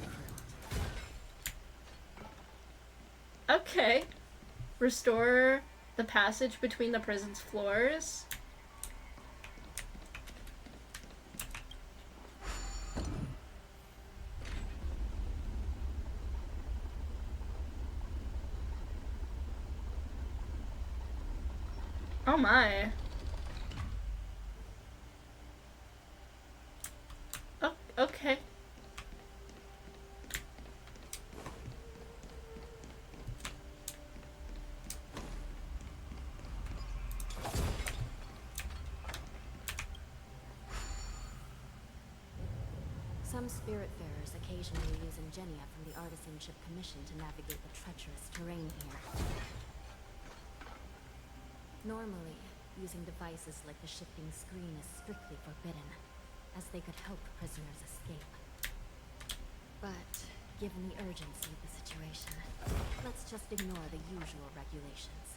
through. Okay. Restore the passage between the prison's floors. Oh my. Oh, okay. Some spiritfarers occasionally use ingenia from the Artisanship Commission to navigate the treacherous terrain here. Normally, using devices like the shifting screen is strictly forbidden, as they could help prisoners escape. But, given the urgency of the situation, let's just ignore the usual regulations.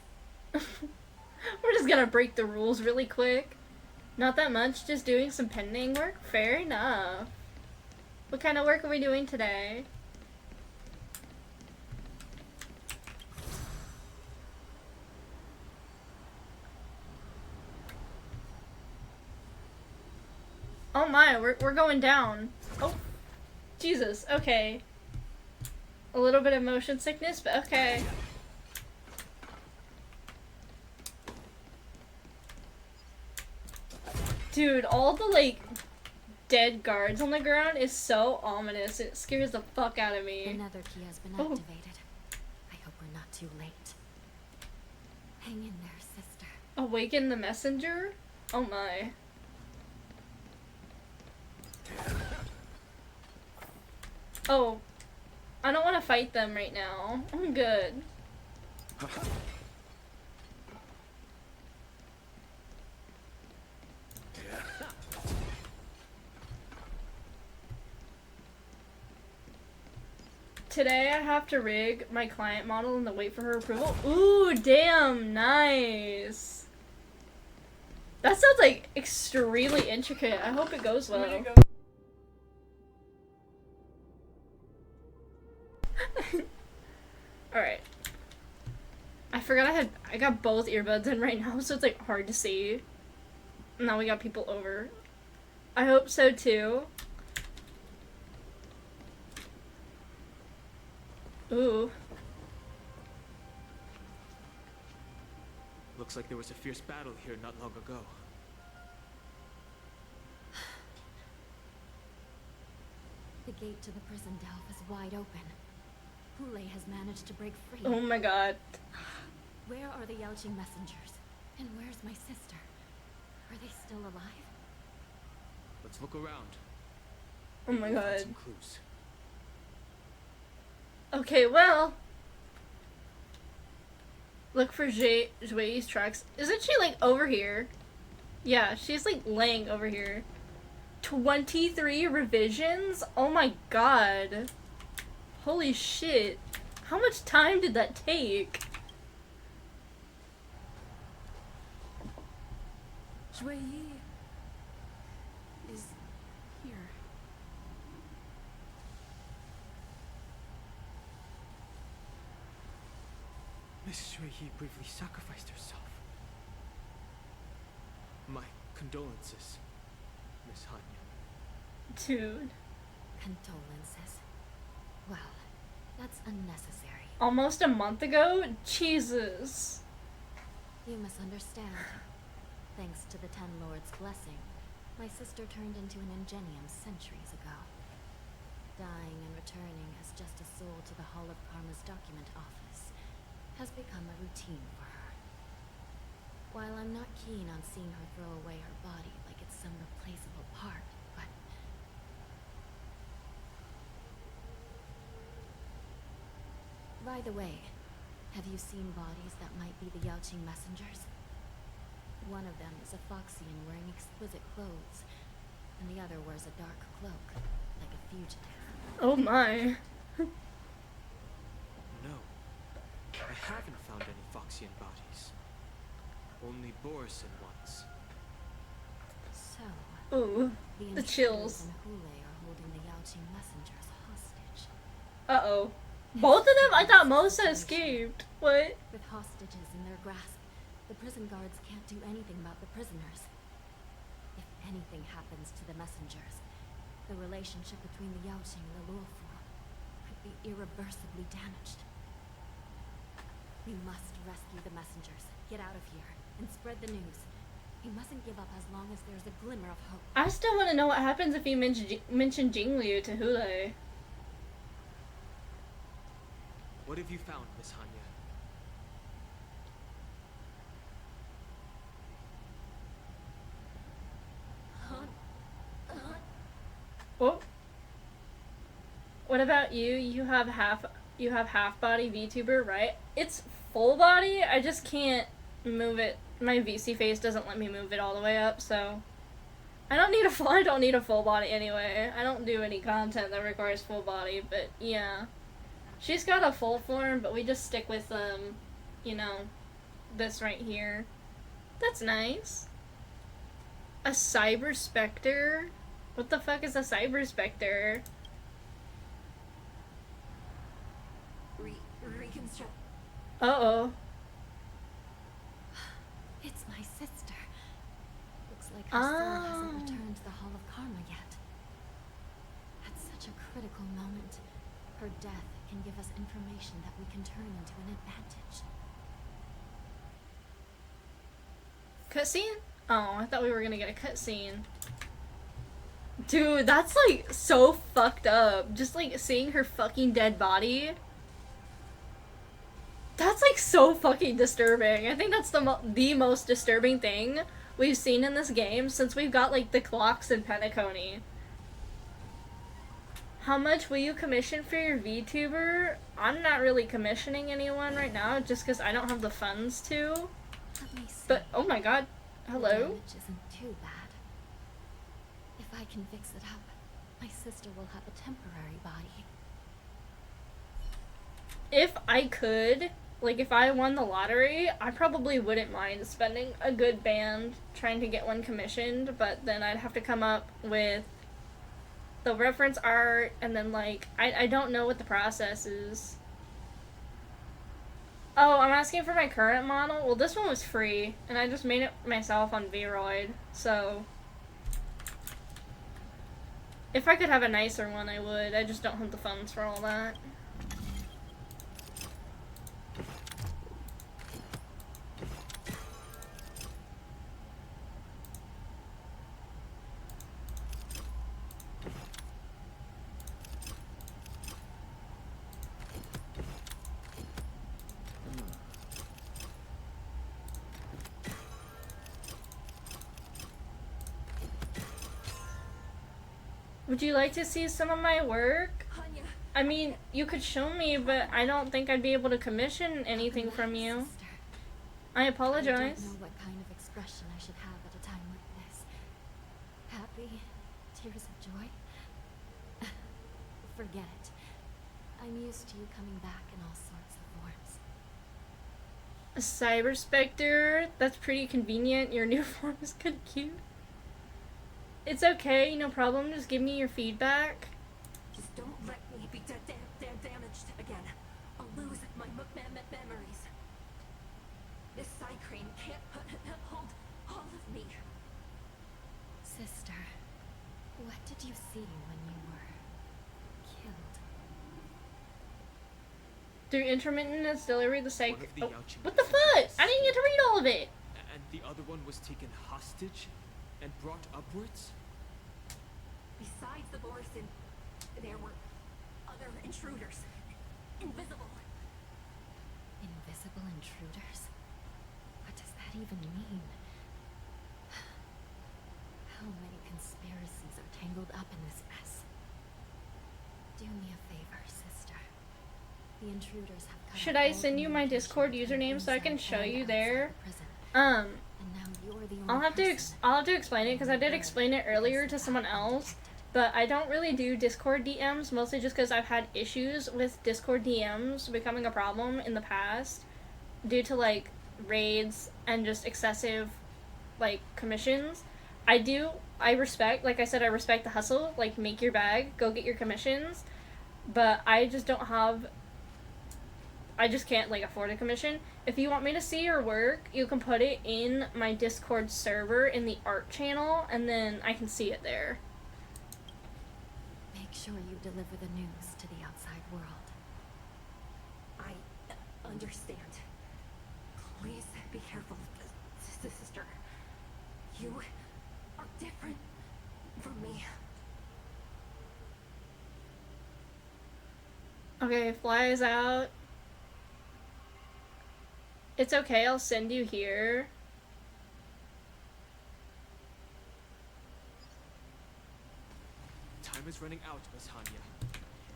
We're just gonna break the rules really quick. Not that much, just doing some pending work? Fair enough. What kind of work are we doing today? Oh my, we're going down. Oh, Jesus, okay. A little bit of motion sickness, but okay. Dude, all the, like, dead guards on the ground is so ominous. It scares the fuck out of me. The nether key has been activated. I hope we're not too late. Hang in there, sister. Awaken the messenger? Oh my. Oh, I don't want to fight them right now. I'm good. Today I have to rig my client model and then wait for her approval. Ooh, damn, nice. That sounds like extremely intricate. I hope it goes well. Alright. I forgot I got both earbuds in right now, so it's like hard to see. Now we got people over. I hope so too. Ooh. Looks like there was a fierce battle here not long ago. The gate to the prison delve is wide open. Hule has managed to break free. Oh my god. Where are the Yaoqing messengers? And where's my sister? Are they still alive? Let's look around. Oh my We'll find god. some clues. Okay, well. Look for Jui's tracks. Isn't she like over here? Yeah, she's like laying over here. 23 revisions? Oh my god. Holy shit. How much time did that take? Jui is here. Miss Shui briefly sacrificed herself. My condolences, Miss Hanya. Dude. Condolences. Well, that's unnecessary. Almost a month ago? Jesus. You misunderstand. Thanks to the Ten Lords' blessing, my sister turned into an ingenium centuries ago. Dying and returning as just a soul to the Hall of Karma's document office has become a routine for her. While I'm not keen on seeing her throw away her body like it's some replaceable part, but... By the way, have you seen bodies that might be the Yaoqing messengers? One of them is a Foxian wearing exquisite clothes, and the other wears a dark cloak, like a fugitive. Oh my. No. I haven't found any Foxian bodies. Only Borison ones. So, Ooh, the chills. and Hule are holding the Yaoqing messengers hostage. Uh-oh. Both of them? I thought Mosa escaped. What? With hostages in their grasp, the prison guards can't do anything about the prisoners. If anything happens to the messengers, the relationship between the Yaoqing and the Luofu could be irreversibly damaged. We must rescue the messengers, get out of here, and spread the news. We mustn't give up as long as there's a glimmer of hope. I still want to know what happens if you mention Jingliu to Hule. What have you found, Miss Hanya? Oh. What about you? You have half body VTuber, right? It's full body. I just can't move it. My VC face doesn't let me move it all the way up, so I don't need a full body anyway. I don't do any content that requires full body, but yeah. She's got a full form, but we just stick with you know, this right here. That's nice. A Cyber Spectre? What the fuck is a Cyber Spectre? Reconstruct. Uh-oh. It's my sister. Looks like her soul hasn't returned to the Hall of Karma yet. At such a critical moment, her death can give us information that we can turn into an advantage. Cutscene? Oh, I thought we were gonna get a cutscene. Dude, that's like so fucked up. Just like seeing her fucking dead body. That's like so fucking disturbing. I think that's the most disturbing thing we've seen in this game since we've got like the clocks in Penacony. How much will you commission for your VTuber? I'm not really commissioning anyone right now, just because I don't have the funds to. Let me see. But, oh my god. Hello? The damage isn't too bad. If I can fix it up, my sister will have a temporary body. If I could, like if I won the lottery, I probably wouldn't mind spending a good band trying to get one commissioned, but then I'd have to come up with the reference art, and then like, I don't know what the process is. Oh, I'm asking for my current model? Well, this one was free, and I just made it myself on Vroid, so... If I could have a nicer one, I would. I just don't have the funds for all that. Would you like to see some of my work? I mean, you could show me, but I don't think I'd be able to commission anything from you. I apologize. I don't know what kind of expression I should have at a time like this. Happy? Tears of joy? Forget it. I'm used to you coming back in all sorts of forms. A Cyber Spectre? That's pretty convenient. Your new form is kind of cute. It's okay, no problem. Just give me your feedback. Just don't let me be damaged again. I'll lose my memories. This Psycrane can't hold all of me. Sister, what did you see when you were killed? Through intermittent auxiliary, the psych. Oh, what the fuck? I didn't get to read all of it. And the other one was taken hostage and brought upwards? Besides the Borson, there were other intruders. Invisible. Invisible intruders? What does that even mean? How many conspiracies are tangled up in this mess? Do me a favor, sister. The intruders have cut Should off I all send you my Discord communication username so I can inside show and you outside there? the prison. Um, And now you're the I'll only have to explain it because I did explain it earlier to someone else, but I don't really do Discord DMs, mostly just because I've had issues with Discord DMs becoming a problem in the past due to like raids and just excessive like commissions. I respect, like I said, I respect the hustle, like make your bag, go get your commissions, but I just can't like afford a commission. If you want me to see your work, you can put it in my Discord server in the art channel, and then I can see it there. Make sure you deliver the news to the outside world. I understand. Please be careful, sister. You are different from me. Okay, flies out. It's okay, I'll send you here. Time is running out, Miss Hanya.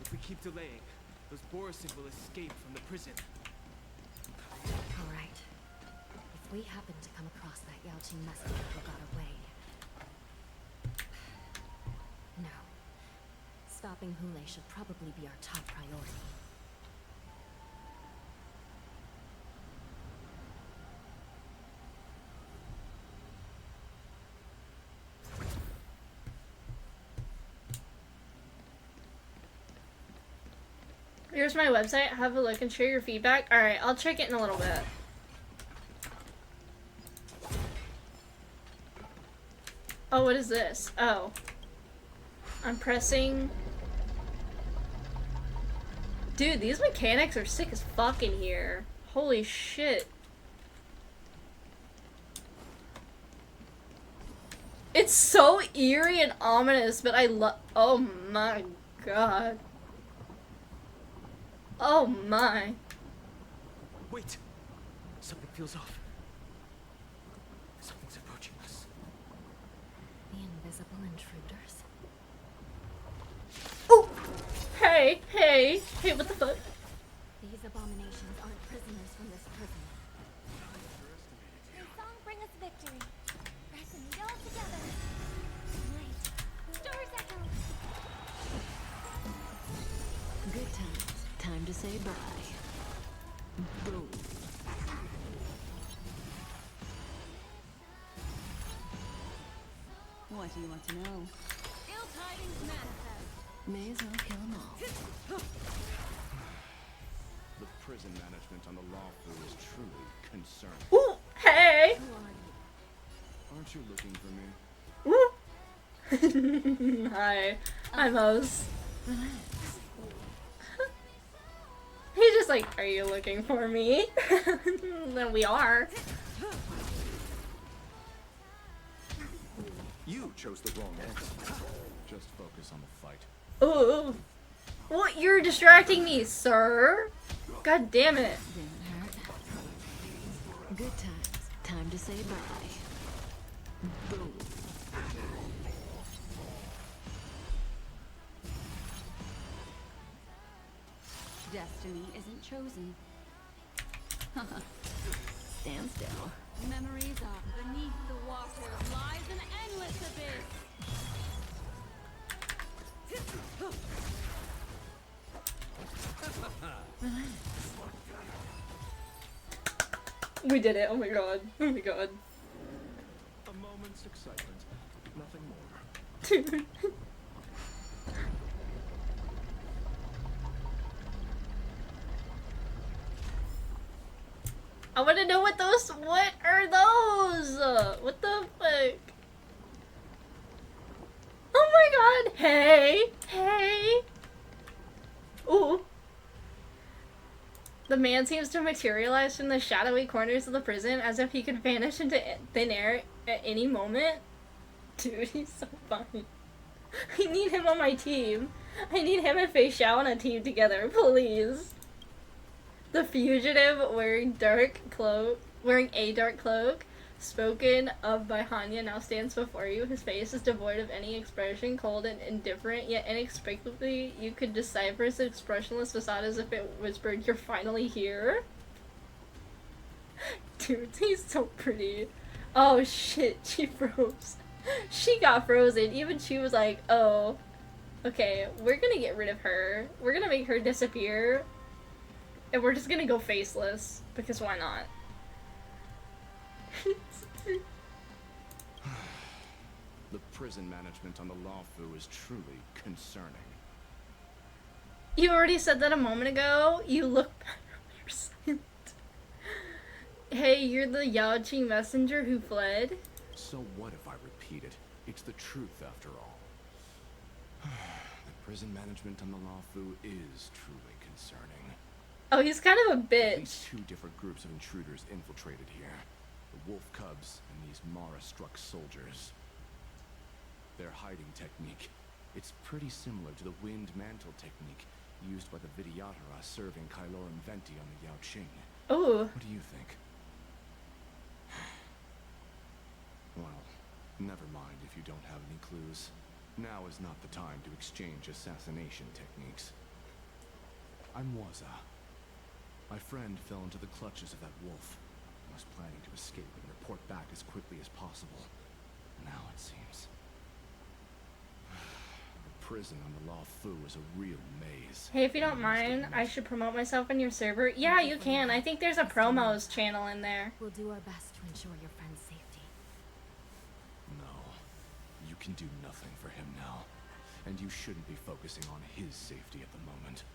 If we keep delaying, those Borison will escape from the prison. Alright. If we happen to come across that Yaoqing messenger who got away... No. Stopping Hule should probably be our top priority. Here's my website, have a look and share your feedback. Alright, I'll check it in a little bit. Oh, what is this? Oh. I'm pressing... Dude, these mechanics are sick as fuck in here. Holy shit. It's so eerie and ominous, but I love... Oh my god. Oh my. Wait! Something feels off. Something's approaching us. The invisible intruders? Oh! Hey, hey, hey, what the fuck? These abominations aren't prisoners from this prison. May song bring us victory. Resonate all together. Light. Stars echo. Good times. Time to say bye. Boom. What do you want to know? Ill tidings manifest. May as well kill them all. The prison management on the Lawfu is truly concerning. Ooh, hey! Aren't you looking for me? Ooh. Hi. Hi, Mose. He's just like, are you looking for me? Then we are. You chose the wrong answer. Just focus on the fight. Ooh. What? You're distracting me, sir. God damn it. Didn't hurt. Good times. Time to say bye. Boom. Destiny isn't chosen. Stand still. Memories are beneath the water lies an endless abyss. We did it. Oh my god. Oh my god. A moment's excitement. Nothing more. Dude. I want to know what those. What are those? What the fuck? Oh my god! Hey! Hey! Ooh. The man seems to materialize from the shadowy corners of the prison as if he could vanish into thin air at any moment. Dude, he's so funny. I need him on my team. I need him and Fei Xiao on a team together, please. The fugitive wearing a dark cloak, spoken of by Hanya, now stands before you. His face is devoid of any expression, cold and indifferent, yet inexplicably you could decipher his expressionless facade as if it whispered, "You're finally here?" Dude, he's so pretty. Oh shit, she froze. She got frozen. Even she was like, oh, okay, we're gonna get rid of her. We're gonna make her disappear. And we're just gonna go faceless, because why not? The prison management on the Lawfu is truly concerning. You already said that a moment ago. You look better. Hey, you're the Yaoqing messenger who fled? So what if I repeat it? It's the truth after all. The prison management on the Lawfu is truly concerning. Oh, he's kind of a bitch. At least two different groups of intruders infiltrated here. The wolf cubs and these Mara-struck soldiers. Their hiding technique. It's pretty similar to the wind mantle technique used by the Vidyadhara serving Kailorum Venti on the Yaoqing. Oh. What do you think? Well, never mind if you don't have any clues. Now is not the time to exchange assassination techniques. I'm Waza. My friend fell into the clutches of that wolf. I was planning to escape and report back as quickly as possible. Now it seems. The prison on the Lawfu is a real maze. Hey, if you don't mind, I should promote myself on your server. Yeah, you can. I think there's a promos channel in there. We'll do our best to ensure your friend's safety. No. You can do nothing for him now. And you shouldn't be focusing on his safety at the moment.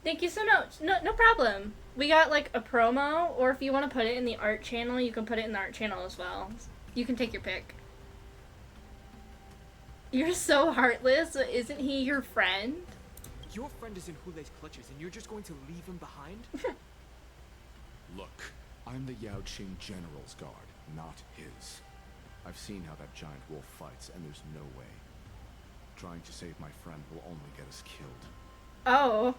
Thank you so much. No problem. We got like a promo, or if you want to put it in the art channel, you can put it in the art channel as well. You can take your pick. You're so heartless. Isn't he your friend? Your friend is in Hulei's clutches and you're just going to leave him behind? Look, I'm the Yaoqing General's guard, not his. I've seen how that giant wolf fights, and there's no way. Trying to save my friend will only get us killed. Oh.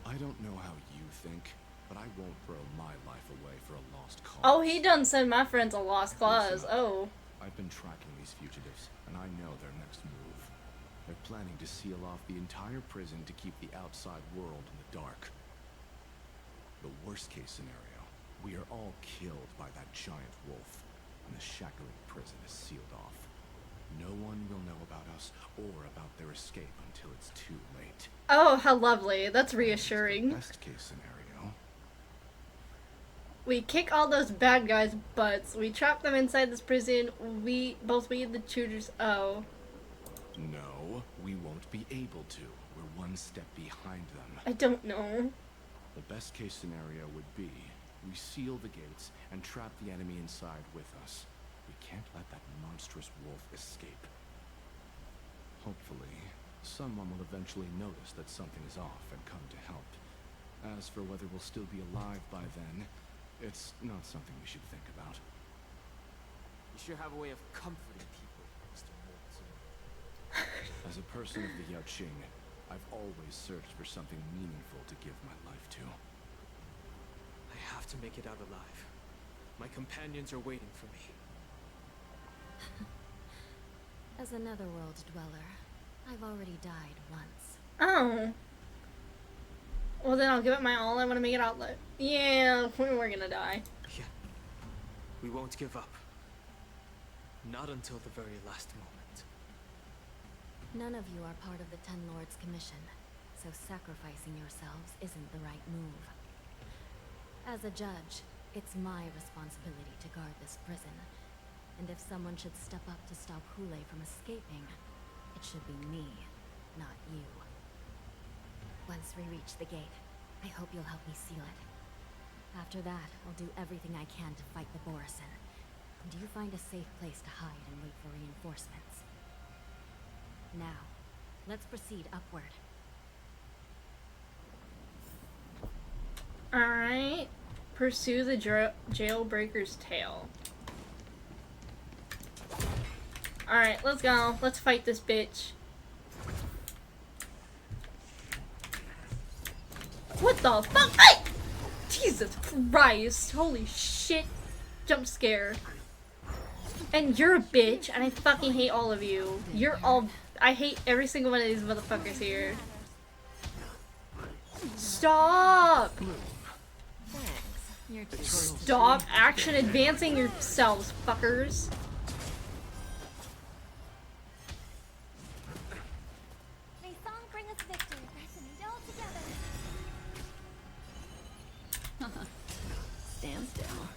I don't know how you think, but I won't throw my life away for a lost cause. Oh, he done said my friend's a lost cause. Oh. I've been tracking these fugitives, and I know their next move. They're planning to seal off the entire prison to keep the outside world in the dark. The worst case scenario, we are all killed by that giant wolf, and the shackling prison is sealed off. No one will know about us or about their escape until it's too late. Oh, how lovely. That's reassuring. Best case scenario. We kick all those bad guys' butts. We trap them inside this prison. Both we and the tutors. Oh. No, we won't be able to. We're one step behind them. I don't know. The best case scenario would be we seal the gates and trap the enemy inside with us. We can't let that monstrous wolf escape. Hopefully, someone will eventually notice that something is off and come to help. As for whether we'll still be alive by then, it's not something we should think about. You sure have a way of comforting people, Mr. Molson. As a person of the Yaoqing, I've always searched for something meaningful to give my life to. I have to make it out alive. My companions are waiting for me. As a netherworld dweller, I've already died once. Oh. Well, then I'll give it my all. I want to make it out. Yeah, we're gonna die. Yeah. We won't give up. Not until the very last moment. None of you are part of the Ten Lords' commission, so sacrificing yourselves isn't the right move. As a judge, it's my responsibility to guard this prison, and if someone should step up to stop Hule from escaping, it should be me, not you. Once we reach the gate, I hope you'll help me seal it. After that, I'll do everything I can to fight the Borisin, and you find a safe place to hide and wait for reinforcements. Now, let's proceed upward. Alright. Pursue the jailbreaker's tail. Alright, let's go. Let's fight this bitch. What the fuck? Hey! Jesus Christ. Holy shit. Jump scare. And you're a bitch, and I fucking hate all of you. You're all... I hate every single one of these motherfuckers here. Stop! Stop action advancing yourselves, fuckers. May song bring us victory. Resonate all together. Stand still.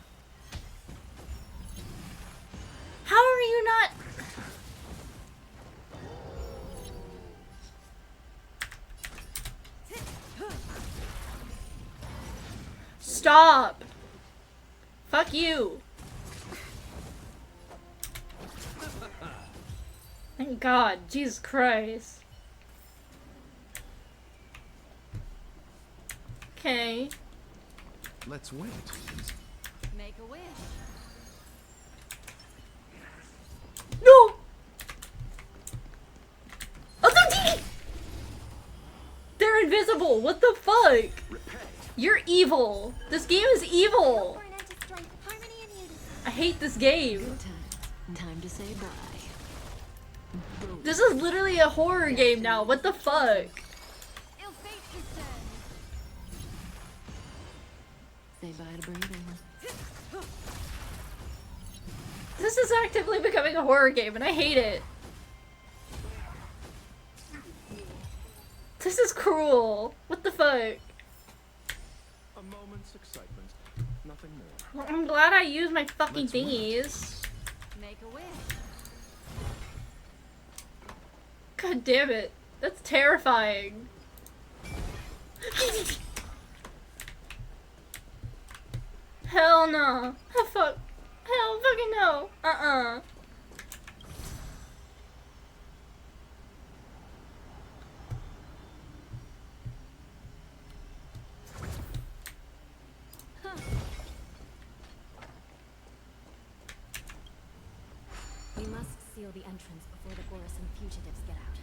How are you not... Stop! Fuck you! Thank God, Jesus Christ. Okay. Let's wait. Make a wish. No! Oh, they're invisible! What the fuck? You're evil! This game is evil! I hate this game. Time to say bye. This is literally a horror game now. What the fuck? Say bye to breathing. This is actively becoming a horror game and I hate it. This is cruel. What the fuck? A moment's excitement, nothing more. Well, I'm glad I used my fucking thingies. Make a wish. God damn it. That's terrifying. Hell no. Hell fuck. Hell fucking no. We must seal the entrance before the Borisin fugitives get out.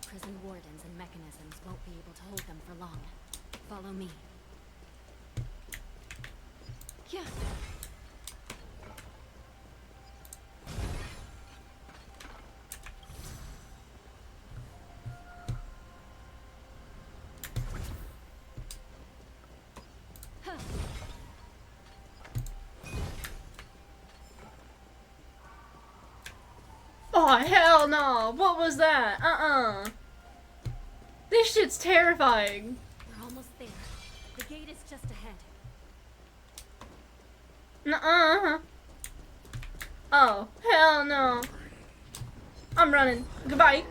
The prison wardens and mechanisms won't be able to hold them for long. Follow me. Yeah. Oh, hell no! What was that? This shit's terrifying. We're almost there. The gate is just ahead. Nuh-uh. Oh, hell no. I'm running. Goodbye.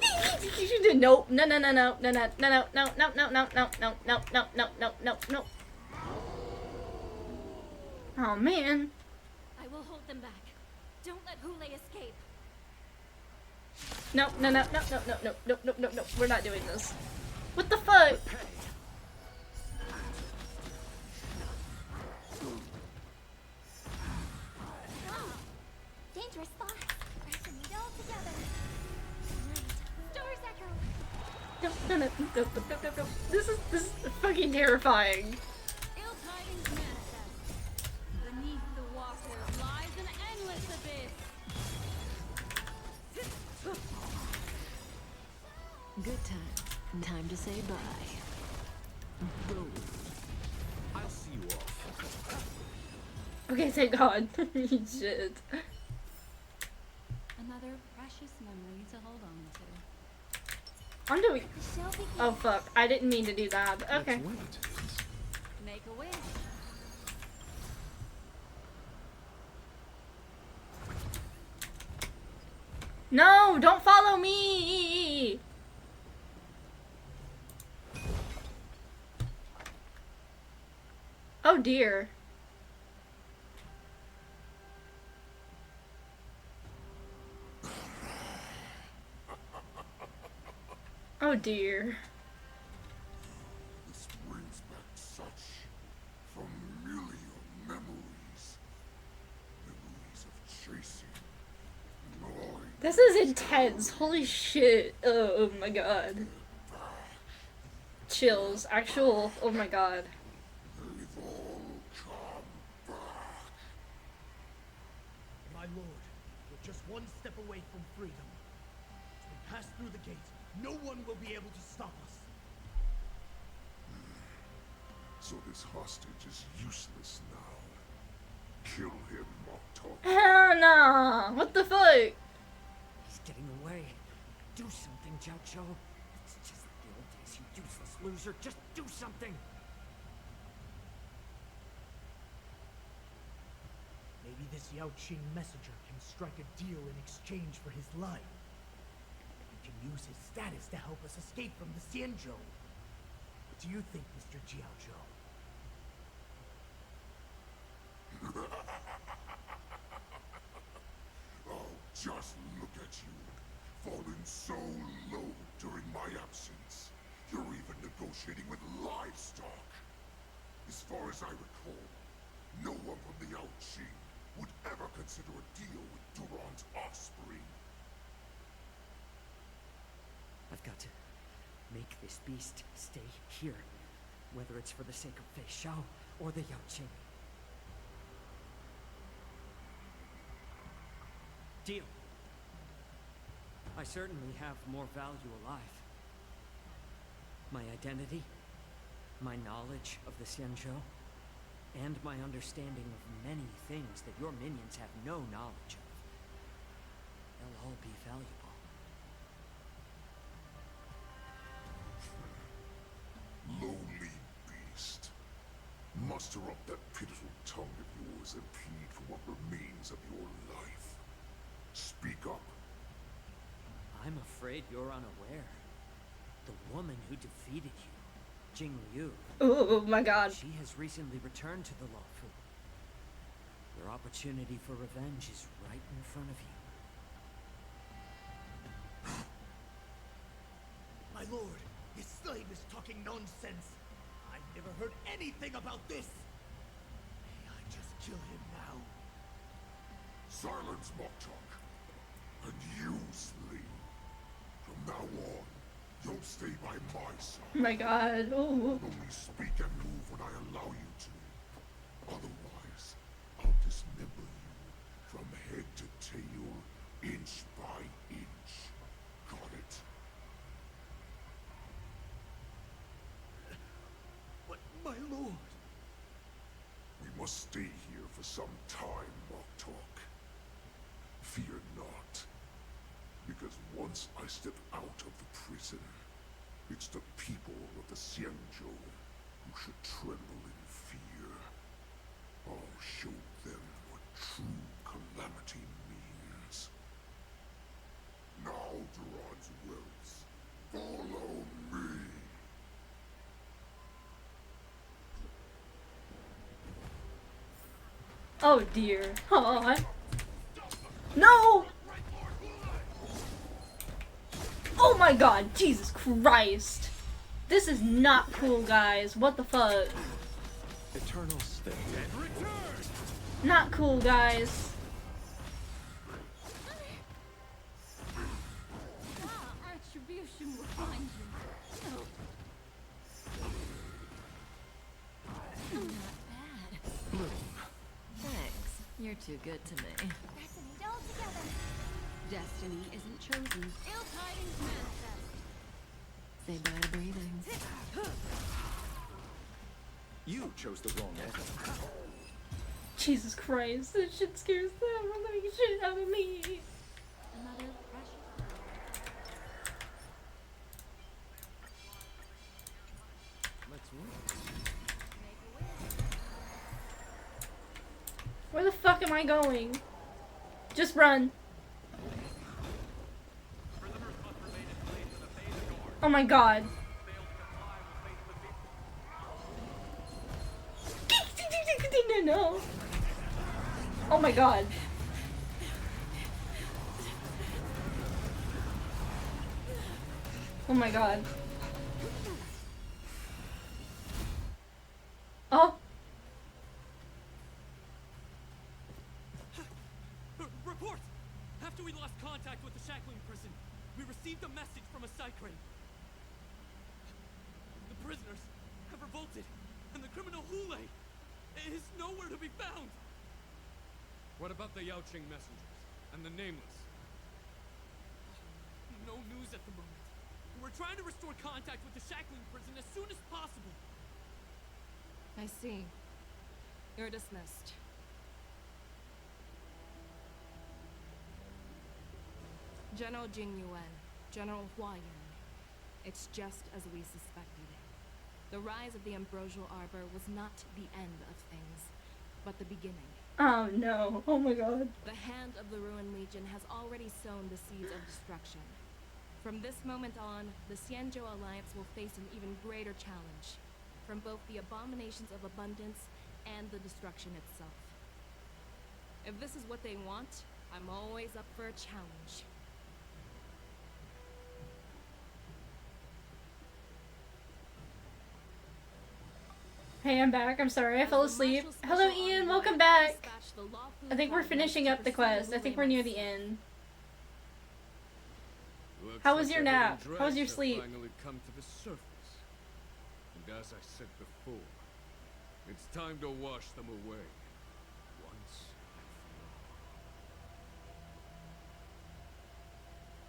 Nope. No, no, no, no, no, no, no, no, no, no, no, no, no, no, no, no, no, no, no. Oh, man. I will hold them back. Don't let Hule escape. No, no, no, no, no, no, no, no, no, no, no. We're not doing this. What the fuck? Dangerous spot. I can meet all together. Stars echo. No, no, no, no, no, no, no, no. This is fucking terrifying. Ill tidings manifest. Beneath the water lies an endless abyss. Good time. Time to say bye. Boom. I'll see you off. Okay, thank God. Shit. Another precious memory to hold on to. I'm doing. Oh fuck! I didn't mean to do that. But okay. Make a wish. No! Don't follow me! Oh dear. Oh dear. This brings back such familiar memories. Memories of chasing, gnawing. This is intense. Holy shit. Oh my god. Chills. Actual. Oh my god. They've all come back. My lord, we're just one step away from freedom. As we pass through the gate, no one will be able to stop us. So this hostage is useless now. Kill him, Moktok. Hell no! What the fuck? He's getting away. Do something, Jiao. It's just like the old days, you useless loser. Just do something. Maybe this Yao Qing messenger can strike a deal in exchange for his life. He can use his status to help us escape from the Xianzhou. What do you think, Mr. Jiaozhou? Oh, just look at you. Fallen so low during my absence. You're even negotiating with livestock. As far as I recall, no one from the Yao Qing would ever consider a deal with Duran's offspring. I've got to make this beast stay here, whether it's for the sake of Fei Xiao or the Yao Qing. Deal. I certainly have more value alive. My identity, my knowledge of the Xianzhou, and my understanding of many things that your minions have no knowledge of. They'll all be valuable. Lowly beast. Muster up that pitiful tongue of yours and plead for what remains of your life. Speak up. I'm afraid you're unaware. The woman who defeated you, Jing Yu. Oh my god. She has recently returned to the Luofu. Your opportunity for revenge is right in front of you. My lord, his slave is talking nonsense. I've never heard anything about this. May I just kill him now? Silence, Moktok. And you, slave. From now on, You'll stay by my side. Oh my god. Ooh. Only speak and move when I allow you to. Otherwise, I'll dismember you from head to tail, inch by inch. Got it? But, my lord... We must stay here for some time, Moktok. Fear not. Because once I step out of the prison, it's the people of the Xianzhou who should tremble in fear. I'll show them what true calamity means. Now, Duran's wills, follow me. Oh dear. Aw. No! Oh my god, Jesus Christ. This is not cool, guys. What the fuck? Eternal state. Not cool, guys. Retribution will find you. Not bad. Bloom. Thanks. You're too good to me. Destiny all together. Destiny isn't chosen. Ill tidings manifest. Say bye to breathing. You chose the wrong end. Jesus Christ, this shit scares the living shit out of me. Another precious... Let's run. Where the fuck am I going? Just run. Oh my god. No. Oh my god. Oh my god. Oh. Report! After we lost contact with the shackling prison, we received a message from a psychrane. The prisoners have revolted, and the criminal Hule is nowhere to be found. What about the Yaoqing messengers and the Nameless? No news at the moment. We're trying to restore contact with the shackling prison as soon as possible. I see. You're dismissed. General Jing Yuan, General Hua Yan. It's just as we suspected. The rise of the Ambrosial Arbor was not the end of things, but the beginning. Oh no. Oh my god. The hand of the Ruin Legion has already sown the seeds of destruction. From this moment on, the Xianzhou Alliance will face an even greater challenge, from both the abominations of abundance and the destruction itself. If this is what they want, I'm always up for a challenge. Hey, I'm back. I'm sorry, I fell asleep. Hello, Ian. Welcome back. I think we're finishing up the quest. I think we're near the end. How was your nap? How was your sleep? Finally come to the surface. And as I said before, it's time to wash them away. Once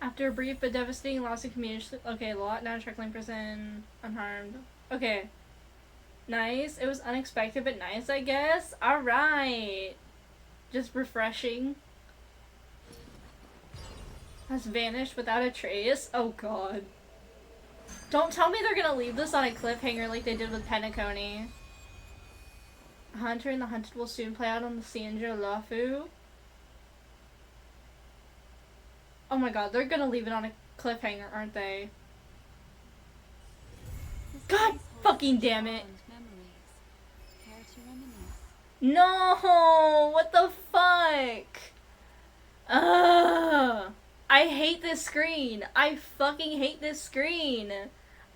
After a brief but devastating loss of communication. Okay, lot now shackling prison unharmed. Okay. Nice. It was unexpected but nice, I guess. Alright. Just refreshing. Has vanished without a trace. Oh god. Don't tell me they're gonna leave this on a cliffhanger like they did with Penacony. Hunter and the hunted will soon play out on the Xianzhou Luofu. Oh my god, they're gonna leave it on a cliffhanger, aren't they? God fucking damn it. No! What the fuck? Ugh! I hate this screen. I fucking hate this screen.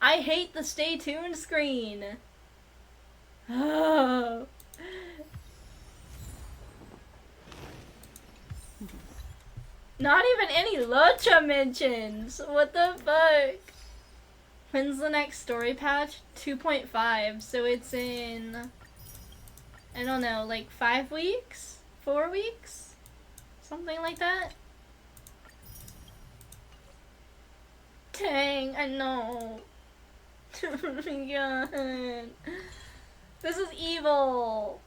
I hate the stay tuned screen. Ugh. Not even any Lucha mentions. What the fuck? When's the next story patch? 2.5, so it's in, I don't know, like 5 weeks? 4 weeks? Something like that? Dang, I know. Oh my god. This is evil.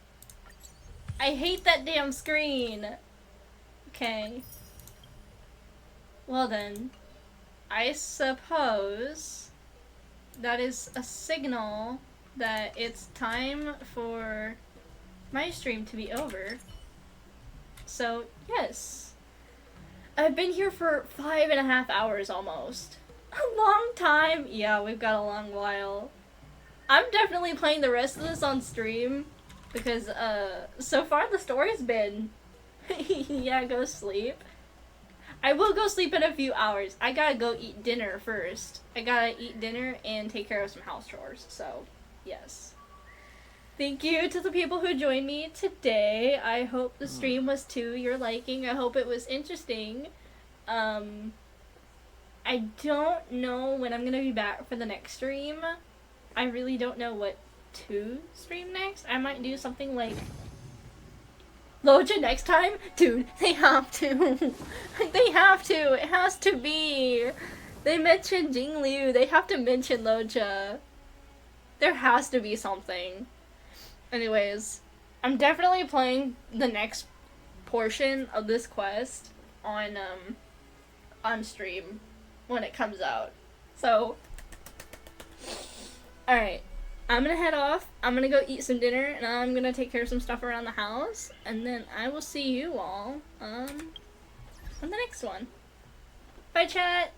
I hate that damn screen. Okay. Well then, I suppose that is a signal that it's time for my stream to be over. So, yes. I've been here for 5.5 hours almost. A long time. Yeah, we've got a long while. I'm definitely playing the rest of this on stream because, so far the story's been, yeah, go sleep. I will go sleep in a few hours. I gotta go eat dinner first. I gotta eat dinner and take care of some house chores, so, yes. Thank you to the people who joined me today. I hope the stream was to your liking. I hope it was interesting. I don't know when I'm gonna be back for the next stream. I really don't know what to stream next. I might do something like Loja next time? Dude, they have to. They have to. It has to be. They mentioned Jingliu. They have to mention Loja. There has to be something. Anyways, I'm definitely playing the next portion of this quest on stream when it comes out. So, alright. I'm gonna head off. I'm gonna go eat some dinner, and I'm gonna take care of some stuff around the house, and then I will see you all on the next one. Bye, chat!